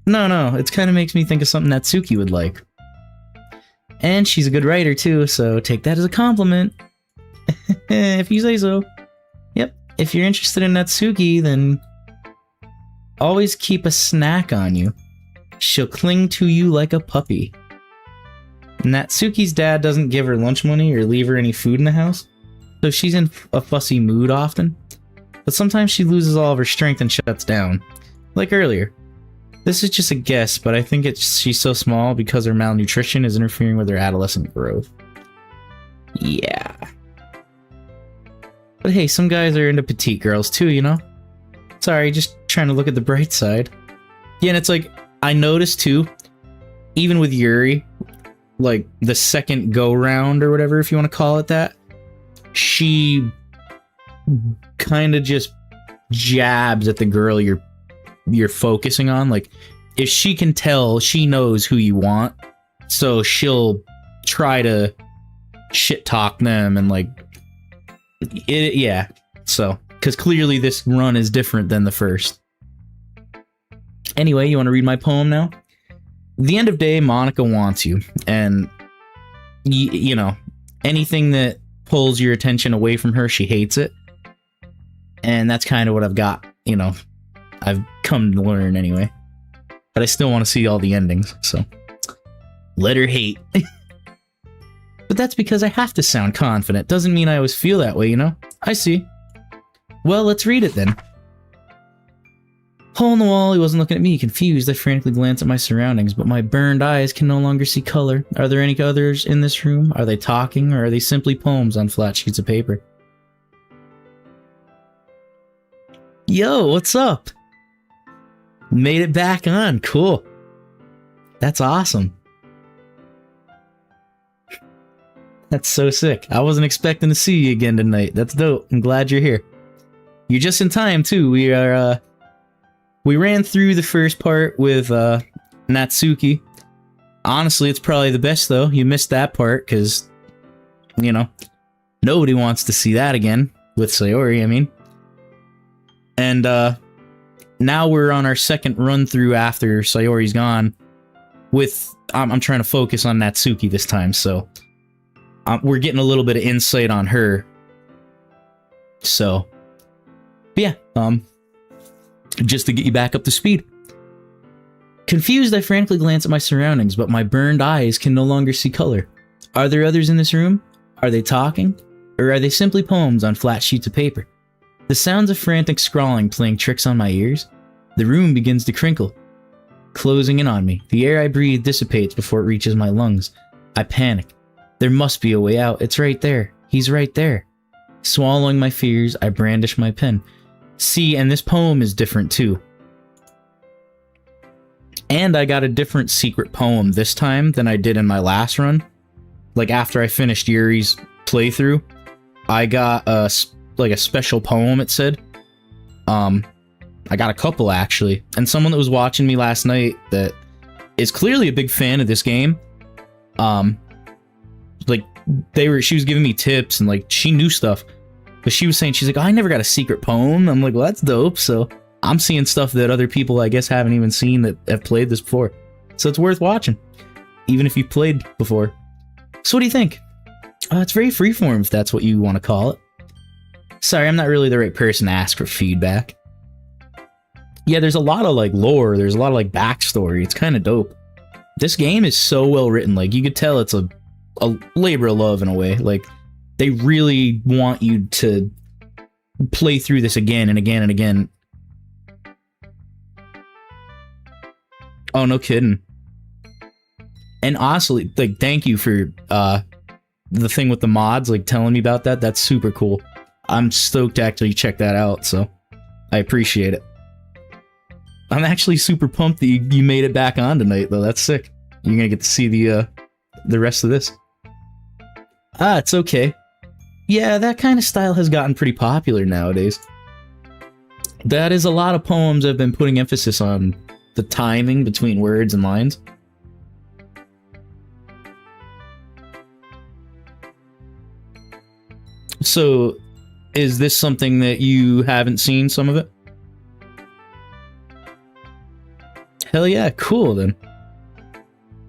Speaker 1: No, it kind of makes me think of something Natsuki would like. And she's a good writer, too, so take that as a compliment. If you say so. Yep, if you're interested in Natsuki, then always keep a snack on you. She'll cling to you like a puppy. Natsuki's dad doesn't give her lunch money or leave her any food in the house, so she's in a fussy mood often. But sometimes she loses all of her strength and shuts down. Like earlier. This is just a guess, but I think she's so small because her malnutrition is interfering with her adolescent growth. Yeah. But hey, some guys are into petite girls too, you know? Sorry, just trying to look at the bright side. Yeah, and it's like, I noticed too, even with Yuri, like the second go-round or whatever, if you want to call it that, she kind of just jabs at the girl you're focusing on. Like, if she can tell, she knows who you want, so she'll try to shit talk them and like it. Yeah, so because clearly this run is different than the first. Anyway, you want to read my poem now? The end of day, Monica wants you, and you know, anything that pulls your attention away from her, she hates it. And that's kind of what I've got, you know, I've come to learn anyway. But I still want to see all the endings, so let her hate. But that's because I have to sound confident. Doesn't mean I always feel that way, you know? I see. Well, let's read it then. Hole in the wall, he wasn't looking at me, confused. I frantically glanced at my surroundings, but my burned eyes can no longer see color. Are there any others in this room? Are they talking, or are they simply poems on flat sheets of paper? Yo, what's up? Made it back on. Cool. That's awesome. That's so sick. I wasn't expecting to see you again tonight. That's dope. I'm glad you're here. You're just in time, too. We ran through the first part with Natsuki. Honestly, it's probably the best, though. You missed that part, because, you know, Nobody wants to see that again with Sayori, I mean. And now we're on our second run through after Sayori's gone. I'm trying to focus on Natsuki this time, so we're getting a little bit of insight on her. So, yeah, just to get you back up to speed. Confused, I frantically glance at my surroundings, but my burned eyes can no longer see color. Are there others in this room? Are they talking? Or are they simply poems on flat sheets of paper? The sounds of frantic scrawling playing tricks on my ears. The room begins to crinkle, closing in on me. The air I breathe dissipates before it reaches my lungs. I panic. There must be a way out. It's right there. He's right there. Swallowing my fears, I brandish my pen. See, and this poem is different too. And I got a different secret poem this time than I did in my last run. Like, after I finished Yuri's playthrough, I got a special poem, it said. I got a couple, actually. And someone that was watching me last night that is clearly a big fan of this game, she was giving me tips, and, like, she knew stuff. But she was saying, she's like, oh, I never got a secret poem. I'm like, well, that's dope. So I'm seeing stuff that other people, I guess, haven't even seen that have played this before. So it's worth watching, even if you've played before. So what do you think? It's very freeform, if that's what you want to call it. Sorry, I'm not really the right person to ask for feedback. Yeah, there's a lot of, like, lore. There's a lot of, like, backstory. It's kind of dope. This game is so well written. Like, you could tell it's a labor of love in a way. Like, they really want you to play through this again and again and again. Oh, no kidding. And honestly, like, thank you for the thing with the mods, like, telling me about that. That's super cool. I'm stoked to actually check that out, so I appreciate it. I'm actually super pumped that you made it back on tonight, though. That's sick. You're gonna get to see the rest of this. It's okay. Yeah, that kind of style has gotten pretty popular nowadays. That is a lot of poems that have been putting emphasis on the timing between words and lines. So, is this something that you haven't seen some of it? Hell yeah, cool then.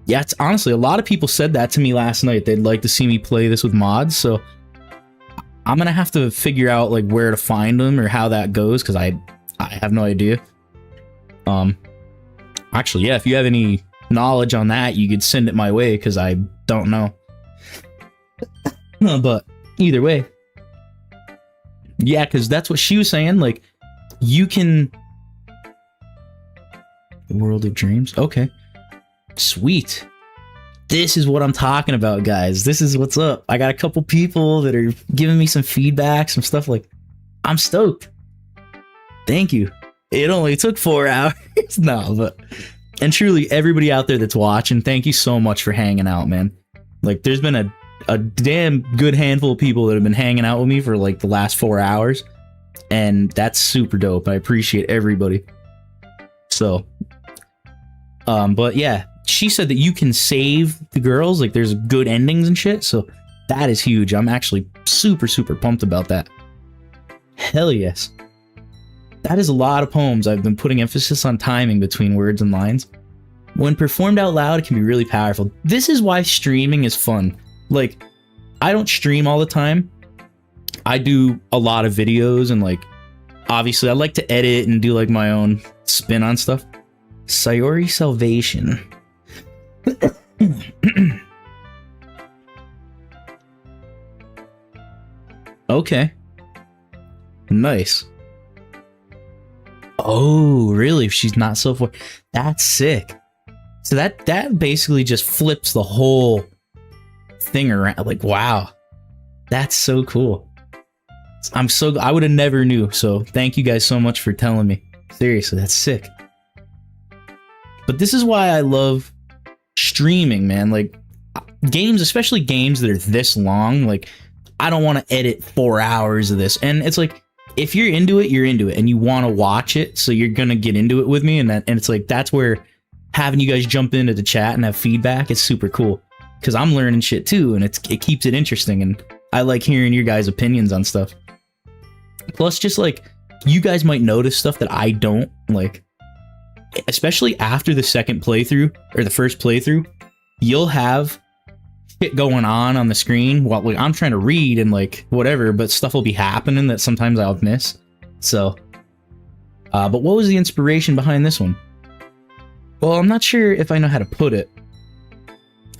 Speaker 1: Yeah, it's honestly, a lot of people said that to me last night. They'd like to see me play this with mods, so I'm gonna have to figure out, like, where to find them or how that goes, because I have no idea. Actually, yeah, if you have any knowledge on that, you could send it my way, because I don't know. But either way, yeah, because that's what she was saying. Like, you can... World of Dreams? Okay. Sweet. This is what I'm talking about, guys. This is what's up. I got a couple people that are giving me some feedback, some stuff. Like, I'm stoked. Thank you. It only took 4 hours. No, but... And truly, everybody out there that's watching, thank you so much for hanging out, man. Like, there's been a damn good handful of people that have been hanging out with me for, like, the last 4 hours. And that's super dope. I appreciate everybody. So... but yeah, she said that you can save the girls, like, there's good endings and shit, so that is huge. I'm actually super, super pumped about that. Hell yes. That is a lot of poems. I've been putting emphasis on timing between words and lines. When performed out loud, it can be really powerful. This is why streaming is fun. Like, I don't stream all the time. I do a lot of videos, and, like, obviously I like to edit and do, like, my own spin on stuff. Sayori Salvation. Okay. Nice. Oh, really? If she's not so far... That's sick. So that basically just flips the whole thing around. Like, wow. That's so cool. I would have never knew, so thank you guys so much for telling me. Seriously, that's sick. But this is why I love streaming, man. Like, games, especially games that are this long, like, I don't want to edit 4 hours of this. And it's like, if you're into it, you're into it, and you want to watch it, so you're gonna get into it with me. And it's like, that's where having you guys jump into the chat and have feedback is super cool, because I'm learning shit too, and it keeps it interesting. And I like hearing your guys' opinions on stuff. Plus, just like, you guys might notice stuff that I don't, like, especially after the second playthrough, or the first playthrough, you'll have shit going on the screen while, like, I'm trying to read and, like, whatever, but stuff will be happening that sometimes I'll miss. So, but what was the inspiration behind this one? Well, I'm not sure if I know how to put it.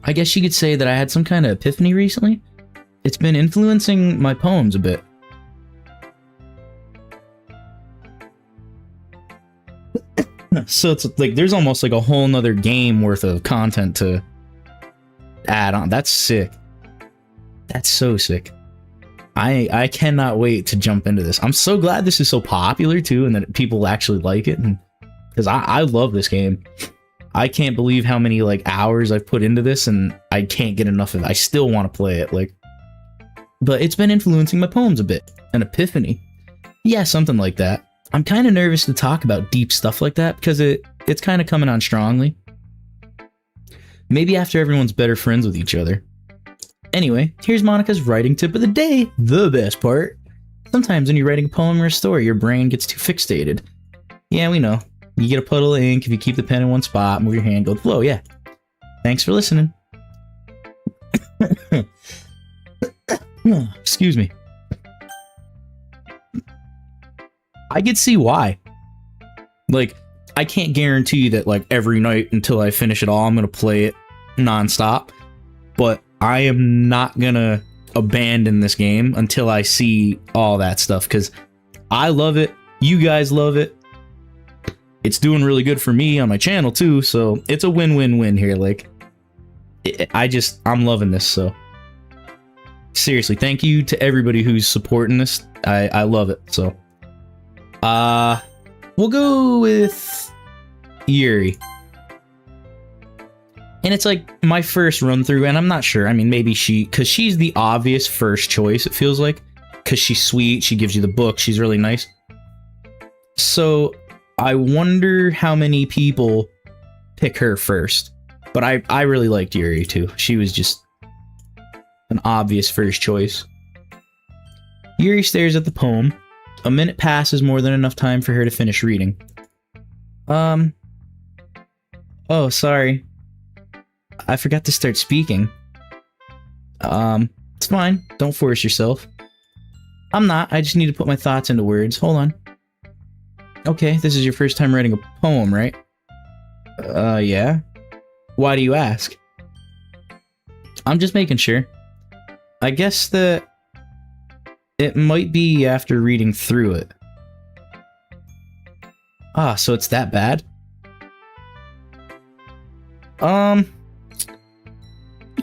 Speaker 1: I guess you could say that I had some kind of epiphany recently. It's been influencing my poems a bit. So it's like there's almost like a whole nother game worth of content to add on. That's sick. That's so sick. I cannot wait to jump into this. I'm so glad this is so popular too, and that people actually like it, and because I love this game. I can't believe how many like hours I've put into this, and I can't get enough of it. I still want to play it, like. But it's been influencing my poems a bit. An epiphany. Yeah, something like that. I'm kind of nervous to talk about deep stuff like that because it's kind of coming on strongly. Maybe after everyone's better friends with each other. Anyway, here's Monica's writing tip of the day. The best part. Sometimes when you're writing a poem or a story, your brain gets too fixated. Yeah, we know. You get a puddle of ink if you keep the pen in one spot, move your hand, go flow, yeah. Thanks for listening. Excuse me. I could see why. Like, I can't guarantee that, like, every night until I finish it all, I'm gonna play it nonstop. But I am not gonna abandon this game until I see all that stuff, because I love it. You guys love it. It's doing really good for me on my channel, too, so it's a win-win-win here. Like, I'm loving this, so. Seriously, thank you to everybody who's supporting this. I love it, so. We'll go with Yuri. And it's like my first run through, and I'm not sure. I mean, maybe because she's the obvious first choice, it feels like. Because she's sweet, she gives you the book, she's really nice. So, I wonder how many people pick her first. But I really liked Yuri, too. She was just an obvious first choice. Yuri stares at the poem. A minute passes, more than enough time for her to finish reading. Oh, sorry. I forgot to start speaking. It's fine. Don't force yourself. I'm not. I just need to put my thoughts into words. Hold on. Okay, this is your first time writing a poem, right? Yeah. Why do you ask? I'm just making sure. I guess that it might be after reading through it. Ah, so it's that bad?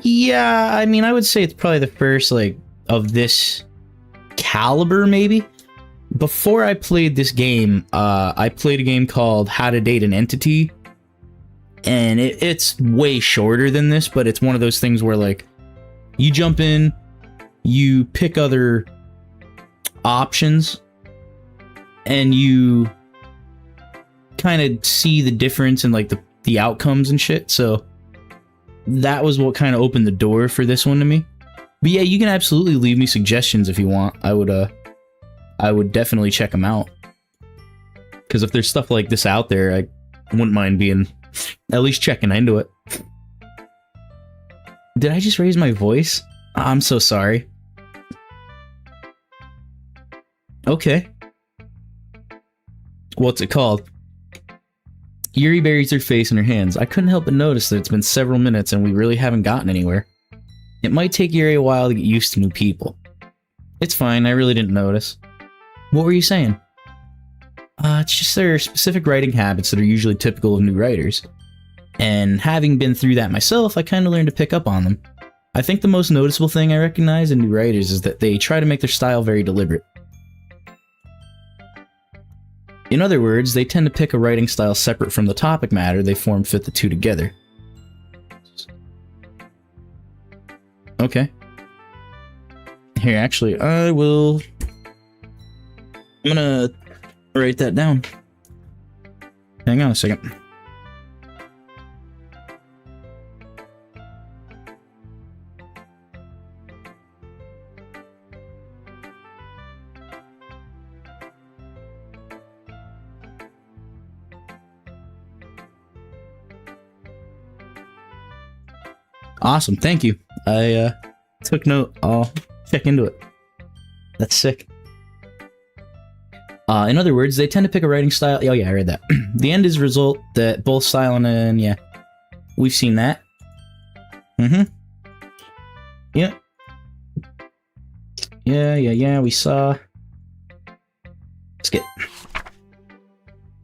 Speaker 1: Yeah, I mean, I would say it's probably the first, like, of this caliber, maybe? Before I played this game, I played a game called How to Date an Entity, and it's way shorter than this, but it's one of those things where, like, you jump in, you pick other options, and you kind of see the difference in, like, the outcomes and shit, so that was what kind of opened the door for this one to me. But yeah, you can absolutely leave me suggestions if you want. I would definitely check them out. Because if there's stuff like this out there, I wouldn't mind being, at least checking into it. Did I just raise my voice? I'm so sorry. Okay. What's it called? Yuri buries her face in her hands. I couldn't help but notice that it's been several minutes and we really haven't gotten anywhere. It might take Yuri a while to get used to new people. It's fine, I really didn't notice. What were you saying? It's just there are specific writing habits that are usually typical of new writers. And having been through that myself, I kind of learned to pick up on them. I think the most noticeable thing I recognize in new writers is that they try to make their style very deliberate. In other words, they tend to pick a writing style separate from the topic matter they form fit the two together. Okay. Here, actually, I'm gonna write that down. Hang on a second. Awesome, thank you. I took note. I'll check into it. That's sick. In other words, they tend to pick a writing style. Oh yeah, I read that. The end is a result that both style and yeah, we've seen that. Yeah. Yeah, we saw. Skip.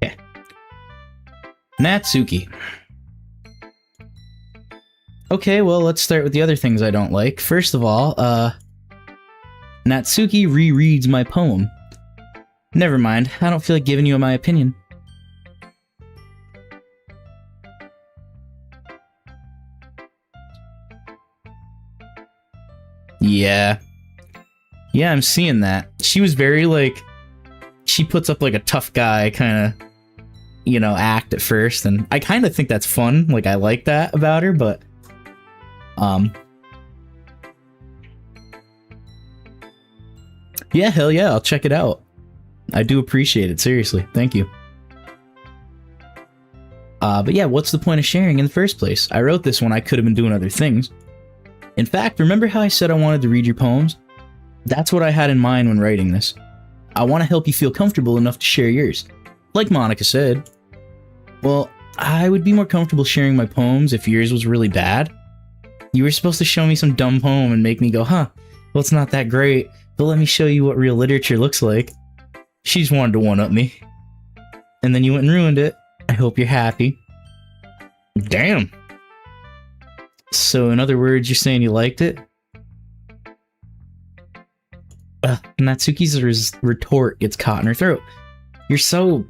Speaker 1: Okay. Natsuki. Okay, well, let's start with the other things I don't like. First of all, Natsuki rereads my poem. Never mind, I don't feel like giving you my opinion. Yeah, I'm seeing that. She was very, like, she puts up, like, a tough guy kind of, you know, act at first, and I kind of think that's fun. Like, I like that about her, but, yeah, hell yeah, I'll check it out. I do appreciate it, seriously. Thank you. But yeah, what's the point of sharing in the first place? I wrote this when I could have been doing other things. In fact, remember how I said I wanted to read your poems? That's what I had in mind when writing this. I want to help you feel comfortable enough to share yours. Like Monica said. Well, I would be more comfortable sharing my poems if yours was really bad. You were supposed to show me some dumb poem and make me go, huh, well, it's not that great, but let me show you what real literature looks like. She just wanted to one-up me. And then you went and ruined it. I hope you're happy. Damn. So, in other words, you're saying you liked it? Natsuki's retort gets caught in her throat. You're so...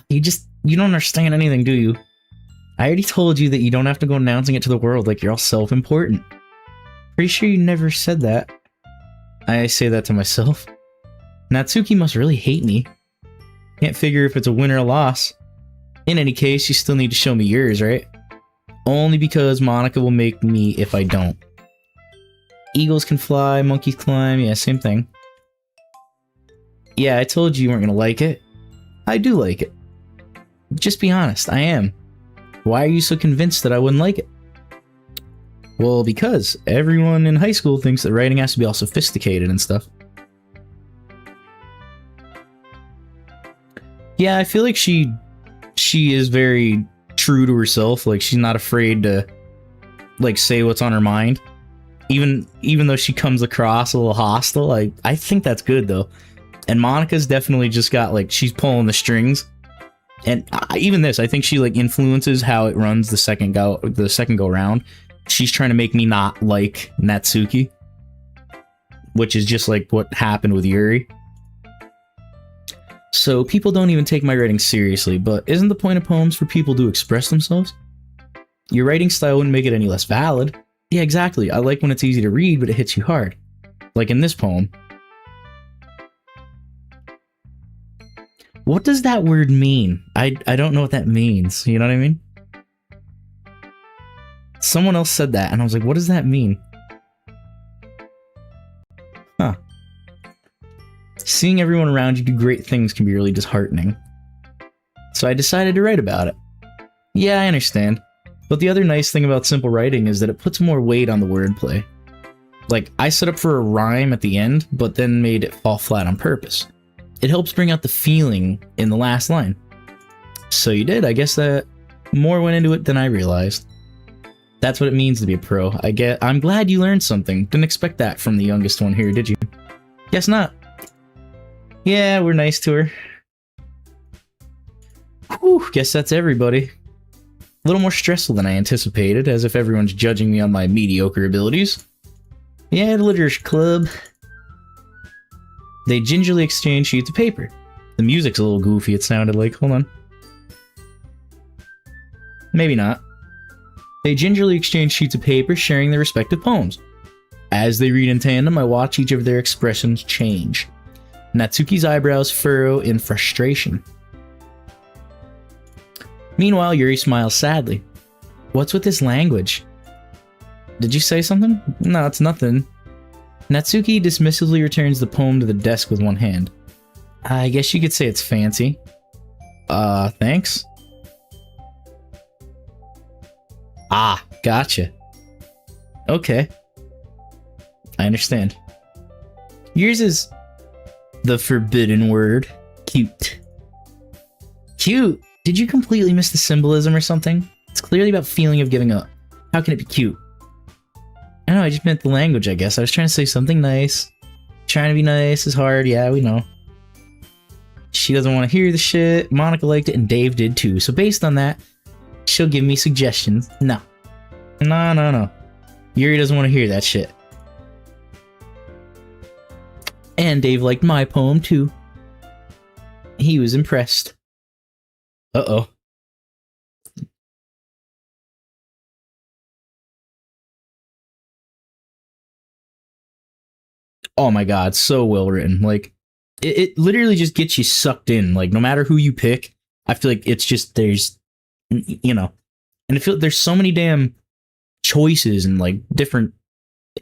Speaker 1: You don't understand anything, do you? I already told you that you don't have to go announcing it to the world like you're all self-important. Pretty sure you never said that. I say that to myself. Natsuki must really hate me. Can't figure if it's a win or a loss. In any case, you still need to show me yours, right? Only because Monica will make me if I don't. Eagles can fly, monkeys climb, yeah, same thing. Yeah, I told you weren't gonna like it. I do like it. Just be honest, I am. Why are you so convinced that I wouldn't like it? Well, because everyone in high school thinks that writing has to be all sophisticated and stuff. Yeah, I feel like she is very true to herself. Like, she's not afraid to, like, say what's on her mind. Even though she comes across a little hostile, I think that's good, though. And Monica's definitely just got, like, she's pulling the strings. And even this, I think she, like, influences how it runs the second go round. She's trying to make me not like Natsuki. Which is just, like, what happened with Yuri. So, people don't even take my writing seriously, but isn't the point of poems for people to express themselves? Your writing style wouldn't make it any less valid. Yeah, exactly. I like when it's easy to read, but it hits you hard. Like in this poem. What does that word mean? I don't know what that means. You know what I mean? Someone else said that, and I was like, what does that mean? Huh. Seeing everyone around you do great things can be really disheartening. So I decided to write about it. Yeah, I understand. But the other nice thing about simple writing is that it puts more weight on the wordplay. Like, I set up for a rhyme at the end, but then made it fall flat on purpose. It helps bring out the feeling in the last line. So you did. I guess that more went into it than I realized. That's what it means to be a pro. I'm glad you learned something. Didn't expect that from the youngest one here, did you? Guess not. Yeah, we're nice to her. Whew, guess that's everybody. A little more stressful than I anticipated, as if everyone's judging me on my mediocre abilities. Yeah, the literature club. They gingerly exchange sheets of paper. The music's a little goofy, it sounded like. Hold on. Maybe not. They gingerly exchange sheets of paper, sharing their respective poems. As they read in tandem, I watch each of their expressions change. Natsuki's eyebrows furrow in frustration. Meanwhile, Yuri smiles sadly. What's with this language? Did you say something? No, it's nothing. Natsuki dismissively returns the poem to the desk with one hand. I guess you could say it's fancy. Thanks? Ah, gotcha. Okay. I understand. Yours is the forbidden word. Cute. Cute? Did you completely miss the symbolism or something? It's clearly about feeling of giving up. How can it be cute? I know, I just meant the language, I guess. I was trying to say something nice. Trying to be nice is hard, yeah, we know. She doesn't want to hear the shit. Monica liked it and Dave did too. So based on that, she'll give me suggestions. No. No. Yuri doesn't want to hear that shit. And Dave liked my poem too. He was impressed. Uh-oh. Oh my god, so well written. Like, it literally just gets you sucked in. Like, no matter who you pick, I feel like it's just, there's, you know, and I feel there's so many damn choices and like different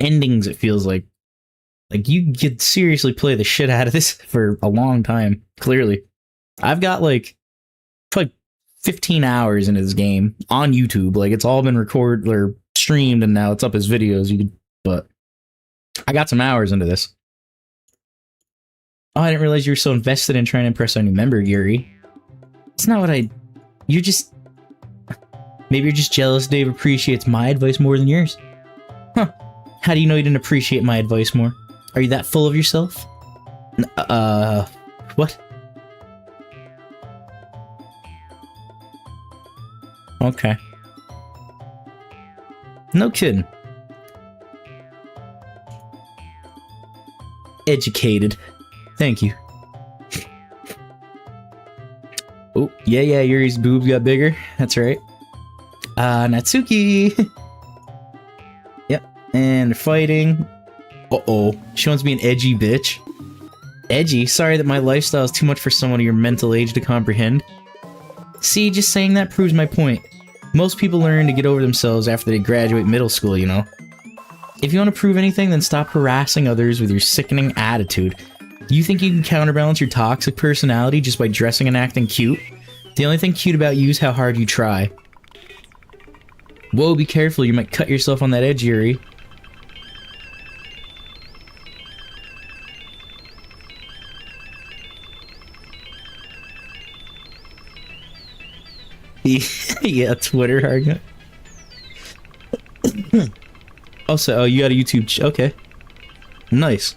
Speaker 1: endings. It feels like you could seriously play the shit out of this for a long time. Clearly, I've got like probably 15 hours into this game on YouTube. Like, it's all been recorded or streamed, and now it's up as videos. But I got some hours into this. Oh, I didn't realize you were so invested in trying to impress our new member, Yuri. It's not what you're just... Maybe you're just jealous Dave appreciates my advice more than yours. Huh. How do you know you didn't appreciate my advice more? Are you that full of yourself? What? Okay. No kidding. Educated. Thank you. Oh, yeah, Yuri's boobs got bigger. That's right. Natsuki! Yep, and they're fighting. Uh-oh. She wants to be an edgy bitch. Edgy? Sorry that my lifestyle is too much for someone of your mental age to comprehend. See, just saying that proves my point. Most people learn to get over themselves after they graduate middle school, you know? If you want to prove anything, then stop harassing others with your sickening attitude. You think you can counterbalance your toxic personality just by dressing and acting cute? The only thing cute about you is how hard you try. Whoa, be careful, you might cut yourself on that edge, Yuri. Yeah, Twitter argument. Oh, you got a YouTube okay. Nice.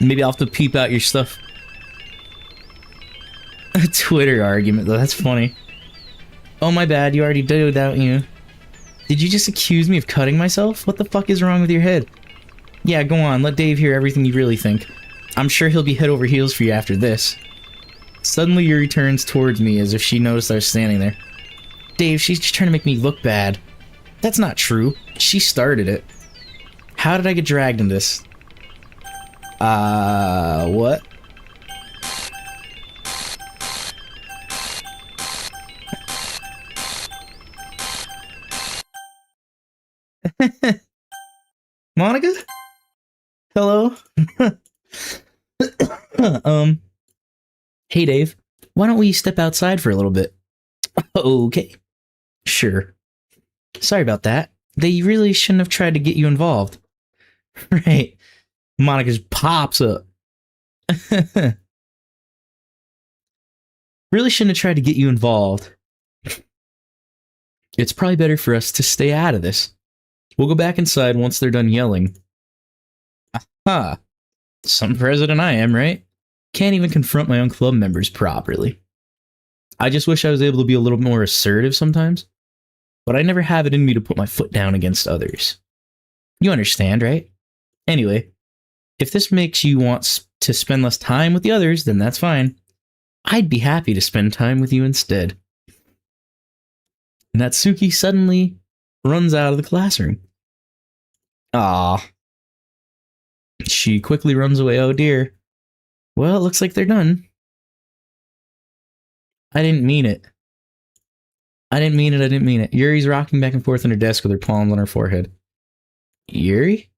Speaker 1: Maybe I'll have to peep out your stuff. A Twitter argument, though, that's funny. Oh, my bad, you already did without you. Did you just accuse me of cutting myself? What the fuck is wrong with your head? Yeah, go on, let Dave hear everything you really think. I'm sure he'll be head over heels for you after this. Suddenly Yuri turns towards me as if she noticed I was standing there. Dave, she's just trying to make me look bad. That's not true. She started it. How did I get dragged in this? What? Monica? Hello? Hey Dave, why don't we step outside for a little bit? Okay. Sure. Sorry about that. They really shouldn't have tried to get you involved. Right. Monica just pops up. Really shouldn't have tried to get you involved. It's probably better for us to stay out of this. We'll go back inside once they're done yelling. Aha. Some president I am, right? Can't even confront my own club members properly. I just wish I was able to be a little more assertive sometimes. But I never have it in me to put my foot down against others. You understand, right? Anyway, if this makes you want to spend less time with the others, then that's fine. I'd be happy to spend time with you instead. Natsuki suddenly runs out of the classroom. Ah. She quickly runs away. Oh dear. Well, it looks like they're done. I didn't mean it. I didn't mean it. Yuri's rocking back and forth on her desk with her palms on her forehead. Yuri?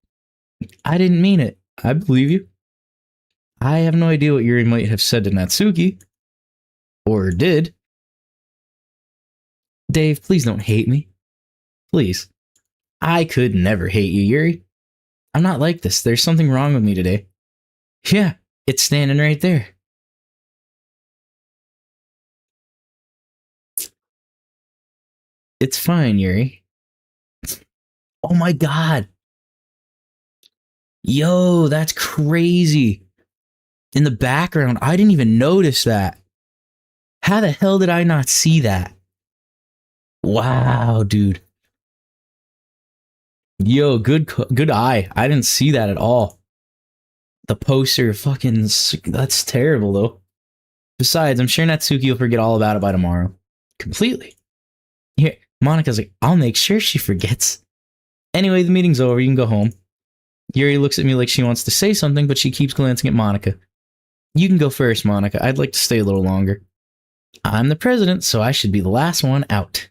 Speaker 1: I didn't mean it. I believe you. I have no idea what Yuri might have said to Natsuki. Or did. Dave, please don't hate me. Please. I could never hate you, Yuri. I'm not like this. There's something wrong with me today. Yeah, it's standing right there. It's fine, Yuri. Oh my god. Yo, that's crazy. In the background, I didn't even notice that. How the hell did I not see that? Wow, dude. Yo, good eye. I didn't see that at all. The poster, fucking, that's terrible though. Besides, I'm sure Natsuki will forget all about it by tomorrow. Completely. Here, Monika's like, I'll make sure she forgets. Anyway, the meeting's over. You can go home. Yuri looks at me like she wants to say something, but she keeps glancing at Monika. You can go first, Monika. I'd like to stay a little longer. I'm the president, so I should be the last one out.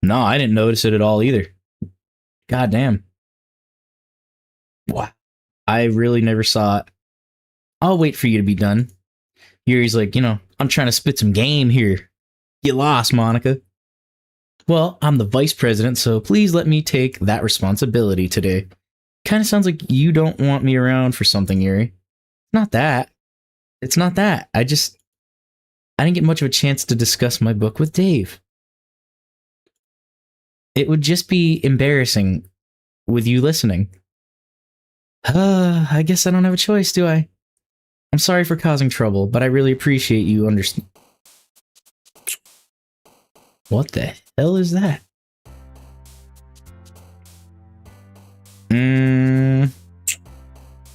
Speaker 1: No, I didn't notice it at all either. God damn. Wow. I really never saw it. I'll wait for you to be done. Yuri's like, I'm trying to spit some game here. Get lost, Monika. Well, I'm the vice president, so please let me take that responsibility today. Kind of sounds like you don't want me around for something, Yuri. Not that. It's not that. I didn't get much of a chance to discuss my book with Dave. It would just be embarrassing with you listening. I guess I don't have a choice, do I? I'm sorry for causing trouble, but I really appreciate you understand. What the hell is that?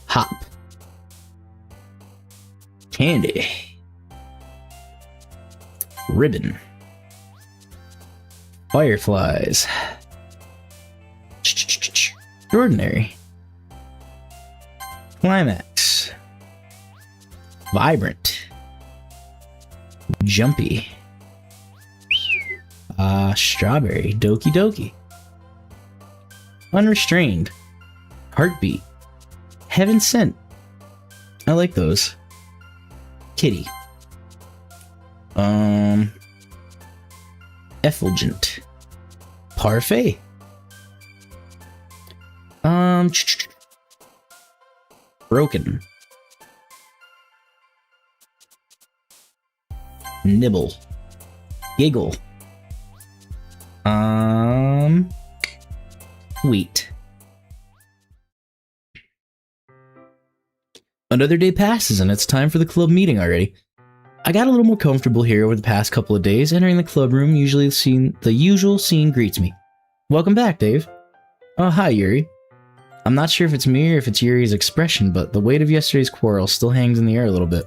Speaker 1: Hop. Candy. Ribbon. Fireflies. Extraordinary. Climax. Vibrant. Jumpy. Strawberry. DokiDoki. Unrestrained. Heartbeat. Heaven sent. I like those. Kitty. Effulgent. Parfait. Broken. Nibble. Giggle. Wheat. Another day passes and it's time for the club meeting already. I got a little more comfortable here over the past couple of days. Entering the club room, the usual scene greets me. Welcome back, Dave. Oh, hi, Yuri. I'm not sure if it's me or if it's Yuri's expression, but the weight of yesterday's quarrel still hangs in the air a little bit.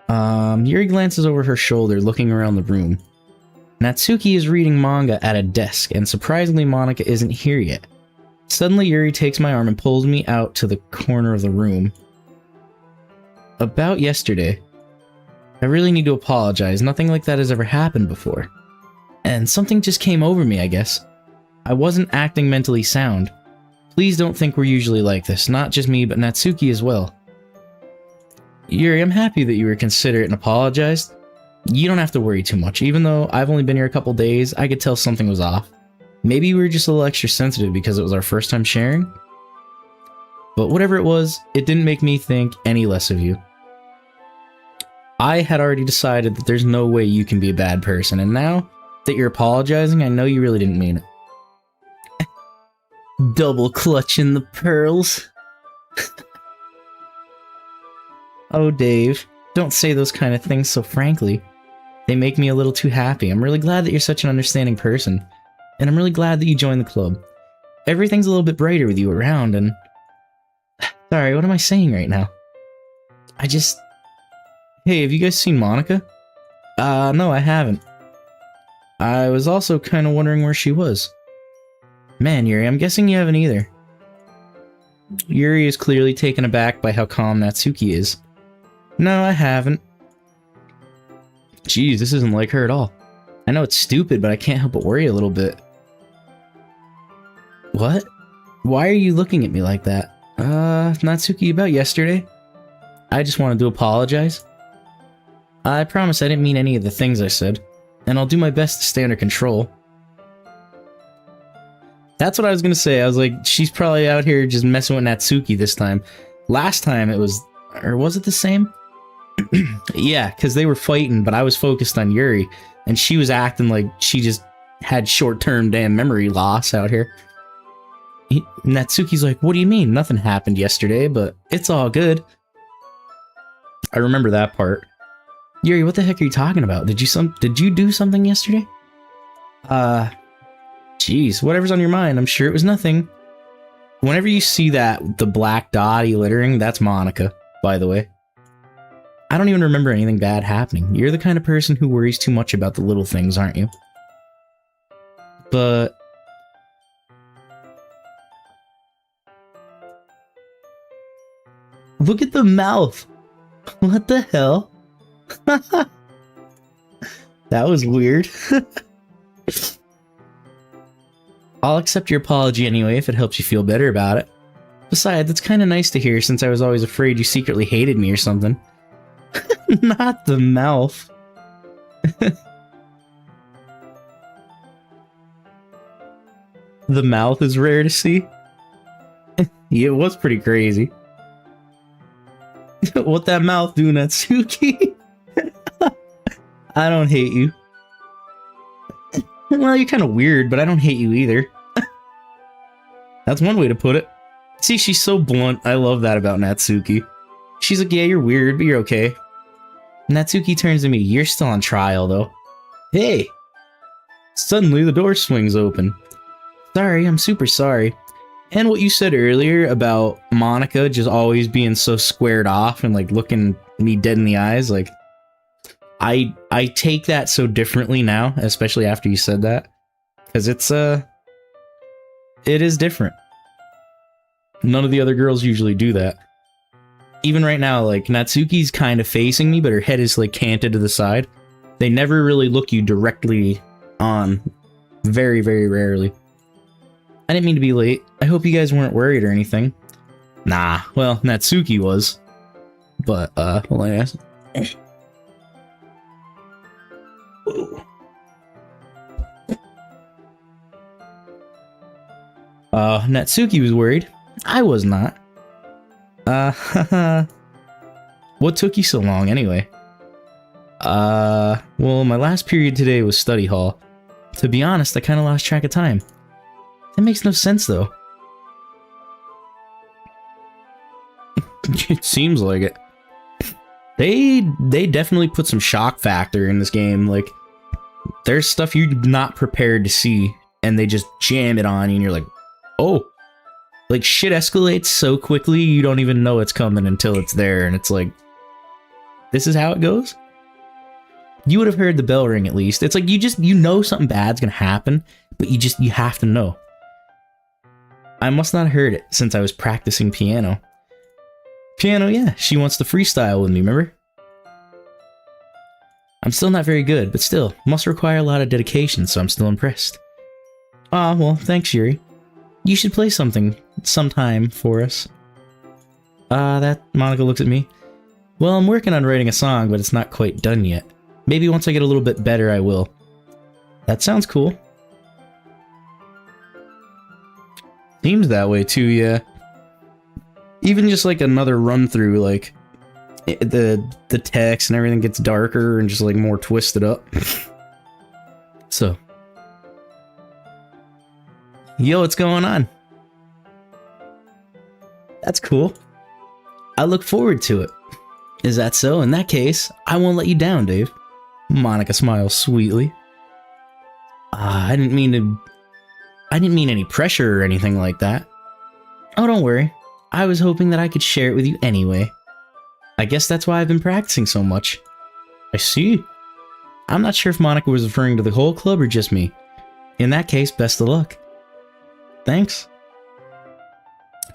Speaker 1: Yuri glances over her shoulder, looking around the room. Natsuki is reading manga at a desk, and surprisingly Monika isn't here yet. Suddenly Yuri takes my arm and pulls me out to the corner of the room. About yesterday. I really need to apologize. Nothing like that has ever happened before. And something just came over me, I guess. I wasn't acting mentally sound. Please don't think we're usually like this. Not just me, but Natsuki as well. Yuri, I'm happy that you were considerate and apologized. You don't have to worry too much. Even though I've only been here a couple days, I could tell something was off. Maybe we were just a little extra sensitive because it was our first time sharing. But whatever it was, it didn't make me think any less of you. I had already decided that there's no way you can be a bad person, and now that you're apologizing, I know you really didn't mean it. Double clutching the pearls. Oh, Dave, don't say those kind of things so frankly. They make me a little too happy. I'm really glad that you're such an understanding person, and I'm really glad that you joined the club. Everything's a little bit brighter with you around, and... Sorry, what am I saying right now? Hey, have you guys seen Monika? No, I haven't. I was also kind of wondering where she was. Man, Yuri, I'm guessing you haven't either. Yuri is clearly taken aback by how calm Natsuki is. No, I haven't. Jeez, this isn't like her at all. I know it's stupid, but I can't help but worry a little bit. What? Why are you looking at me like that? Natsuki, about yesterday? I just wanted to apologize. I promise I didn't mean any of the things I said. and I'll do my best to stay under control. That's what I was gonna say. I was like, she's probably out here just messing with Natsuki this time. Last time it was, or was it the same? Yeah, because they were fighting, but I was focused on Yuri, and she was acting like she just had short-term damn memory loss out here. Natsuki's like, what do you mean? Nothing happened yesterday, but it's all good. I remember that part. Yuri, what the heck are you talking about? Did you do something yesterday? Jeez, whatever's on your mind. I'm sure it was nothing. Whenever you see that, the black dotty littering, that's Monica, by the way. I don't even remember anything bad happening. You're the kind of person who worries too much about the little things, aren't you? But... look at the mouth! What the hell? That was weird. I'll accept your apology anyway if it helps you feel better about it. Besides, it's kind of nice to hear since I was always afraid you secretly hated me or something. Not the mouth. The mouth is rare to see. Yeah, it was pretty crazy. What that mouth do, Natsuki? I don't hate you. Well, you're kind of weird, but I don't hate you either. That's one way to put it. See, she's so blunt. I love that about Natsuki. She's like, yeah, you're weird, but you're okay. Natsuki turns to me. You're still on trial, though. Hey! Suddenly, the door swings open. Sorry, I'm super sorry. And what you said earlier about Monica just always being so squared off and, like, looking me dead in the eyes, like... I take that so differently now, especially after you said that. Because it is different. None of the other girls usually do that. Even right now, like, Natsuki's kind of facing me, but her head is, like, canted to the side. They never really look you directly on. Very, very rarely. I didn't mean to be late. I hope you guys weren't worried or anything. Nah, well, Natsuki was. But, well, I guess. Natsuki was worried. I was not. What took you so long, anyway? Well, my last period today was study hall. To be honest, I kind of lost track of time. That makes no sense, though. It seems like it. They definitely put some shock factor in this game. Like, there's stuff you're not prepared to see, and they just jam it on you, and you're like, oh. Like, shit escalates so quickly, you don't even know it's coming until it's there, and it's like, this is how it goes? You would have heard the bell ring, at least. It's like, you know something bad's gonna happen, but you have to know. I must not have heard it, since I was practicing piano. Piano, yeah, she wants to freestyle with me, remember? I'm still not very good, but still, must require a lot of dedication, so I'm still impressed. Aw, well, thanks, Yuri. You should play something sometime for us. That Monica looks at me. Well, I'm working on writing a song, but it's not quite done yet. Maybe once I get a little bit better, I will. That sounds cool. Seems that way too, yeah. Even just like another run through, like the text and everything gets darker and just like more twisted up. So, yo, what's going on? That's cool. I look forward to it. Is that so? In that case, I won't let you down, Dave. Monica smiles sweetly. I didn't mean any pressure or anything like that. Oh, don't worry. I was hoping that I could share it with you anyway. I guess that's why I've been practicing so much. I see. I'm not sure if Monica was referring to the whole club or just me. In that case, best of luck. Thanks.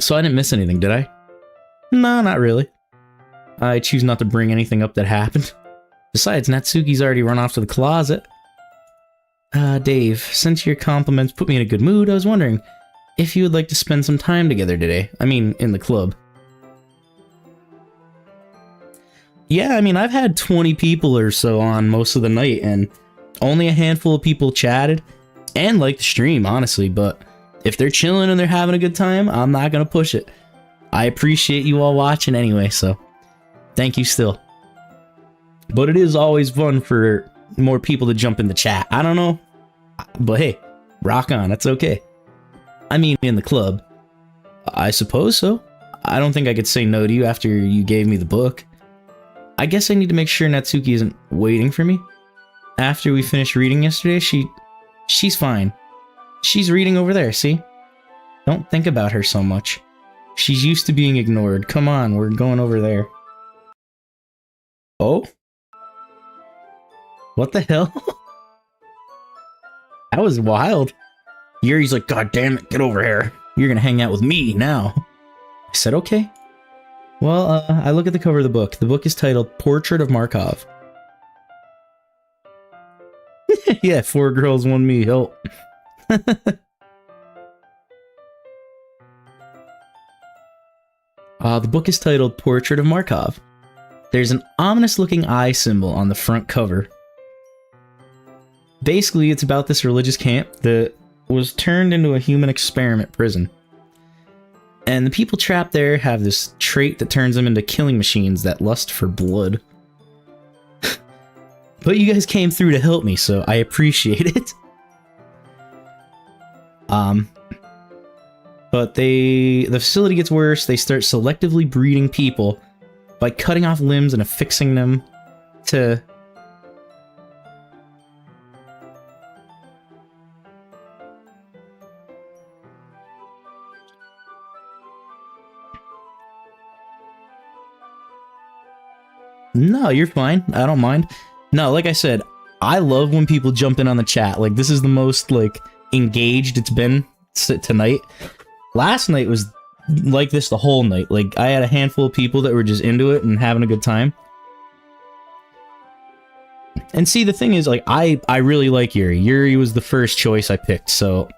Speaker 1: So I didn't miss anything, did I? No, not really. I choose not to bring anything up that happened. Besides, Natsuki's already run off to the closet. Dave, since your compliments put me in a good mood, I was wondering if you would like to spend some time together today. I mean, in the club. Yeah, I mean, I've had 20 people or so on most of the night, and Only a handful of people chatted and liked the stream, honestly, but if they're chilling and they're having a good time, I'm not gonna push it. I appreciate you all watching anyway, so thank you still. But it is always fun for more people to jump in the chat. I don't know, but hey, rock on, that's okay. I mean, in the club, I suppose so. I don't think I could say no to you after you gave me the book. I guess I need to make sure Natsuki isn't waiting for me. After we finished reading yesterday, she's fine. She's reading over there, see? Don't think about her so much. She's used to being ignored. Come on, we're going over there. Oh? What the hell? That was wild. Yuri's like, God damn it, get over here. You're gonna hang out with me now. I said, okay. Well, I look at the cover of the book. The book is titled Portrait of Markov. Yeah, 4 girls, 1 me, help. The book is titled Portrait of Markov. There's an ominous-looking eye symbol on the front cover. Basically, it's about this religious camp that was turned into a human experiment prison. And the people trapped there have this trait that turns them into killing machines that lust for blood. But you guys came through to help me, so I appreciate it. But the facility gets worse. They start selectively breeding people by cutting off limbs and affixing them to... No, you're fine. I don't mind. No, like I said, I love when people jump in on the chat. Like, this is the most, like, engaged it's been tonight. Last night was like this the whole night. Like, I had a handful of people that were just into it and having a good time. And see, the thing is, like, I really like Yuri. Yuri was the first choice I picked, so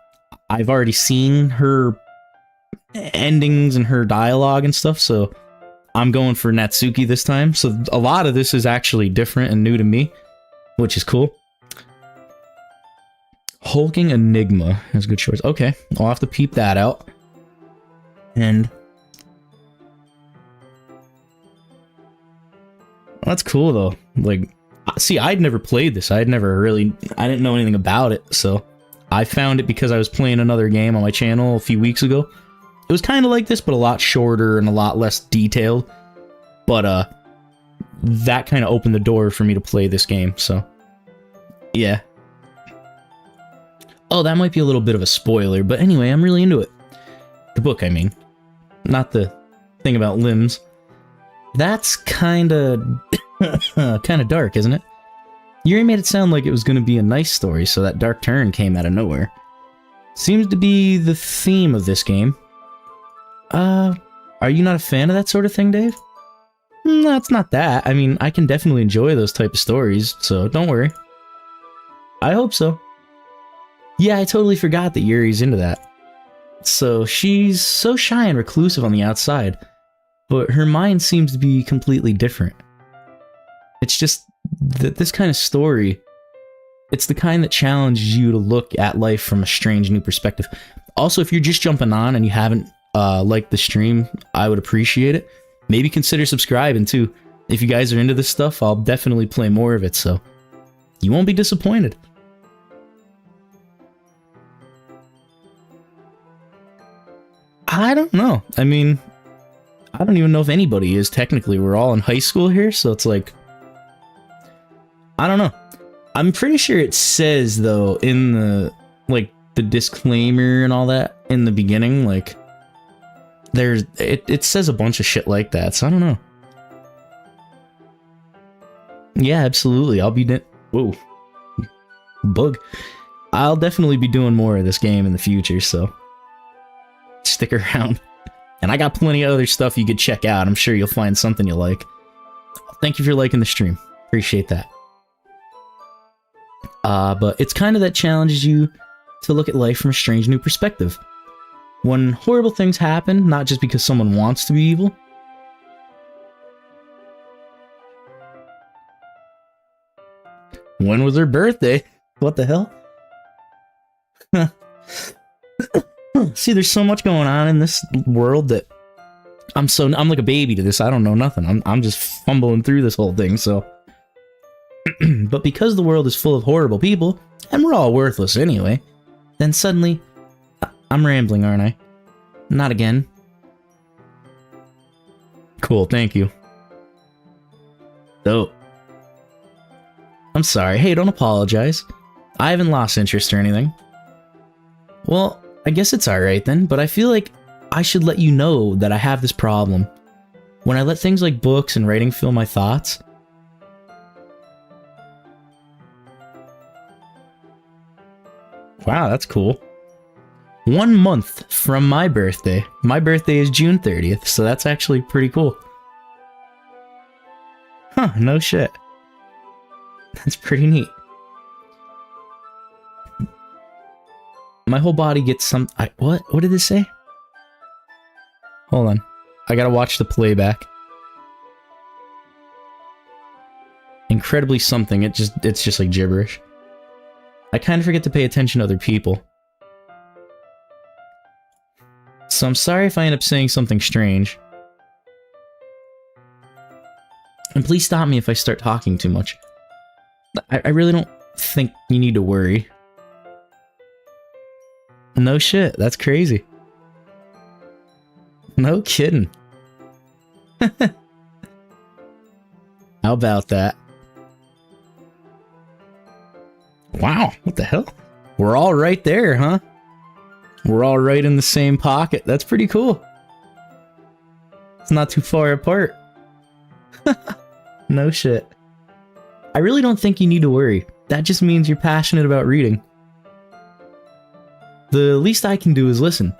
Speaker 1: I've already seen her endings and her dialogue and stuff, so I'm going for Natsuki this time. So a lot of this is actually different and new to me, which is cool. Hulking Enigma is a good choice. Okay, I'll have to peep that out. And that's cool though. Like, see, I'd never played this. I didn't know anything about it. So I found it because I was playing another game on my channel a few weeks ago. It was kind of like this, but a lot shorter and a lot less detailed. But that kind of opened the door for me to play this game. So yeah. Oh, that might be a little bit of a spoiler, but anyway, I'm really into it. The book, I mean. Not the thing about limbs. That's kinda... kinda dark, isn't it? Yuri made it sound like it was gonna be a nice story, so that dark turn came out of nowhere. Seems to be the theme of this game. Are you not a fan of that sort of thing, Dave? No, it's not that. I mean, I can definitely enjoy those type of stories, so don't worry. I hope so. Yeah, I totally forgot that Yuri's into that. So she's so shy and reclusive on the outside, but her mind seems to be completely different. It's just that this kind of story, it's the kind that challenges you to look at life from a strange new perspective. Also, if you're just jumping on and you haven't liked the stream, I would appreciate it. Maybe consider subscribing too. If you guys are into this stuff, I'll definitely play more of it, so you won't be disappointed. I don't know. I mean, I don't even know if anybody is technically. We're all in high school here, so it's like, I don't know. I'm pretty sure it says though in the the disclaimer and all that in the beginning, like it says a bunch of shit like that, so I don't know. Yeah, absolutely. I'll be whoa. Bug. I'll definitely be doing more of this game in the future, so stick around. And I got plenty of other stuff you could check out. I'm sure you'll find something you like. Thank you for liking the stream. Appreciate that. But it's kind of that challenges you to look at life from a strange new perspective. When horrible things happen, not just because someone wants to be evil. When was her birthday? What the hell? See, there's so much going on in this world that I'm like a baby to this. I don't know nothing. I'm just fumbling through this whole thing, so. But because the world is full of horrible people, and we're all worthless anyway, then suddenly, I'm rambling, aren't I? Not again. Cool, thank you. Dope. I'm sorry. Hey, don't apologize. I haven't lost interest or anything. Well, I guess it's alright then, but I feel like I should let you know that I have this problem. When I let things like books and writing fill my thoughts. Wow, that's cool. 1 month from my birthday. My birthday is June 30th, so that's actually pretty cool. Huh, no shit. That's pretty neat. My whole body gets some... What? What did this say? Hold on. I gotta watch the playback. Incredibly something. It's just like gibberish. I kind of forget to pay attention to other people. So I'm sorry if I end up saying something strange. And please stop me if I start talking too much. I really don't think you need to worry. No shit, that's crazy. No kidding. How about that? Wow, what the hell? We're all right there, huh? We're all right in the same pocket. That's pretty cool. It's not too far apart. No shit. I really don't think you need to worry. That just means you're passionate about reading. The least I can do is listen.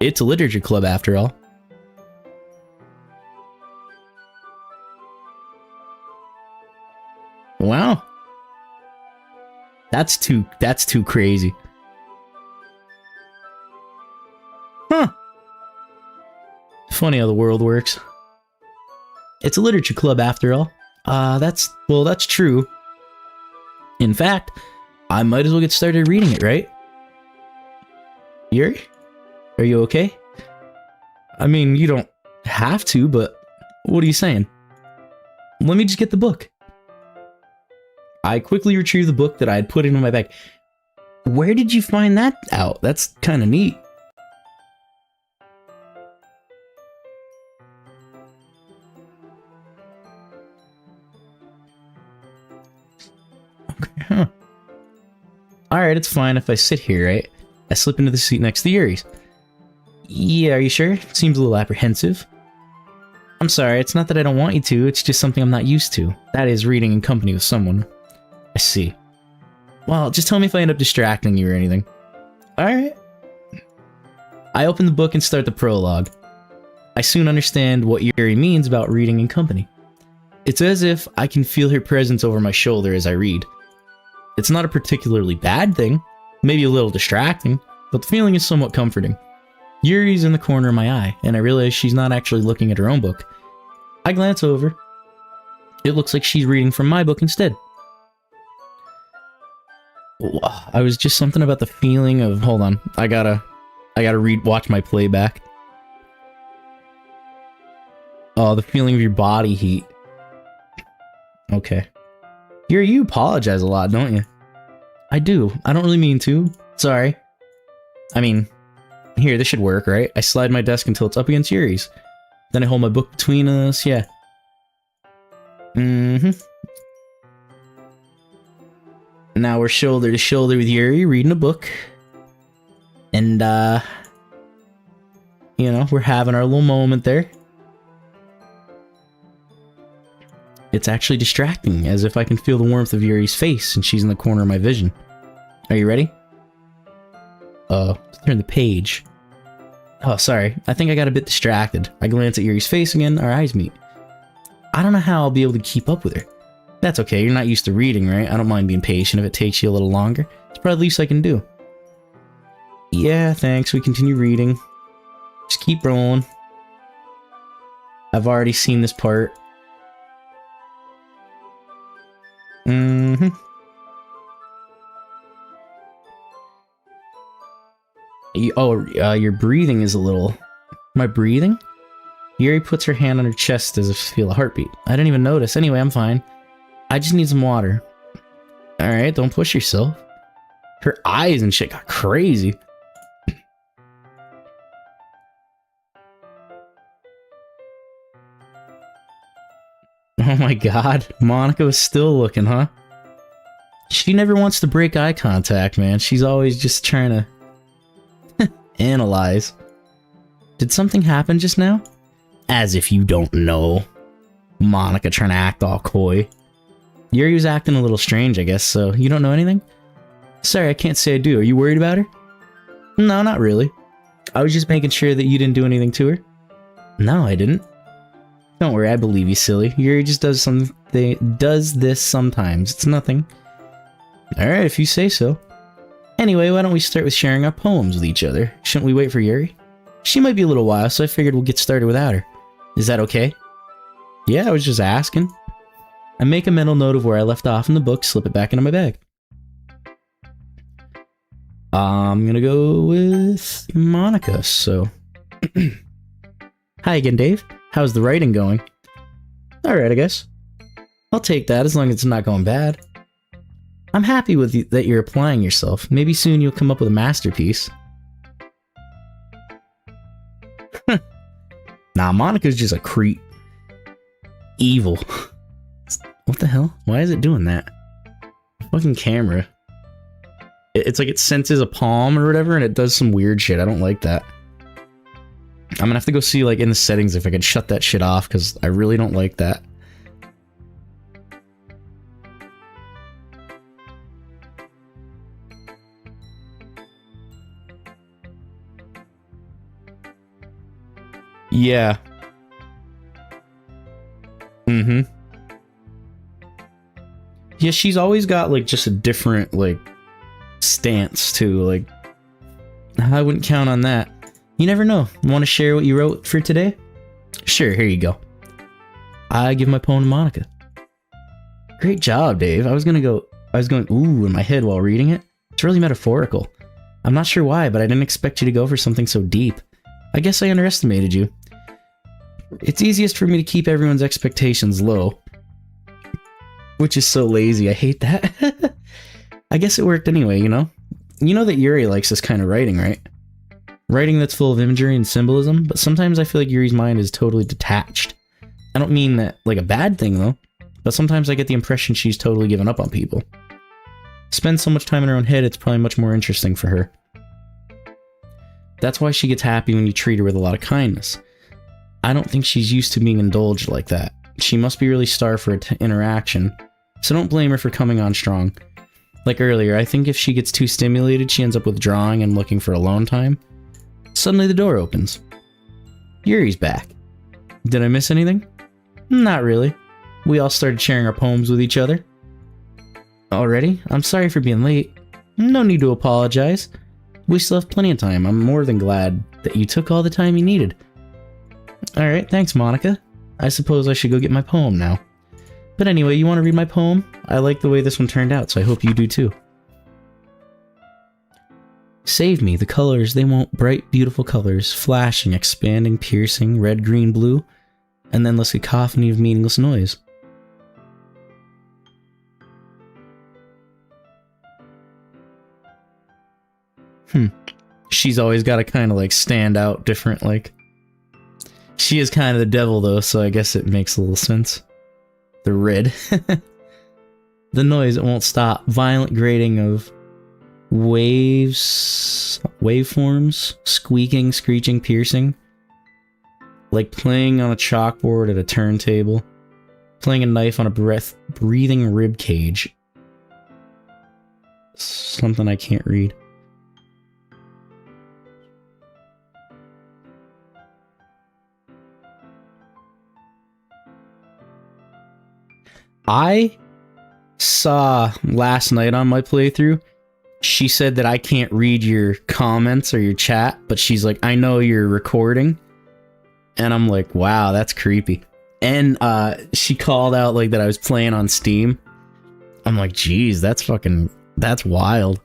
Speaker 1: It's a literature club after all. Wow. That's too crazy. Huh. Funny how the world works. It's a literature club after all. That's true. In fact, I might as well get started reading it, right? Yuri? Are you okay? I mean, you don't have to, but what are you saying? Let me just get the book. I quickly retrieved the book that I had put into my bag. Where did you find that out? That's kind of neat. Okay, huh. Alright, it's fine if I sit here, right? I slip into the seat next to Yuri's. Yeah, are you sure? It seems a little apprehensive. I'm sorry, it's not that I don't want you to, it's just something I'm not used to. That is, reading in company with someone. I see. Well, just tell me if I end up distracting you or anything. Alright. I open the book and start the prologue. I soon understand what Yuri means about reading in company. It's as if I can feel her presence over my shoulder as I read. It's not a particularly bad thing, maybe a little distracting, but the feeling is somewhat comforting. Yuri's in the corner of my eye, and I realize she's not actually looking at her own book. I glance over. It looks like she's reading from my book instead. I was just something about the feeling of... Hold on, I gotta watch my playback. Oh, the feeling of your body heat. Okay. Yuri, you apologize a lot, don't you? I do. I don't really mean to. Sorry. I mean, here, this should work, right? I slide my desk until it's up against Yuri's. Then I hold my book between us, yeah. Mm-hmm. Now we're shoulder to shoulder with Yuri, reading a book. And, you know, we're having our little moment there. It's actually distracting, as if I can feel the warmth of Yuri's face and she's in the corner of my vision. Are you ready? Turn the page. Oh, sorry. I think I got a bit distracted. I glance at Yuri's face again, our eyes meet. I don't know how I'll be able to keep up with her. That's okay, you're not used to reading, right? I don't mind being patient if it takes you a little longer. It's probably the least I can do. Yeah, thanks. We continue reading. Just keep rolling. I've already seen this part. Mm-hmm. Your breathing is a little... My breathing? Yuri puts her hand on her chest as if to feel a heartbeat. I didn't even notice. Anyway, I'm fine. I just need some water. Alright, don't push yourself. Her eyes and shit got crazy. Oh my god, Monica was still looking, huh? She never wants to break eye contact, man. She's always just trying to analyze. Did something happen just now? As if you don't know. Monica trying to act all coy. Yuri was acting a little strange, I guess, so you don't know anything? Sorry, I can't say I do. Are you worried about her? No, not really. I was just making sure that you didn't do anything to her. No, I didn't. Don't worry, I believe you, silly. Yuri just does this sometimes. It's nothing. Alright, if you say so. Anyway, why don't we start with sharing our poems with each other? Shouldn't we wait for Yuri? She might be a little while, so I figured we'll get started without her. Is that okay? Yeah, I was just asking. I make a mental note of where I left off in the book, slip it back into my bag. I'm gonna go with Monica, so... Hi again, Dave. How's the writing going? Alright, I guess. I'll take that as long as it's not going bad. I'm happy with you, that you're applying yourself. Maybe soon you'll come up with a masterpiece. Nah, Monica's just a creep. Evil. What the hell? Why is it doing that? Fucking camera. It's like it senses a palm or whatever and it does some weird shit. I don't like that. I'm gonna have to go see like in the settings if I can shut that shit off because I really don't like that. Yeah. Mm-hmm. Yeah, she's always got like just a different like stance too. Like, I wouldn't count on that. You never know. Want to share what you wrote for today? Sure, here you go. I give my poem to Monica. Great job, Dave. I was going ooh in my head while reading it. It's really metaphorical. I'm not sure why, but I didn't expect you to go for something so deep. I guess I underestimated you. It's easiest for me to keep everyone's expectations low. Which is so lazy. I hate that. I guess it worked anyway, you know? You know that Yuri likes this kind of writing, right? Writing that's full of imagery and symbolism, but sometimes I feel like Yuri's mind is totally detached. I don't mean that like a bad thing, though, but sometimes I get the impression she's totally given up on people. Spends so much time in her own head, it's probably much more interesting for her. That's why she gets happy when you treat her with a lot of kindness. I don't think she's used to being indulged like that. She must be really starved for interaction, so don't blame her for coming on strong. Like earlier, I think if she gets too stimulated, she ends up withdrawing and looking for alone time. Suddenly the door opens. Yuri's back. Did I miss anything? Not really. We all started sharing our poems with each other. Already? I'm sorry for being late. No need to apologize. We still have plenty of time. I'm more than glad that you took all the time you needed. Alright, thanks, Monica. I suppose I should go get my poem now. But anyway, you want to read my poem? I like the way this one turned out, so I hope you do too. Save me, the colors, they want bright, beautiful colors, flashing, expanding, piercing, red, green, blue, and endless cacophony of meaningless noise. She's always got to kind of like stand out different, like... She is kind of the devil though, so I guess it makes a little sense. The red. The noise, it won't stop. Violent grating of waveforms, squeaking, screeching, piercing. Like playing on a chalkboard at a turntable. Playing a knife on a breathing rib cage. Something I can't read. I saw last night on my playthrough, she said that I can't read your comments or your chat, but she's like, I know you're recording. And I'm like, wow, that's creepy. And she called out like that I was playing on Steam. I'm like, geez, that's wild.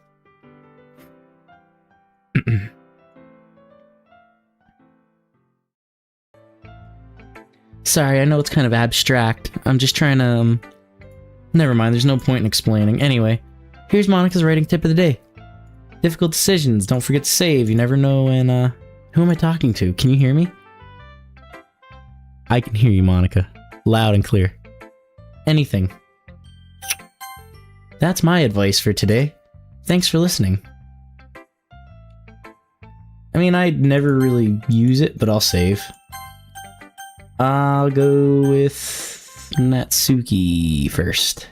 Speaker 1: Sorry, I know it's kind of abstract. I'm just trying to, never mind, there's no point in explaining. Anyway, here's Monica's writing tip of the day. Difficult decisions, don't forget to save. You never know when, who am I talking to? Can you hear me? I can hear you, Monica. Loud and clear. Anything. That's my advice for today. Thanks for listening. I mean, I'd never really use it, but I'll save. I'll go with Natsuki first.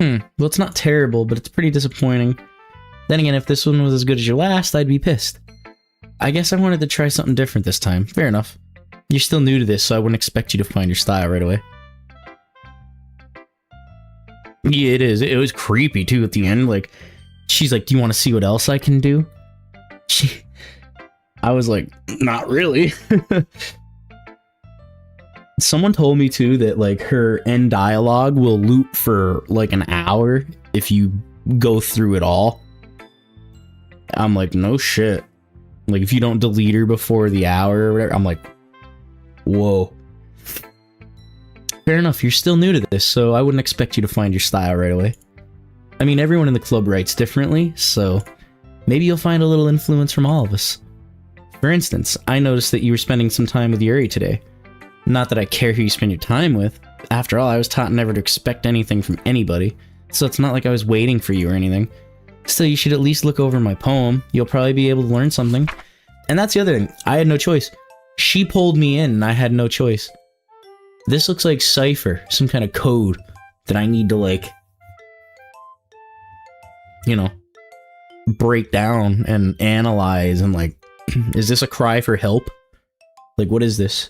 Speaker 1: Well, it's not terrible, but it's pretty disappointing. Then again, if this one was as good as your last, I'd be pissed. I guess I wanted to try something different this time. Fair enough. You're still new to this, so I wouldn't expect you to find your style right away. Yeah, it is. It was creepy, too, at the end. Like, she's like, do you want to see what else I can do? I was like, not really. Someone told me, too, that, like, her end dialogue will loop for, like, an hour if you go through it all. I'm like, no shit. Like, if you don't delete her before the hour or whatever, I'm like, whoa. Fair enough, you're still new to this, so I wouldn't expect you to find your style right away. I mean, everyone in the club writes differently, so maybe you'll find a little influence from all of us. For instance, I noticed that you were spending some time with Yuri today. Not that I care who you spend your time with. After all, I was taught never to expect anything from anybody, so it's not like I was waiting for you or anything. Still, you should at least look over my poem. You'll probably be able to learn something. And that's the other thing. I had no choice. She pulled me in, and I had no choice. This looks like cipher, some kind of code that I need to, like, you know, break down and analyze and, like, is this a cry for help? Like, what is this?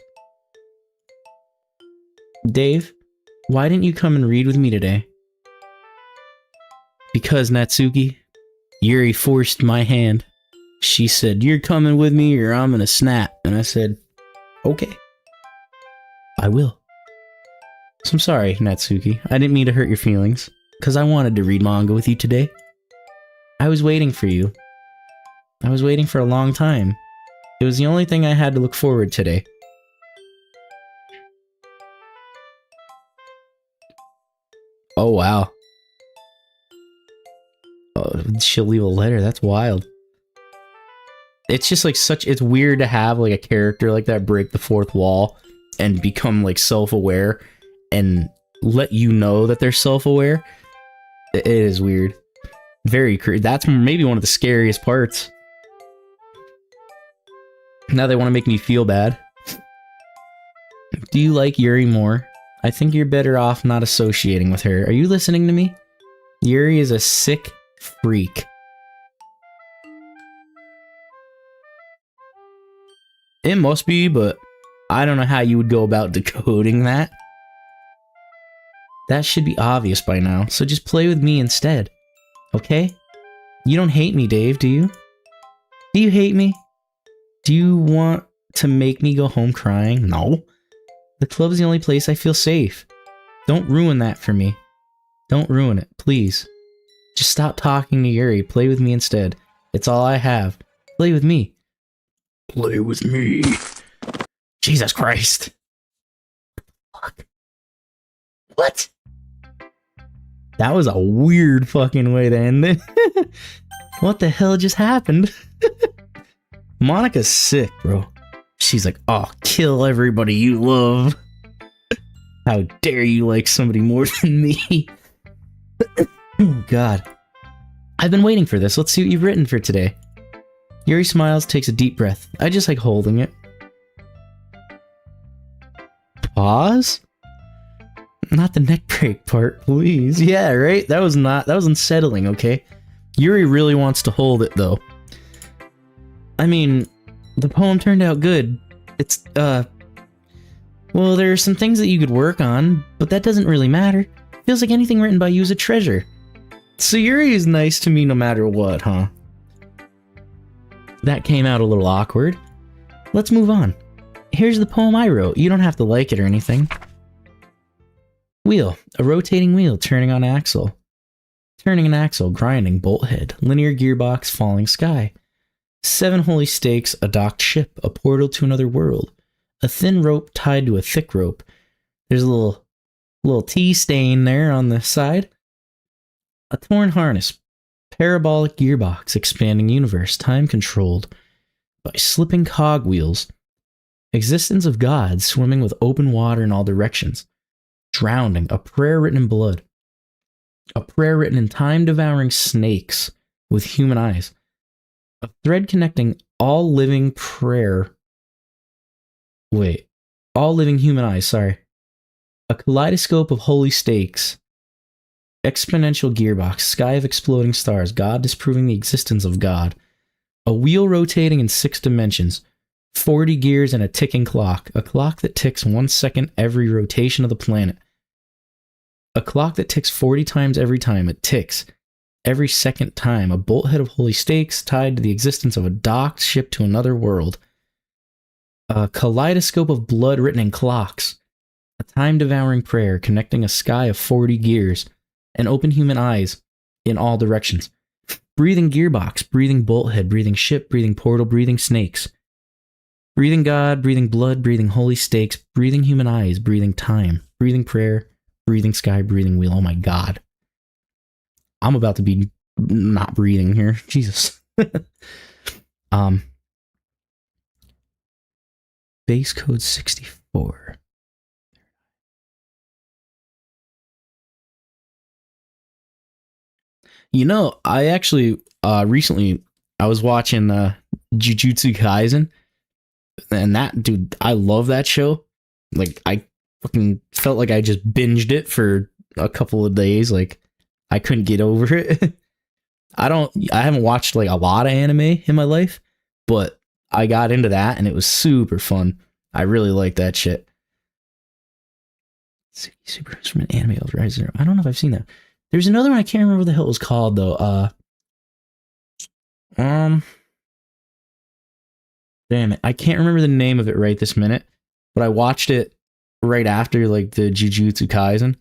Speaker 1: Dave, why didn't you come and read with me today? Because, Natsuki, Yuri forced my hand. She said, you're coming with me or I'm gonna snap. And I said, okay. I will. So I'm sorry, Natsuki. I didn't mean to hurt your feelings, because I wanted to read manga with you today. I was waiting for you. I was waiting for a long time. It was the only thing I had to look forward to today. Oh, wow. Oh, she'll leave a letter. That's wild. It's just like it's weird to have like a character like that break the fourth wall and become like self-aware and let you know that they're self-aware. It is weird. Very creepy. That's maybe one of the scariest parts. Now they want to make me feel bad. Do you like Yuri more? I think you're better off not associating with her. Are you listening to me? Yuri is a sick freak. It must be, but I don't know how you would go about decoding that. That should be obvious by now, so just play with me instead. Okay? You don't hate me, Dave, do you? Do you hate me? Do you want to make me go home crying? No. The club's the only place I feel safe. Don't ruin that for me. Don't ruin it, please. Just stop talking to Yuri. Play with me instead. It's all I have. Play with me. Play with me. Jesus Christ. Fuck. What? That was a weird fucking way to end it. What the hell just happened? Monica's sick, bro. She's like, oh, kill everybody you love. How dare you like somebody more than me? Oh, God. I've been waiting for this. Let's see what you've written for today. Yuri smiles, takes a deep breath. I just like holding it. Pause? Not the neck break part, please. Yeah, right? That was unsettling, okay? Yuri really wants to hold it, though. I mean, the poem turned out good. It's, well, there are some things that you could work on, but that doesn't really matter. Feels like anything written by you is a treasure. So Yuri is nice to me no matter what, huh? That came out a little awkward. Let's move on. Here's the poem I wrote. You don't have to like it or anything. Wheel. A rotating wheel turning on axle. Turning an axle, grinding, bolt head, linear gearbox, falling sky. 7 holy stakes, a docked ship, a portal to another world. a thin rope tied to a thick rope. There's a little T stain there on the side. A torn harness, parabolic gearbox, expanding universe, time controlled by slipping cogwheels. Existence of God swimming with open water in all directions. Drowning, a prayer written in blood. A prayer written in time-devouring snakes with human eyes. A thread connecting all living human eyes, sorry. A kaleidoscope of holy stakes. Exponential gearbox, sky of exploding stars, God disproving the existence of God. A wheel rotating in 6 dimensions. 40 gears and a ticking clock. A clock that ticks 1 second every rotation of the planet. A clock that ticks 40 times every time it ticks. Every second time. A bolthead of holy stakes tied to the existence of a docked ship to another world. A kaleidoscope of blood written in clocks. A time-devouring prayer connecting a sky of 40 gears. And open human eyes in all directions. Breathing gearbox, breathing bolthead, breathing ship, breathing portal, breathing snakes. Breathing God, breathing blood, breathing holy stakes, breathing human eyes, breathing time, breathing prayer, breathing sky, breathing wheel. Oh my God. I'm about to be not breathing here. Jesus. Base code 64. You know, I actually recently I was watching Jujutsu Kaisen, and that dude, I love that show. Like, I fucking felt like I just binged it for a couple of days. Like, I couldn't get over it. I haven't watched like a lot of anime in my life, but I got into that and it was super fun. I really like that shit. Super Instrument Anime of Rise Zero. I don't know if I've seen that. There's another one I can't remember what the hell it was called though. Damn it, I can't remember the name of it right this minute, but I watched it right after like the Jujutsu Kaisen.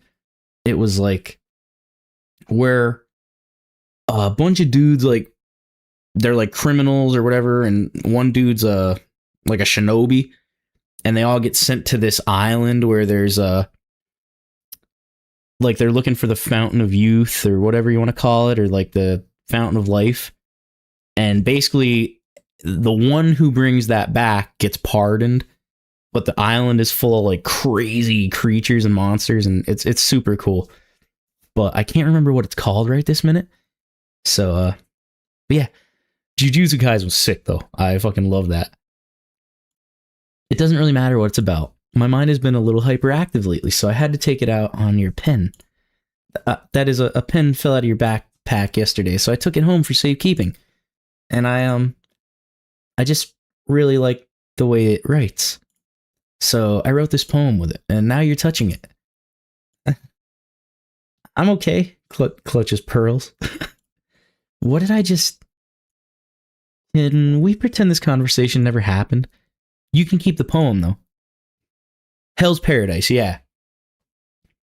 Speaker 1: It was like where a bunch of dudes, like, they're like criminals or whatever, and one dude's like a shinobi, and they all get sent to this island where there's like they're looking for the Fountain of Youth or whatever you want to call it, or like the Fountain of Life. And basically the one who brings that back gets pardoned, but the island is full of like crazy creatures and monsters, and it's super cool. But I can't remember what it's called right this minute. So but yeah, Jujutsu Kaisen was sick though. I fucking love that. It doesn't really matter what it's about. My mind has been a little hyperactive lately, so I had to take it out on your pen. That is, a pen fell out of your backpack yesterday, so I took it home for safekeeping. And I just really like the way it writes. So I wrote this poem with it, and now you're touching it. I'm okay, clutches pearls. What did I just... Can we pretend this conversation never happened? You can keep the poem, though. Hell's Paradise, yeah.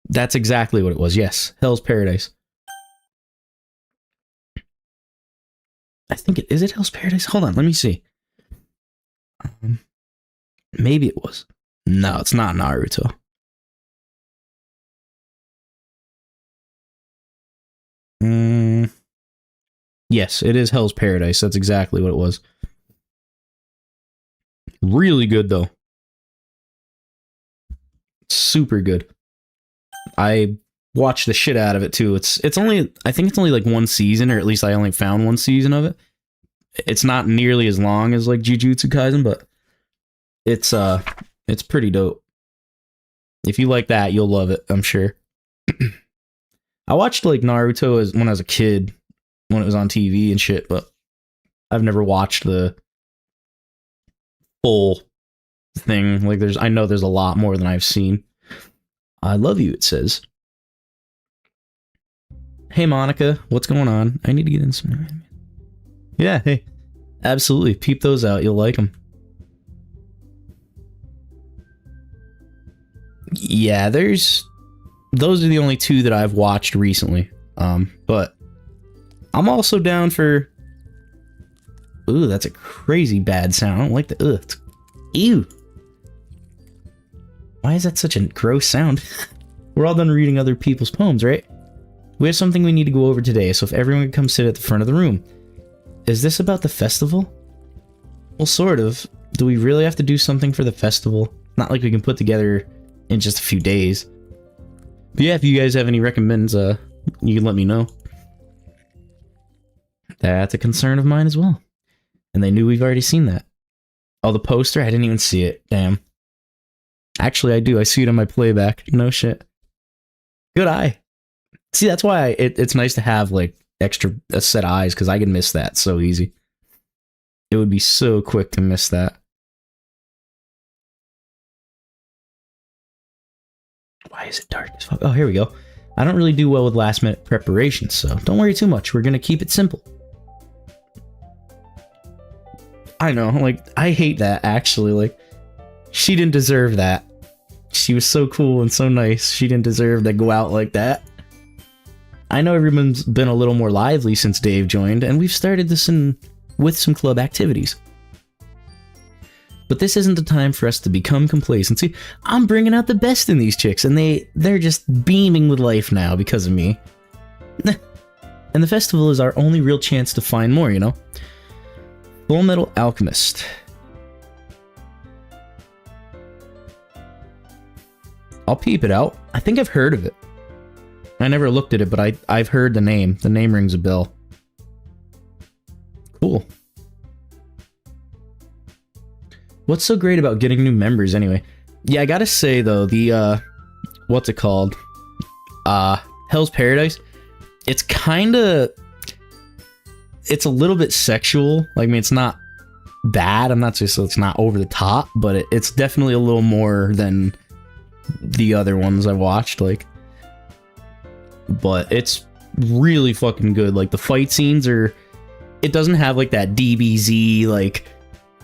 Speaker 1: That's exactly what it was, yes. Hell's Paradise. I think is it Hell's Paradise? Hold on, let me see. Maybe it was. No, it's not Naruto. Yes, it is Hell's Paradise. That's exactly what it was. Really good, though. Super good. I watched the shit out of it too. It's only, I think it's only like one season, or at least I only found one season of it. It's not nearly as long as like Jujutsu Kaisen, but it's pretty dope. If you like that, you'll love it, I'm sure. I watched like Naruto when I was a kid, when it was on TV and shit, but I've never watched the full thing. Like I know there's a lot more than I've seen. I love you, it says. Hey Monica, what's going on? I need to get in some... Yeah, hey. Absolutely, peep those out, you'll like them. Yeah, those are the only two that I've watched recently. But I'm also down for... Ooh, that's a crazy bad sound. I don't like the... Ugh. Ew. Why is that such a gross sound? We're all done reading other people's poems, right? We have something we need to go over today, so if everyone could come sit at the front of the room. Is this about the festival? Well, sort of. Do we really have to do something for the festival? Not like we can put together in just a few days. But yeah, if you guys have any recommends, you can let me know. That's a concern of mine as well. And they knew we've already seen that. Oh, the poster? I didn't even see it. Damn. Actually, I do. I see it on my playback. No shit. Good eye. See, that's why it's nice to have, like, extra set eyes, because I can miss that so easy. It would be so quick to miss that. Why is it dark as fuck? Oh, here we go. I don't really do well with last minute preparations, so don't worry too much. We're gonna keep it simple. I know, like, I hate that, actually. Like, she didn't deserve that. She was so cool and so nice. She didn't deserve to go out like that. I know everyone's been a little more lively since Dave joined, and we've started this with some club activities. But this isn't the time for us to become complacent. See, I'm bringing out the best in these chicks, and they're just beaming with life now because of me. And the festival is our only real chance to find more, you know? Full Metal Alchemist. I'll peep it out. I think I've heard of it. I never looked at it, but I've heard the name. The name rings a bell. Cool. What's so great about getting new members anyway? Yeah, I gotta say though, the what's it called? Hell's Paradise. It's kinda, it's a little bit sexual. Like, I mean, it's not bad. I'm not just, so it's not over the top, but it's definitely a little more than the other ones I watched. Like, but it's really fucking good. Like, the fight scenes are, it doesn't have like that DBZ, like,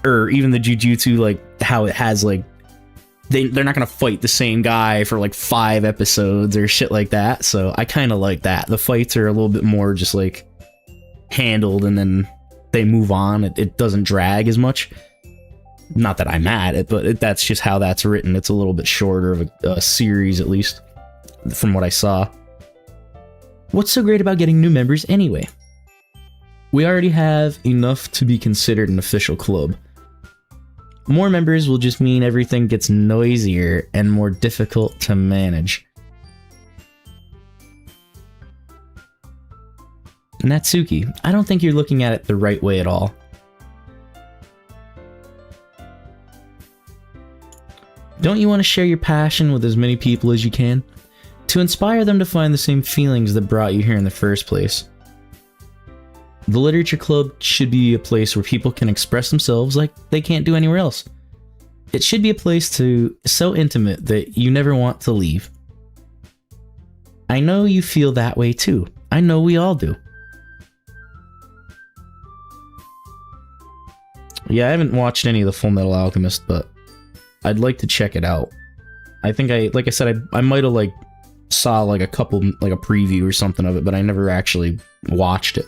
Speaker 1: or even the Jujutsu, like how it has like, they're not gonna fight the same guy for like 5 episodes or shit like that. So I kind of like that. The fights are a little bit more just like handled, and then they move on. It doesn't drag as much. Not that I'm mad at it, but that's just how that's written. It's a little bit shorter of a series, at least from what I saw. What's so great about getting new members anyway? We already have enough to be considered an official club. More members will just mean everything gets noisier and more difficult to manage. Natsuki, I don't think you're looking at it the right way at all. Don't you want to share your passion with as many people as you can? To inspire them to find the same feelings that brought you here in the first place. The literature club should be a place where people can express themselves like they can't do anywhere else. It should be a place so intimate that you never want to leave. I know you feel that way too. I know we all do. Yeah, I haven't watched any of the Full Metal Alchemist, but I'd like to check it out. I think like I said, I might have like saw like a couple, like a preview or something of it, but I never actually watched it.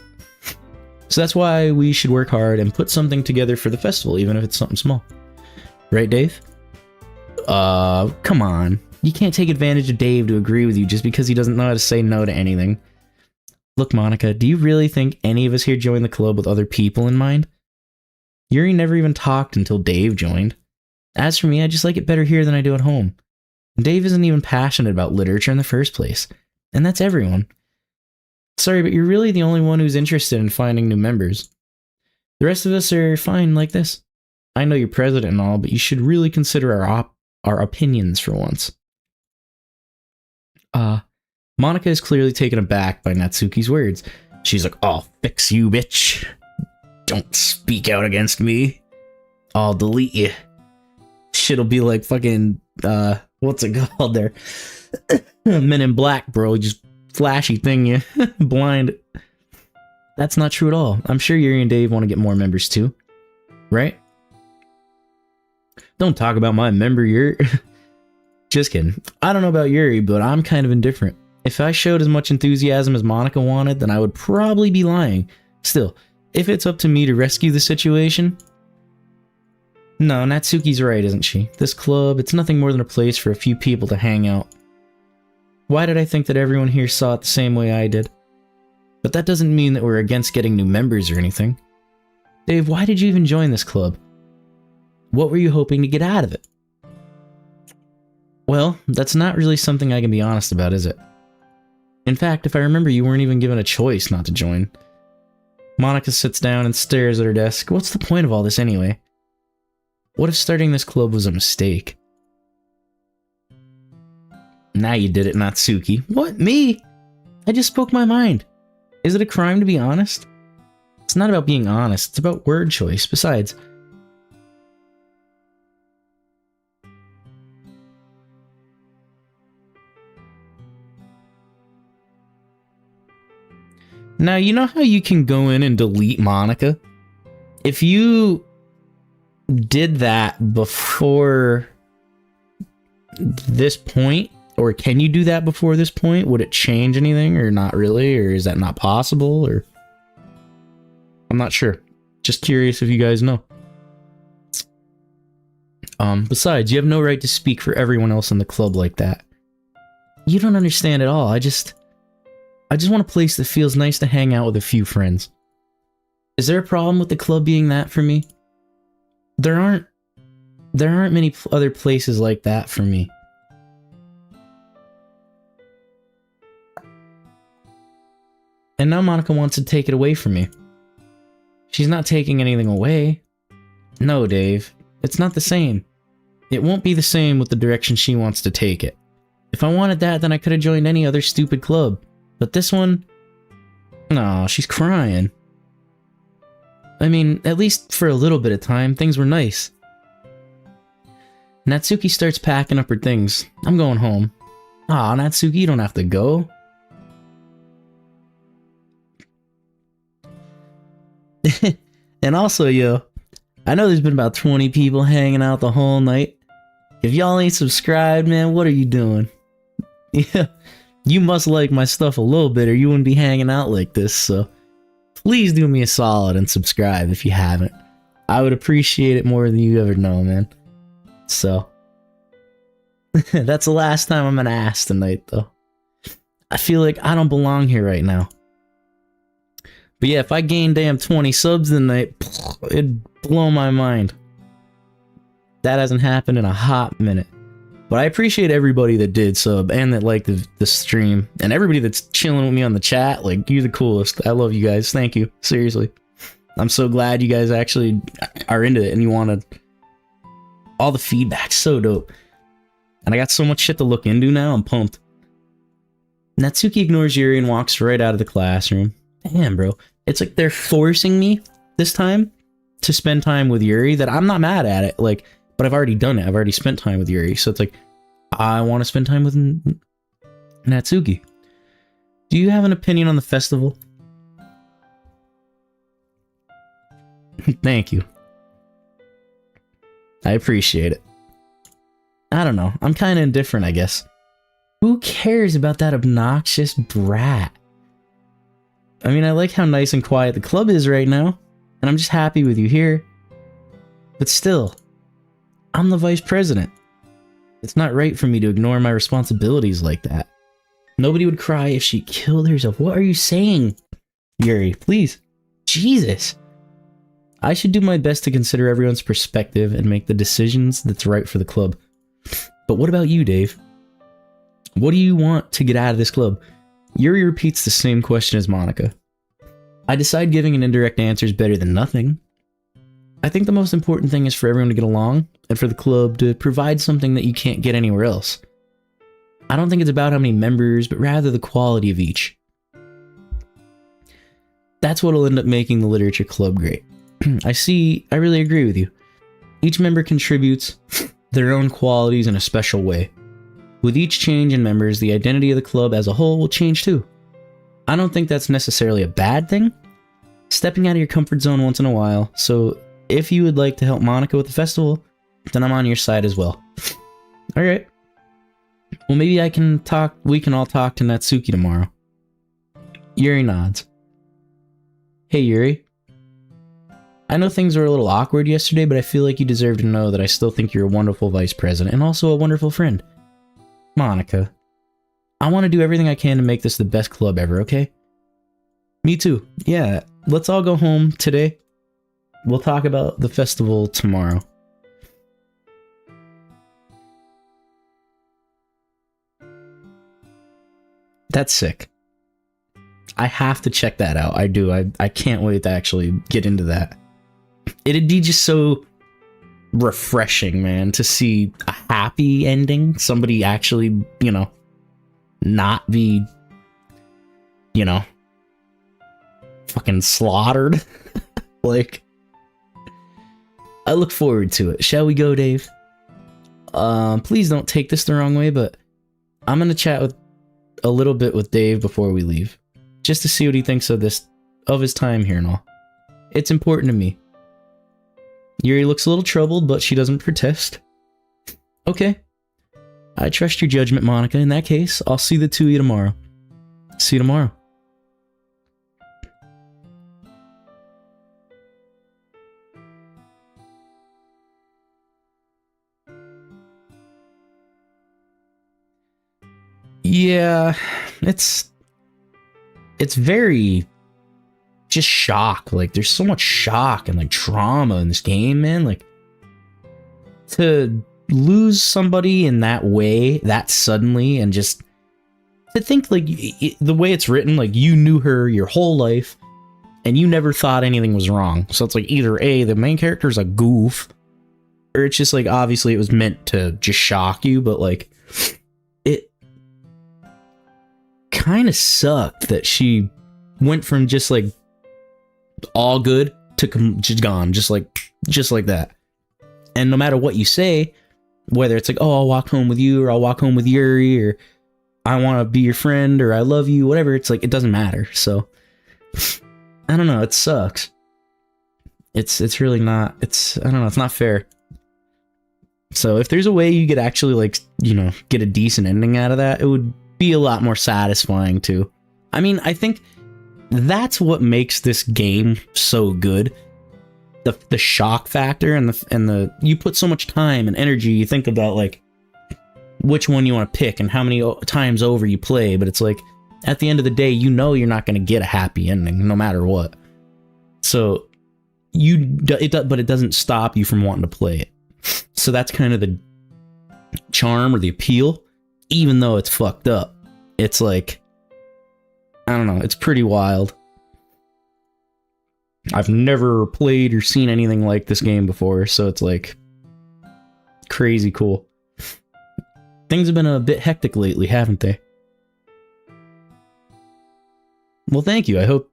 Speaker 1: So that's why we should work hard and put something together for the festival, even if it's something small. Right, Dave? Come on. You can't take advantage of Dave to agree with you just because he doesn't know how to say no to anything. Look, Monica, do you really think any of us here joined the club with other people in mind? Yuri never even talked until Dave joined. As for me, I just like it better here than I do at home. Dave isn't even passionate about literature in the first place. And that's everyone. Sorry, but you're really the only one who's interested in finding new members. The rest of us are fine like this. I know you're president and all, but you should really consider our opinions for once. Monica is clearly taken aback by Natsuki's words. She's like, "I'll fix you, bitch. Don't speak out against me. I'll delete you." Shit'll be like fucking, what's it called there? Men in Black, bro. Just flashy thing you blind. That's not true at all. I'm sure Yuri and Dave want to get more members too. Right? Don't talk about my member, Yuri. Just kidding. I don't know about Yuri, but I'm kind of indifferent. If I showed as much enthusiasm as Monica wanted, then I would probably be lying. Still, if it's up to me to rescue the situation, No, Natsuki's right, isn't she? This club, it's nothing more than a place for a few people to hang out. Why did I think that everyone here saw it the same way I did? But that doesn't mean that we're against getting new members or anything. Dave, why did you even join this club? What were you hoping to get out of it? Well, that's not really something I can be honest about, is it? In fact, if I remember, you weren't even given a choice not to join. Monica sits down and stares at her desk. What's the point of all this anyway? What if starting this club was a mistake? Now you did it, Natsuki. What? Me? I just spoke my mind. Is it a crime to be honest? It's not about being honest, it's about word choice. Besides, now you know how you can go in and delete Monica? If you did that before this point, or can you do that before this point? Would it change anything or not really? Or is that not possible? Or I'm not sure. Just curious if you guys know. Besides, you have no right to speak for everyone else in the club like that. You don't understand at all. I just want a place that feels nice to hang out with a few friends. Is there a problem with the club being that for me? There aren't many other places like that for me. And now Monica wants to take it away from me. She's not taking anything away. No, Dave. It's not the same. It won't be the same with the direction she wants to take it. If I wanted that, then I could have joined any other stupid club. But this one... No, she's crying. I mean, at least for a little bit of time, things were nice. Natsuki starts packing up her things. I'm going home. Aw, Natsuki, you don't have to go. And also, yo, I know there's been about 20 people hanging out the whole night. If y'all ain't subscribed, man, what are you doing? Yeah, you must like my stuff a little bit or you wouldn't be hanging out like this, so please do me a solid and subscribe if you haven't. I would appreciate it more than you ever know, man. So, that's the last time I'm gonna ask tonight, though. I feel like I don't belong here right now. But yeah, if I gain damn 20 subs tonight, it'd blow my mind. That hasn't happened in a hot minute. But I appreciate everybody that did sub and that liked the stream. And everybody that's chilling with me on the chat. Like, you're the coolest. I love you guys. Thank you. Seriously. I'm so glad you guys actually are into it and you wanted all the feedback. So dope. And I got so much shit to look into now. I'm pumped. Natsuki ignores Yuri and walks right out of the classroom. Damn, bro. It's like they're forcing me this time to spend time with Yuri that I'm not mad at it. Like, but I've already done it. I've already spent time with Yuri. So it's like, I want to spend time with Natsuki. Do you have an opinion on the festival? Thank you. I appreciate it. I don't know. I'm kind of indifferent, I guess. Who cares about that obnoxious brat? I mean, I like how nice and quiet the club is right now, and I'm just happy with you here. But still, I'm the vice president. It's not right for me to ignore my responsibilities like that. Nobody would cry if she killed herself. What are you saying, Yuri? Please. Jesus. I should do my best to consider everyone's perspective and make the decisions that's right for the club. But what about you, Dave? What do you want to get out of this club? Yuri repeats the same question as Monica. I decide giving an indirect answer is better than nothing. I think the most important thing is for everyone to get along, and for the club to provide something that you can't get anywhere else. I don't think it's about how many members, but rather the quality of each. That's what'll end up making the literature club great. I really agree with you. Each member contributes their own qualities in a special way. With each change in members, the identity of the club as a whole will change too. I don't think that's necessarily a bad thing. Stepping out of your comfort zone once in a while, so if you would like to help Monica with the festival, then I'm on your side as well. Alright. Well, maybe we can all talk to Natsuki tomorrow. Yuri nods. Hey, Yuri. I know things were a little awkward yesterday, but I feel like you deserve to know that I still think you're a wonderful vice president and also a wonderful friend. Monica, I want to do everything I can to make this the best club ever, okay? Me too. Yeah, let's all go home today. We'll talk about the festival tomorrow. That's sick. I have to check that out. I do. I can't wait to actually get into that. It'd be just so refreshing, man, to see a happy ending. Somebody actually, you know, not be, you know, fucking slaughtered. Like, I look forward to it. Shall we go, Dave? Please don't take this the wrong way, but I'm gonna chat with a little bit with Dave before we leave, just to see what he thinks of his time here and all. It's important to me. Yuri looks a little troubled, but she doesn't protest. Okay. I trust your judgment, Monica. In that case, I'll see the two of you tomorrow. See you tomorrow. Yeah, it's very just shock. Like, there's so much shock and like trauma in this game, man. Like, to lose somebody in that way, that suddenly, and just to think like the way it's written, like you knew her your whole life and you never thought anything was wrong. So it's like either A, the main character's a goof, or it's just like obviously it was meant to just shock you, but like it kind of sucked that she went from just like all good to just gone, just like that. And no matter what you say, whether it's like, oh, I'll walk home with you, or I'll walk home with Yuri, or I want to be your friend, or I love you, whatever, it's like, it doesn't matter. So I don't know, it sucks. It's really not, I don't know, it's not fair. So if there's a way you could actually, like, you know, get a decent ending out of that, it would be a lot more satisfying too. I mean, I think that's what makes this game so good. The shock factor and the you put so much time and energy, you think about like which one you want to pick and how many times over you play, but it's like at the end of the day, you know you're not going to get a happy ending no matter what. So but it doesn't stop you from wanting to play it. So that's kind of the charm or the appeal, even though it's fucked up. It's like, I don't know, it's pretty wild. I've never played or seen anything like this game before, so it's like crazy cool. Things have been a bit hectic lately, haven't they? Well, thank you. I hope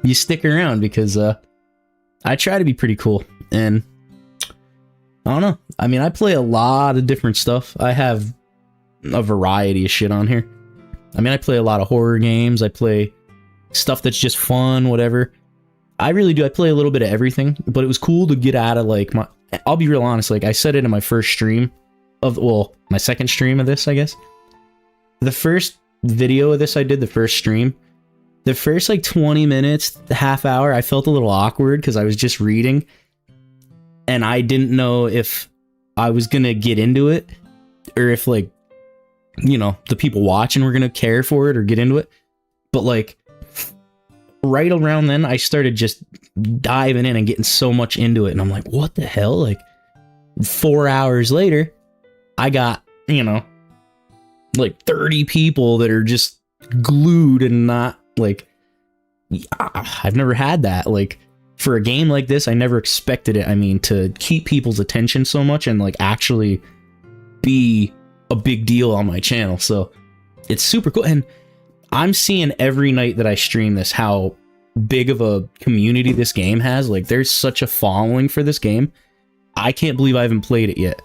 Speaker 1: you stick around because I try to be pretty cool, and I don't know. I mean, I play a lot of different stuff. I have a variety of shit on here. I mean, I play a lot of horror games. I play stuff that's just fun, whatever. I really do. I play a little bit of everything, but it was cool to get out of like I'll be real honest. Like I said it in my first stream my second stream of this, I guess. The first video of this I did, the first stream, the first like 20 minutes, the half hour, I felt a little awkward because I was just reading and I didn't know if I was going to get into it or if like, you know, the people watching were going to care for it or get into it. But like, right around then, I started just diving in and getting so much into it. And I'm like, what the hell? Like 4 hours later, I got, you know, like 30 people that are just glued and not like, I've never had that. Like for a game like this, I never expected it. I mean, to keep people's attention so much and like actually be a big deal on my channel. So it's super cool. And I'm seeing every night that I stream this how big of a community this game has. Like there's such a following for this game. I can't believe I haven't played it yet.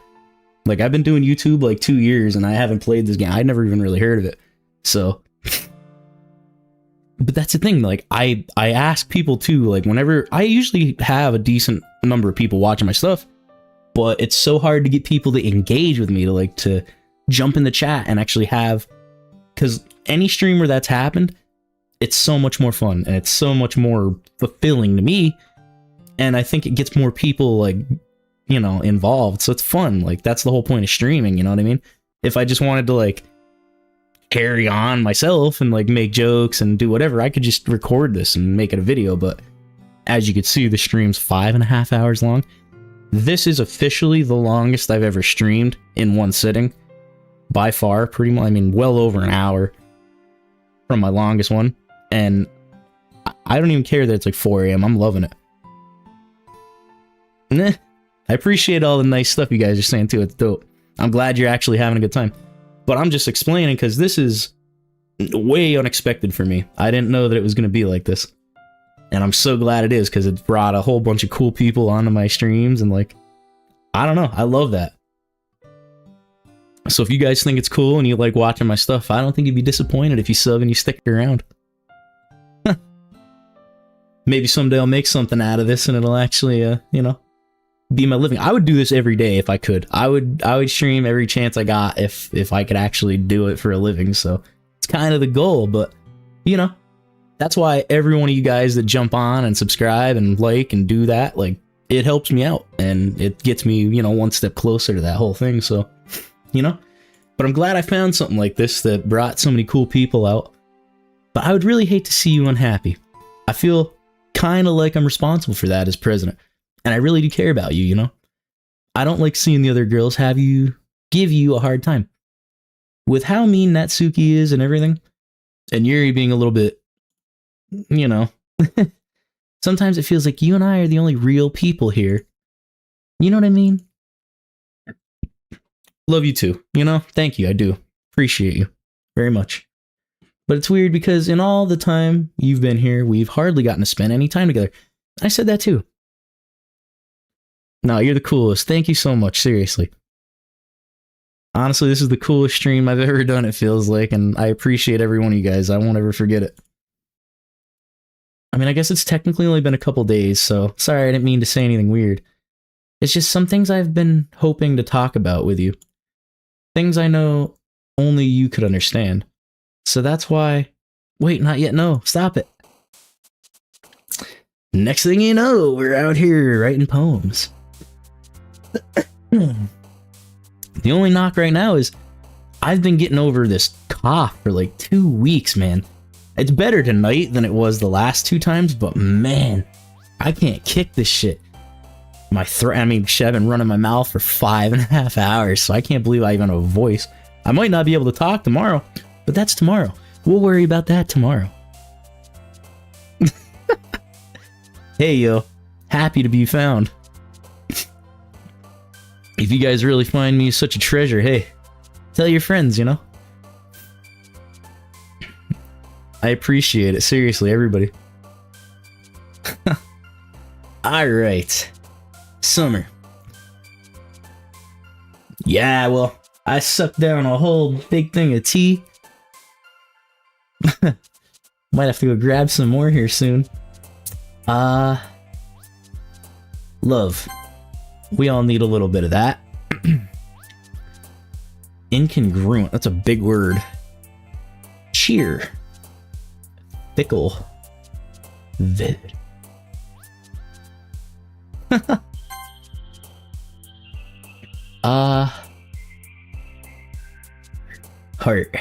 Speaker 1: Like I've been doing YouTube like 2 years and I haven't played this game. I never even really heard of it. So, but that's the thing. Like I ask people too, like whenever I usually have a decent number of people watching my stuff, but it's so hard to get people to engage with me, to jump in the chat and actually have, because any streamer that's happened, it's so much more fun and it's so much more fulfilling to me And I think it gets more people, like, you know, involved. So it's fun. Like, that's the whole point of streaming, you know what I mean? If I just wanted to, like, carry on myself and, like, make jokes and do whatever, I could just record this and make it a video. But as you could see, the stream's 5.5 hours long. This is officially the longest I've ever streamed in one sitting. By far, pretty much. I mean, well over an hour from my longest one. And I don't even care that it's like 4 a.m. I'm loving it. Nah. I appreciate all the nice stuff you guys are saying too. It's dope. I'm glad you're actually having a good time. But I'm just explaining because this is way unexpected for me. I didn't know that it was going to be like this. And I'm so glad it is because it brought a whole bunch of cool people onto my streams. And like, I don't know. I love that. So if you guys think it's cool and you like watching my stuff, I don't think you'd be disappointed if you sub and you stick around. Maybe someday I'll make something out of this and it'll actually, you know, be my living. I would do this every day if I could. I would stream every chance I got if I could actually do it for a living. So it's kind of the goal, but you know, that's why every one of you guys that jump on and subscribe and like and do that, like, it helps me out and it gets me, you know, one step closer to that whole thing. So, you know, but I'm glad I found something like this that brought so many cool people out. But I would really hate to see you unhappy. I feel kind of like I'm responsible for that as president. And I really do care about you, you know? I don't like seeing the other girls give you a hard time. With how mean Natsuki is and everything, and Yuri being a little bit, you know, sometimes it feels like you and I are the only real people here. You know what I mean? Love you too, you know? Thank you, I do. Appreciate you very much. But it's weird because in all the time you've been here, we've hardly gotten to spend any time together. I said that too. No, you're the coolest. Thank you so much, seriously. Honestly, this is the coolest stream I've ever done, it feels like, and I appreciate every one of you guys. I won't ever forget it. I mean, I guess it's technically only been a couple days, so sorry I didn't mean to say anything weird. It's just some things I've been hoping to talk about with you. Things I know only you could understand. So that's why... Wait, not yet, no, stop it. Next thing you know, we're out here writing poems. The only knock right now is I've been getting over this cough for like 2 weeks, man. It's better tonight than it was the last 2 times, but man, I can't kick this shit. My throat, I mean, shit, I've been running my mouth for 5.5 hours, so I can't believe I even have a voice. I might not be able to talk tomorrow, but that's tomorrow. We'll worry about that tomorrow. Hey, yo. Happy to be found. If you guys really find me such a treasure, hey, tell your friends, you know? I appreciate it. Seriously, everybody. Alright. Summer. Yeah, well, I sucked down a whole big thing of tea. Might have to go grab some more here soon. Love. We all need a little bit of that. Incongruent. That's a big word. Cheer. Fickle. Vivid. Heart.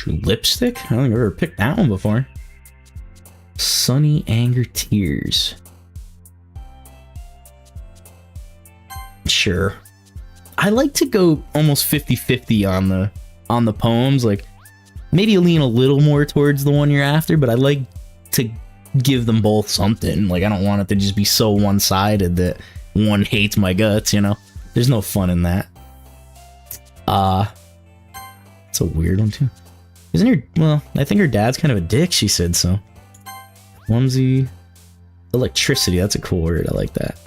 Speaker 1: Lipstick? I don't think I've ever picked that one before. Sunny anger tears. Sure. I like to go almost 50-50 on the poems, like maybe lean a little more towards the one you're after, but I like to give them both something. Like I don't want it to just be so one-sided that one hates my guts, you know? There's no fun in that. It's a weird one too. Isn't her, well, I think her dad's kind of a dick, she said so. Clumsy. Electricity, that's a cool word, I like that.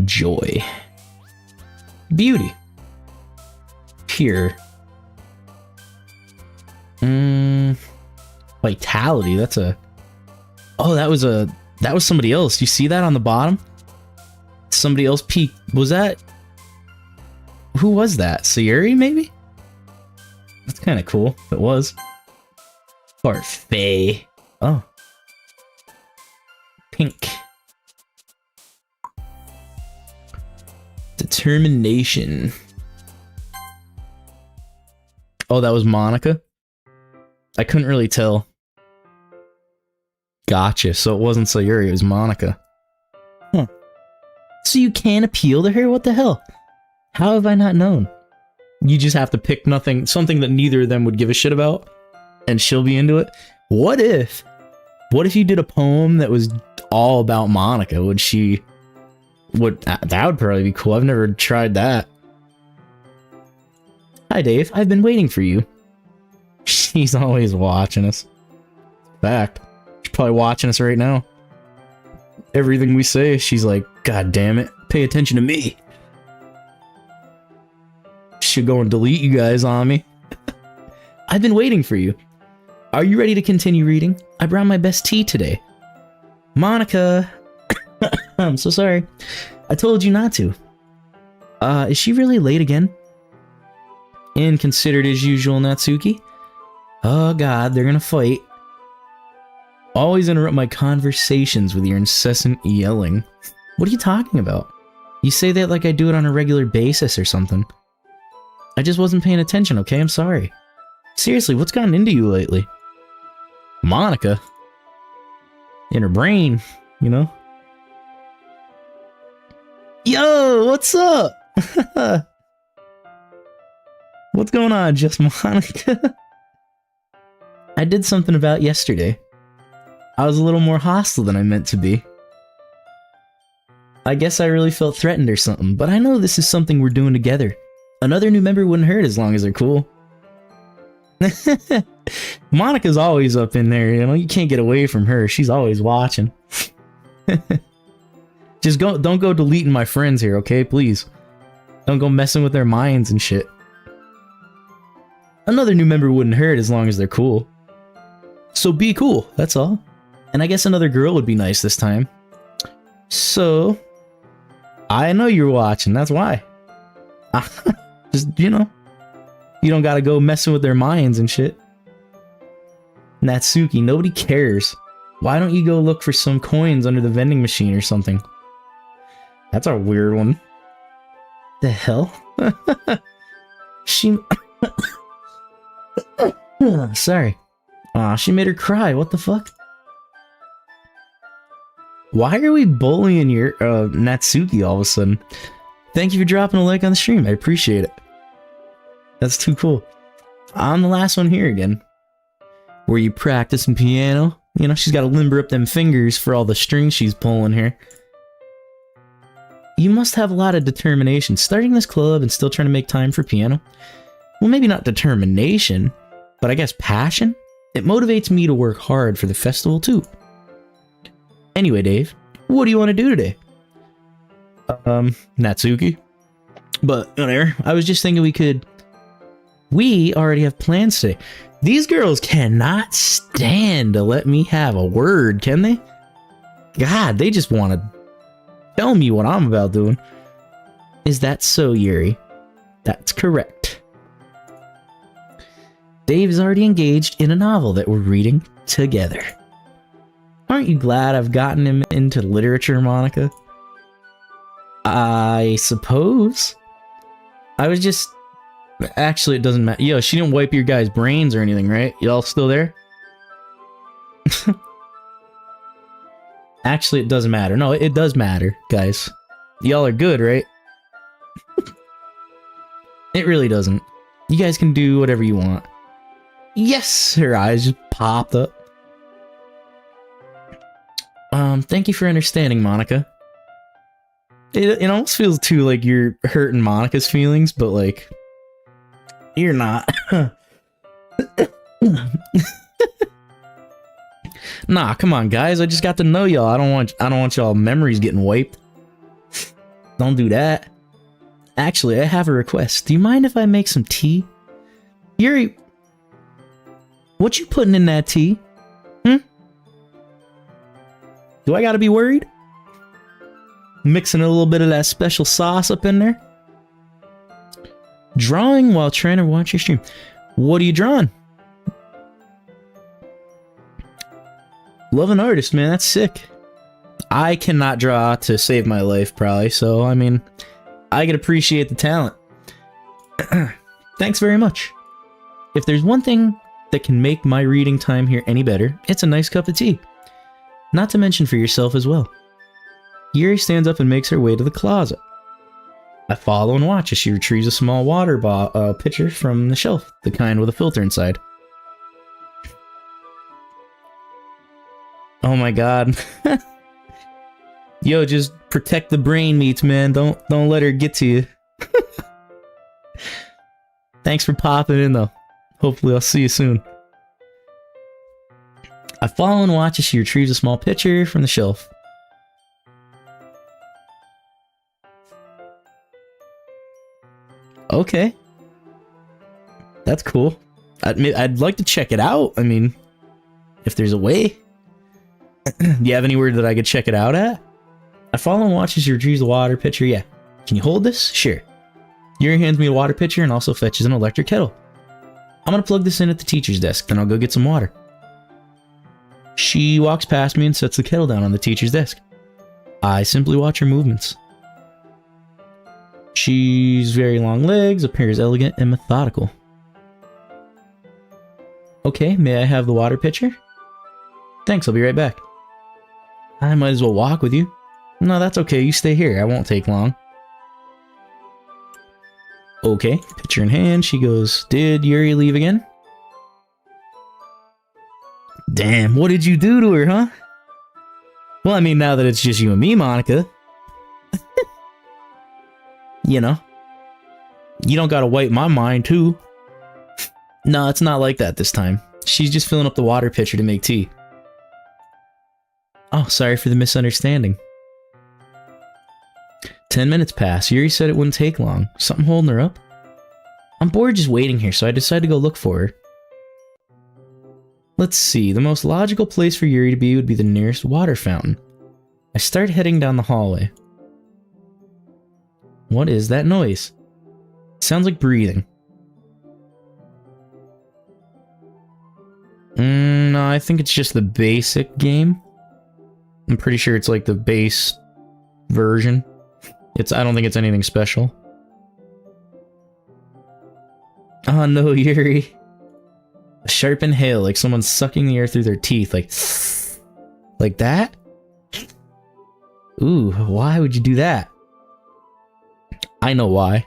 Speaker 1: Joy. Beauty. Pure. Vitality, that's a... Oh, that was somebody else. You see that on the bottom? Somebody else peeked. Was that... Who was that? Sayuri, maybe? That's kind of cool. If it was. Parfait. Oh. Pink. Determination. Oh, that was Monica? I couldn't really tell. Gotcha. So it wasn't Sayuri, it was Monica. Huh. So you can't appeal to her? What the hell? How have I not known? You just have to pick something that neither of them would give a shit about, and she'll be into it? What if you did a poem that was all about Monica? That would probably be cool. I've never tried that. Hi, Dave. I've been waiting for you. She's always watching us. Fact. She's probably watching us right now. Everything we say, she's like, God damn it, pay attention to me. She'll go and delete you guys on me. I've been waiting for you. Are you ready to continue reading? I brought my best tea today. Monica. I'm so sorry. I told you not to. Is she really late again? Inconsiderate as usual, Natsuki. Oh god, they're gonna fight. Always interrupt my conversations with your incessant yelling. What are you talking about? You say that like I do it on a regular basis or something. I just wasn't paying attention, okay? I'm sorry. Seriously, what's gotten into you lately? Monica? In her brain, you know? Yo, what's up? What's going on, just Monica? I did something about yesterday. I was a little more hostile than I meant to be. I guess I really felt threatened or something, but I know this is something we're doing together. Another new member wouldn't hurt as long as they're cool. Monica's always up in there, you know? You can't get away from her. She's always watching. Just don't go deleting my friends here, okay? Please. Don't go messing with their minds and shit. Another new member wouldn't hurt as long as they're cool. So be cool, that's all. And I guess another girl would be nice this time. So, I know you're watching, that's why. Just, you know, you don't gotta go messing with their minds and shit. Natsuki, nobody cares. Why don't you go look for some coins under the vending machine or something? That's a weird one. The hell? She... Sorry. Aw, she made her cry. What the fuck? Why are we bullying your Natsuki all of a sudden? Thank you for dropping a like on the stream. I appreciate it. That's too cool. I'm the last one here again. Were you practicing piano? You know, she's got to limber up them fingers for all the strings she's pulling here. You must have a lot of determination. Starting this club and still trying to make time for piano? Well, maybe not determination, but I guess passion? It motivates me to work hard for the festival too. Anyway, Dave, what do you want to do today? Natsuki? But whatever, I was just thinking we already have plans today. These girls cannot stand to let me have a word, can they? God, they just want to tell me what I'm about doing. Is that so, Yuri? That's correct. Dave's already engaged in a novel that we're reading together. Aren't you glad I've gotten him into literature, Monica? I suppose. I was just... Actually, it doesn't matter. Yo, she didn't wipe your guys' brains or anything, right? Y'all still there? Actually, it doesn't matter. No, it does matter, guys. Y'all are good, right? It really doesn't. You guys can do whatever you want. Yes! Her eyes just popped up. Thank you for understanding, Monica. It almost feels too like you're hurting Monica's feelings, but like... You're not. Nah, come on, guys. I just got to know y'all. I don't want y'all memories getting wiped. Don't do that. Actually, I have a request. Do you mind if I make some tea? Yuri, what you putting in that tea? Do I gotta be worried? Mixing a little bit of that special sauce up in there? Drawing while trying to watch your stream. What are you drawing? Love an artist, man. That's sick. I cannot draw to save my life, probably. So, I mean, I can appreciate the talent. Thanks very much. If there's one thing that can make my reading time here any better, it's a nice cup of tea. Not to mention for yourself as well. Yuri stands up and makes her way to the closet. I follow and watch as she retrieves a small water pitcher from the shelf, the kind with a filter inside. Oh my god. Yo, just protect the brain meats, man. Don't let her get to you. Thanks for popping in, though. Hopefully I'll see you soon. I follow and watch as she retrieves a small pitcher from the shelf. Okay. That's cool. I'd like to check it out. I mean, if there's a way. Do you have anywhere that I could check it out at? I follow and watch as she retrieves the water pitcher. Yeah. Can you hold this? Sure. Yuri hands me a water pitcher and also fetches an electric kettle. I'm gonna plug this in at the teacher's desk, then I'll go get some water. She walks past me and sets the kettle down on the teacher's desk. I simply watch her movements. She's very long legs, appears elegant and methodical. Okay, may I have the water pitcher? Thanks, I'll be right back. I might as well walk with you. No, that's okay, you stay here, I won't take long. Okay, pitcher in hand, she goes, did Yuri leave again? Damn, what did you do to her, huh? Well, I mean, now that it's just you and me, Monica. You know. You don't gotta wipe my mind, too. No, it's not like that this time. She's just filling up the water pitcher to make tea. Oh, sorry for the misunderstanding. 10 minutes pass. Yuri said it wouldn't take long. Something holding her up? I'm bored just waiting here, so I decided to go look for her. Let's see. The most logical place for Yuri to be would be the nearest water fountain. I start heading down the hallway. What is that noise? Sounds like breathing. No, I think it's just the basic game. I'm pretty sure it's like the base version. I don't think it's anything special. Oh no, Yuri. A sharp inhale, like someone's sucking the air through their teeth, like that? Ooh, why would you do that? I know why.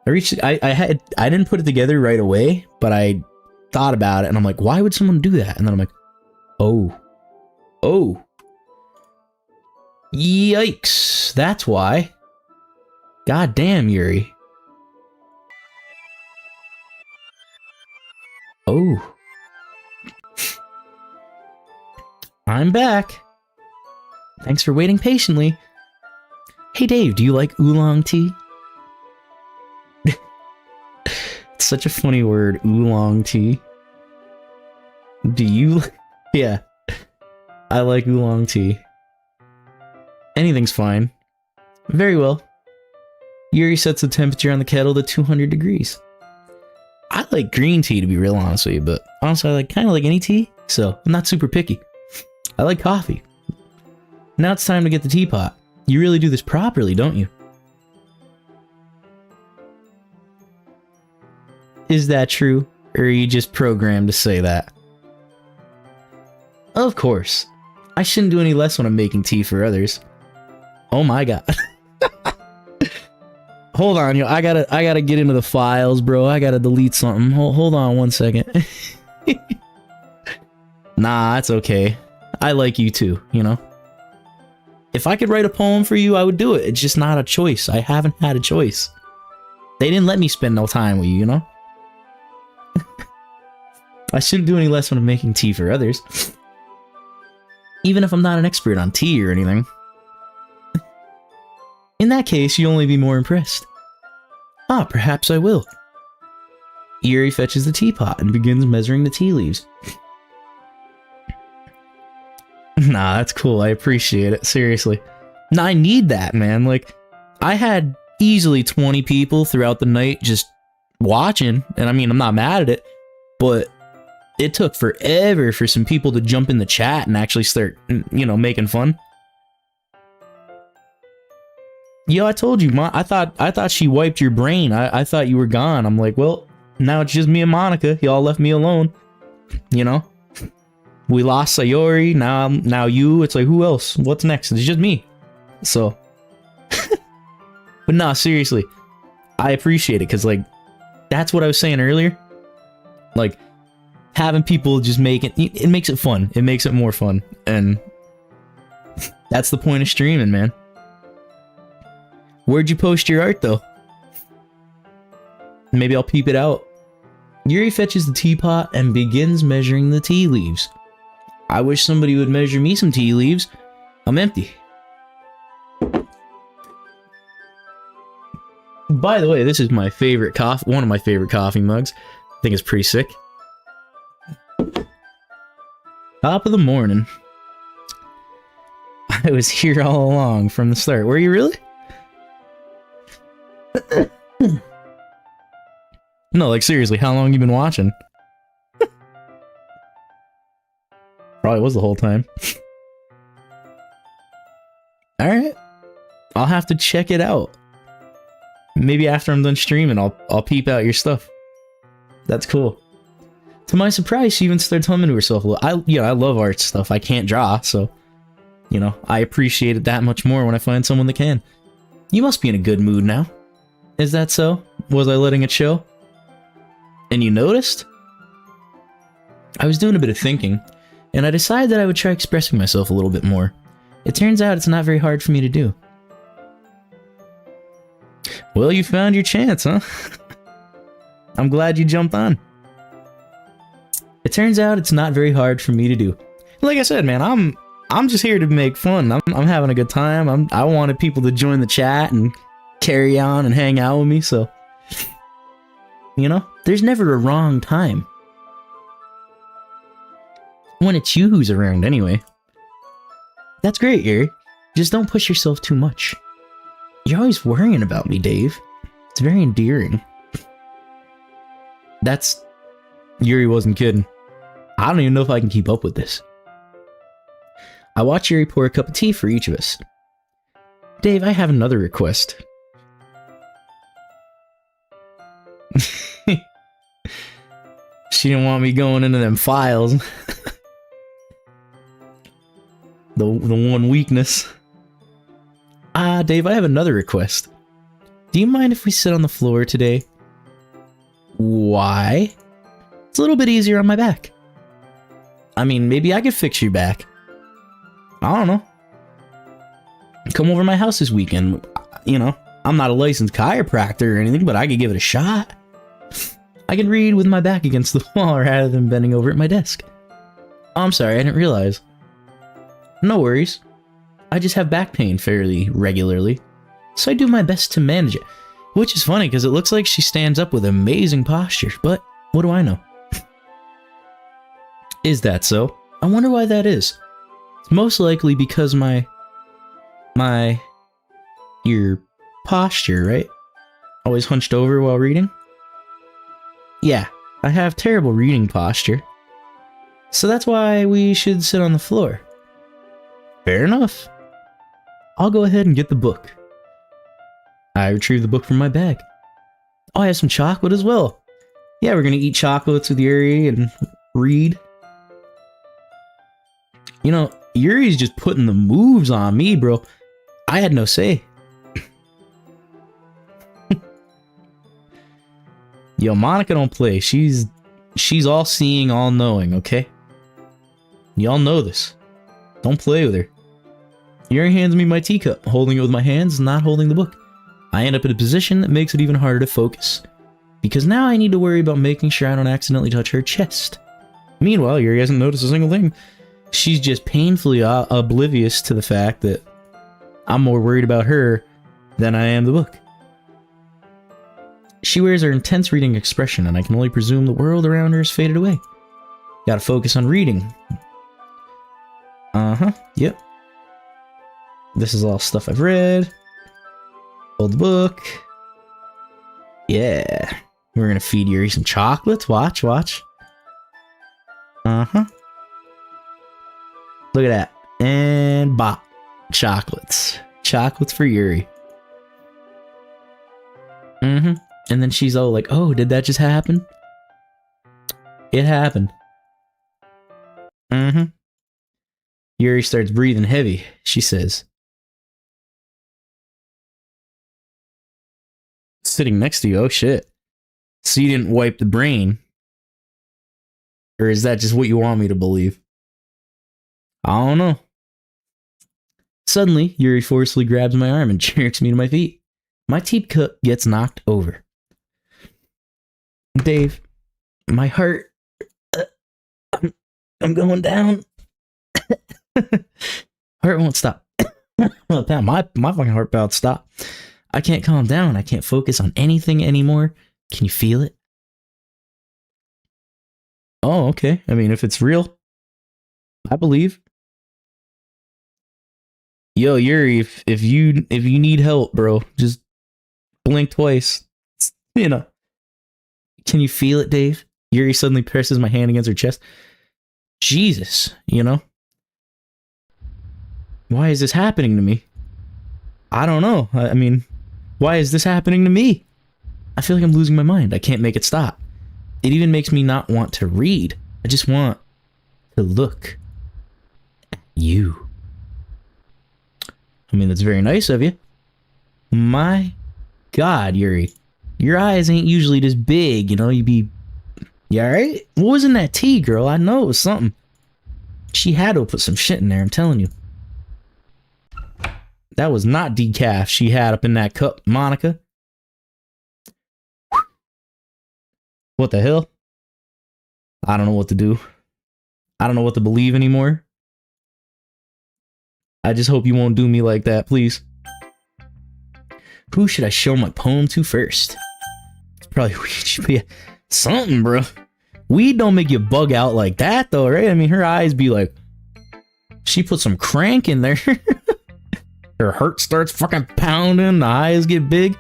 Speaker 1: I didn't put it together right away, but I thought about it and I'm like, why would someone do that? And then I'm like, oh. Yikes, that's why. God damn, Yuri. Oh. I'm back. Thanks for waiting patiently. Hey Dave, do you like oolong tea? It's such a funny word, oolong tea. Do you? Yeah. I like oolong tea. Anything's fine. Very well. Yuri sets the temperature on the kettle to 200 degrees. I like green tea, to be real honest with you, but honestly I kind of like any tea, so I'm not super picky. I like coffee. Now it's time to get the teapot. You really do this properly, don't you? Is that true, or are you just programmed to say that? Of course. I shouldn't do any less when I'm making tea for others. Oh my god. Hold on, yo. I gotta get into the files, bro. I gotta delete something. Hold on 1 second. Nah, it's okay. I like you too, you know? If I could write a poem for you, I would do it. It's just not a choice. I haven't had a choice. They didn't let me spend no time with you, you know? I shouldn't do any less when I'm making tea for others. Even if I'm not an expert on tea or anything. In that case, you'll only be more impressed. Ah, perhaps I will. Yuri fetches the teapot and begins measuring the tea leaves. Nah, that's cool. I appreciate it. Seriously. Nah, I need that, man. Like, I had easily 20 people throughout the night just watching, and I mean, I'm not mad at it, but it took forever for some people to jump in the chat and actually start, making fun. Yo, I told you, I thought she wiped your brain. I thought you were gone. I'm like, well, now it's just me and Monica. Y'all left me alone. We lost Sayori. Now you. It's like, who else? What's next? It's just me. So, but no, seriously, I appreciate it because, like, that's what I was saying earlier. Like, having people just make it makes it fun. It makes it more fun, and that's the point of streaming, man. Where'd you post your art, though? Maybe I'll peep it out. Yuri fetches the teapot and begins measuring the tea leaves. I wish somebody would measure me some tea leaves. I'm empty. By the way, this is my favorite one of my favorite coffee mugs. I think it's pretty sick. Top of the morning. I was here all along from the start. Were you really? No, like, seriously, how long you been watching? Probably was the whole time. Alright. I'll have to check it out. Maybe after I'm done streaming, I'll peep out your stuff. That's cool. To my surprise, she even starts humming to herself a little. I love art stuff. I can't draw, so, I appreciate it that much more when I find someone that can. You must be in a good mood now. Is that so? Was I letting it show? And you noticed? I was doing a bit of thinking, and I decided that I would try expressing myself a little bit more. It turns out it's not very hard for me to do. Well, you found your chance, huh? I'm glad you jumped on. It turns out it's not very hard for me to do. Like I said, man, I'm just here to make fun. I'm having a good time. I wanted people to join the chat and carry on and hang out with me, so there's never a wrong time. When it's you who's around anyway. That's great, Yuri. Just don't push yourself too much. You're always worrying about me, Dave. It's very endearing. Yuri wasn't kidding. I don't even know if I can keep up with this. I watch Yuri pour a cup of tea for each of us. Dave, I have another request. She didn't want me going into them files. the one weakness. Dave, I have another request. Do you mind if we sit on the floor today? Why? It's a little bit easier on my back. I mean, maybe I could fix your back. I don't know. Come over to my house this weekend. I'm not a licensed chiropractor or anything, but I could give it a shot. I can read with my back against the wall rather than bending over at my desk. Oh, I'm sorry, I didn't realize. No worries. I just have back pain fairly regularly, so I do my best to manage it. Which is funny, because it looks like she stands up with amazing posture, but what do I know? Is that so? I wonder why that is. It's most likely because your posture, right? Always hunched over while reading? Yeah, I have terrible reading posture. So that's why we should sit on the floor. Fair enough. I'll go ahead and get the book. I retrieve the book from my bag. Oh, I have some chocolate as well. Yeah, we're gonna eat chocolates with Yuri and read. Yuri's just putting the moves on me, bro. I had no say. Yo, Monica don't play. She's all-seeing, all-knowing, okay? Y'all know this. Don't play with her. Yuri hands me my teacup, holding it with my hands, not holding the book. I end up in a position that makes it even harder to focus. Because now I need to worry about making sure I don't accidentally touch her chest. Meanwhile, Yuri hasn't noticed a single thing. She's just painfully oblivious to the fact that I'm more worried about her than I am the book. She wears her intense reading expression, and I can only presume the world around her has faded away. Gotta focus on reading. Yep. This is all stuff I've read. Hold the book. Yeah. We're gonna feed Yuri some chocolates. Watch, watch. Uh-huh. Look at that. And bop. Chocolates. Chocolates for Yuri. Mm-hmm. And then she's all like, oh, did that just happen? It happened. Mm-hmm. Yuri starts breathing heavy, she says. Sitting next to you, oh shit. So you didn't wipe the brain? Or is that just what you want me to believe? I don't know. Suddenly, Yuri forcefully grabs my arm and jerks me to my feet. My teacup gets knocked over. Dave, my heart... I'm going down. Heart won't stop. Oh, damn, my fucking heart about to stop. I can't calm down. I can't focus on anything anymore. Can you feel it? Oh, okay. I mean, if it's real, I believe. Yo, Yuri, if you need help, bro, just blink twice. You know. Can you feel it, Dave? Yuri suddenly presses my hand against her chest. Jesus, you know? Why is this happening to me? I don't know. I mean, why is this happening to me? I feel like I'm losing my mind. I can't make it stop. It even makes me not want to read. I just want to look at you. I mean, that's very nice of you. My God, Yuri. Your eyes ain't usually this big, you know? You alright? What was in that tea, girl? I know it was something. She had to put some shit in there, I'm telling you. That was not decaf she had up in that cup, Monica. What the hell? I don't know what to do. I don't know what to believe anymore. I just hope you won't do me like that, please. Who should I show my poem to first? It's probably weed. Something, bro. Weed don't make you bug out like that, though, right? I mean, her eyes be like... She put some crank in there. Her heart starts fucking pounding. The eyes get big.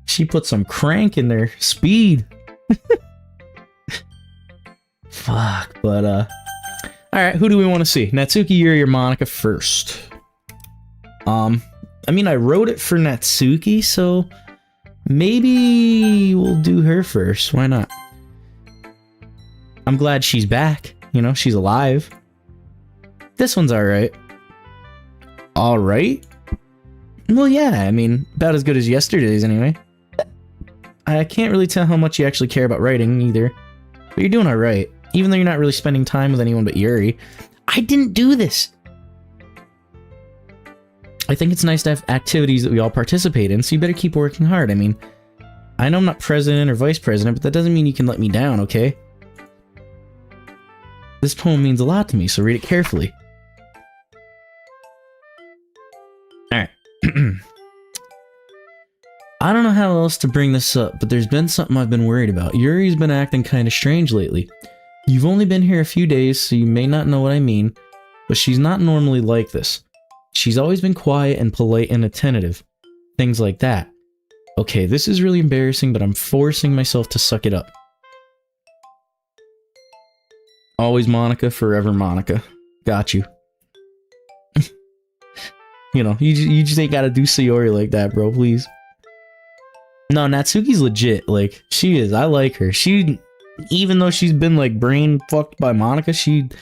Speaker 1: She put some crank in there. Speed. Fuck, but, alright, who do we want to see? Natsuki, Yuri, or Monica first? I mean, I wrote it for Natsuki, so maybe we'll do her first. Why not? I'm glad she's back. You know, she's alive. This one's alright. Alright? Well, yeah, I mean, about as good as yesterday's anyway. I can't really tell how much you actually care about writing either. But you're doing alright. Even though you're not really spending time with anyone but Yuri. I didn't do this! I think it's nice to have activities that we all participate in, so you better keep working hard. I mean, I know I'm not president or vice president, but that doesn't mean you can let me down, okay? This poem means a lot to me, so read it carefully. Alright. I don't know how else to bring this up, but there's been something I've been worried about. Yuri's been acting kinda strange lately. You've only been here a few days, so you may not know what I mean, but she's not normally like this. She's always been quiet and polite and attentive. Things like that. Okay, this is really embarrassing, but I'm forcing myself to suck it up. Always Monica, forever Monica. Got you. You know, you just ain't gotta do Sayori like that, bro, please. No, Natsuki's legit. Like, she is. I like her. She, even though she's been, like, brain fucked by Monica, she's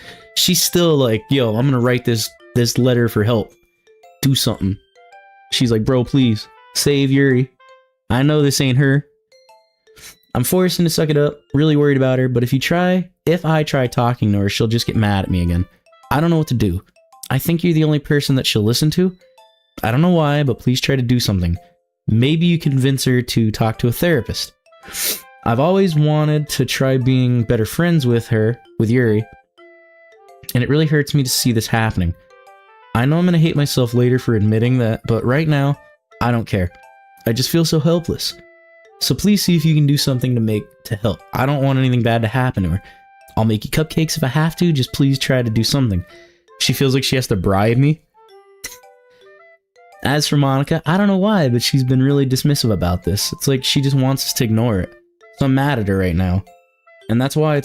Speaker 1: still like, yo, I'm gonna write this letter for help. Do something. She's like, bro, please, save Yuri. I know this ain't her. I'm forcing to suck it up. Really worried about her, but if I try talking to her, she'll just get mad at me again. I don't know what to do. I think you're the only person that she'll listen to. I don't know why, but please try to do something. Maybe you convince her to talk to a therapist. I've always wanted to try being better friends with Yuri, and it really hurts me to see this happening. I know I'm gonna hate myself later for admitting that, but right now, I don't care. I just feel so helpless. So please see if you can do something to help. I don't want anything bad to happen to her. I'll make you cupcakes if I have to, just please try to do something. She feels like she has to bribe me. As for Monica, I don't know why, but she's been really dismissive about this. It's like she just wants us to ignore it. So I'm mad at her right now. And that's why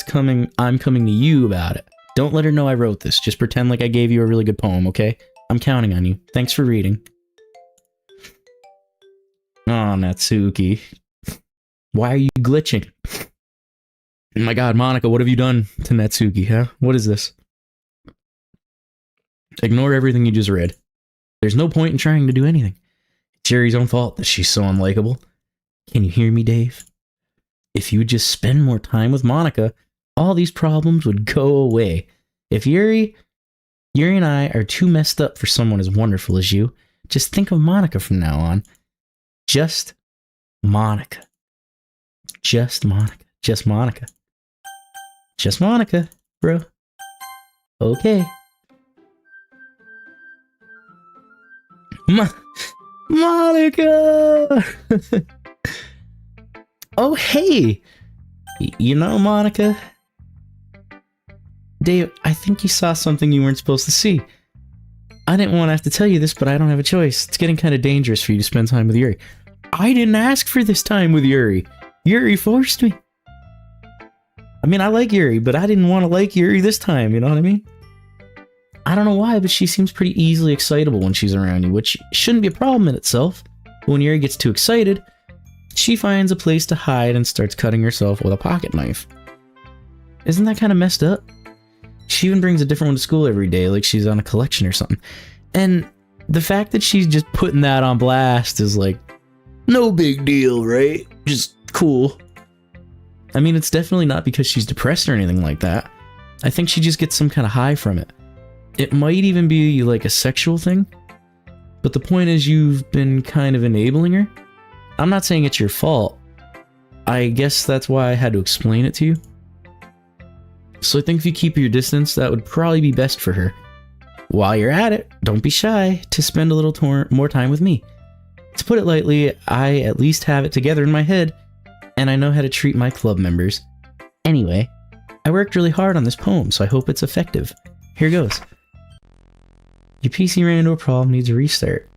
Speaker 1: I'm coming to you about it. Don't let her know I wrote this. Just pretend like I gave you a really good poem, okay? I'm counting on you. Thanks for reading. Oh, Natsuki. Why are you glitching? Oh my god, Monica, what have you done to Natsuki, huh? What is this? Ignore everything you just read. There's no point in trying to do anything. It's Yuri's own fault that she's so unlikable. Can you hear me, Dave? If you would just spend more time with Monica, all these problems would go away. If Yuri and I are too messed up for someone as wonderful as you, just think of Monica from now on. Just Monica. Just Monica. Just Monica. Just Monica, bro. Okay. Monica! Oh, hey! You know, Monica? Dave, I think you saw something you weren't supposed to see. I didn't want to have to tell you this, but I don't have a choice. It's getting kind of dangerous for you to spend time with Yuri. I didn't ask for this time with Yuri. Yuri forced me. I mean, I like Yuri, but I didn't want to like Yuri this time, you know what I mean? I don't know why, but she seems pretty easily excitable when she's around you, which shouldn't be a problem in itself. But when Yuri gets too excited, she finds a place to hide and starts cutting herself with a pocket knife. Isn't that kind of messed up? She even brings a different one to school every day, like she's on a collection or something. And the fact that she's just putting that on blast is like, no big deal, right? Just cool. I mean, it's definitely not because she's depressed or anything like that. I think she just gets some kind of high from it. It might even be like a sexual thing. But the point is, you've been kind of enabling her. I'm not saying it's your fault. I guess that's why I had to explain it to you. So I think if you keep your distance, that would probably be best for her. While you're at it, don't be shy to spend a little more time with me. To put it lightly, I at least have it together in my head, and I know how to treat my club members. Anyway, I worked really hard on this poem, so I hope it's effective. Here goes. Your PC ran into a problem, needs a restart.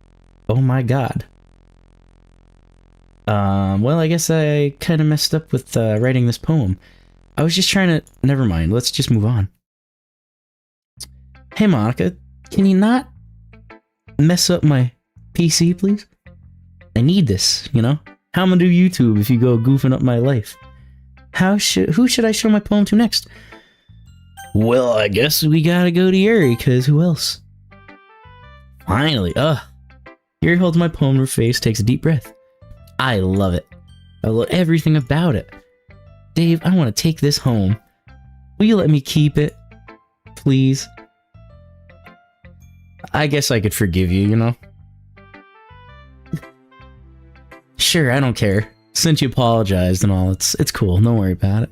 Speaker 1: Oh my god. Well, I guess I kind of messed up with writing this poem. I was just trying to... Never mind, let's just move on. Hey Monica, can you not mess up my PC, please? I need this, you know? How am I gonna do YouTube if you go goofing up my life? Who should I show my poem to next? Well, I guess we gotta go to Yuri, cause who else? Finally, Yuri holds my poem to her face, takes a deep breath. I love it. I love everything about it. Dave, I want to take this home. Will you let me keep it? Please? I guess I could forgive you, you know? Sure, I don't care. Since you apologized and all, it's cool. Don't worry about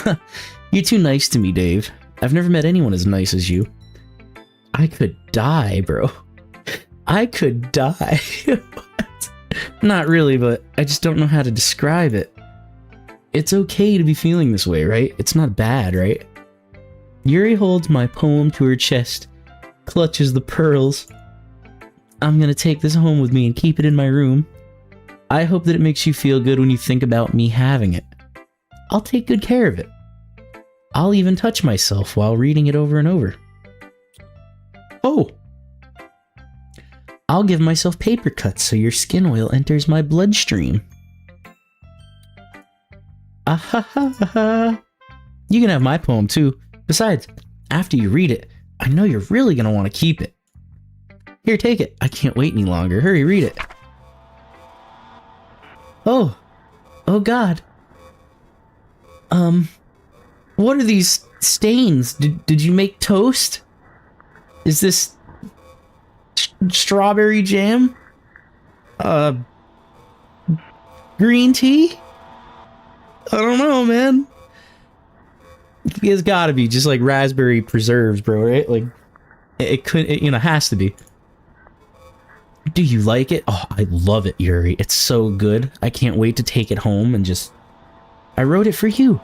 Speaker 1: it. You're too nice to me, Dave. I've never met anyone as nice as you. I could die, bro. I could die. What? Not really, but I just don't know how to describe it. It's okay to be feeling this way, right? It's not bad, right? Yuri holds my poem to her chest, clutches the pearls. I'm gonna take this home with me and keep it in my room. I hope that it makes you feel good when you think about me having it. I'll take good care of it. I'll even touch myself while reading it over and over. Oh! I'll give myself paper cuts so your skin oil enters my bloodstream. Ahahaha. You can have my poem too. Besides, after you read it, I know you're really gonna want to keep it. Here, take it. I can't wait any longer. Hurry, read it. Oh. Oh god. What are these stains? Did you make toast? Is this strawberry jam? Green tea? I don't know, man. It's gotta be just like raspberry preserves, bro, right? Like, it has to be. Do you like it? Oh, I love it, Yuri. It's so good. I can't wait to take it home and just... I wrote it for you.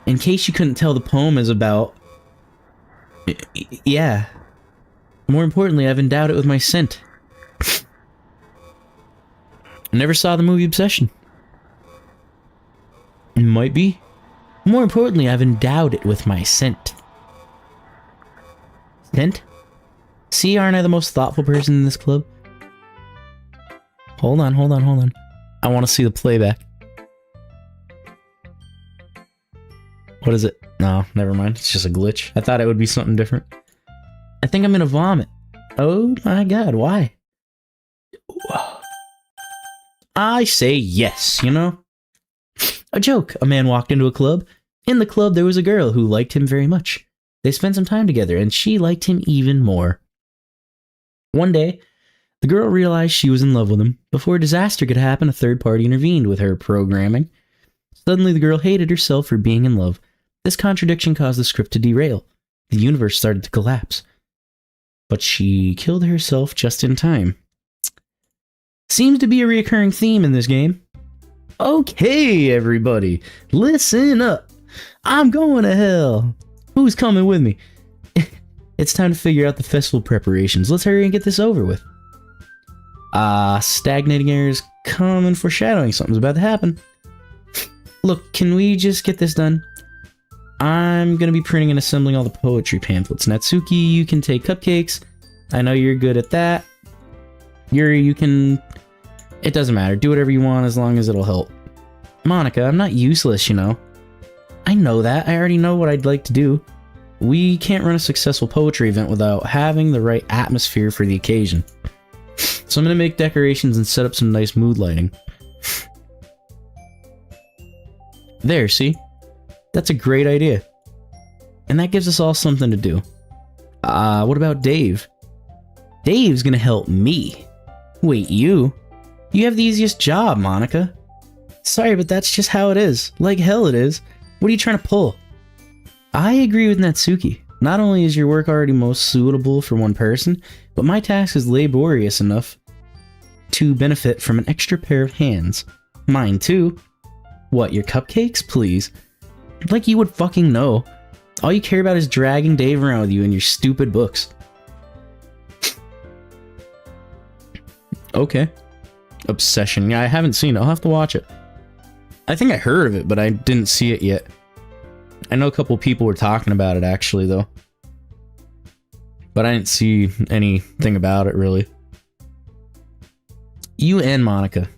Speaker 1: In case you couldn't tell, the poem is about... Yeah. More importantly, I've endowed it with my scent. Never saw the movie Obsession. It might be. More importantly, I've endowed it with my scent. Scent? See, aren't I the most thoughtful person in this club? Hold on. I want to see the playback. What is it? No, never mind. It's just a glitch. I thought it would be something different. I think I'm gonna vomit. Oh my god, why? I say yes, you know? A joke. A man walked into a club. In the club, there was a girl who liked him very much. They spent some time together, and she liked him even more. One day, the girl realized she was in love with him. Before disaster could happen, a third party intervened with her programming. Suddenly, the girl hated herself for being in love. This contradiction caused the script to derail. The universe started to collapse. But she killed herself just in time. Seems to be a recurring theme in this game. Okay, everybody, listen up. I'm going to hell. Who's coming with me? It's time to figure out the festival preparations. Let's hurry and get this over with. Stagnating air is coming, foreshadowing something's about to happen. Look, can we just get this done? I'm gonna be printing and assembling all the poetry pamphlets. Natsuki, you can take cupcakes. I know you're good at that. Yuri, you can... It doesn't matter. Do whatever you want as long as it'll help. Monica, I'm not useless, you know. I know that. I already know what I'd like to do. We can't run a successful poetry event without having the right atmosphere for the occasion. So I'm gonna make decorations and set up some nice mood lighting. There, see? That's a great idea. And that gives us all something to do. What about Dave? Dave's gonna help me. Wait, you? You have the easiest job, Monica. Sorry, but that's just how it is. Like hell it is. What are you trying to pull? I agree with Natsuki. Not only is your work already most suitable for one person, but my task is laborious enough to benefit from an extra pair of hands. Mine too. What, your cupcakes? Please. Like you would fucking know. All you care about is dragging Dave around with you in your stupid books. Okay. Obsession. Yeah, I haven't seen it. I'll have to watch it. I think I heard of it, but I didn't see it yet. I know a couple people were talking about it actually, though. But I didn't see anything about it, really. You and Monica.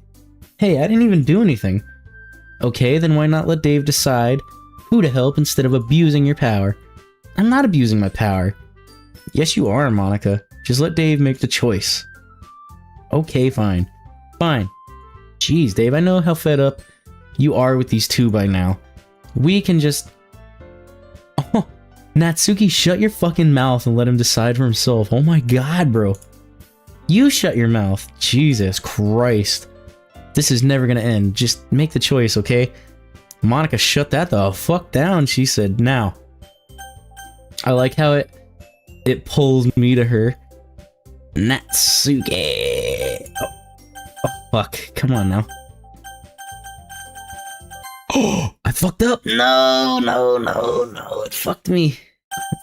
Speaker 1: Hey, I didn't even do anything. Okay, then why not let Dave decide who to help instead of abusing your power? I'm not abusing my power. Yes, you are, Monica. Just let Dave make the choice. Okay, fine. Fine. Jeez, Dave, I know how fed up you are with these two by now. We can just... Oh, Natsuki, shut your fucking mouth and let him decide for himself. Oh my god, bro. You shut your mouth. Jesus Christ. This is never gonna end. Just make the choice, okay? Monica, shut that the fuck down, she said. Now. I like how it pulls me to her. Natsuki. Oh, fuck. Come on now. Oh, I fucked up. No. It fucked me.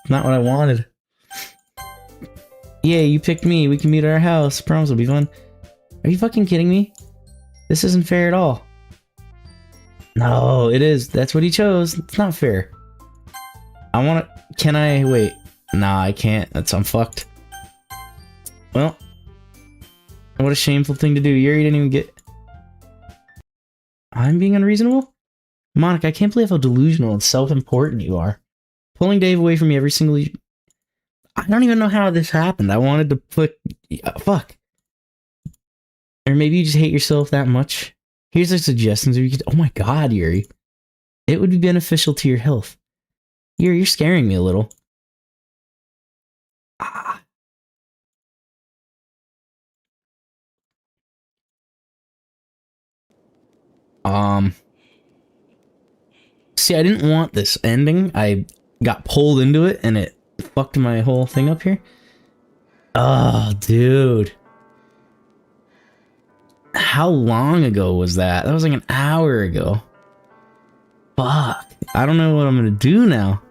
Speaker 1: Not what I wanted. Yeah, you picked me. We can meet at our house. Promise it'll be fun. Are you fucking kidding me? This isn't fair at all. No, it is. That's what he chose. It's not fair. I want to... Can I... Wait. Nah, I can't. I'm fucked. Well. What a shameful thing to do. Yuri didn't even get... I'm being unreasonable? Monica, I can't believe how delusional and self-important you are. Pulling Dave away from me every single... I don't even know how this happened. I wanted to put... fuck. Or maybe you just hate yourself that much. Here's a suggestion. You could... Oh my god, Yuri. It would be beneficial to your health. Yuri, you're scaring me a little. See, I didn't want this ending. I got pulled into it and it fucked my whole thing up here. Oh, dude. How long ago was that? That was like an hour ago. Fuck. I don't know what I'm gonna do now.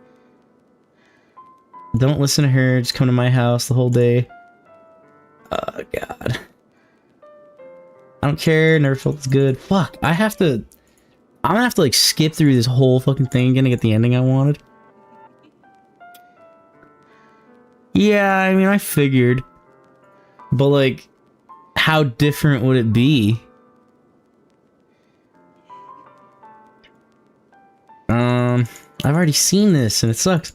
Speaker 1: Don't listen to her. Just come to my house the whole day. Oh, God. I don't care. Never felt as good. Fuck. I'm gonna have to like skip through this whole fucking thing again to get the ending I wanted. Yeah, I mean, I figured. But like, how different would it be? I've already seen this and it sucks.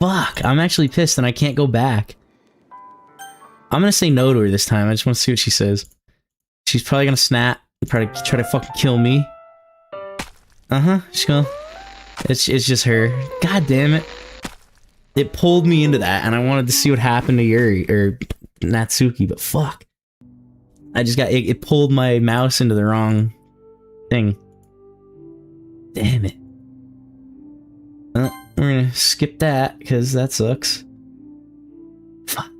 Speaker 1: Fuck, I'm actually pissed and I can't go back. I'm gonna say no to her this time. I just want to see what she says. She's probably gonna snap, try to fucking kill me. She's gonna. It's just her. God damn it! It pulled me into that, and I wanted to see what happened to Yuri or Natsuki, but fuck. I just got it pulled my mouse into the wrong thing. Damn it. We're gonna skip that because that sucks. Fuck.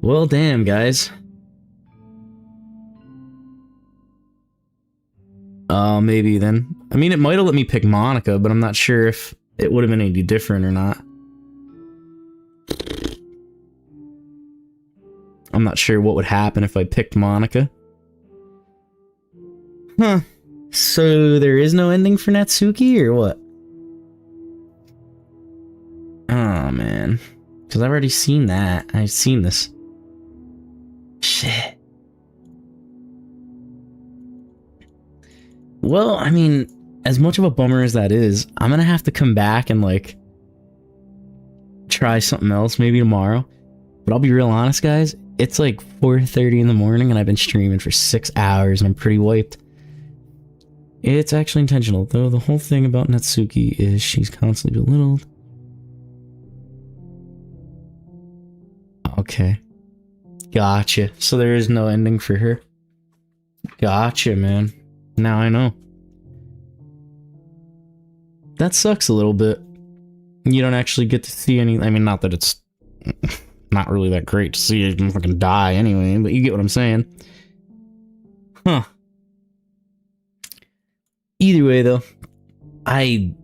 Speaker 1: Well, damn, guys. Maybe then. I mean, it might have let me pick Monica, but I'm not sure if it would have been any different or not. I'm not sure what would happen if I picked Monica. Huh. So there is no ending for Natsuki, or what? Oh, man. Because I've already seen that. I've seen this. Shit. Well, I mean, as much of a bummer as that is, I'm gonna have to come back and, like, try something else, maybe tomorrow. But I'll be real honest, guys. It's like 4:30 in the morning, and I've been streaming for 6 hours, and I'm pretty wiped. It's actually intentional, though. The whole thing about Natsuki is she's constantly belittled. Okay. Gotcha. So there is no ending for her. Gotcha, man. Now I know. That sucks a little bit. You don't actually get to see any... I mean, not that it's not really that great to see him fucking die anyway, but you get what I'm saying. Huh. Either way, though, I'm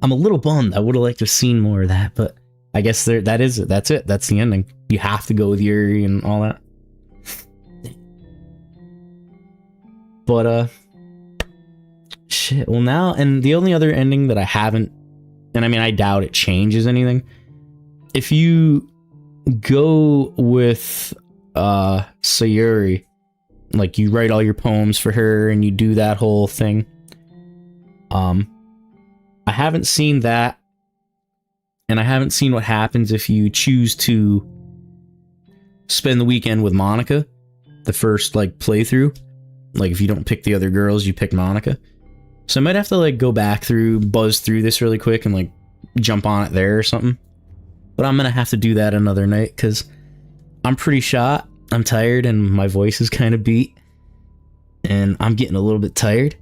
Speaker 1: a little bummed. I would have liked to have seen more of that, but I guess that is it. That's it. That's the ending. You have to go with Yuri and all that. But, shit. Well, now, and the only other ending that I haven't, and I mean, I doubt it changes anything. If you go with, Sayuri, like you write all your poems for her and you do that whole thing. I haven't seen that, and I haven't seen what happens if you choose to spend the weekend with Monica, the first, like, playthrough. Like, if you don't pick the other girls, you pick Monica. So I might have to, like, go back buzz through this really quick and, like, jump on it there or something. But I'm gonna have to do that another night, because I'm pretty shot, I'm tired, and my voice is kind of beat. And I'm getting a little bit tired.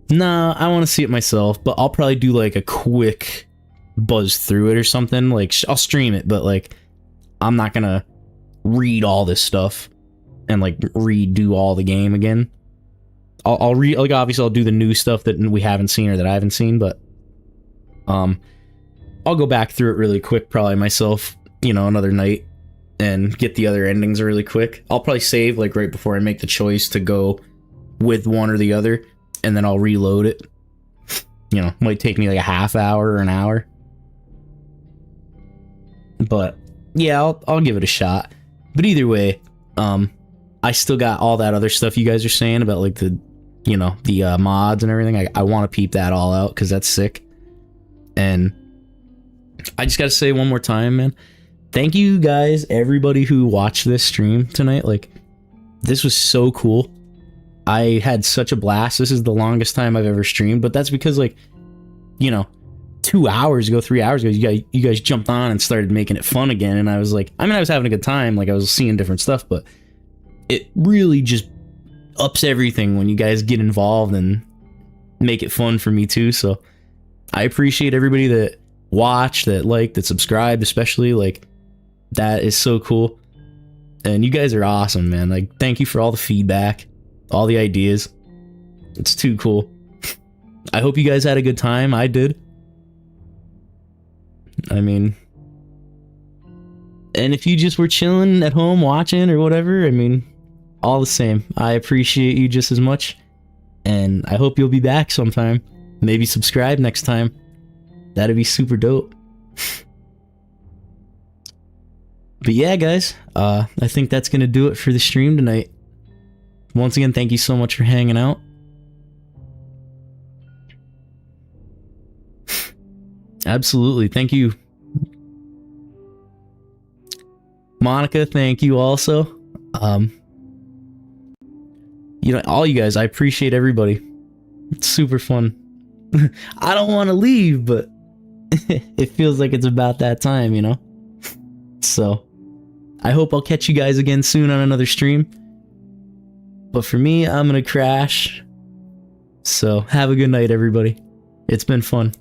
Speaker 1: Nah, I want to see it myself, but I'll probably do, like, a quick buzz through it or something. Like, I'll stream it, but, like, I'm not gonna read all this stuff and, like, redo all the game again. I'll read, like, obviously I'll do the new stuff that we haven't seen or that I haven't seen, but I'll go back through it really quick, probably myself, you know, another night, and get the other endings really quick. I'll probably save, like, right before I make the choice to go with one or the other, and then I'll reload it. You know, might take me like a half hour or an hour. But yeah, I'll give it a shot. But either way, I still got all that other stuff you guys are saying about, like, the, you know, the mods and everything. I want to peep that all out, because that's sick. And I just gotta say one more time, man, thank you guys, everybody who watched this stream tonight. Like, this was so cool. I had such a blast. This is the longest time I've ever streamed, but that's because, like, you know, 2 hours ago, 3 hours ago, you guys jumped on and started making it fun again, and I was like, I mean, I was having a good time, like, I was seeing different stuff, but it really just ups everything when you guys get involved and make it fun for me too. So I appreciate everybody that watched, that liked, that subscribed, especially. Like, that is so cool, and you guys are awesome, man. Like, thank you for all the feedback, all the ideas. It's too cool. I hope you guys had a good time. I did. I mean, And if you just were chilling at home watching or whatever, I mean, all the same, I appreciate you just as much. And I hope you'll be back sometime. Maybe subscribe next time. That'd be super dope. But yeah, guys, I think that's going to do it for the stream tonight. Once again, thank you so much for hanging out. Absolutely. Thank you. Monica, thank you also. You know, all you guys, I appreciate everybody. It's super fun. I don't want to leave, but it feels like it's about that time, you know? So, I hope I'll catch you guys again soon on another stream. But for me, I'm gonna crash. So, have a good night, everybody. It's been fun.